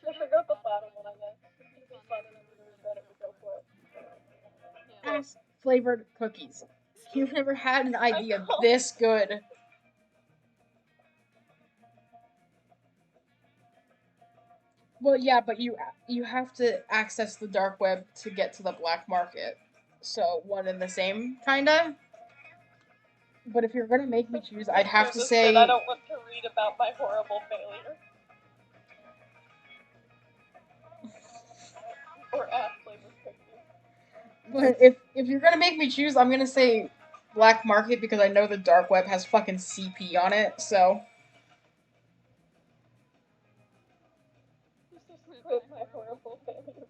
I should go with the bottom one, I guess. If it was fun and I would regret it, we'd go for it. Ass flavored cookies. You've never had an idea this good. Well, yeah, but you have to access the dark web to get to the black market. So one and the same, kinda. But if you're gonna make me choose, I'd have to say. I don't want to read about my horrible failure. Or ass flavored cookies. But if you're gonna make me choose, I'm gonna say black market because I know the dark web has fucking CP on it. So My horrible failure.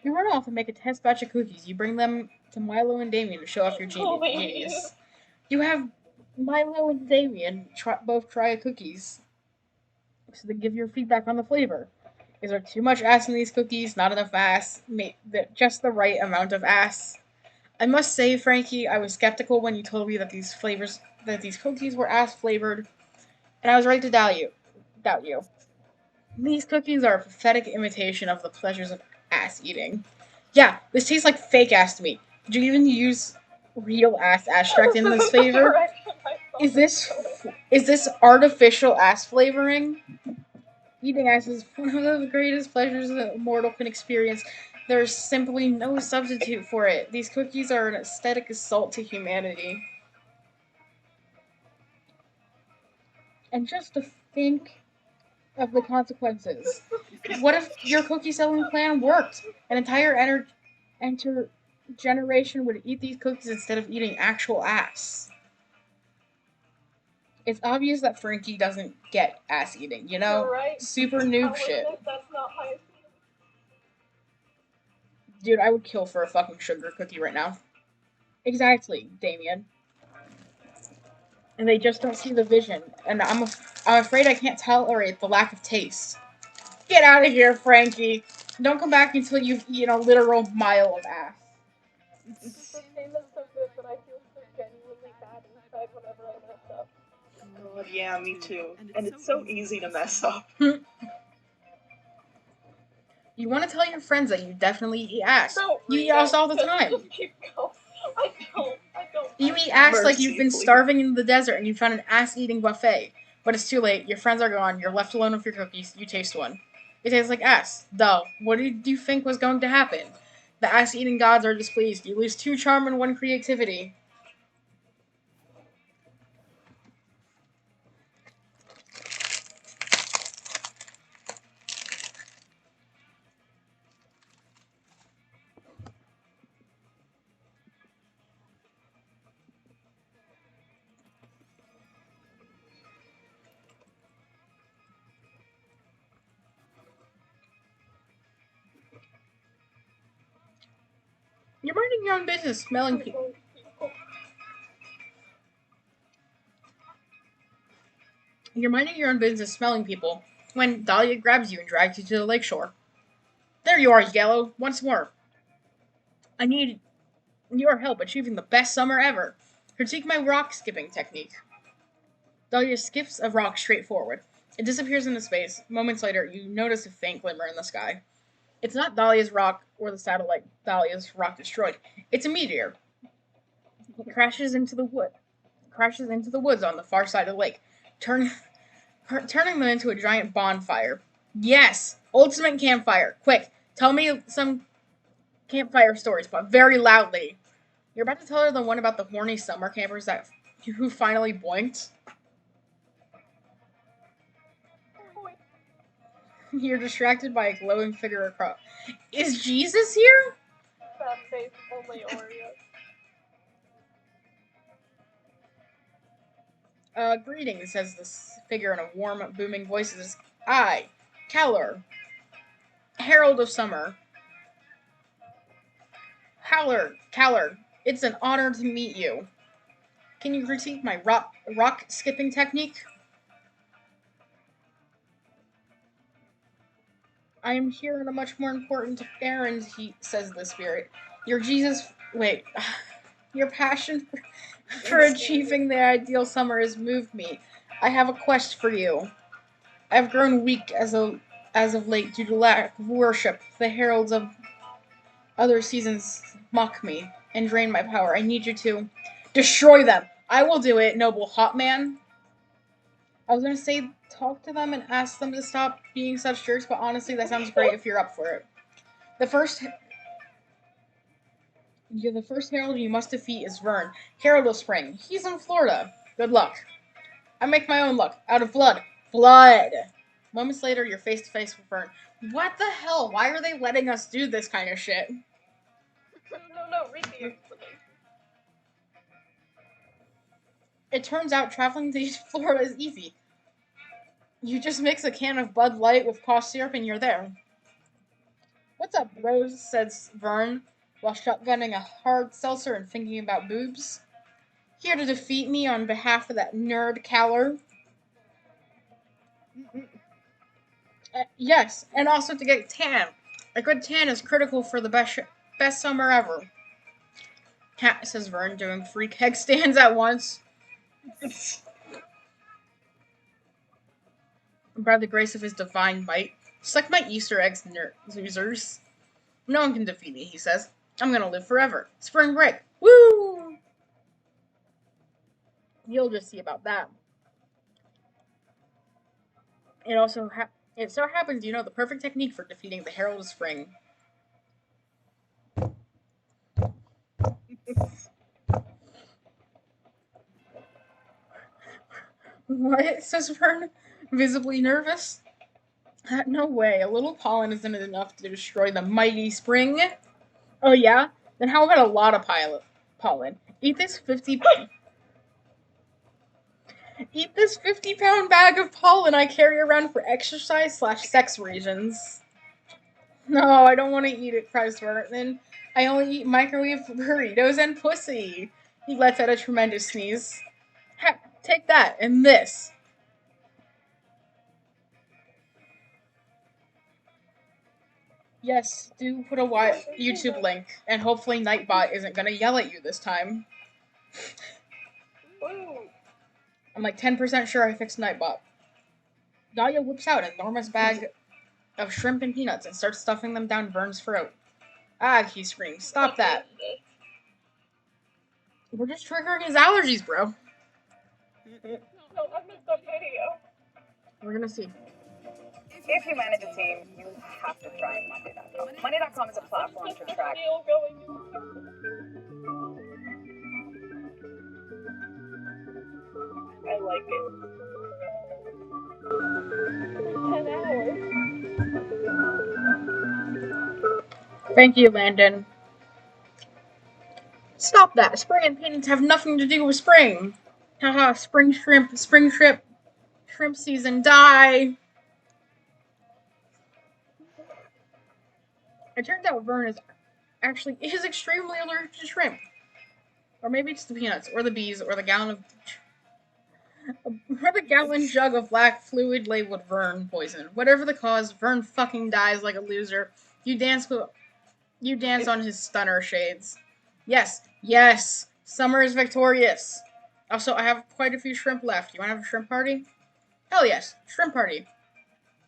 you run off and make a test batch of cookies. You bring them to Milo and Damien to show off your genius. You have Milo and Damien both try cookies, so they give your feedback on the flavor. Is there too much ass in these cookies? Not enough ass? Just the right amount of ass? I must say, Frankie, I was skeptical when you told me that these cookies were ass flavored, and I was ready to doubt you. These cookies are a pathetic imitation of the pleasures of ass eating. Yeah, this tastes like fake ass to me. Did you even use real ass extract in this flavor? Is this artificial ass flavoring? Eating ass is one of the greatest pleasures that a mortal can experience. There's simply no substitute for it. These cookies are an aesthetic assault to humanity. And just to think of the consequences. What if your cookie selling plan worked? An entire generation would eat these cookies instead of eating actual ass. It's obvious that Frankie doesn't get ass eating, you know? Right. Super noob shit. That's not my Dude, I would kill for a fucking sugar cookie right now. Exactly, Damien. And they just don't see the vision. And I'm afraid I can't tolerate the lack of taste. Get out of here, Frankie. Don't come back until you've eaten a literal mile of ass. This game is so good, but I feel so genuinely bad inside whenever I mess up. God, yeah, me too. And it's so easy to mess up. You want to tell your friends that you definitely eat ass. Don't You read eat ass it, all the just- time. Just keep going. I don't. You eat ass like you've been Mercifully. starving in the desert and you found an ass-eating buffet. But it's too late. Your friends are gone. You're left alone with your cookies. You taste one. It tastes like ass. Duh. What did you think was going to happen? The ass-eating gods are displeased. You lose 2 charm and 1 creativity. You're minding your own business, smelling people. You're minding your own business, smelling people, when Dahlia grabs you and drags you to the lakeshore. There you are, Yellow. Once more. I need your help achieving the best summer ever. Critique my rock skipping technique. Dahlia skips a rock straight forward. It disappears into space. Moments later, you notice a faint glimmer in the sky. It's not Dahlia's rock or the satellite Dahlia's rock destroyed. It's a meteor. It crashes into the woods on the far side of the lake, turning them into a giant bonfire. Yes! Ultimate campfire. Quick, tell me some campfire stories, but very loudly. You're about to tell her the one about the horny summer campers who finally boinked? You're distracted by a glowing figure across. Is Jesus here? Sad face, only Oreo. Greetings, says this figure in a warm, booming voice. It is I, Keller, Herald of Summer. Keller, it's an honor to meet you. Can you critique my rock skipping technique? I am here on a much more important errand, says the spirit. Your passion for achieving the ideal summer has moved me. I have a quest for you. I've grown weak as of late due to lack of worship. The heralds of other seasons mock me and drain my power. I need you to destroy them. I will do it, noble hot man. I was gonna say talk to them and ask them to stop being such jerks, but honestly, that sounds great if you're up for it. The first herald you must defeat is Vern, Herald of Spring. He's in Florida. Good luck. I make my own luck out of blood. Blood. Moments later, you're face to face with Vern. What the hell? Why are they letting us do this kind of shit? No, read the explanation. It turns out traveling to Florida is easy. You just mix a can of Bud Light with cough syrup and you're there. What's up, bros? Says Vern, while shotgunning a hard seltzer and thinking about boobs. Here to defeat me on behalf of that nerd Keller. Yes, and also to get tan. A good tan is critical for the best summer ever. Cat, says Vern, doing 3 keg stands at once. By the grace of his divine might, suck my Easter eggs, losers. No one can defeat me, he says. I'm gonna live forever. Spring break. Woo! You'll just see about that. It so happens you know the perfect technique for defeating the Herald of Spring. What? Says Vern, visibly nervous. No way. A little pollen isn't enough to destroy the mighty spring. Oh yeah? Then how about a lot of pollen? Eat this 50-pound bag of pollen I carry around for exercise/sex reasons. No, I don't want to eat it, cries Vernon. I only eat microwave burritos and pussy. He lets out a tremendous sneeze. Take that, and this. Yes, do put a YouTube link, and hopefully Nightbot isn't gonna yell at you this time. Ooh. I'm like 10% sure I fixed Nightbot. Dahlia whips out an enormous bag of shrimp and peanuts and starts stuffing them down Vern's throat. Ah, he screams. Stop that. We're just triggering his allergies, bro. No, I missed the video. We're gonna see. If you manage a team, you have to try Monday.com. Monday.com is a platform to track. Still going. I like it. For 10 hours. Thank you, Landon. Stop that. Spring and peanuts have nothing to do with spring. Haha, spring shrimp season, die. It turns out Vern is extremely allergic to shrimp. Or maybe it's the peanuts, or the bees, or the gallon jug of black fluid labeled Vern poison. Whatever the cause, Vern fucking dies like a loser. You dance on his stunner shades. Yes, summer is victorious. Also, I have quite a few shrimp left. You wanna have a shrimp party? Hell yes, shrimp party.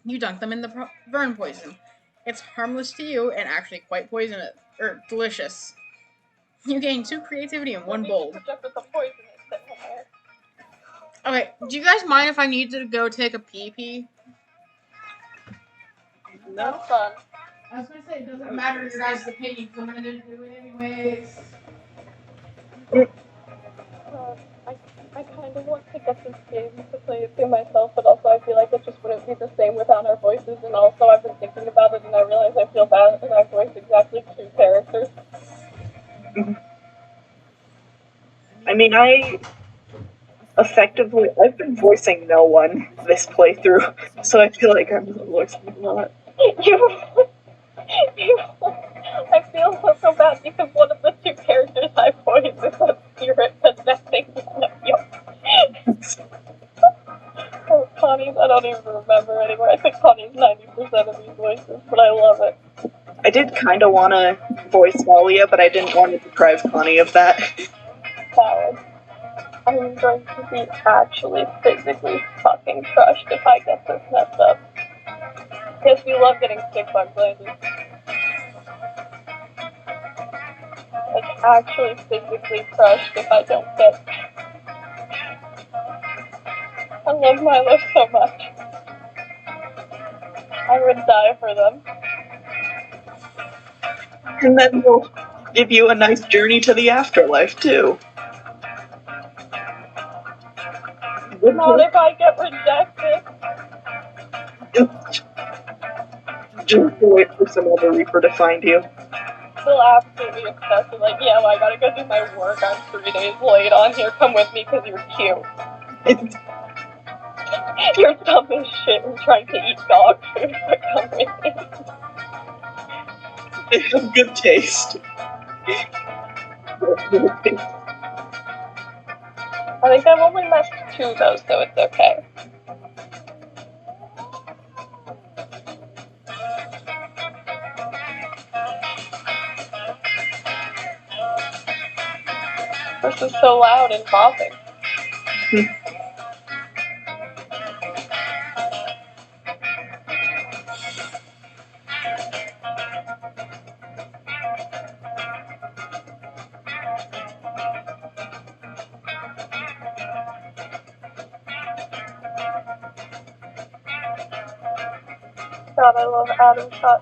You dunk them in the Vern poison. It's harmless to you and actually quite poisonous, or delicious. You gain 2 creativity and 1 bold. Okay, do you guys mind if I need to go take a pee-pee? No. Fun. I was gonna say, it doesn't matter your guys' opinion, because I'm gonna do it anyways. I kind of want to get this game to play it through myself, but also I feel like it just wouldn't be the same without our voices, and also I've been thinking about it and I realize I feel bad that I voiced exactly 2 characters. I mean, I've been voicing no one this playthrough, so I feel like I'm voicing a lot. I feel so bad because one of the 2 characters I voiced is a spirit possessing one of yours. Oh, Connie's, I don't even remember anymore. I think Connie's 90% of these voices, but I love it. I did kind of want to voice Malia, but I didn't want to deprive Connie of that. Valid. I'm going to be actually physically fucking crushed if I get this messed up. Because we love getting stick bug blazes. Like, actually physically crushed if I don't get. I love Milo so much. I would die for them. And then we'll give you a nice journey to the afterlife, too. Not if I get rejected. Just wait for some other Reaper to find you. Still absolutely obsessed with, like, yeah, well, I gotta go do my work. I'm 3 days late on here. Come with me because you're cute. You're dumb as shit and trying to eat dog food, but come with me. They have good taste. I think I've only messed 2 of those, so it's okay. This is so loud and popping. God, I love Adam Shot.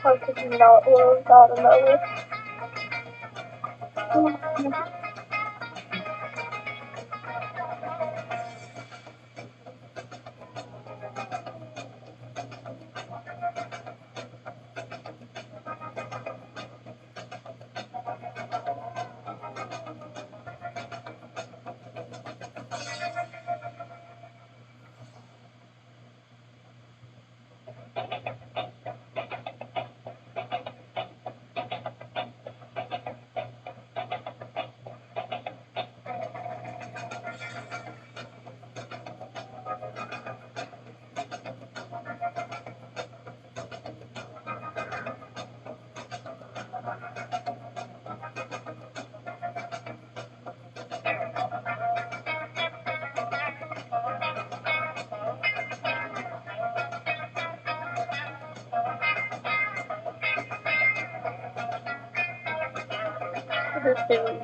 How could you not love God in that way? her feelings.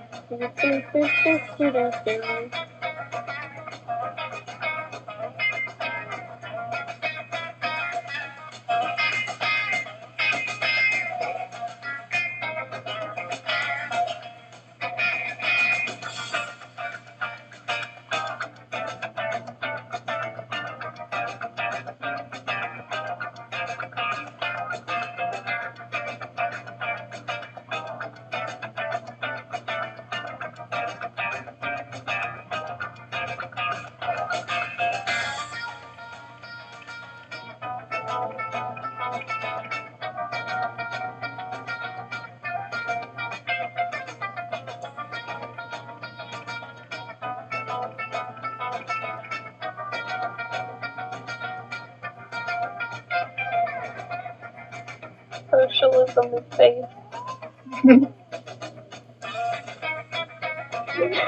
Socialism is safe.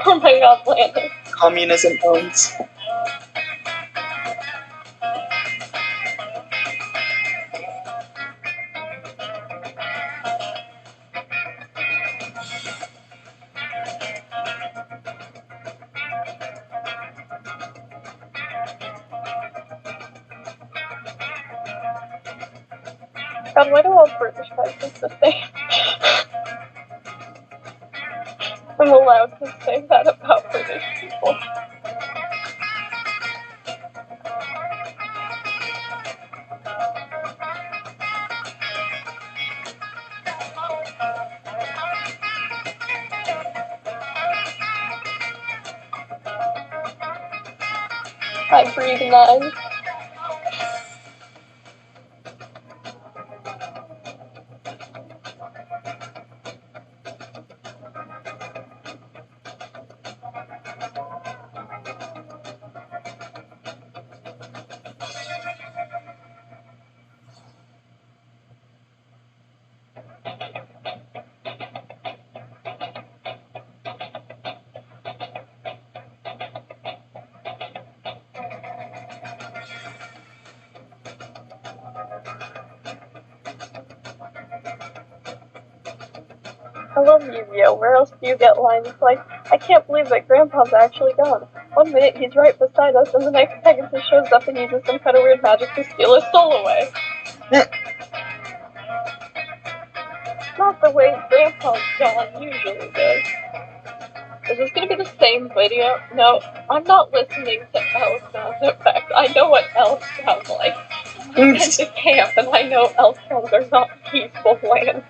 Oh my god, Landon. Communism owns. God, why do all British guys look the same? I'm allowed to say that about British people. I breathe 9. I love Yu-Gi-Oh! Where else do you get lines like, I can't believe that Grandpa's actually gone. One minute he's right beside us, and the next Pegasus shows up and uses some kind of weird magic to steal his soul away. Not the way Grandpa's gone usually does. Is this gonna be the same video? No, I'm not listening to elk sound effects. I know what elks sound like. I've been to camp and I know elk sounds are not peaceful lands.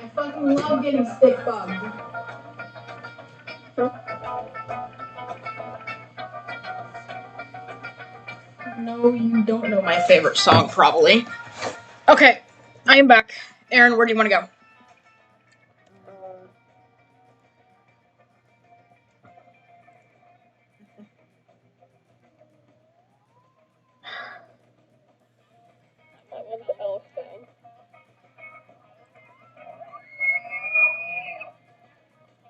I fucking love getting stick bugged. No, you don't know my favorite song, probably. Okay, I am back. Aaron, where do you want to go? I want the elk sound.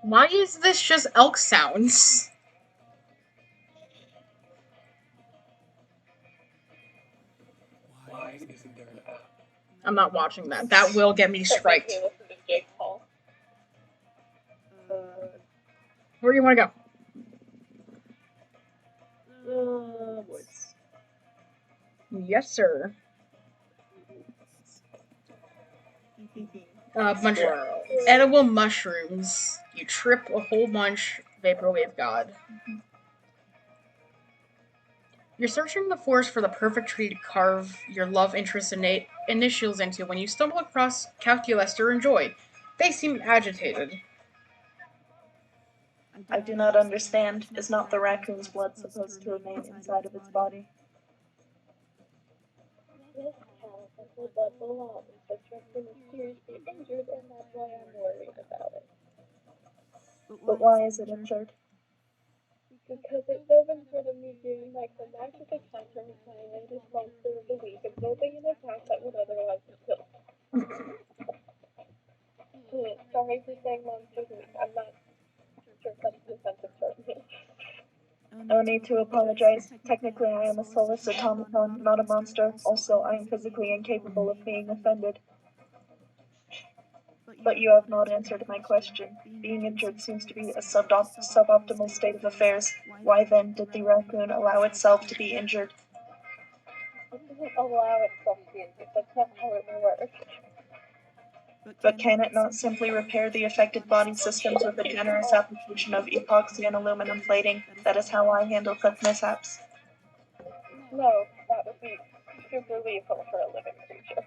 Why is this just elk sounds? Why isn't there an app? I'm not watching that. That will get me That makes striked. me listen to Jake Paul. Where do you want to Woods. go? Yes, sir. Bunch of edible mushrooms. You trip a whole bunch. Vaporwave God. You're searching the forest for the perfect tree to carve your love interest initials into when you stumble across Calculester and Joy. They seem agitated. I do not understand. Is not the raccoon's blood supposed to remain inside of its body? Yes, Cal, but her blood will out and Spectrum is seriously injured, and that's why I'm worried about it. But why is it injured? Because it's so sort of me doing my climactic encounter with my latest monster of the week, absorbing an attack that would otherwise have killed. Sorry for saying monster of the week. I'm not sure if that's the sense of term. No need to apologize. Technically, I am a soulless automaton, not a monster. Also, I am physically incapable of being offended. But you have not answered my question. Being injured seems to be a suboptimal state of affairs. Why then did the raccoon allow itself to be injured? It doesn't allow itself to be injured. That's not how it works. But can it not simply repair the affected body systems with a generous application of epoxy and aluminum plating? That is how I handle such mishaps. No, that would be super lethal for a living creature.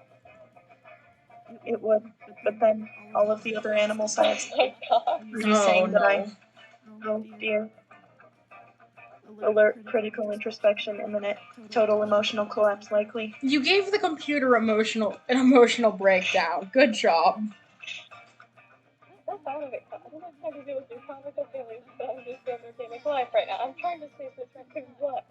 It would. But then, all of the other animals I have Oh my god. Are you saying that I... no. Oh dear. Alert, critical introspection imminent, total emotional collapse likely. You gave the computer an emotional breakdown. Good job. That's out of it. I don't have time to deal with your comical feelings, but I'm just entertaining life right now. I'm trying to save this raccoon's life.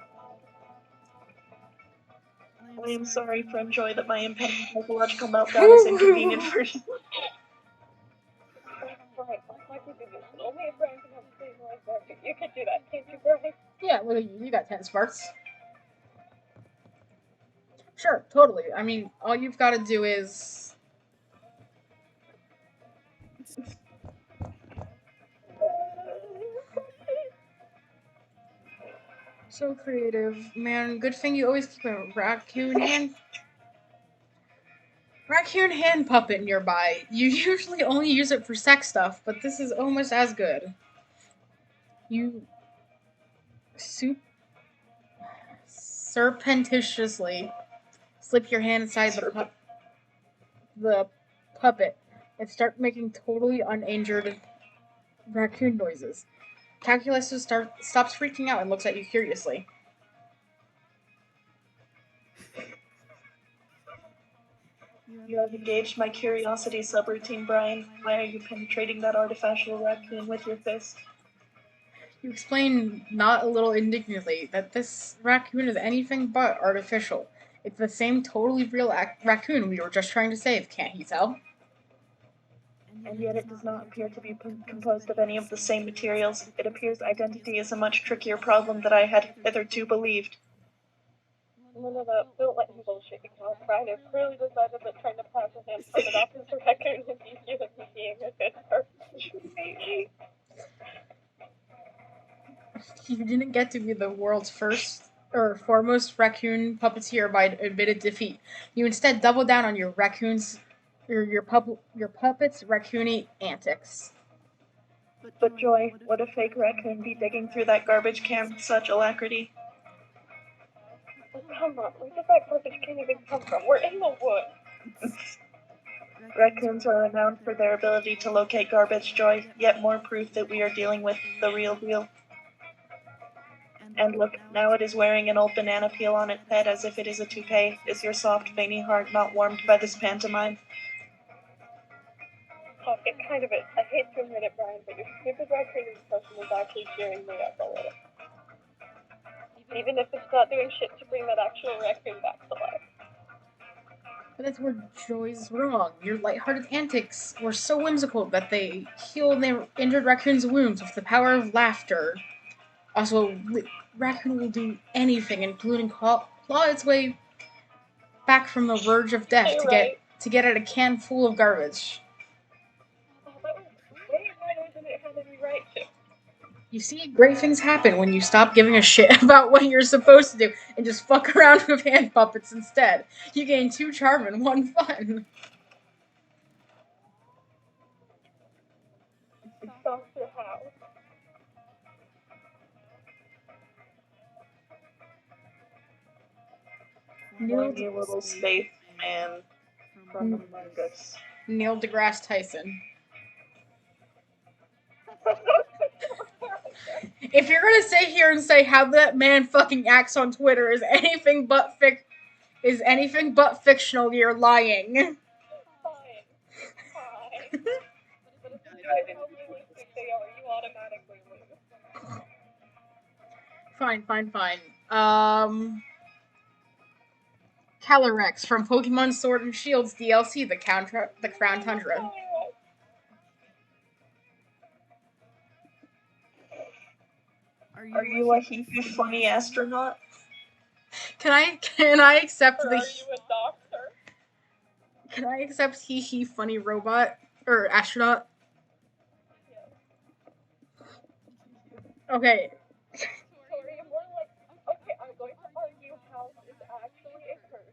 I am sorry, friend Joy, that my impending psychological meltdown is inconvenient for you. Brian, why can't you do this? Only if Brian can help save my life. You could do that, can't you, Brian? Yeah, well, you got 10 smarts. Sure, totally. I mean, all you've got to do is... So creative. Man, good thing you always keep a raccoon hand puppet nearby. You usually only use it for sex stuff, but this is almost as good. You surreptitiously slip your hand inside the puppet and start making totally uninjured raccoon noises. Calculus stops freaking out and looks at you curiously. You have engaged my curiosity subroutine, Brian. Why are you penetrating that artificial raccoon with your fist? You explain, not a little indignantly, that this raccoon is anything but artificial. It's the same totally real raccoon we were just trying to save, can't you tell? And yet it does not appear to be composed of any of the same materials. It appears identity is a much trickier problem than I had hitherto believed. No, don't let him bullshit you, Cal. Brian has clearly decided that trying to pass a hand puppet off his raccoon is easier than being a good person. You didn't get to be the world's first or foremost raccoon puppeteer by admitted defeat. You instead double down on your puppet's raccoony antics. But Joy, would a fake raccoon be digging through that garbage can with such alacrity? Oh, come on, where did that garbage can even come from? We're in the woods. Raccoons are renowned for their ability to locate garbage, Joy, yet more proof that we are dealing with the real deal. And look, now it is wearing an old banana peel on its head as if it is a toupee. Is your soft, veiny heart not warmed by this pantomime? Oh, it kind of is. I hate to admit it, Brian, but your stupid raccoon impression is actually cheering me up a little. Even if it's not doing shit to bring that actual raccoon back to life. But that's where Joy's wrong. Your lighthearted antics were so whimsical that they healed their injured raccoon's wounds with the power of laughter. Also, raccoon will do anything, including claw its way back from the verge of death to get at a can full of garbage. Oh, that was way more than it had any right to. You see, great things happen when you stop giving a shit about what you're supposed to do and just fuck around with hand puppets instead. You gain 2 charm and 1 fun. Dr. House. Whiny little space man from Among Us. Neil deGrasse Tyson. If you're gonna sit here and say how that man fucking acts on Twitter is anything but fictional, you're lying. Fine. But if you know how realistic they are, you automatically lose. Fine. Calyrex from Pokemon Sword and Shield's DLC, the Crown Tundra. Are you a funny astronaut? Can I accept Or the are you a doctor? Can I accept he funny robot or astronaut? Okay. Sorry, more like, okay, I'm going to argue House is actually a person.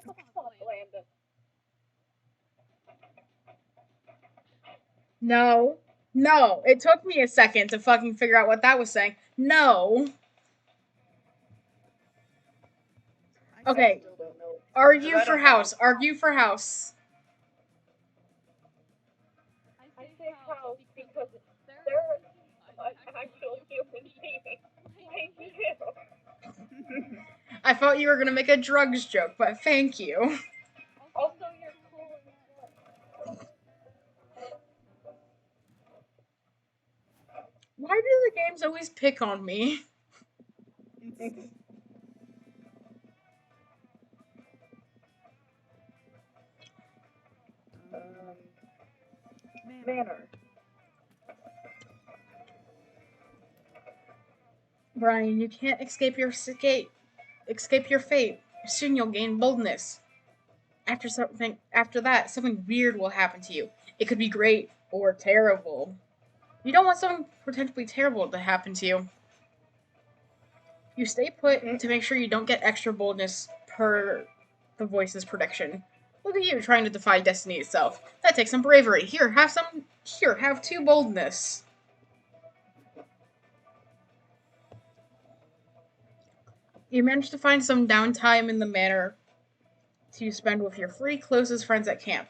What the fuck, Landon? No. It took me a second to fucking figure out what that was saying. No. Okay. Still don't know. Argue I for don't House. know. Argue for House. I say House because they're an actual human being. Thank you. I thought you were gonna make a drugs joke, but thank you. Also, you're cool as well. Why do the games always pick on me? Manner. Brian, you can't escape your fate. Soon you'll gain boldness. After that, something weird will happen to you. It could be great or terrible. You don't want something potentially terrible to happen to you. You stay put to make sure you don't get extra boldness per the voice's prediction. Look at you trying to defy destiny itself. That takes some bravery. Here, have 2 boldness. You managed to find some downtime in the manor to spend with your 3 closest friends at camp.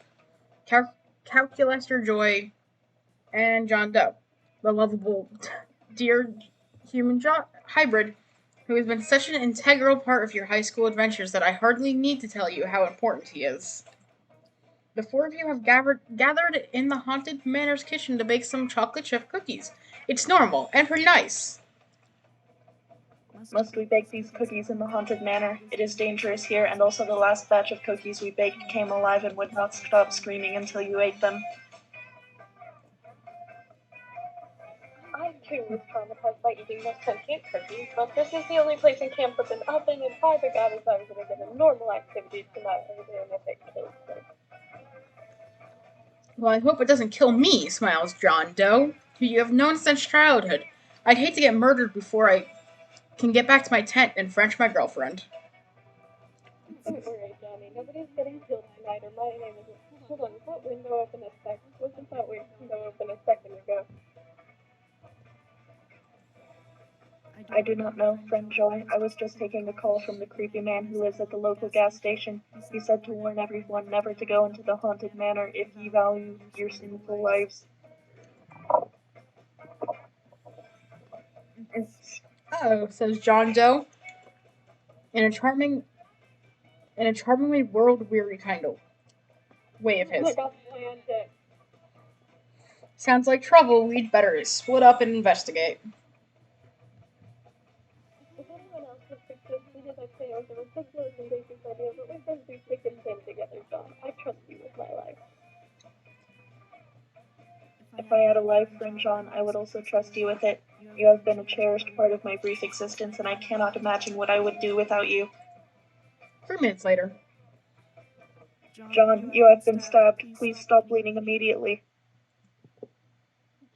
Calculaster Joy and John Doe, the lovable dear human hybrid who has been such an integral part of your high school adventures that I hardly need to tell you how important he is. The 4 of you have gathered in the Haunted Manor's kitchen to bake some chocolate chip cookies. It's normal and pretty nice. Must we bake these cookies in the Haunted Manor? It is dangerous here, and also the last batch of cookies we baked came alive and would not stop screaming until you ate them. I too was traumatized by eating those sentient cookies, but this is the only place in camp with an oven, and by the goddess I was going to get a normal activity tonight, even if it kills me. Well, I hope it doesn't kill me, smiles John Doe, who you have known since childhood. I'd hate to get murdered before I can get back to my tent and French my girlfriend. Don't worry, Johnny. Nobody's getting killed tonight, or my name isn't. Hold on, was that window open a second? Wasn't that window open a second ago? I do not know, friend Joy. I was just taking a call from the creepy man who lives at the local gas station. He said to warn everyone never to go into the Haunted Manor if ye value your sinful lives. Oh, says John Doe, in a charmingly world-weary kind of way of his. Look up Landon. Sounds like trouble. We'd better split up and investigate. If anyone else has suggested it, I'd say it was a ridiculous and basic idea, but we're going to be thick and thin together, John. I trust you with my life. If I had a life, friend John, I would also trust you with it. You have been a cherished part of my brief existence, and I cannot imagine what I would do without you. 3 minutes later. John, you have been stabbed. Please stop bleeding immediately.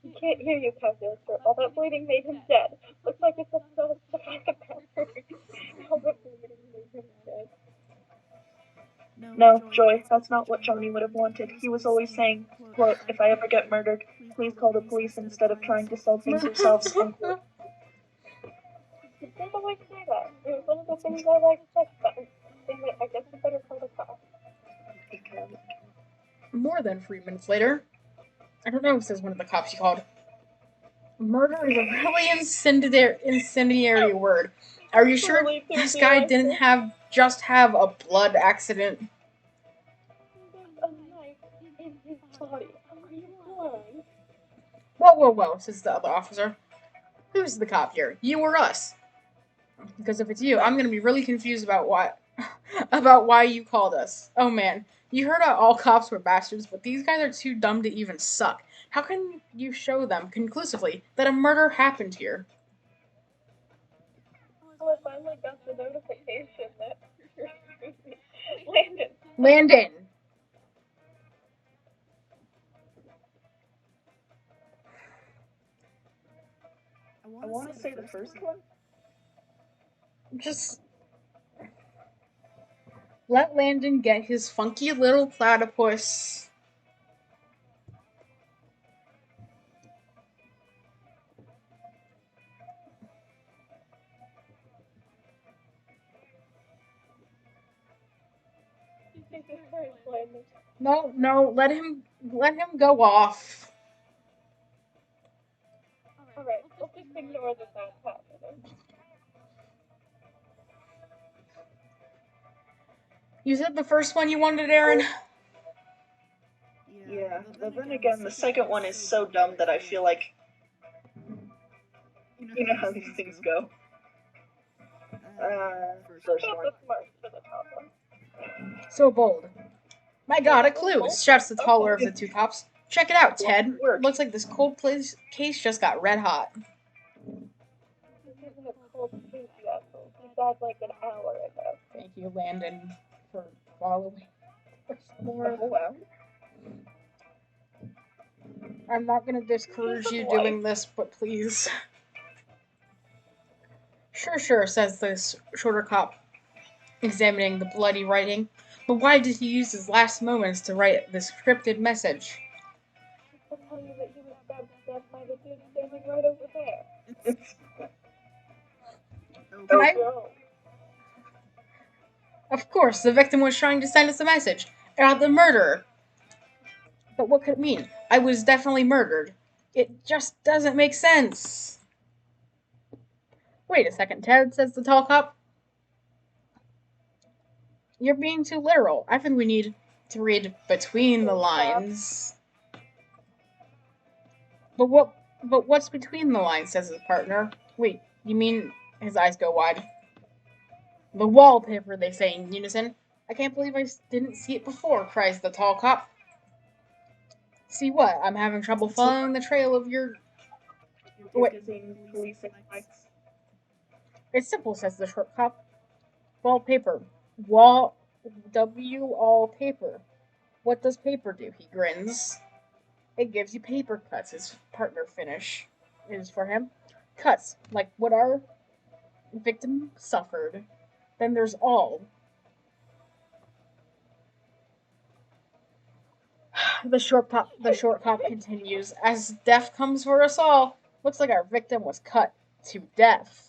He can't hear you, Calculator. All that bleeding made him dead. Looks like it's a battery. All that bleeding made him dead. No, Joy, that's not what Johnny would have wanted. He was always saying, quote, if I ever get murdered, please call the police instead of trying to solve things yourselves, unquote. He didn't always say that. It was one of the things I liked about him. I guess we better call the cops. More than 3 minutes later. I don't know, says one of the cops he called. Murder is a really incendiary word. Are you sure Really this guy didn't have a blood accident? There's a knife in his body. Are you blind? Whoa, says the other officer. Who's the cop here? You or us? Because if it's you, I'm gonna be really confused about why you called us. Oh man, you heard all cops were bastards, but these guys are too dumb to even suck. How can you show them conclusively that a murder happened here? Oh, I finally got the notification that Landon. Landon! I want to say the first one. Just let Landon get his funky little platypus. Jesus Christ, Landon. No, let him go off. Alright, let's just ignore that that's happening. You said the first one you wanted, Aaron? Yeah, but then again, the second one is so dumb that I feel like you know how these things go. First Got one. the smart to the top one. So bold. My god, a clue! Shouts the taller of the two cops. Check it out, Ted. Looks like this cold case just got red hot. This isn't a cold case, you asshole. He died like an hour ago. Thank you, Landon, for following. More. Oh, wow. I'm not gonna discourage you doing this, but please. Sure, says this shorter cop, examining the bloody writing. But why did he use his last moments to write this scripted message? I'll tell you that he was stabbed to death by the dude standing right over there. Right? No. Of course, the victim was trying to send us a message about the murderer. But what could it mean? I was definitely murdered. It just doesn't make sense. Wait a second, Ted, says the tall cop. You're being too literal. I think we need to read between the lines. But what's between the lines, says his partner. Wait, you mean his eyes go wide? The wallpaper, they say in unison. I can't believe I didn't see it before, cries the tall cop. See what? I'm having trouble following the trail of your... Wait. It's simple, says the short cop. Wallpaper. All paper. What does paper do? He grins. It gives you paper cuts, his partner finish is for him. Cuts, like what our victim suffered. Then there's all. The short cop continues. As death comes for us all, looks like our victim was cut to death.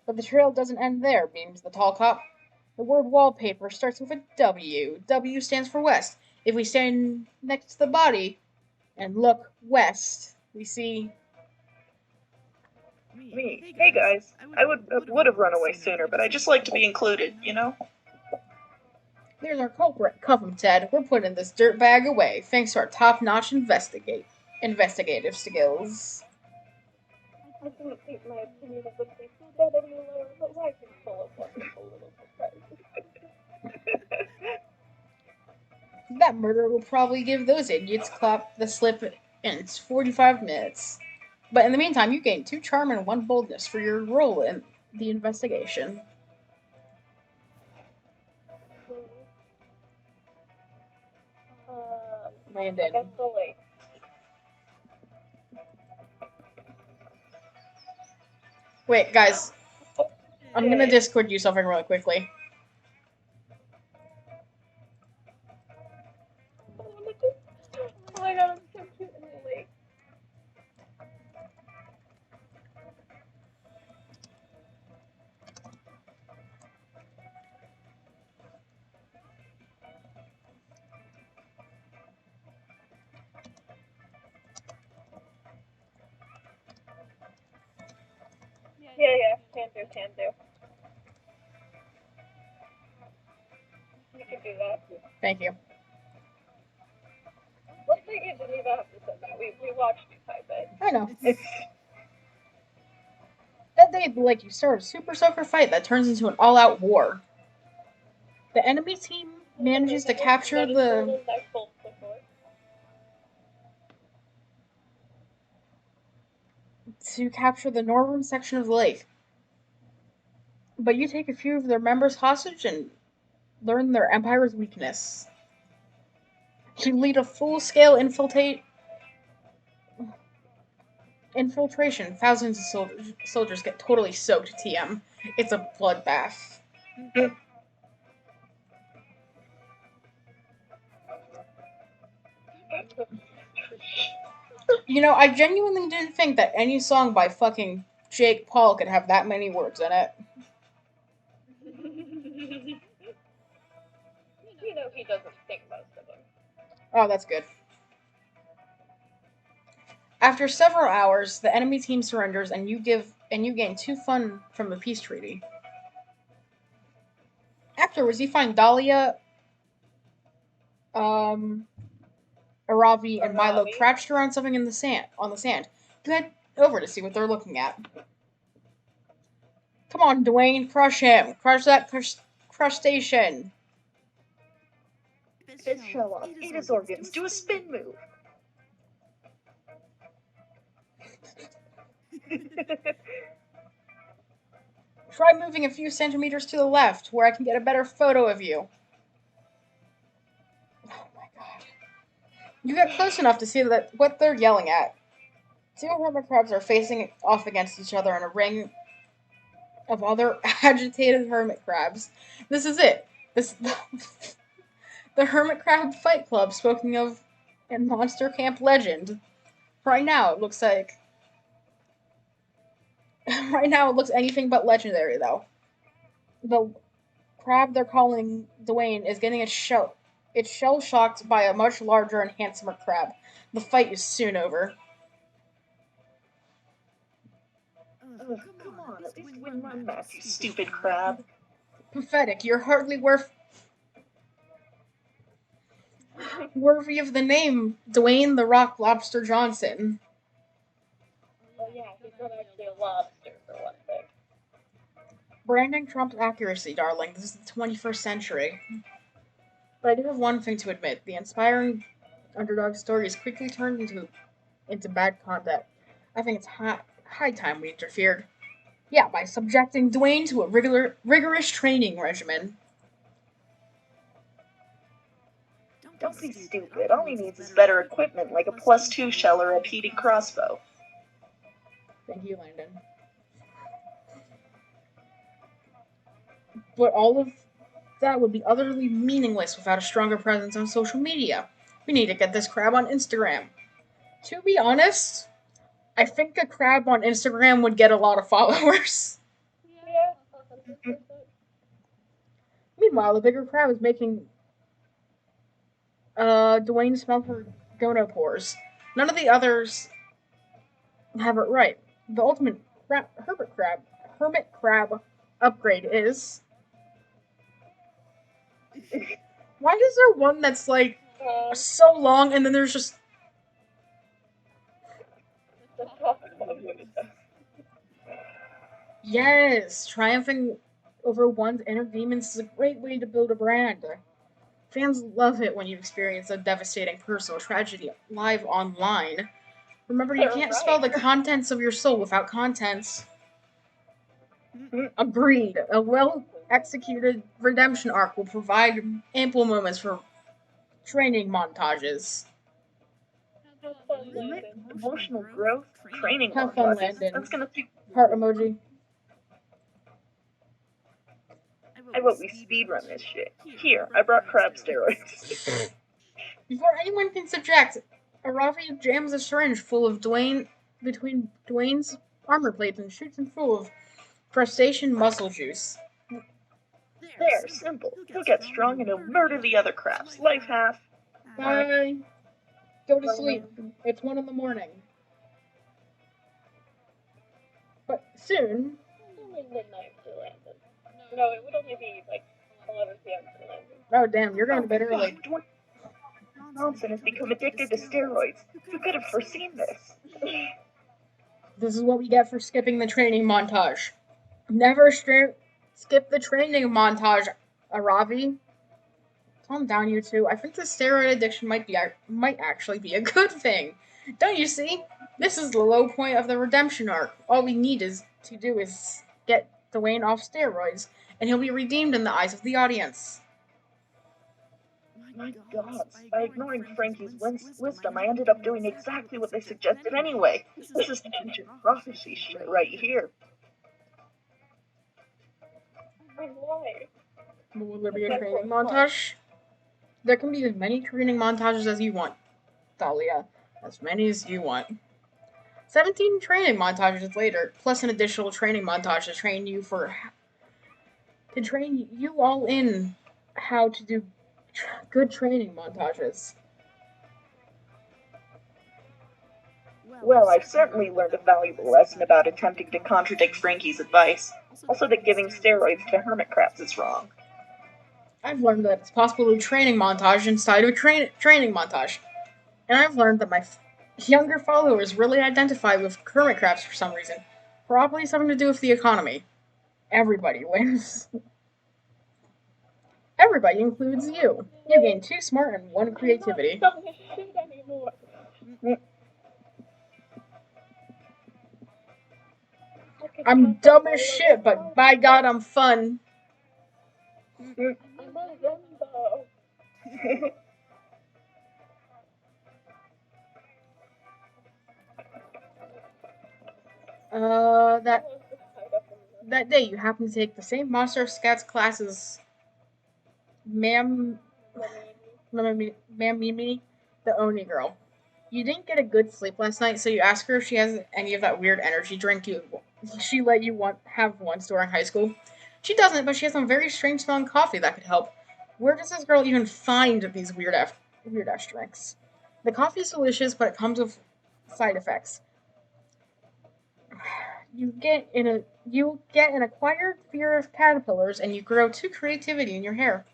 But the trail doesn't end there, beams the tall cop. The word wallpaper starts with a W. W stands for west. If we stand next to the body and look west, we see... Me. Hey guys, I would have run away sooner, but I just like to be included, you know? There's our culprit. Cuff him, Ted. We're putting this dirtbag away, thanks to our top-notch investigative skills. I didn't think my opinion of the case was that any lower, but life is full of wonderful little surprises. That murderer will probably give those idiots clap the slip in 45 minutes. But in the meantime, you gain 2 charm and 1 boldness for your role in the investigation. Landon. I guess so late. Wait, guys. I'm gonna Discord you something really quickly. Oh my god, I'm so cute and late. Yeah, can do. You can do that. Thank you. Let's say you didn't even have to send that. we watched you type it. I know. That day, like, you start a super soaker fight that turns into an all-out war. The enemy team manages to capture the... northern section of the lake. But you take a few of their members hostage and learn their empire's weakness. You lead a full-scale infiltration. Thousands of soldiers get totally soaked, TM. It's a bloodbath. You know, I genuinely didn't think that any song by fucking Jake Paul could have that many words in it. You know he doesn't think most of them. Oh, that's good. After several hours, the enemy team surrenders and you gain 2 fun from the peace treaty. Afterwards, you find Dahlia, Aravi, and Milo crouched around something on the sand. You head over to see what they're looking at. Come on, Dwayne, crush him. Crush that crustacean. Fist shell off, eat his organs, do a spin move. Try moving a few centimeters to the left, where I can get a better photo of you. Oh my god. You get close enough to see what they're yelling at. 2 hermit crabs are facing off against each other in a ring of other agitated hermit crabs. This is it. The Hermit Crab Fight Club spoken of in Monster Camp Legend. Right now it looks anything but legendary, though. The crab they're calling Dwayne is getting its shell shocked by a much larger and handsomer crab. The fight is soon over. Oh, come on, at least win one match, you stupid crab. Pathetic. You're hardly worthy of the name Dwayne the Rock Lobster Johnson. Oh yeah, he's not actually a lobster for one thing. Branding trumps accuracy, darling. This is the 21st century. But I do have one thing to admit. The inspiring underdog story is quickly turned into bad content. I think it's high time we interfered. Yeah, by subjecting Dwayne to a rigorous training regimen. Don't be stupid. All he needs is better equipment, like a +2 shell or a repeating crossbow. Thank you, Landon. But all of that would be utterly meaningless without a stronger presence on social media. We need to get this crab on Instagram. To be honest, I think a crab on Instagram would get a lot of followers. Yeah. Meanwhile, the bigger crab is making Dwayne smell her gonopores. None of the others have it right. The ultimate hermit crab upgrade is... Why is there one that's like so long and then there's just... Yes, triumphing over one's inner demons is a great way to build a brand. Fans love it when you experience a devastating personal tragedy live online. Remember, you can't spell the contents of your soul without contents. Agreed. A well-executed redemption arc will provide ample moments for training montages. Emotional growth, training Have fun, montages. Landon. That's gonna take... Heart emoji. I vote we speedrun this shit. Here, I brought crab steroids. Before anyone can subject, Aravi jams a syringe full of between Dwayne's armor plates and shoots him full of crustacean muscle juice. There, simple. He'll get strong and he'll murder the other crabs. Life half. Bye. Go to sleep. It's 1 a.m. But soon... Only midnight for Landon. No, it would only be like 11 p.m. for Landon. Oh damn, you're going to bed early. Monson has become addicted to steroids. Who could have foreseen this? This is what we get for skipping the training montage. Never skip the training montage, Aravi. Calm down, you two. I think the steroid addiction might actually be a good thing. Don't you see? This is the low point of the redemption arc. All we need to do is get Dwayne off steroids, and he'll be redeemed in the eyes of the audience. My gods, by ignoring Frankie's wisdom, I ended up doing exactly what they suggested anyway. This is ancient prophecy shit right here. Why? Will there be a training montage? There can be as many training montages as you want, Dahlia. As many as you want. 17 training montages later, plus an additional training montage to train you all in how to do good training montages. Well, I've certainly learned a valuable lesson about attempting to contradict Frankie's advice. Also that giving steroids to hermit crabs is wrong. I've learned that it's possible to do training montage inside of a training montage. And I've learned that my younger followers really identify with hermit crabs for some reason. Probably something to do with the economy. Everybody wins. Everybody includes you. You gain 2 smart and 1 creativity. I'm not dumb as shit anymore. I'm dumb as shit, but by God, I'm fun. I'm a Rambo. That day you happen to take the same Monster of Scats class as Ma'am Mimi, the Oni girl. You didn't get a good sleep last night, so you ask her if she has any of that weird energy drink she let you have once during high school. She doesn't, but she has some very strange smelling coffee that could help. Where does this girl even find these weird ass drinks? The coffee is delicious, but it comes with side effects. You get an acquired fear of caterpillars, and you grow 2 creativity in your hair.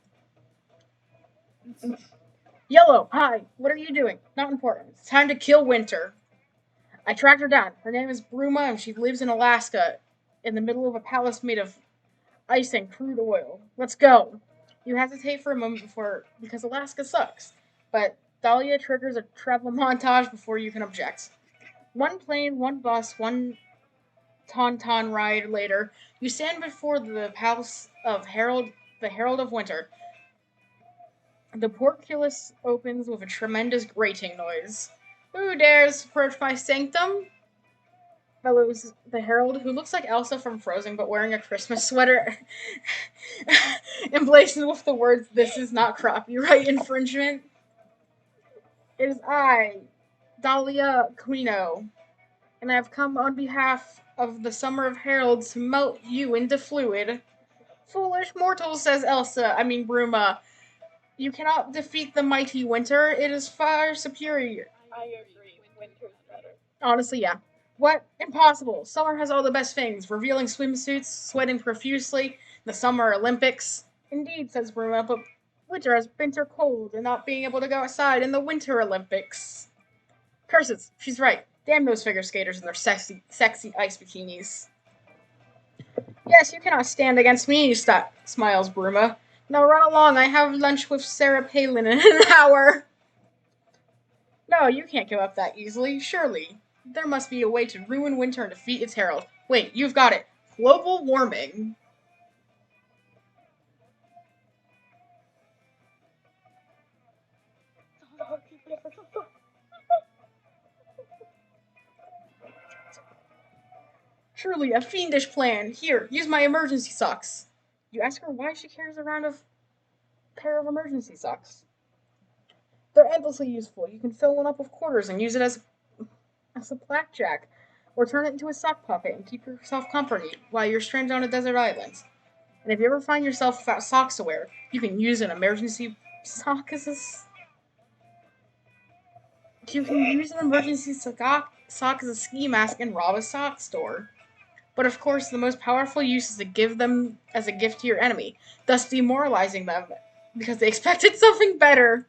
Yellow, hi, what are you doing? Not important. It's time to kill Winter. I tracked her down. Her name is Bruma, and she lives in Alaska, in the middle of a palace made of ice and crude oil. Let's go. You hesitate for a moment because Alaska sucks, but Dahlia triggers a travel montage before you can object. 1 plane, 1 bus, 1 tauntaun ride later, you stand before the palace of the Herald of Winter. The portcullis opens with a tremendous grating noise. Who dares approach my sanctum? Bellows the herald, who looks like Elsa from Frozen but wearing a Christmas sweater emblazoned with the words, "This is not copyright infringement." It is I, Dahlia Quino, and I have come on behalf of the Summer of Heralds to melt you into fluid. Foolish mortals, says Bruma. You cannot defeat the mighty Winter. It is far superior. I agree. Winter's better. Honestly, yeah. What? Impossible. Summer has all the best things. Revealing swimsuits, sweating profusely, the Summer Olympics. Indeed, says Bruma, but Winter has winter cold and not being able to go outside in the Winter Olympics. Curses. She's right. Damn those figure skaters and their sexy ice bikinis. Yes, you cannot stand against me, smiles Bruma. Now run along, I have lunch with Sarah Palin in an hour. No, you can't give up that easily, surely. There must be a way to ruin Winter and defeat its herald. Wait, you've got it. Global warming. Truly a fiendish plan. Here, use my emergency socks. You ask her why she carries around a pair of emergency socks. They're endlessly useful. You can fill one up with quarters and use it as a blackjack, or turn it into a sock puppet and keep yourself company while you're stranded on a desert island. And if you ever find yourself without socks to wear, you can use an emergency sock as a ski mask and rob a sock store. But of course, the most powerful use is to give them as a gift to your enemy, thus demoralizing them because they expected something better.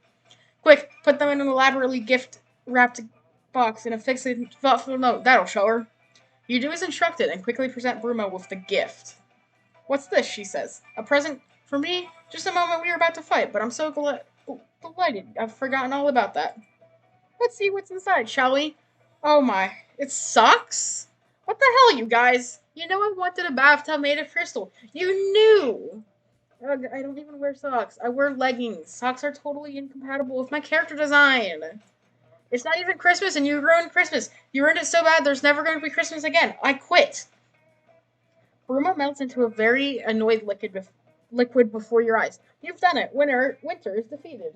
Quick, put them in an elaborately gift-wrapped box and affix a thoughtful note. That'll show her. You do as instructed and quickly present Brumo with the gift. What's this, she says. A present for me? Just a moment we were about to fight, but I'm so delighted. I've forgotten all about that. Let's see what's inside, shall we? Oh my, it's socks? What the hell, you guys? You know I wanted a bathtub made of crystal. You knew! Ugh, I don't even wear socks. I wear leggings. Socks are totally incompatible with my character design. It's not even Christmas and you ruined Christmas. You ruined it so bad there's never going to be Christmas again. I quit. Brumo melts into a very annoyed liquid before your eyes. You've done it. Winter is defeated.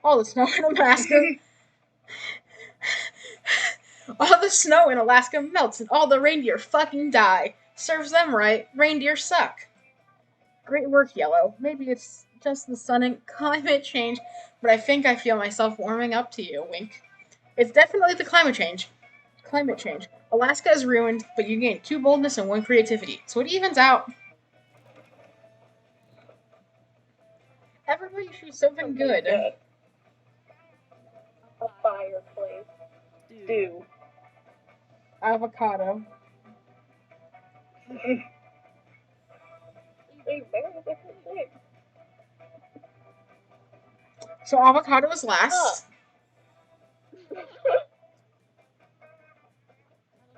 All the snow in Alaska. All the snow in Alaska melts and all the reindeer fucking die. Serves them right. Reindeer suck. Great work, Yellow. Maybe it's just the sun and climate change, but I think I feel myself warming up to you, wink. It's definitely the climate change. Alaska is ruined, but you gain 2 boldness and 1 creativity, so it evens out. Everybody shoots something good. A fireplace. Do. Avocado. A very different thing. So avocado is last.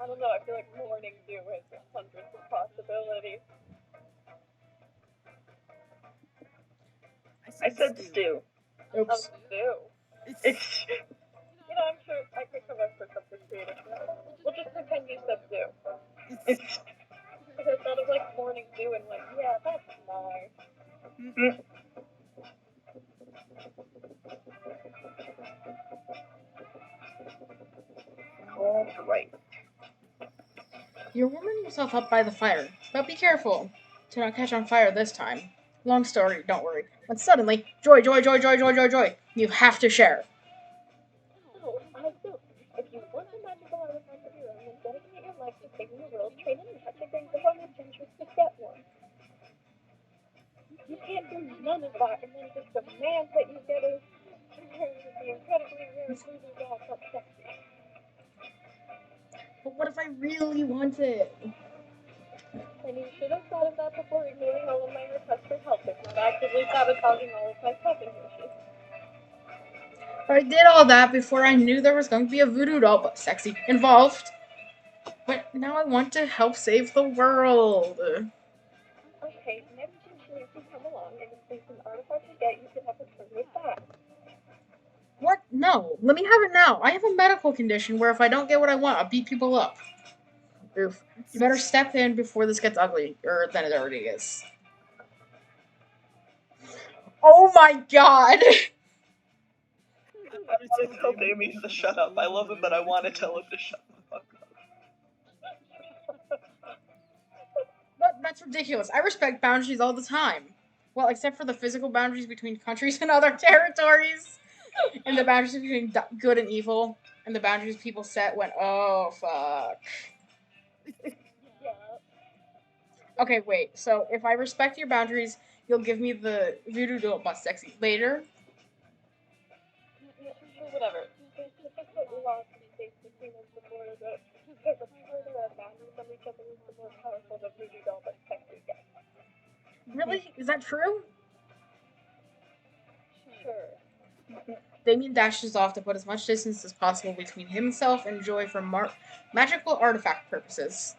I don't know, I feel like morning dew has hundreds of possibilities. I said stew. Oops. Dew. It's You know, I'm sure I could come up with something creative. We'll just pretend you said dew. it's Because I thought of like morning dew and like, yeah, that's nice. all right. You're warming yourself up by the fire, but be careful to not catch on fire this time. Long story, don't worry. But suddenly, joy, you have to share. No, I do. If you want a magical artifact of your own, then dedicate your life to saving the world, train in magic, and go on adventures to get one. You can't do none of that and then just demand that you get a the incredibly rare voodoo doll from Sexy. But what if I really want it? And you should have thought of that before ignoring all of my requests for help, if not actively sabotaging all of my shopping wishes. I did all that before I knew there was going to be a voodoo doll, but sexy, involved. But now I want to help save the world. Okay, next time she can come along, and if there's an artifact you get, you can have a turn with that. What? No. Let me have it now. I have a medical condition where if I don't get what I want, I'll beat people up. Oof. You better step in before this gets ugly, or than it already is. Oh my god! I tell Damien to shut up. I love him, but I want to tell him to shut the fuck up. That's ridiculous. I respect boundaries all the time. Well, except for the physical boundaries between countries and other territories. And the boundaries between good and evil. And the boundaries people set when, oh, fuck. Yeah. Okay, wait. So, if I respect your boundaries, you'll give me the voodoo doll bus sexy later? Whatever. Just put laws and states between us before that. Because the further our boundaries from each other is, the more powerful the voodoo doll but sexy gets. Really? Is that true? Sure. Damien dashes off to put as much distance as possible between himself and Joy for magical artifact purposes.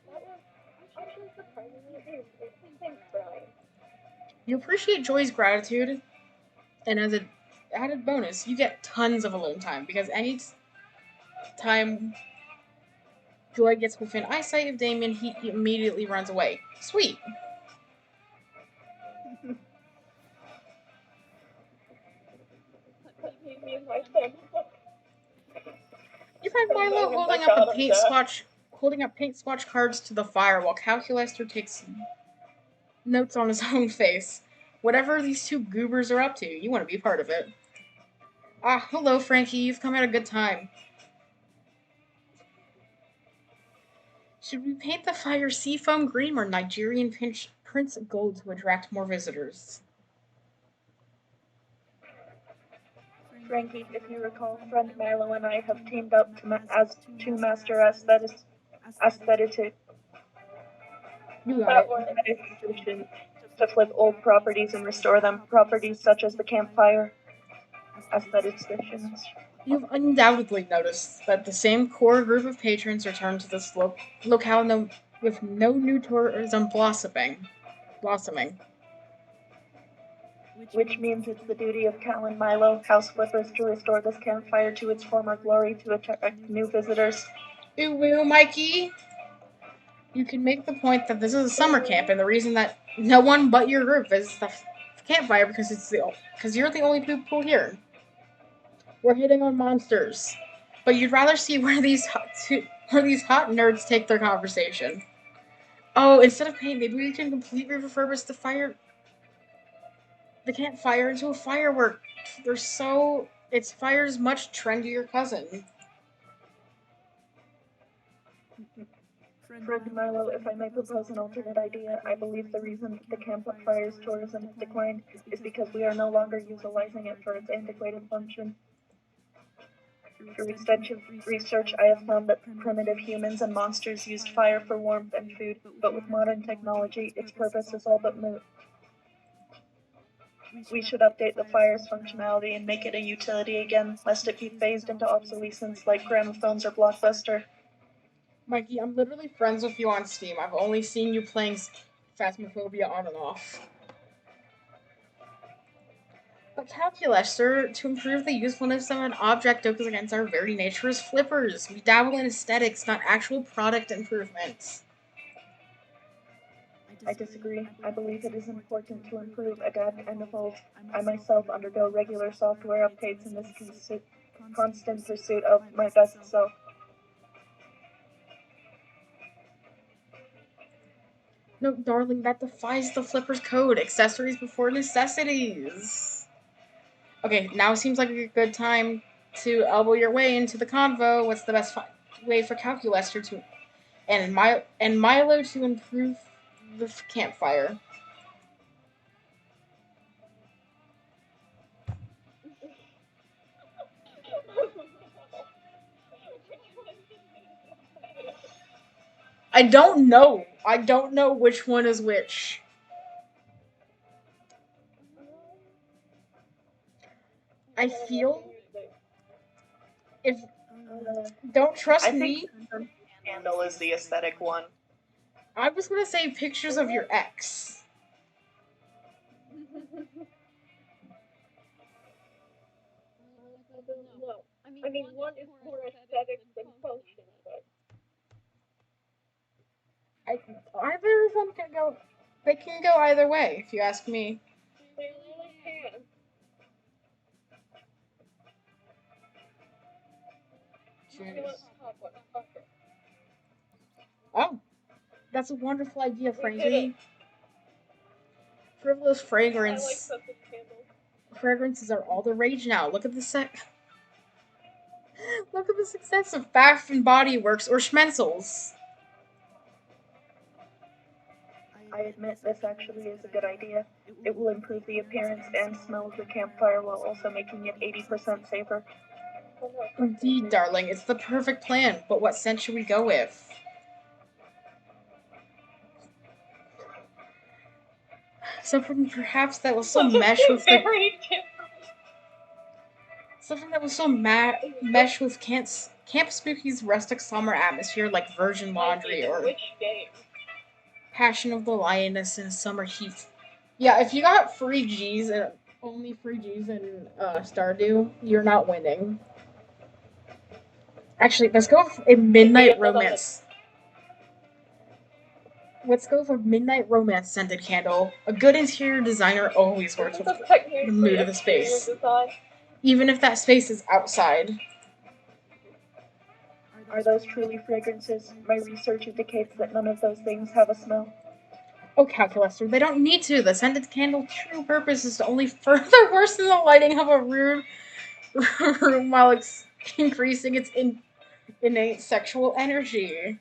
That was actually surprisingly easy. Thanks, Brian. You appreciate Joy's gratitude, and as an added bonus, you get tons of alone time, because any time Joy gets within eyesight of Damien, he immediately runs away. Sweet. Me and my son. You find Milo Oh holding my up God, a I'm paint dead. swatch, holding up paint swatch cards to the fire while Calculaster takes notes on his own face. Whatever these two goobers are up to, you want to be part of it. Ah, hello, Frankie. You've come at a good time. Should we paint the fire seafoam green or Nigerian Prince gold to attract more visitors? Frankie, if you recall, friend Milo and I have teamed up as two master aesthetic You got it. statisticians to flip old properties and restore them. Properties such as the campfire. Aestheticians. You've undoubtedly noticed that the same core group of patrons return to this locale with no new tourism blossoming. Which means it's the duty of Cal and Milo, house flippers, to restore this campfire to its former glory to attract new visitors. Ooh, Mikey! You can make the point that this is a summer camp, and the reason that no one but your group visits the campfire because you're the only people here. We're hitting on monsters, but you'd rather see where these hot nerds take their conversation. Oh, instead of paint, maybe we can completely refurbish the campfire into a firework. It's fire's much trendier cousin. Friend Milo, if I may propose an alternate idea, I believe the reason the campfire's tourism has declined is because we are no longer utilizing it for its antiquated function. Through extensive research, I have found that primitive humans and monsters used fire for warmth and food, but with modern technology, its purpose is all but moot. We should update the fire's functionality and make it a utility again, lest it be phased into obsolescence like gramophones or Blockbuster. Mikey, I'm literally friends with you on Steam. I've only seen you playing Phasmophobia on and off. But Calculester, to improve the usefulness of an object goes against our very nature as flippers. We dabble in aesthetics, not actual product improvements. I disagree. I believe it is important to improve, adapt, and evolve. I myself undergo regular software updates in this constant pursuit of my best self. No, darling, that defies the flipper's code. Accessories before necessities. Okay, now seems like a good time to elbow your way into the convo. What's the best way for Calculester and Milo to improve the campfire? I don't know. I don't know which one is which. I feel if don't trust me. Candle is the aesthetic one. I was gonna say pictures of your ex. No. I mean, one is more aesthetic than function, but Either of them can go. They can go either way, if you ask me. they really can. Jeez. Oh, that's a wonderful idea, Frankie. Frivolous fragrances are all the rage now. Look at the success of Bath and Body Works or Schmenzel's. I admit this actually is a good idea. It will improve the appearance and smell of the campfire while also making it 80% safer. Indeed, darling, it's the perfect plan. But what scent should we go with? Something perhaps that will still mesh with the... Something that will still mesh with Camp Spooky's rustic summer atmosphere, like Virgin Laundry or Passion of the Lioness in summer heat. Yeah, if you got free G's and only free G's in Stardew, you're not winning. Actually, let's go with a Midnight Romance. Let's go for Midnight Romance scented candle. A good interior designer always works with the mood of the space. Even if that space is outside. Are those truly fragrances? My research indicates that none of those things have a smell. Oh, Calculester, they don't need to. The scented candle's true purpose is to only further worsen the lighting of a room while increasing its innate sexual energy.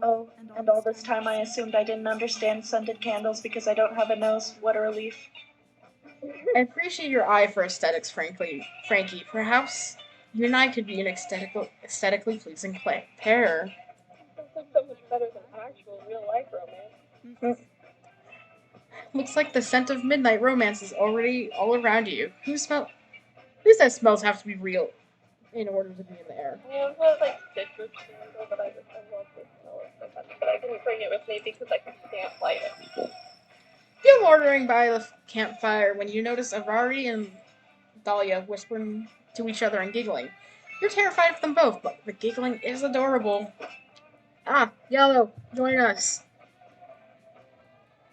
Oh, and all this time I assumed I didn't understand scented candles because I don't have a nose. What a relief. I appreciate your eye for aesthetics, Frankie. Perhaps you and I could be an aesthetically pleasing pair. Something so much better than actual real life romance. Looks like the scent of midnight romance is already all around you. Who says smells have to be real in order to be in the air? I also like citrus candle, but I love the smell of so much. But I didn't bring it with me because I can't light it. You're loitering by the campfire when you notice Avari and Dahlia whispering to each other and giggling. You're terrified of them both, but the giggling is adorable. Ah, Yellow, join us.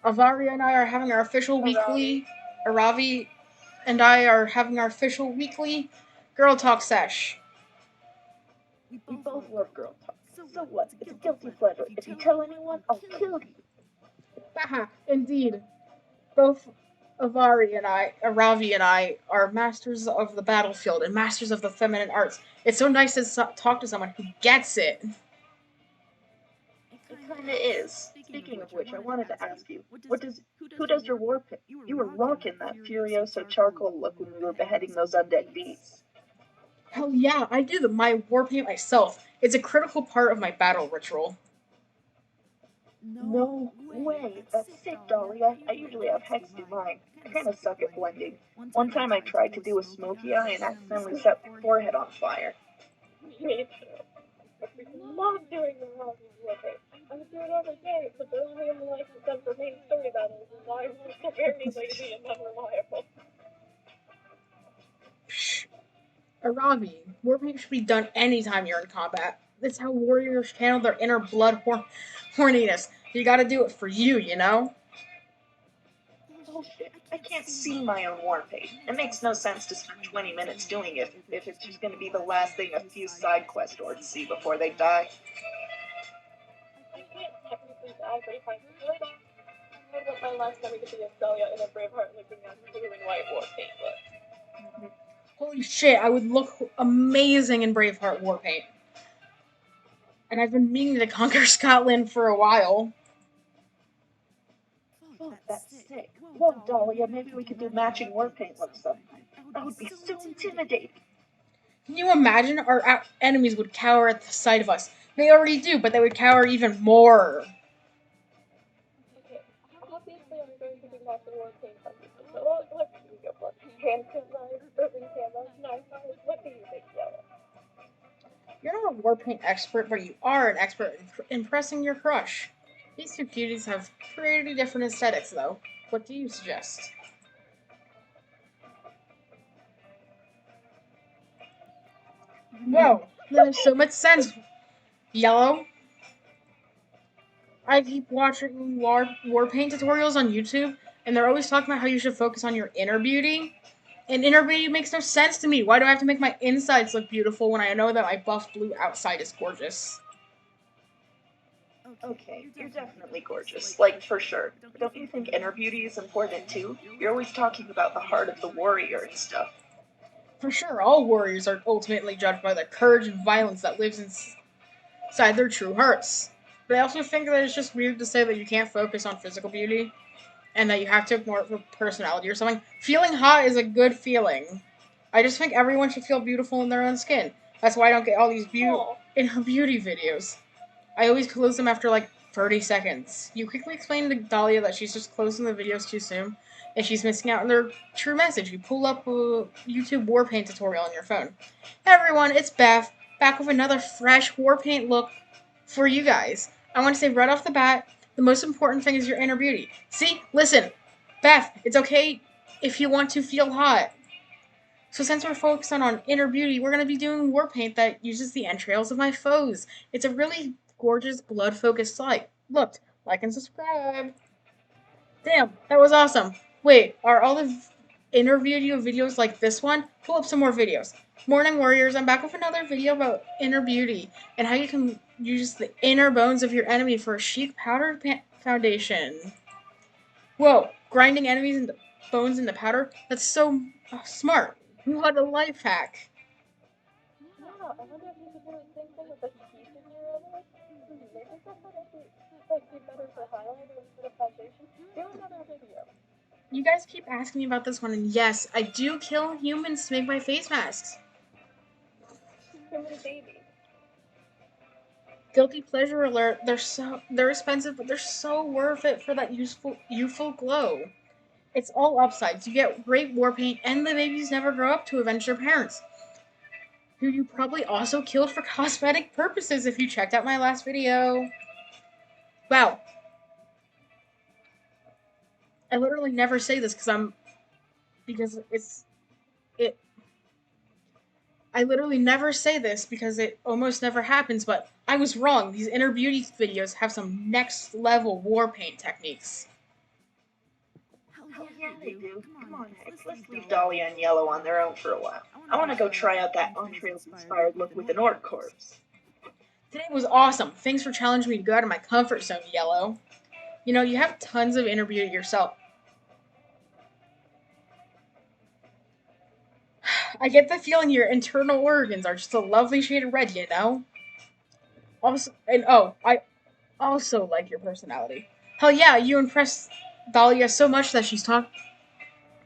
Avari and I are having our official weekly. Aravi and I are having our official weekly girl talk sesh. We both love girl talk. So what? It's a guilty pleasure. If you tell anyone, I'll kill you. Haha, indeed. Both Aravi and I, are masters of the battlefield and masters of the feminine arts. It's so nice to talk to someone who gets it. It kinda is. Speaking of which, I wanted to ask you, who does your war paint? You were rocking that Furioso charcoal look when we were beheading those undead beasts. Hell yeah, I do my war paint myself. It's a critical part of my battle ritual. No way. That's sick, Dahlia. I usually have Hex do mine. I kinda suck at blending. One time I tried to do a smoky eye and accidentally set my forehead on fire. Me too. I love doing the Robin with it. I would do it every day, but the only life is done for main story battles, and I'm so very lazy and unreliable. Psh. Aravi, war paint should be done anytime you're in combat. That's how warriors channel their inner blood horniness. You gotta do it for you, you know? Bullshit. I can't see my own war paint. It makes no sense to spend 20 minutes doing it if it's just gonna be the last thing a few side quest lords see before they die. I can't technically die, but if I could, I would want my last memory to be a Celia in a Braveheart looking at blue and white war paint look. Holy shit, I would look amazing in Braveheart war paint. And I've been meaning to conquer Scotland for a while. Oh, that's sick. Well, Dahlia, maybe we could do matching war paint looks sometime. That would be so intimidating. Can you imagine? Our enemies would cower at the sight of us. They already do, but they would cower even more. Okay, obviously I'm going to be matching war paint on people, so what do you go for? Hand canvas, urban canvas, knife art, what do you think, Yellow? You're not a war paint expert, but you are an expert in impressing your crush. These two cuties have pretty different aesthetics, though. What do you suggest? Whoa, that makes so much sense, Yellow. I keep watching war paint tutorials on YouTube, and they're always talking about how you should focus on your inner beauty. And inner beauty makes no sense to me. Why do I have to make my insides look beautiful when I know that my buff blue outside is gorgeous? Okay, you're definitely gorgeous, like, for sure. But don't you think inner beauty is important too? You're always talking about the heart of the warrior and stuff. For sure, all warriors are ultimately judged by the courage and violence that lives inside their true hearts. But I also think that it's just weird to say that you can't focus on physical beauty and that you have to ignore it for personality or something. Feeling hot is a good feeling. I just think everyone should feel beautiful in their own skin. That's why I don't get all these inner beauty videos. I always close them after like 30 seconds. You quickly explain to Dahlia that she's just closing the videos too soon, and she's missing out on their true message. You pull up a YouTube war paint tutorial on your phone. Hey everyone, it's Beth, back with another fresh war paint look for you guys. I want to say right off the bat, the most important thing is your inner beauty. See? Listen. Beth, it's okay if you want to feel hot. So since we're focusing on inner beauty, we're going to be doing war paint that uses the entrails of my foes. It's a really gorgeous blood-focused site. Look, like and subscribe. Damn, that was awesome. Wait, are all the inner beauty videos like this one? Pull up some more videos. Morning Warriors, I'm back with another video about inner beauty and how you can use the inner bones of your enemy for a chic powder foundation. Whoa, grinding enemies into bones into powder? That's so smart. What a life hack. Yeah, I wonder if you could do the same thing with the teeth in your eyes. Maybe that's what I think. Like, be better for highlighter instead of foundation. Do another video. You guys keep asking me about this one, and yes, I do kill humans to make my face masks. Human baby. Guilty pleasure alert. They're expensive, but they're so worth it for that youthful glow. It's all upsides. You get great war paint, and the babies never grow up to avenge their parents, who you probably also killed for cosmetic purposes if you checked out my last video. Wow. I literally never say this I literally never say this because it almost never happens, but I was wrong. These Inner Beauty videos have some next level war paint techniques. Hell Yeah, they do. Come on, Hex. Let's leave Dahlia and Yellow on their own for a while. I want to go try out that Entrails-inspired look with an orc corpse. Today was awesome. Thanks for challenging me to go out of my comfort zone, Yellow. You know, you have tons of Inner Beauty yourself. I get the feeling your internal organs are just a lovely shade of red, you know? I also like your personality. Hell yeah, you impressed Dahlia so much that she's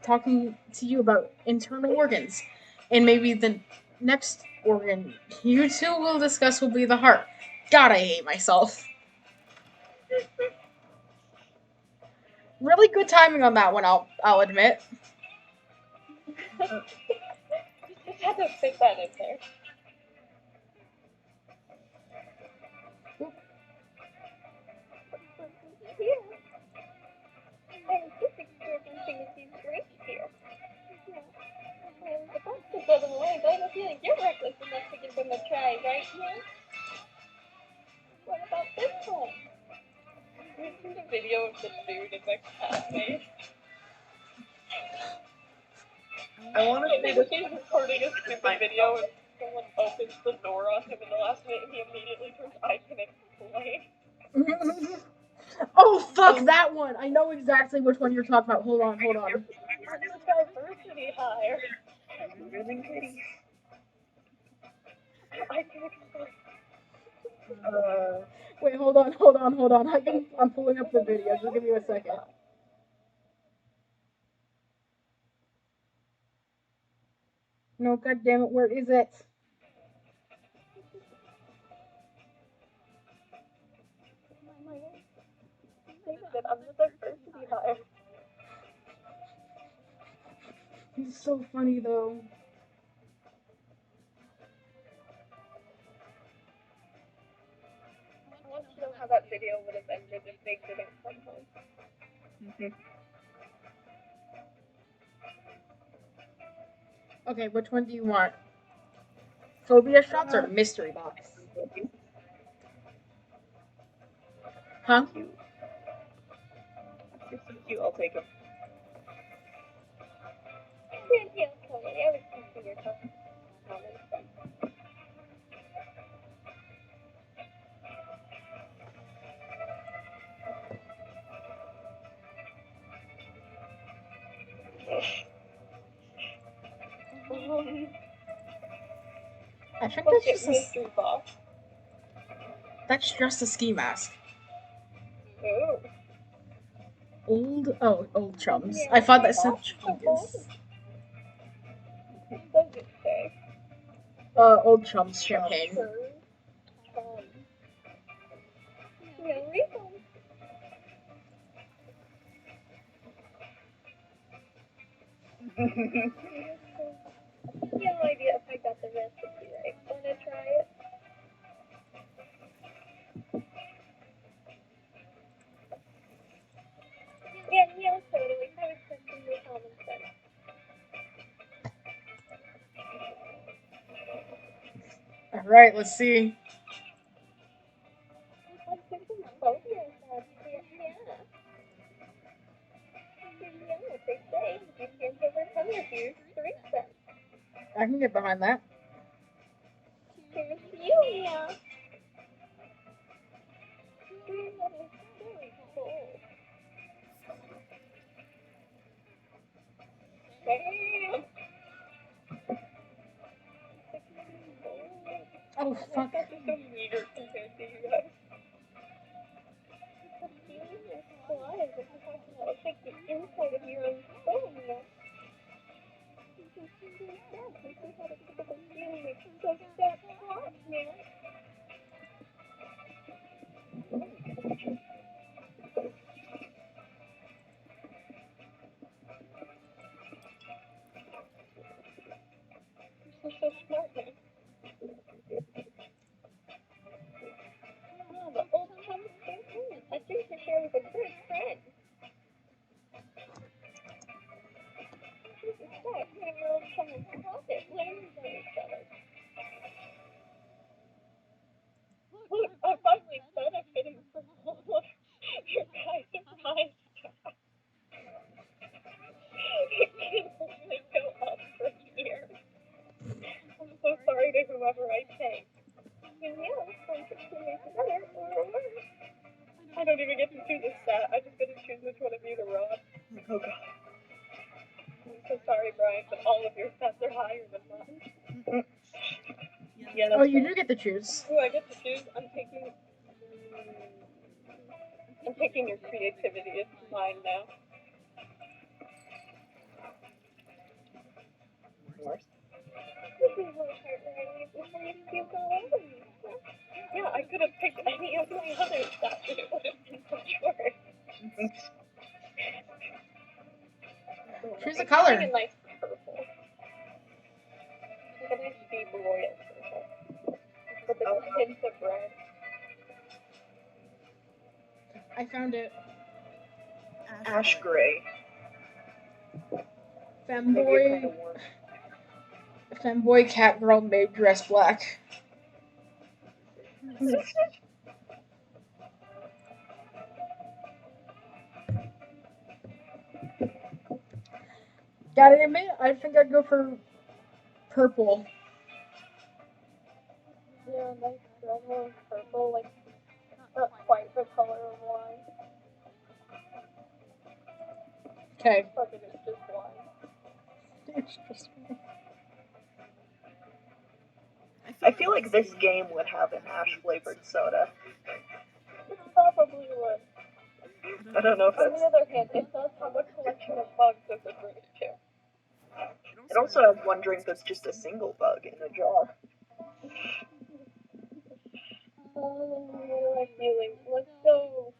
talking to you about internal organs. And maybe the next organ you two will discuss will be the heart. God, I hate myself. Really good timing on that one, I'll admit. Just had to fit that in there. Here. And this extraordinary thing seems great here. And the boxes doesn't away, but I have a feeling you're reckless enough to give them a try, right? Yeah? What about this one? This is a video of the dude in the cafe. I want to say this. He's recording a stupid video and someone opens the door on him in the last minute and he immediately turns icon and play. Oh, fuck that one! I know exactly which one you're talking about. Hold on. What's the diversity higher? Really pretty. Icon explain. Wait, hold on. I'm pulling up the video. Just give me a second. No, god damn it, where is it? I'm the diversity higher. He's so funny though. I want to know how that video would have ended if they didn't come home. Okay, which one do you want? Phobia shots or mystery box? Huh? You're so cute, I'll take them. Yeah, totally. I was thinking you're talking about it. I think that's just mystery box. that's just a ski mask. Ooh. Old chums. Yeah, I thought that said that's chungus. What does it say? Old chums champagne. Yeah, refund. No idea if I got the recipe right. Wanna try it? Yeah, totally. I was testing your common sense. Alright, let's see. I'm thinking phobia shots. Yeah. You know what they say. You can't overcome your fears. Drink them. I can get behind that. Here's you, yeah. That is very cool. Damn. Oh fuck. That's just so meager compared to you guys. The feeling is alive. It's like the inside of your own so smart now. Oh, the old Thomas campaign. I think your share was a good friend. Start putting your old Thomas pocket, learning from each other. Look, I finally benefiting from all of your guys' advice. It can only go up from here. I'm so sorry to whoever I take. And yeah, I'm putting me together or worse. I don't even get to choose a stat. I just get to choose which one of you to rod. Oh god. I'm so sorry, Brian, but all of your stats are higher than mine. Yeah, Oh, that's you do get to choose. Ooh, I get to choose. I'm taking your creativity. It's mine now. worse. This is my partner I need before you skip all over me. Yeah, I could have picked any of my other stats and it would have been much worse. Choose a I'm color. choosing a nice purple. Like a nice deep royal purple. With a hint of red. I found it. Ash gray. Maybe a kind of warm. Femboy cat girl maid dress black. Gotta admit, I think I'd go for purple. Yeah, nice red purple, like not quite the color of wine. Okay. Fuck it, it's just wine. It's just I feel like this game would have an ash flavored soda. It probably would. I don't know if On that's. the other hand, it does have a collection of bugs as a drink too. It also has one drink that's just a single bug in a jar. What am I feeling? Let's go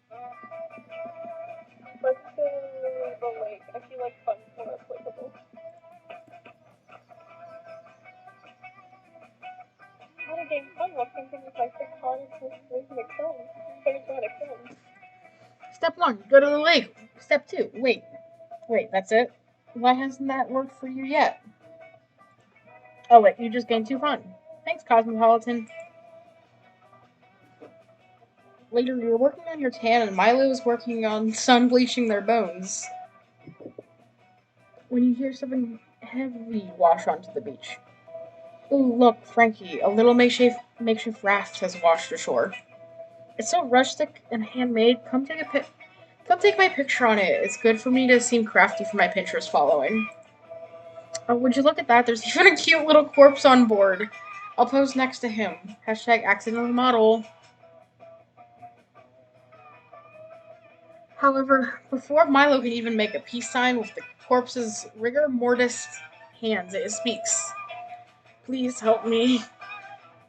the lake. I feel like fun's more applicable. How to game fun while camping with my six charismatic friends. Step 1, go to the lake. Step 2, wait, that's it? Why hasn't that worked for you yet? Oh wait, you just gained 2 fun. Thanks, Cosmopolitan. Later, you're working on your tan and Milo's working on sun bleaching their bones. When you hear something heavy wash onto the beach. Ooh, look, Frankie, a little makeshift raft has washed ashore. It's so rustic and handmade. Come take my picture on it. It's good for me to seem crafty for my Pinterest following. Oh, would you look at that? There's even a cute little corpse on board. I'll pose next to him. Hashtag accidental model. However, before Milo can even make a peace sign with the corpse's rigor mortis hands, it speaks. Please help me.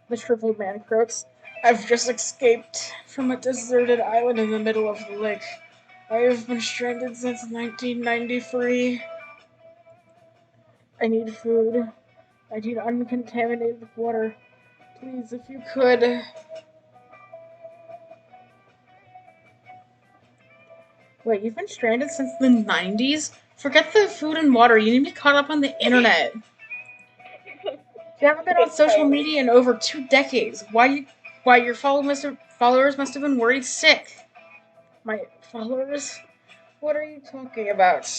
The shriveled man croaks. I've just escaped from a deserted island in the middle of the lake. I have been stranded since 1993. I need food. I need uncontaminated water. Please, if you could. Wait, you've been stranded since the 90s? Forget the food and water. You need to be caught up on the internet. You haven't been on social media in over 2 decades. Why your followers must have been worried sick. My followers? What are you talking about?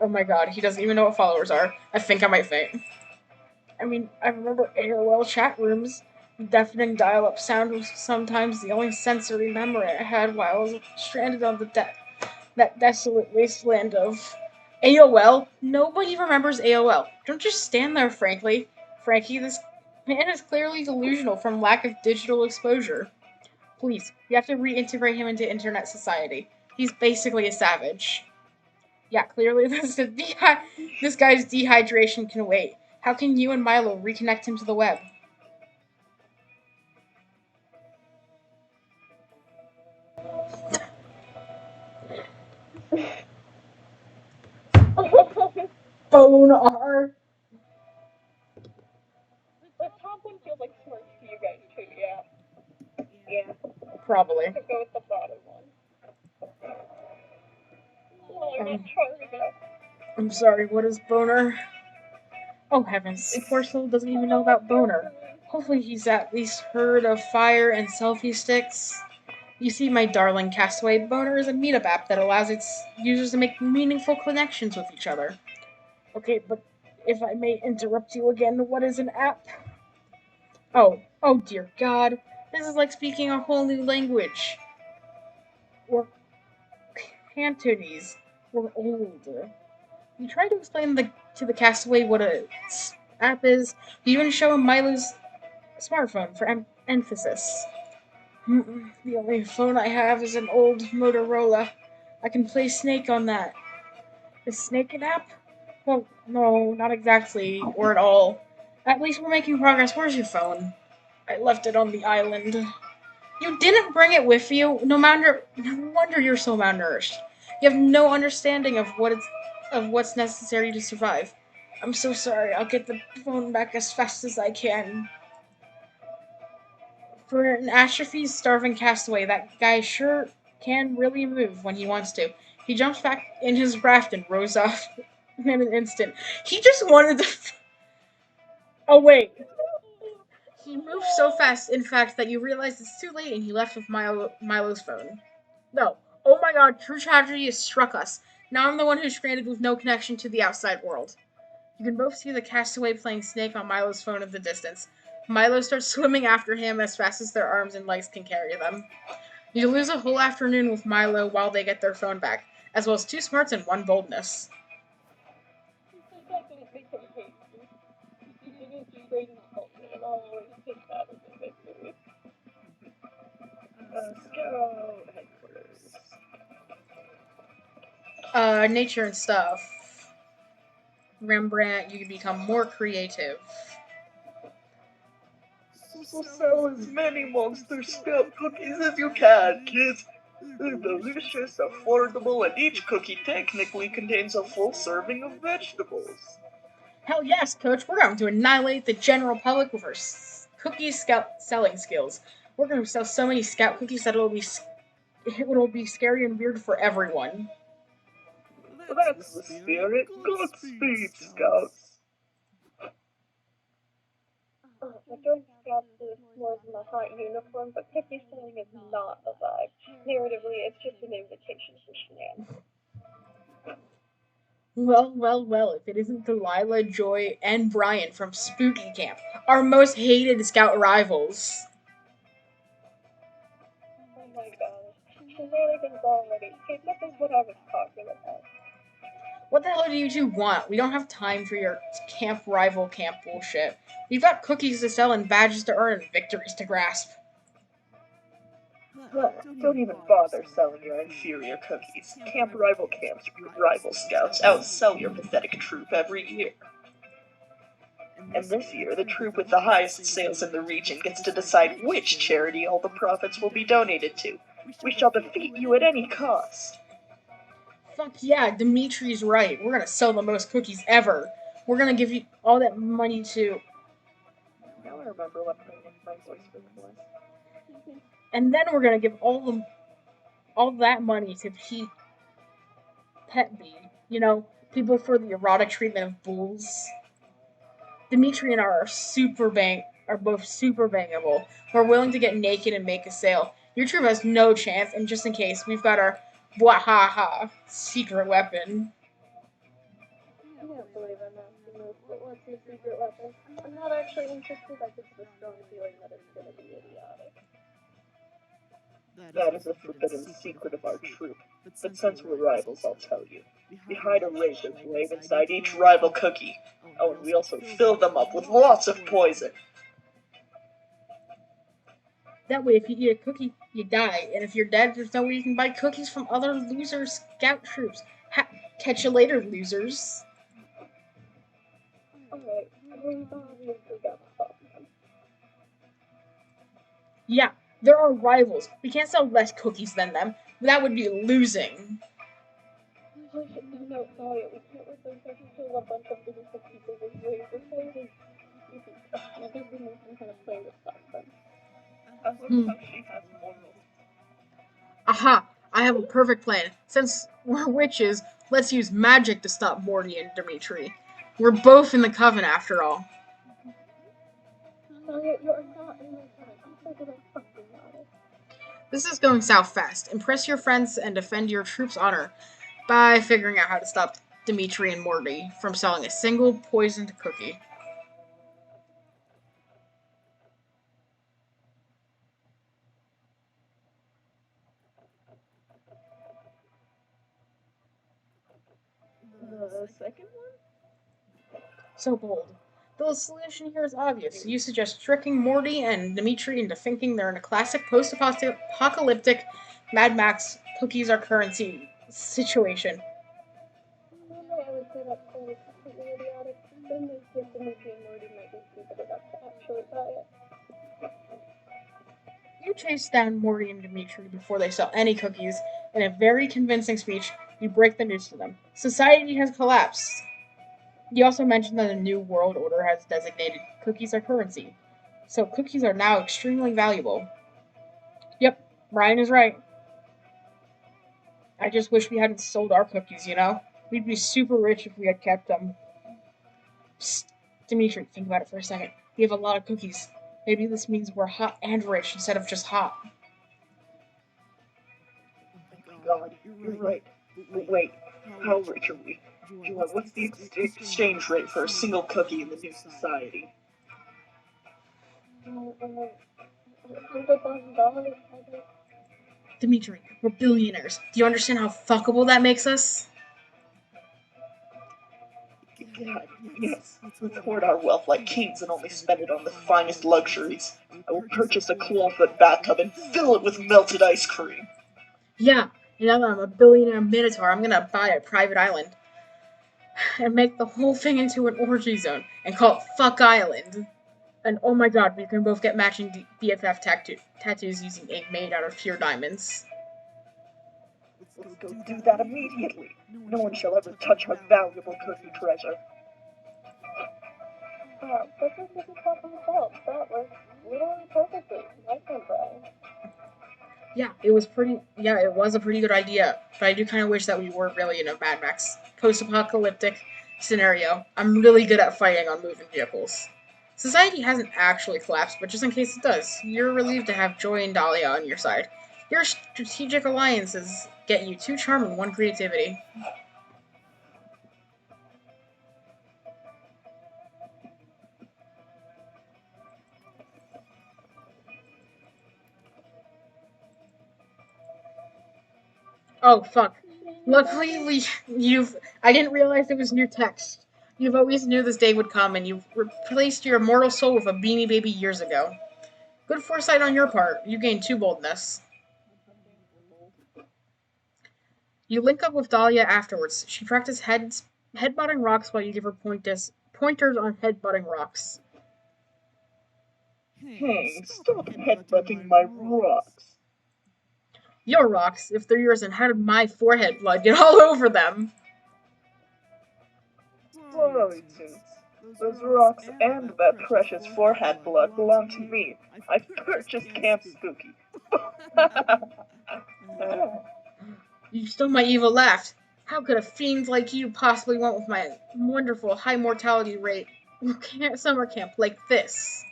Oh my god, he doesn't even know what followers are. I think I might faint. I mean, I remember AOL chat rooms. Deafening dial-up sound was sometimes the only sensory memory I had while I was stranded on that desolate wasteland of AOL. Nobody remembers AOL. Don't just stand there, Frankie. This man is clearly delusional from lack of digital exposure. Please, you have to reintegrate him into internet society. He's basically a savage. Yeah, clearly this guy's dehydration can wait. How can you and Milo reconnect him to the web? Boner. Probably. To go with the bottom one. Well, I'm not Um, trying to. I'm sorry, what is Boner? Oh heavens, poor soul doesn't even know about Boner. Hopefully he's at least heard of Fire and selfie sticks. You see, my darling Castaway, Boner is a meetup app that allows its users to make meaningful connections with each other. Okay, but if I may interrupt you again, what is an app? Oh dear God. This is like speaking a whole new language. We're Cantonese. We're old. You try to explain to the castaway what a app is. You even show him Milo's smartphone for emphasis. The only phone I have is an old Motorola. I can play Snake on that. Is Snake an app? Well, no, not exactly, or at all. At least we're making progress. Where's your phone? I left it on the island. You didn't bring it with you. No wonder you're so malnourished. You have no understanding of what's necessary to survive. I'm so sorry. I'll get the phone back as fast as I can. For an atrophied, starving castaway, that guy sure can really move when he wants to. He jumps back in his raft and rows off in an instant. He just wanted to. Oh wait. He moved so fast, in fact, that you realize it's too late and he left with Milo's phone. No. Oh my god, true tragedy has struck us. Now I'm the one who's stranded with no connection to the outside world. You can both see the castaway playing Snake on Milo's phone in the distance. Milo starts swimming after him as fast as their arms and legs can carry them. You lose a whole afternoon with Milo while they get their phone back, as well as 2 smarts and 1 boldness. That didn't make him hate me. He didn't straight insult me, and I'll always take that as a victory. Scout headquarters. Nature and stuff. Rembrandt, you can become more creative. So sell as many Monster Scout cookies as you can, kids. They're delicious, affordable, and each cookie technically contains a full serving of vegetables. Hell yes, Coach. We're going to annihilate the general public with our cookie scout selling skills. We're going to sell so many scout cookies that it'll be scary and weird for everyone. That's the spirit. Godspeed, Scouts. I joined Scouts more than a hot uniform, but cookie selling is not a vibe. Narratively, it's just an invitation for shenanigans. Well, if it isn't Delilah, Joy, and Brian from Spooky Camp, our most hated scout rivals. Oh my gosh. Shenanigans already. See, this is what I was talking about. What the hell do you two want? We don't have time for your camp rival camp bullshit. We've got cookies to sell and badges to earn and victories to grasp. Don't even bother selling your inferior cookies. Camp rival camps, rival scouts, outsell your pathetic troop every year. And this year, the troop with the highest sales in the region gets to decide which charity all the profits will be donated to. We shall defeat you at any cost. Fuck yeah, Dimitri's right. We're gonna sell the most cookies ever. We're gonna give you all that money to... Now I remember what my voice was. And then we're gonna give all that money to Pet Bee. You know, people for the erotic treatment of bulls. Dimitri and I are both super bangable. We're willing to get naked and make a sale. Your troop has no chance, and just in case, we've got our Wahaha secret weapon. I can't believe I'm asking this, but what's your secret weapon? I'm not actually interested, I just have a strong feeling that it's gonna be idiotic. That is a forbidden secret of our troop. But since we're rivals, I'll tell you. We hide a razor blade inside each rival cookie. Oh, and we also fill them up with lots of poison. That way, if you eat a cookie, you die. And if you're dead, there's no way you can buy cookies from other loser scout troops. Catch you later, losers. Alright, we've obviously got to stop them. Yeah, they're our rivals. We can't sell less cookies than them. That would be losing. No, sorry, we can't let them kill a bunch of innocent people with razor blades. I think we need some kind of plan to stop them. I love how she has morals. Aha! I have a perfect plan. Since we're witches, let's use magic to stop Morty and Dimitri. We're both in the coven after all. Dahlia, you are not in my head. I'm so good at fucking honest. This is going south fast. Impress your friends and defend your troops' honor by figuring out how to stop Dimitri and Morty from selling a single poisoned cookie. The second one? So bold. The solution here is obvious. You suggest tricking Morty and Dimitri into thinking they're in a classic post-apocalyptic Mad Max cookies are currency situation. Normally I would say that plan is completely idiotic. Then there's just Dimitri and Morty might be stupid enough to actually buy it. You chase down Morty and Dimitri before they sell any cookies. In a very convincing speech, you break the news to them. Society has collapsed. You also mentioned that a new world order has designated cookies are currency. So cookies are now extremely valuable. Yep, Ryan is right. I just wish we hadn't sold our cookies, you know? We'd be super rich if we had kept them. Psst, Dimitri, think about it for a second. We have a lot of cookies. Maybe this means we're hot and rich instead of just hot. God, you're right. But wait, how rich are we? Joy, what's the exchange rate for a single cookie in the new society? $100,000, I guess. Dimitri, we're billionaires. Do you understand how fuckable that makes us? God, yes. Let's hoard our wealth like kings and only spend it on the finest luxuries. I will purchase a clawfoot bathtub and fill it with melted ice cream. Yeah, and now that I'm a billionaire minotaur, I'm gonna buy a private island. And make the whole thing into an orgy zone. And call it Fuck Island. And oh my god, we can both get matching BFF tattoos using ink made out of pure diamonds. Let's go do that immediately. No one shall ever touch our valuable cookie treasure. Wow, this is what he thought himself. That worked literally perfectly. Nice one, Brian. Yeah, it was a pretty good idea. But I do kind of wish that we weren't really in a Mad Max post-apocalyptic scenario. I'm really good at fighting on moving vehicles. Society hasn't actually collapsed, but just in case it does, you're relieved to have Joy and Dahlia on your side. Your strategic alliances get you 2 charm and 1 creativity. Oh, fuck. Luckily, I didn't realize it was new text. You've always knew this day would come, and you've replaced your immortal soul with a Beanie Baby years ago. Good foresight on your part. You gained 2 boldness. You link up with Dahlia afterwards. She practices headbutting rocks while you give her pointers on headbutting rocks. Hey, stop headbutting my rocks. Your rocks, if they're yours, and how did my forehead blood get all over them? Sorry, Toots. Those rocks and that precious forehead blood belong to me. I purchased Camp Spooky. You stole my evil laugh. How could a fiend like you possibly want with my wonderful high mortality rate summer camp like this?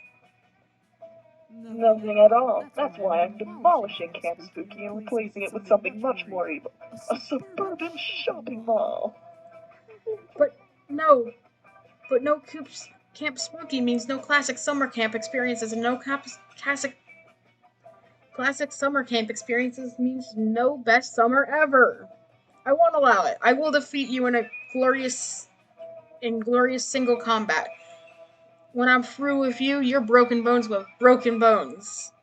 Nothing at all. That's why I'm demolishing Camp Spooky and replacing it with something much more evil. A suburban shopping mall. But no Camp Spooky means no classic summer camp experiences, and no classic summer camp experiences means no best summer ever. I won't allow it. I will defeat you in glorious single combat. When I'm through with you, you're broken bones with broken bones.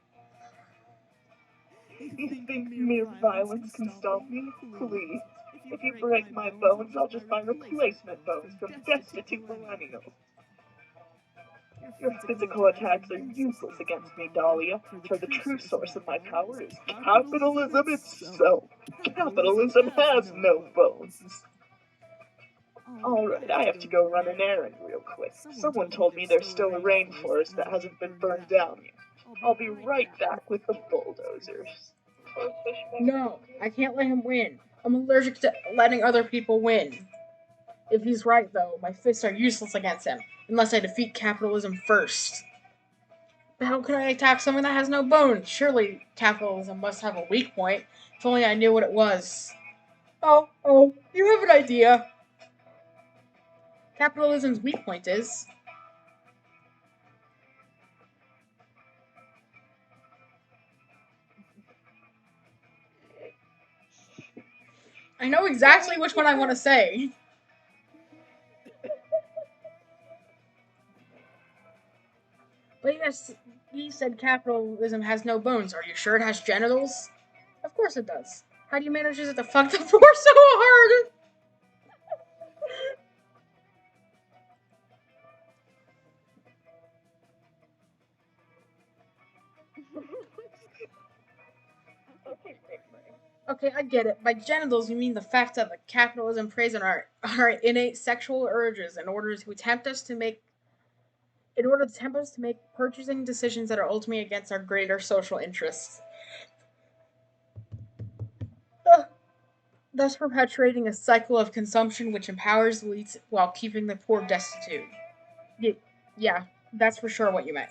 You think mere violence can stop me? Please. If you break my bones, I'll just buy replacement bones from destitute millennials. Your physical attacks are useless against me, Dahlia, for the true source of my power is capitalism itself. Capitalism has no bones. Alright, I have to go run an errand real quick. Someone told me there's still a rainforest that hasn't been burned down yet. I'll be right back with the bulldozers. Those fish make No, I can't let him win. I'm allergic to letting other people win. If he's right, though, my fists are useless against him, unless I defeat capitalism first. But how can I attack something that has no bones? Surely capitalism must have a weak point. If only I knew what it was. Oh, you have an idea. Capitalism's weak point is... I know exactly which one I want to say. But yes, he said capitalism has no bones. Are you sure it has genitals? Of course it does. How do you manage to fuck the poor so hard? okay, great, great. Okay, I get it. By genitals, you mean the fact that the capitalism preys on our innate sexual urges in order to tempt us to make purchasing decisions that are ultimately against our greater social interests. Thus perpetuating a cycle of consumption which empowers the elites while keeping the poor destitute. Yeah, that's for sure what you meant.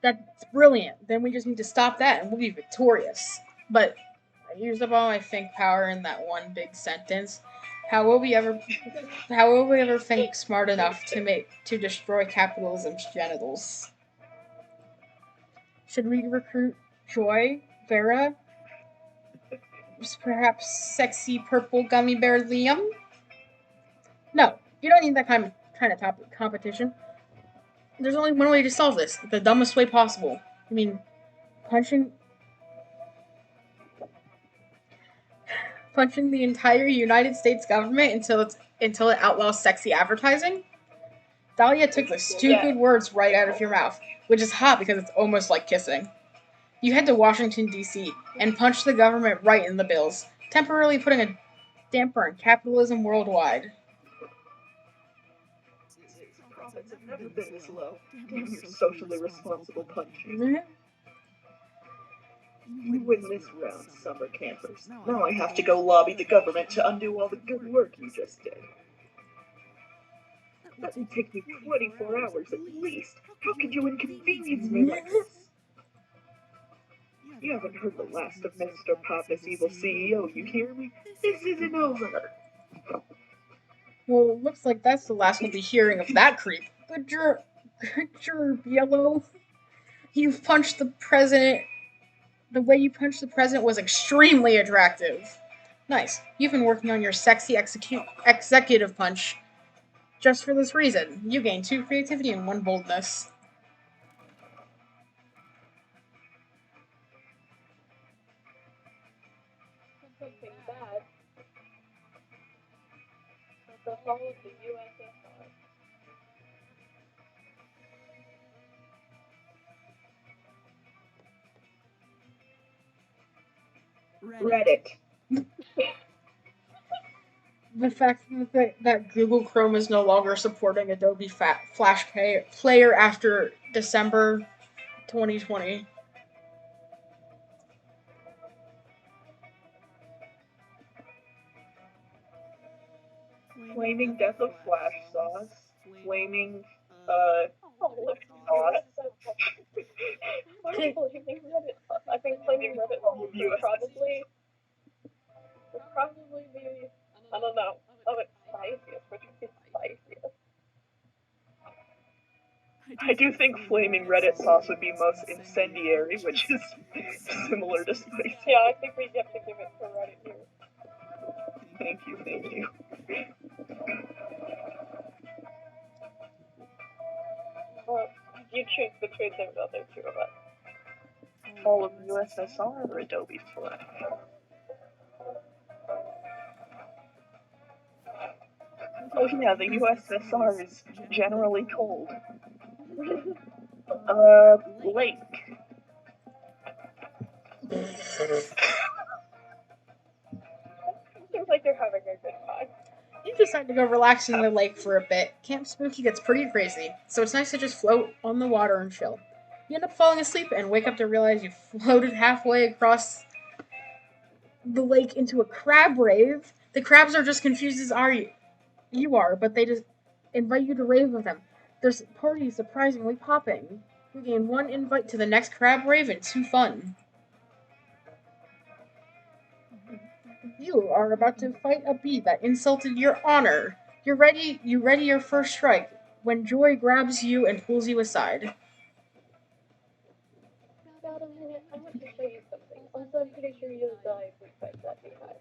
That's brilliant. Then we just need to stop that and we'll be victorious. But I used up all my think power in that one big sentence. How will we ever think smart enough to destroy capitalism's genitals? Should we recruit Joy, Vera, perhaps sexy purple gummy bear Liam? No, you don't need that kind of competition. There's only one way to solve this, the dumbest way possible. I mean, punching the entire United States government until it outlaws sexy advertising? Dahlia took the stupid words right out of your mouth, which is hot because it's almost like kissing. You head to Washington, D.C., and punch the government right in the bills, temporarily putting a damper on capitalism worldwide. Profits have never been this low. Damn your socially responsible punching. Mm-hmm. You win this round, summer campers. Now I have to go lobby the government to undo all the good work you just did. That will take me 24 hours at least. How could you inconvenience me like this? You haven't heard the last of Mr. Pappas' evil CEO, you hear me? This isn't over. Well, looks like that's the last we'll be hearing of that creep. Good job, Yellow. You've punched the president. The way you punched the president was extremely attractive. Nice. You've been working on your sexy executive punch. Just for this reason, you gained 2 creativity and 1 boldness. Something bad. The fall of the USSR. Reddit. The fact that Google Chrome is no longer supporting Adobe Flash Player after December 2020. Flaming death of Flash sauce. Flaming, Oh, look. sauce. Honestly, I think Flaming Reddit would probably be, I don't know, of its spiciest, which would be spiciest. I do think flaming Reddit sauce would be most incendiary, which is similar to spicy. Yeah, I think we have to give it to Reddit here. Thank you. Well, you choose between the other two of us. Fall of USSR or Adobe Flash? Oh yeah, the USSR is generally cold. Lake. Seems like you're having a good time. You decide to go relax in the lake for a bit. Camp Spooky gets pretty crazy, so it's nice to just float on the water and chill. You end up falling asleep and wake up to realize you floated halfway across the lake into a crab rave. The crabs are just confused as you are, but they just invite you to rave with them. Their party is surprisingly popping. You gain 1 invite to the next crab rave and 2 fun. You are about to fight a bee that insulted your honor. You ready your first strike when Joy grabs you and pulls you aside. Got a minute? I want to show you something. Also, I'm pretty sure you'll die if we fight that beehive.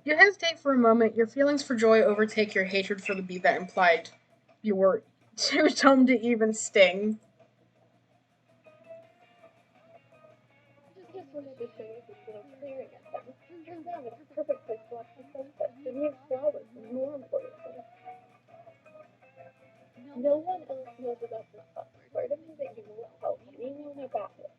You hesitate for a moment. Your feelings for Joy overtake your hatred for the bee that implied you were too dumb to even sting. Just wanted to show you this little clearing I found. Turns out it's a perfect place to watch the sunset. The view of flowers, and more importantly, no one else knows about this spot. Part of me that you won't help anyone about it.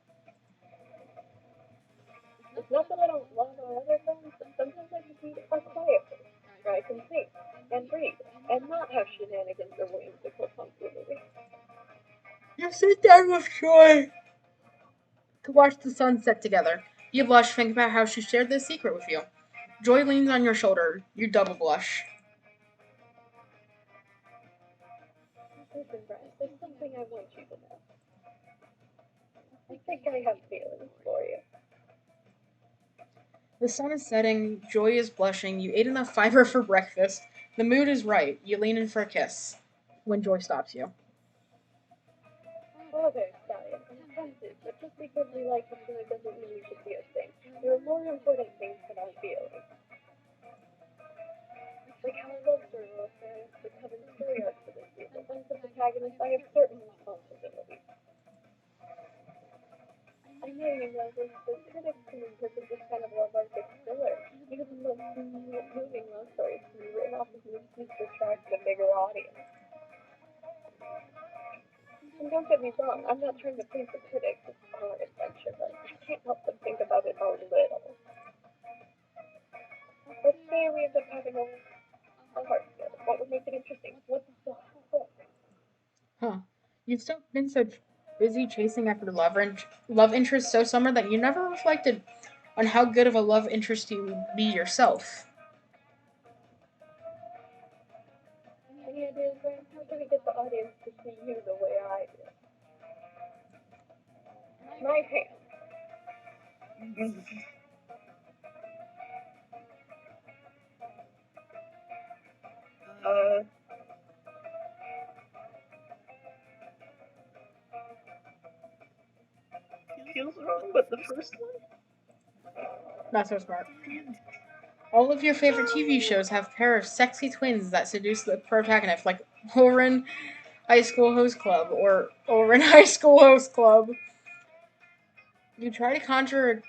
It's not that I don't love our other friends, but sometimes I just need a quiet place where I can think and breathe and not have shenanigans or whimsical tomfoolery. You sit down with Joy to watch the sunset together. You blush, think about how she shared this secret with you. Joy leans on your shoulder. You double blush. Listen, Bryce, there's something I want you to know. I think I have feelings for you. The sun is setting. Joy is blushing. You ate enough fiber for breakfast. The mood is right. You lean in for a kiss. When Joy stops you. Oh, there's Stallion. I'm tempted, but just because we like each other doesn't mean we should be a thing. There are more important things than our feelings. Like how I love story will say, like having story arcs for this season. As the protagonist, I have certain responsibilities. I know you know this, but critics can interpret this kind of love arc as filler. Even the moving love stories can be written off as an excuse to attract a bigger audience. And don't get me wrong, I'm not trying to please the critics, it's our adventure, but I can't help but think about it a little. Let's say we end up having a heart together. What would make it interesting? What's the hook? Huh. You've been so busy chasing after love interest so summer that you never reflected on how good of a love interest you would be yourself. Any ideas, Brian? How can we get the audience to see you the way I do? My hand. Feels wrong, but the first one? Not so smart. All of your favorite TV shows have a pair of sexy twins that seduce the protagonist, like Oren High School Host Club or Oren High School Host Club. You try to conjure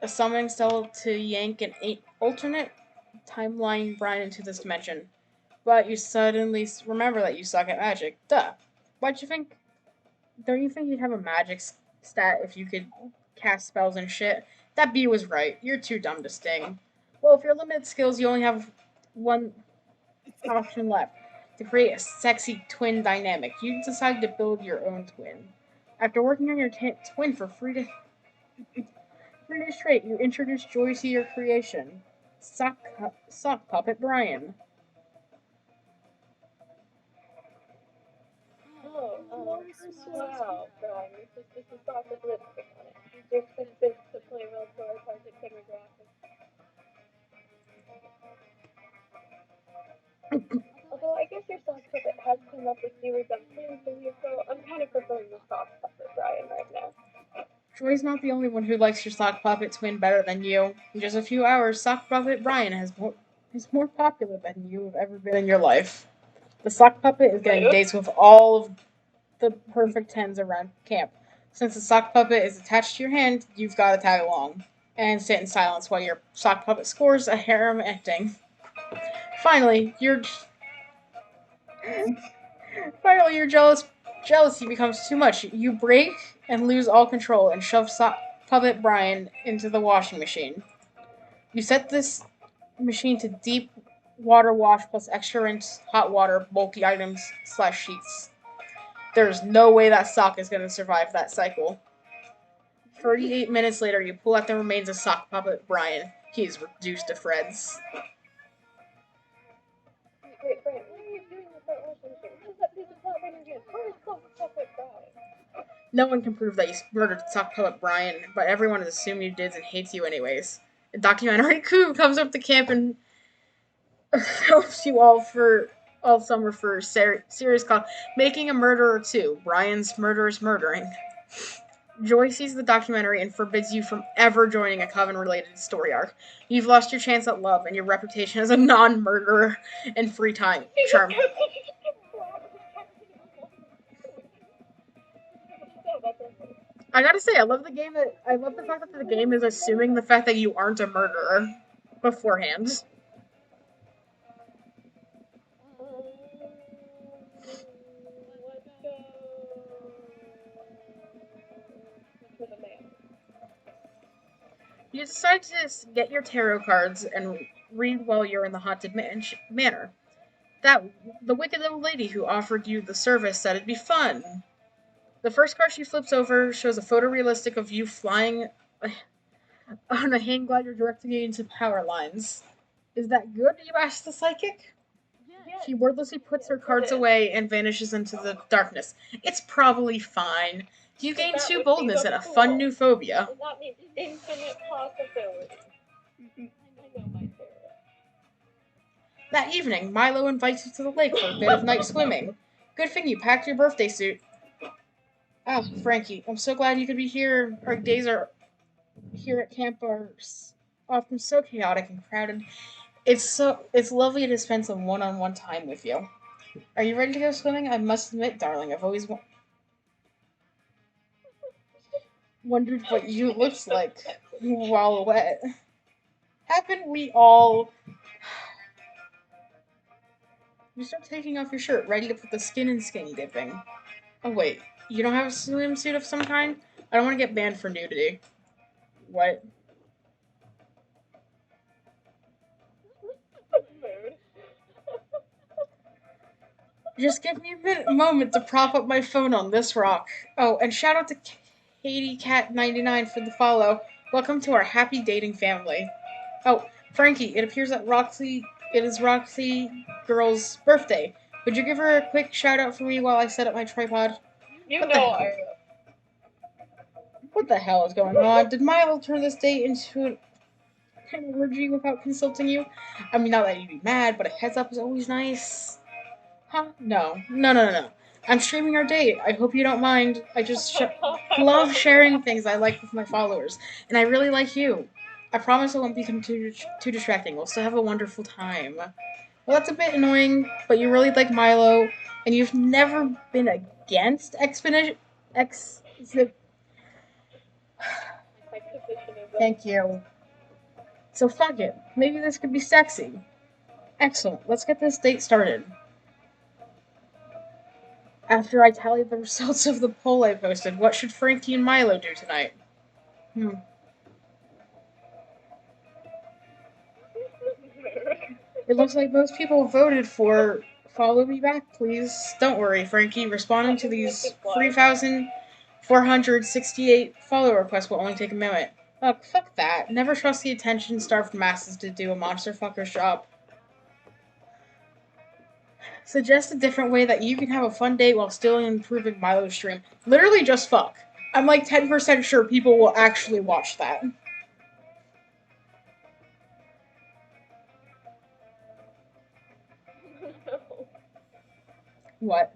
a summoning spell to yank an alternate timeline Brian into this dimension, but you suddenly remember that you suck at magic. Duh. Why'd you think? Don't you think you'd have a magic stat if you could cast spells and shit? That bee was right. You're too dumb to sting. Well, if you're limited skills, you only have one option left. To create a sexy twin dynamic, you decide to build your own twin. After working on your twin for 3 days straight, you introduce Joy to your creation. Sock Puppet Brian. Wow, Brian, this is chocolate lipstick on it. Do you expect this to play well to our target demographic? Although I guess your sock puppet has come up with fewer dumb plans than you, so I'm kind of preferring the sock puppet Brian right now. Joy's not the only one who likes your sock puppet twin better than you. In just a few hours, sock puppet Brian is more popular than you have ever been in your life. The sock puppet is getting dates with all of the perfect 10s around camp. Since the sock puppet is attached to your hand, you've got to tag along and sit in silence while your sock puppet scores a harem ending. Finally, your jealousy becomes too much. You break and lose all control and shove sock puppet Brian into the washing machine. You set this machine to deep water wash plus extra rinse, hot water, bulky items / sheets. There's no way that sock is going to survive that cycle. 38 minutes later, you pull out the remains of sock puppet Brian. He is reduced to shreds. Wait, Brian, what are you doing with that relationship? What is that piece of top in your hand? Where is Sock Puppet Brian? No one can prove that you murdered sock puppet Brian, but everyone has assumed you did and hates you anyways. A documentary crew comes up to camp and helps you all summer for series called Making a Murderer 2, Brian's Murderers Murdering. Joy sees the documentary and forbids you from ever joining a Coven-related story arc. You've lost your chance at love and your reputation as a non-murderer and free time charm. I gotta say, I love the fact that the game is assuming the fact that you aren't a murderer beforehand. You decide to get your tarot cards and read while you're in the haunted manor. The wicked little lady who offered you the service said it'd be fun. The first card she flips over shows a photorealistic of you flying on a hang glider directing you into power lines. Is that good, you ask the psychic? She wordlessly puts her cards away and vanishes into the darkness. It's probably fine. You gain 2 boldness and a fun new phobia. That means infinite possibility. I know my tarot. That evening, Milo invites you to the lake for a bit of night swimming. Good thing you packed your birthday suit. Oh, Frankie, I'm so glad you could be here. Our days are here at camp are often so chaotic and crowded. It's lovely to spend some one-on-one time with you. Are you ready to go swimming? I must admit, darling, I've always wondered what you looked like while wet. Haven't we all? You start taking off your shirt, ready to put the skin in skinny dipping. Oh wait, you don't have a swimsuit of some kind? I don't want to get banned for nudity. What? Just give me a moment to prop up my phone on this rock. Oh, and shout out to KatieCat99 for the follow. Welcome to our happy dating family. Oh, Frankie, it appears that it is Roxy Girl's birthday. Would you give her a quick shout out for me while I set up my tripod? What the hell is going on? Did Milo turn this date into an orgy without consulting you? I mean, not that you'd be mad, but a heads up is always nice. Huh? No. I'm streaming our date. I hope you don't mind. I just love sharing things I like with my followers. And I really like you. I promise it won't become too distracting. We'll still have a wonderful time. Well, that's a bit annoying, but you really like Milo, and you've never been against Thank you. So fuck it. Maybe this could be sexy. Excellent. Let's get this date started. After I tally the results of the poll I posted, what should Frankie and Milo do tonight? It looks like most people voted for follow me back, please. Don't worry, Frankie. Responding to these 3,468 follow requests will only take a minute. Look, fuck that. Never trust the attention-starved masses to do a monster fucker's job. Suggest a different way that you can have a fun date while still improving Milo's stream. Literally just fuck. I'm like 10% sure people will actually watch that. No. What?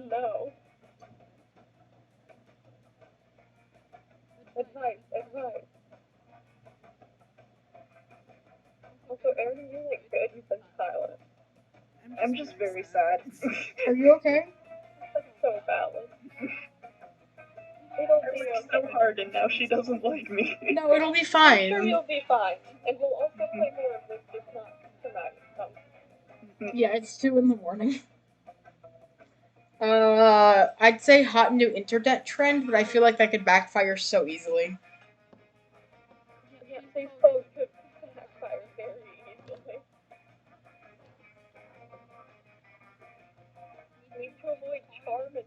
No. Advice. Also, Aaron, you're like good. You've been silent. I'm just very sad. Are you okay? That's so valid. I worked so hard and now she doesn't like me. No, it'll be I'm fine. sure you'll be fine. And we'll also play more of this, just not tonight. Yeah, it's 2 in the morning. I'd say hot new internet trend, but I feel like that could backfire so easily. Yeah, they both could backfire very easily. We need to avoid Charmin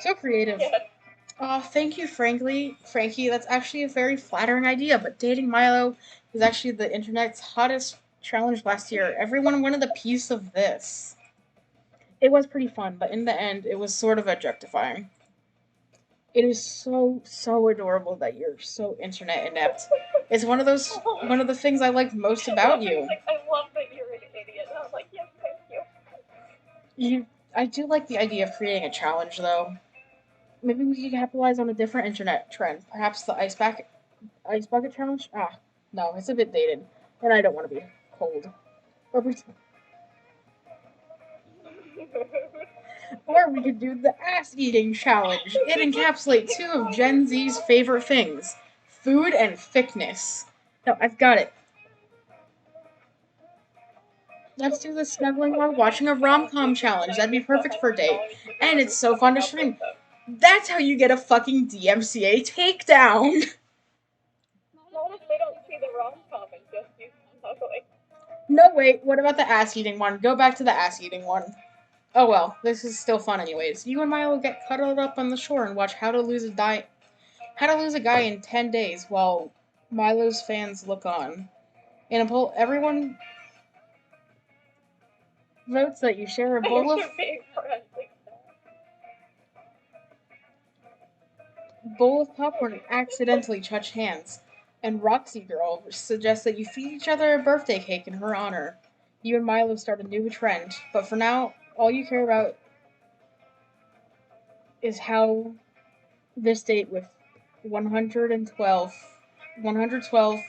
So creative. Yes. Oh, thank you, Frankie, that's actually a very flattering idea, but dating Milo was actually the internet's hottest challenge last year. Everyone wanted a piece of this. It was pretty fun, but in the end, it was sort of objectifying. It is so adorable that you're so internet inept. It's one of the things I like most about you. Like, I love that you're an idiot. And I was like, yes, thank you. I do like the idea of creating a challenge, though. Maybe we could capitalize on a different internet trend. Perhaps the ice bucket challenge. Ah, no, it's a bit dated, and I don't want to be cold. Or we, or we could do the ass eating challenge. It encapsulates two of Gen Z's favorite things: food and thickness. No, I've got it. Let's do the snuggling while watching a rom-com challenge. That'd be perfect for a date. And it's so fun to stream. That's how you get a fucking DMCA takedown. Not if they don't see the rom-com and just use smuggling. No, wait, what about the ass-eating one? Go back to the ass-eating one. Oh well, this is still fun anyways. You and Milo get cuddled up on the shore and watch How to Lose a Guy in 10 Days while Milo's fans look on. In a poll, everyone votes that you share a bowl of Being friendly. popcorn and accidentally touch hands. And Roxy Girl suggests that you feed each other a birthday cake in her honor. You and Milo start a new trend, but for now, all you care about is how this date with 112,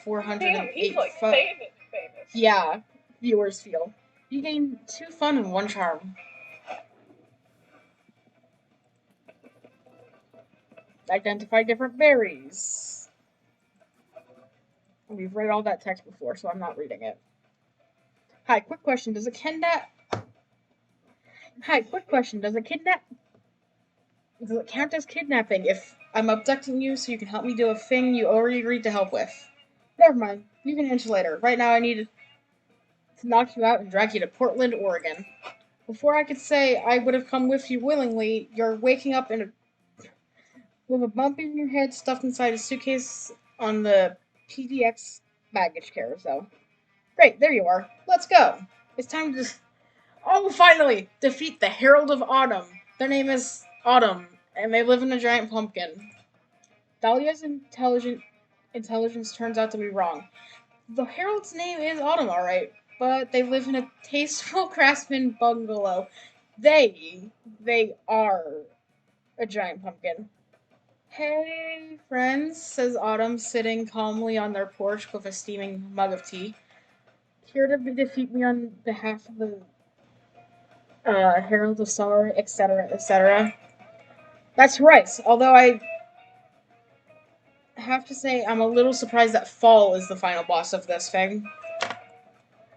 408 He's like famous. yeah, viewers feel. You gain 2 fun and 1 charm. Identify different berries. We've read all that text before, so I'm not reading it. Hi, quick question. Does a kidnap does it count as kidnapping if I'm abducting you so you can help me do a thing you already agreed to help with? Never mind. You can answer later. Right now I need to knock you out and drag you to Portland, Oregon. Before I could say I would have come with you willingly, you're waking up with a bump in your head stuffed inside a suitcase on the PDX baggage carousel. Great, there you are. Let's go. It's time to... Oh, finally! Defeat the Herald of Autumn. Their name is Autumn, and they live in a giant pumpkin. Dahlia's intelligence turns out to be wrong. The Herald's name is Autumn, alright, but they live in a tasteful craftsman bungalow. They are a giant pumpkin. Hey, friends, says Autumn, sitting calmly on their porch with a steaming mug of tea. Here to defeat me on behalf of the Herald of Summer, etc., etc. That's right, although I have to say I'm a little surprised that Fall is the final boss of this thing.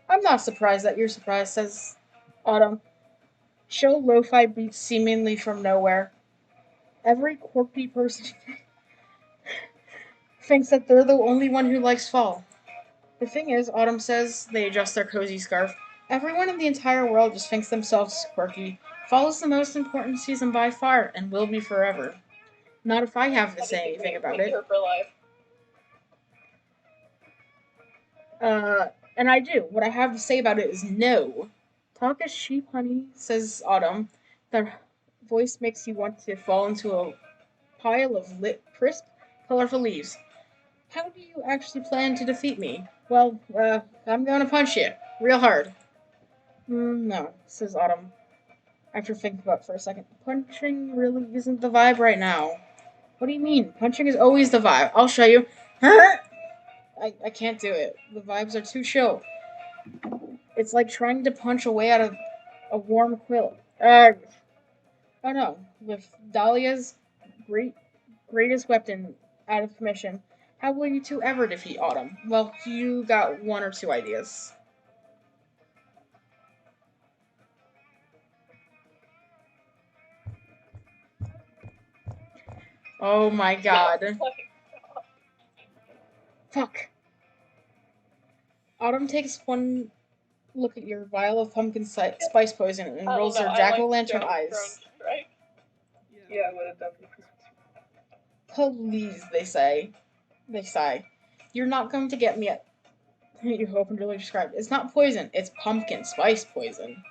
I'm not surprised that you're surprised, says Autumn. Show lo-fi beats seemingly from nowhere. Every quirky person thinks that they're the only one who likes Fall. The thing is, Autumn says, they adjust their cozy scarf, everyone in the entire world just thinks themselves quirky. Fall is the most important season by far, and will be forever. Not if I have to say anything about it. For life. And I do. What I have to say about it is no. Talk as sheep, honey, says Autumn. Their voice makes you want to fall into a pile of lit, crisp, colorful leaves. How do you actually plan to defeat me? Well, I'm gonna punch you. Real hard. No, says Autumn. After thinking about it for a second. Punching really isn't the vibe right now. What do you mean? Punching is always the vibe. I'll show you. I can't do it. The vibes are too chill. It's like trying to punch away out of a warm quilt. Oh no. With Dahlia's greatest weapon out of commission, how will you two ever defeat Autumn? Well, you got 1 or 2 ideas. Oh my god. Fuck. Autumn takes one look at your vial of pumpkin spice poison and rolls her jack-o'-lantern eyes. Right? Yeah, Yeah, I would have done the Christmas Please, they say. They sigh. You're not going to get me at. You openly described. It's not poison. It's pumpkin spice poison.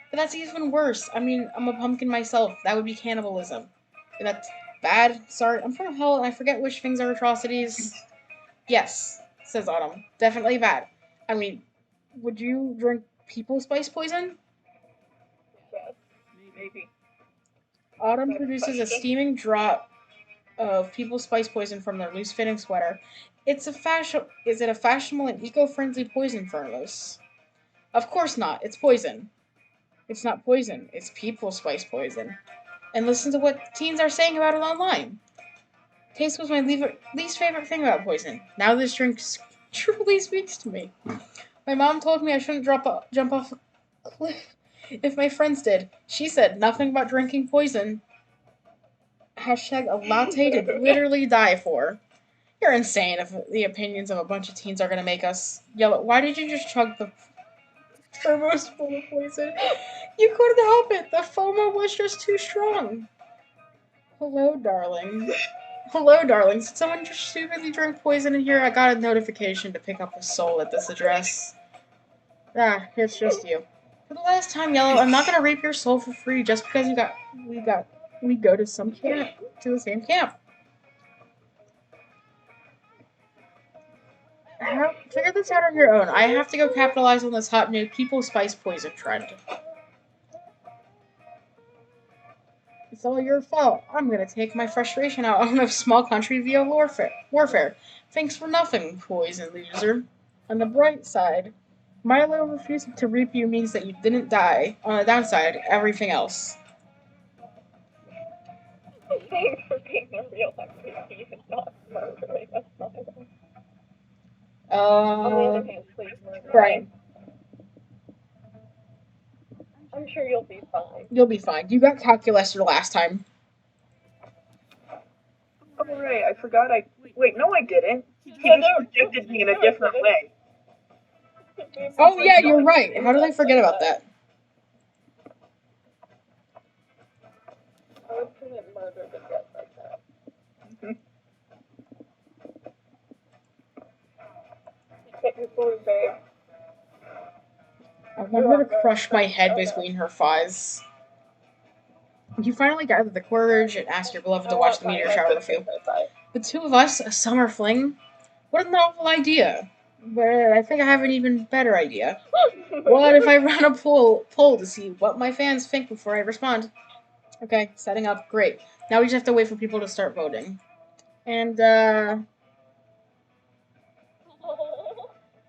But that's even worse. I mean, I'm a pumpkin myself. That would be cannibalism. And that's bad. Sorry, I'm from hell and I forget which things are atrocities. Yes, says Autumn. Definitely bad. I mean, would you drink people spice poison? Yes. maybe. Autumn Good produces a question. steaming draught of people spice poison from their loose-fitting sweater. Is it a fashionable and eco-friendly poison, Fernless? Of course not. It's poison. It's not poison. It's people spice poison. And listen to what teens are saying about it online. Taste was my least favorite thing about poison. Now this drink truly speaks to me. My mom told me I shouldn't jump off a cliff if my friends did. She said nothing about drinking poison. Hashtag a latte to literally die for. You're insane if the opinions of a bunch of teens are gonna make us yell. Why did you just chug the thermos full of poison? You couldn't help it. The FOMO was just too strong. Hello, darling. Hello, darlings. Did someone just stupidly drink poison in here? I got a notification to pick up a soul at this address. Ah, it's just you. For the last time, Yellow, I'm not gonna rape your soul for free just because we go to some camp, to the same camp. Figure this out on your own. I have to go capitalize on this hot new people spice poison trend. It's all your fault. I'm gonna take my frustration out on a small country via warfare. Thanks for nothing, poison loser. On the bright side, Milo refusing to reap you means that you didn't die. On the downside, everything else. Thanks for being a real MVP and not murdering us. On the other hand, please murder me. Brian, I'm sure you'll be fine. you'll be fine. You got calculus your last time. Oh, right, I forgot Wait, no I didn't. He Yeah, just no, rejected me in a no, I different didn't. way. Oh yeah, you're right. How did I forget about that? I would commit murder to get like that. Get your food, babe. I want her to crush my head between her thighs. You finally gathered the courage and asked your beloved to watch the meteor shower with you. The two of us, a summer fling? What a novel idea. But I think I have an even better idea. What if I run a poll to see what my fans think before I respond? Okay, setting up. Great. Now we just have to wait for people to start voting. And,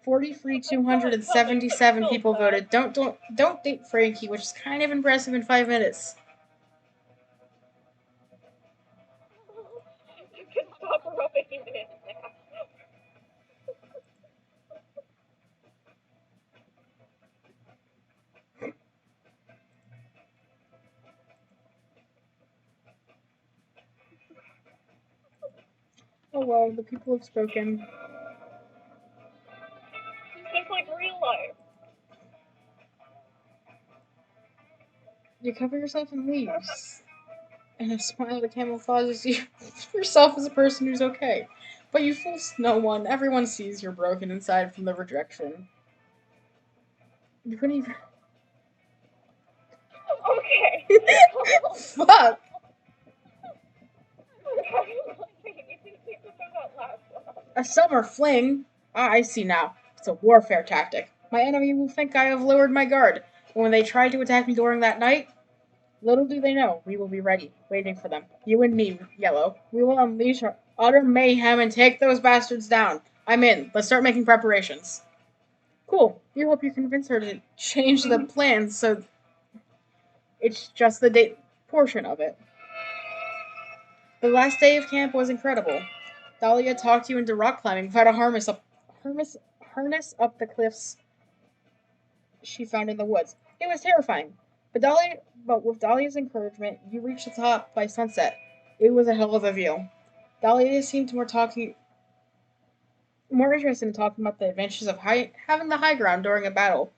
43,277 people voted. Don't date Frankie, which is kind of impressive in 5 minutes. You can stop rubbing it in now. Oh well, the people have spoken. It's just like real life. You cover yourself in leaves. And a smile that camouflages you yourself as a person who's okay. But you fool no one. Everyone sees you're broken inside from the rejection. You couldn't even. Okay. Fuck! A summer fling? Ah, I see now. It's a warfare tactic. My enemy will think I have lowered my guard. And when they try to attack me during that night, little do they know, we will be ready, waiting for them. You and me, Yellow. We will unleash our utter mayhem and take those bastards down. I'm in. Let's start making preparations. Cool. You hope you convince her to change the plans so it's just the date portion of it. The last day of camp was incredible. Dahlia talked you into rock climbing without a harness up the cliffs she found in the woods. It was terrifying. But with Dahlia's encouragement, you reached the top by sunset. It was a hell of a view. Dahlia seemed more interested in talking about the adventures of having the high ground during a battle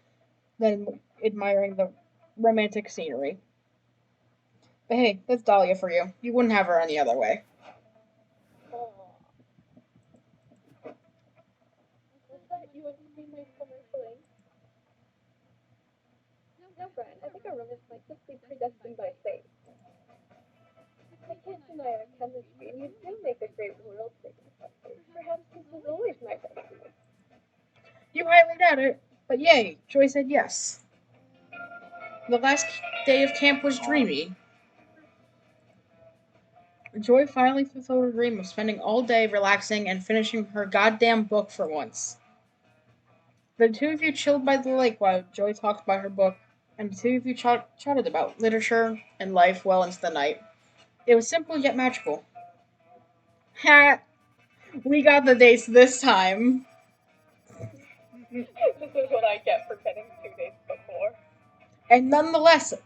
than admiring the romantic scenery. But hey, that's Dahlia for you. You wouldn't have her any other way. Oh. Was that you and me, my summer fling? No, Brian, I think our romance might just be predestined by fate. I can't deny our chemistry, and you do make a great world builder. Perhaps this was always my destiny. You highly doubt it, but yay, Joy said yes. The last day of camp was dreamy. Joy finally fulfilled her dream of spending all day relaxing and finishing her goddamn book for once. The two of you chilled by the lake while Joy talked about her book, and the two of you chatted about literature and life well into the night. It was simple yet magical. Ha! We got the dates this time. This is what I get for getting 2 days before. And nonetheless, a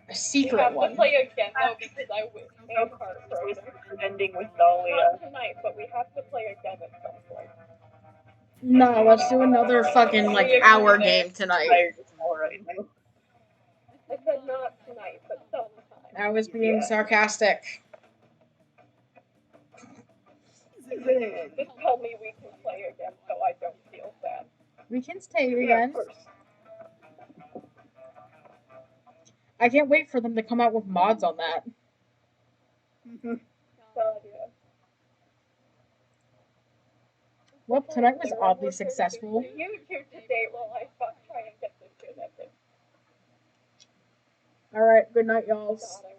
We secret have one. to play again though because I win. And heartbroken. Ending with Dahlia. Not tonight, but we have to play again at some point. No, let's do another fucking hour game tonight. Tired as hell right now. I said not tonight, but sometime. I was being sarcastic. Just tell me we can play again so I don't feel sad. We can stay Yeah, again. of course. I can't wait for them to come out with mods on that. God, yeah. Well, tonight was oddly successful. You two today while I try and get this shit ended. Alright, good night, y'all. God, I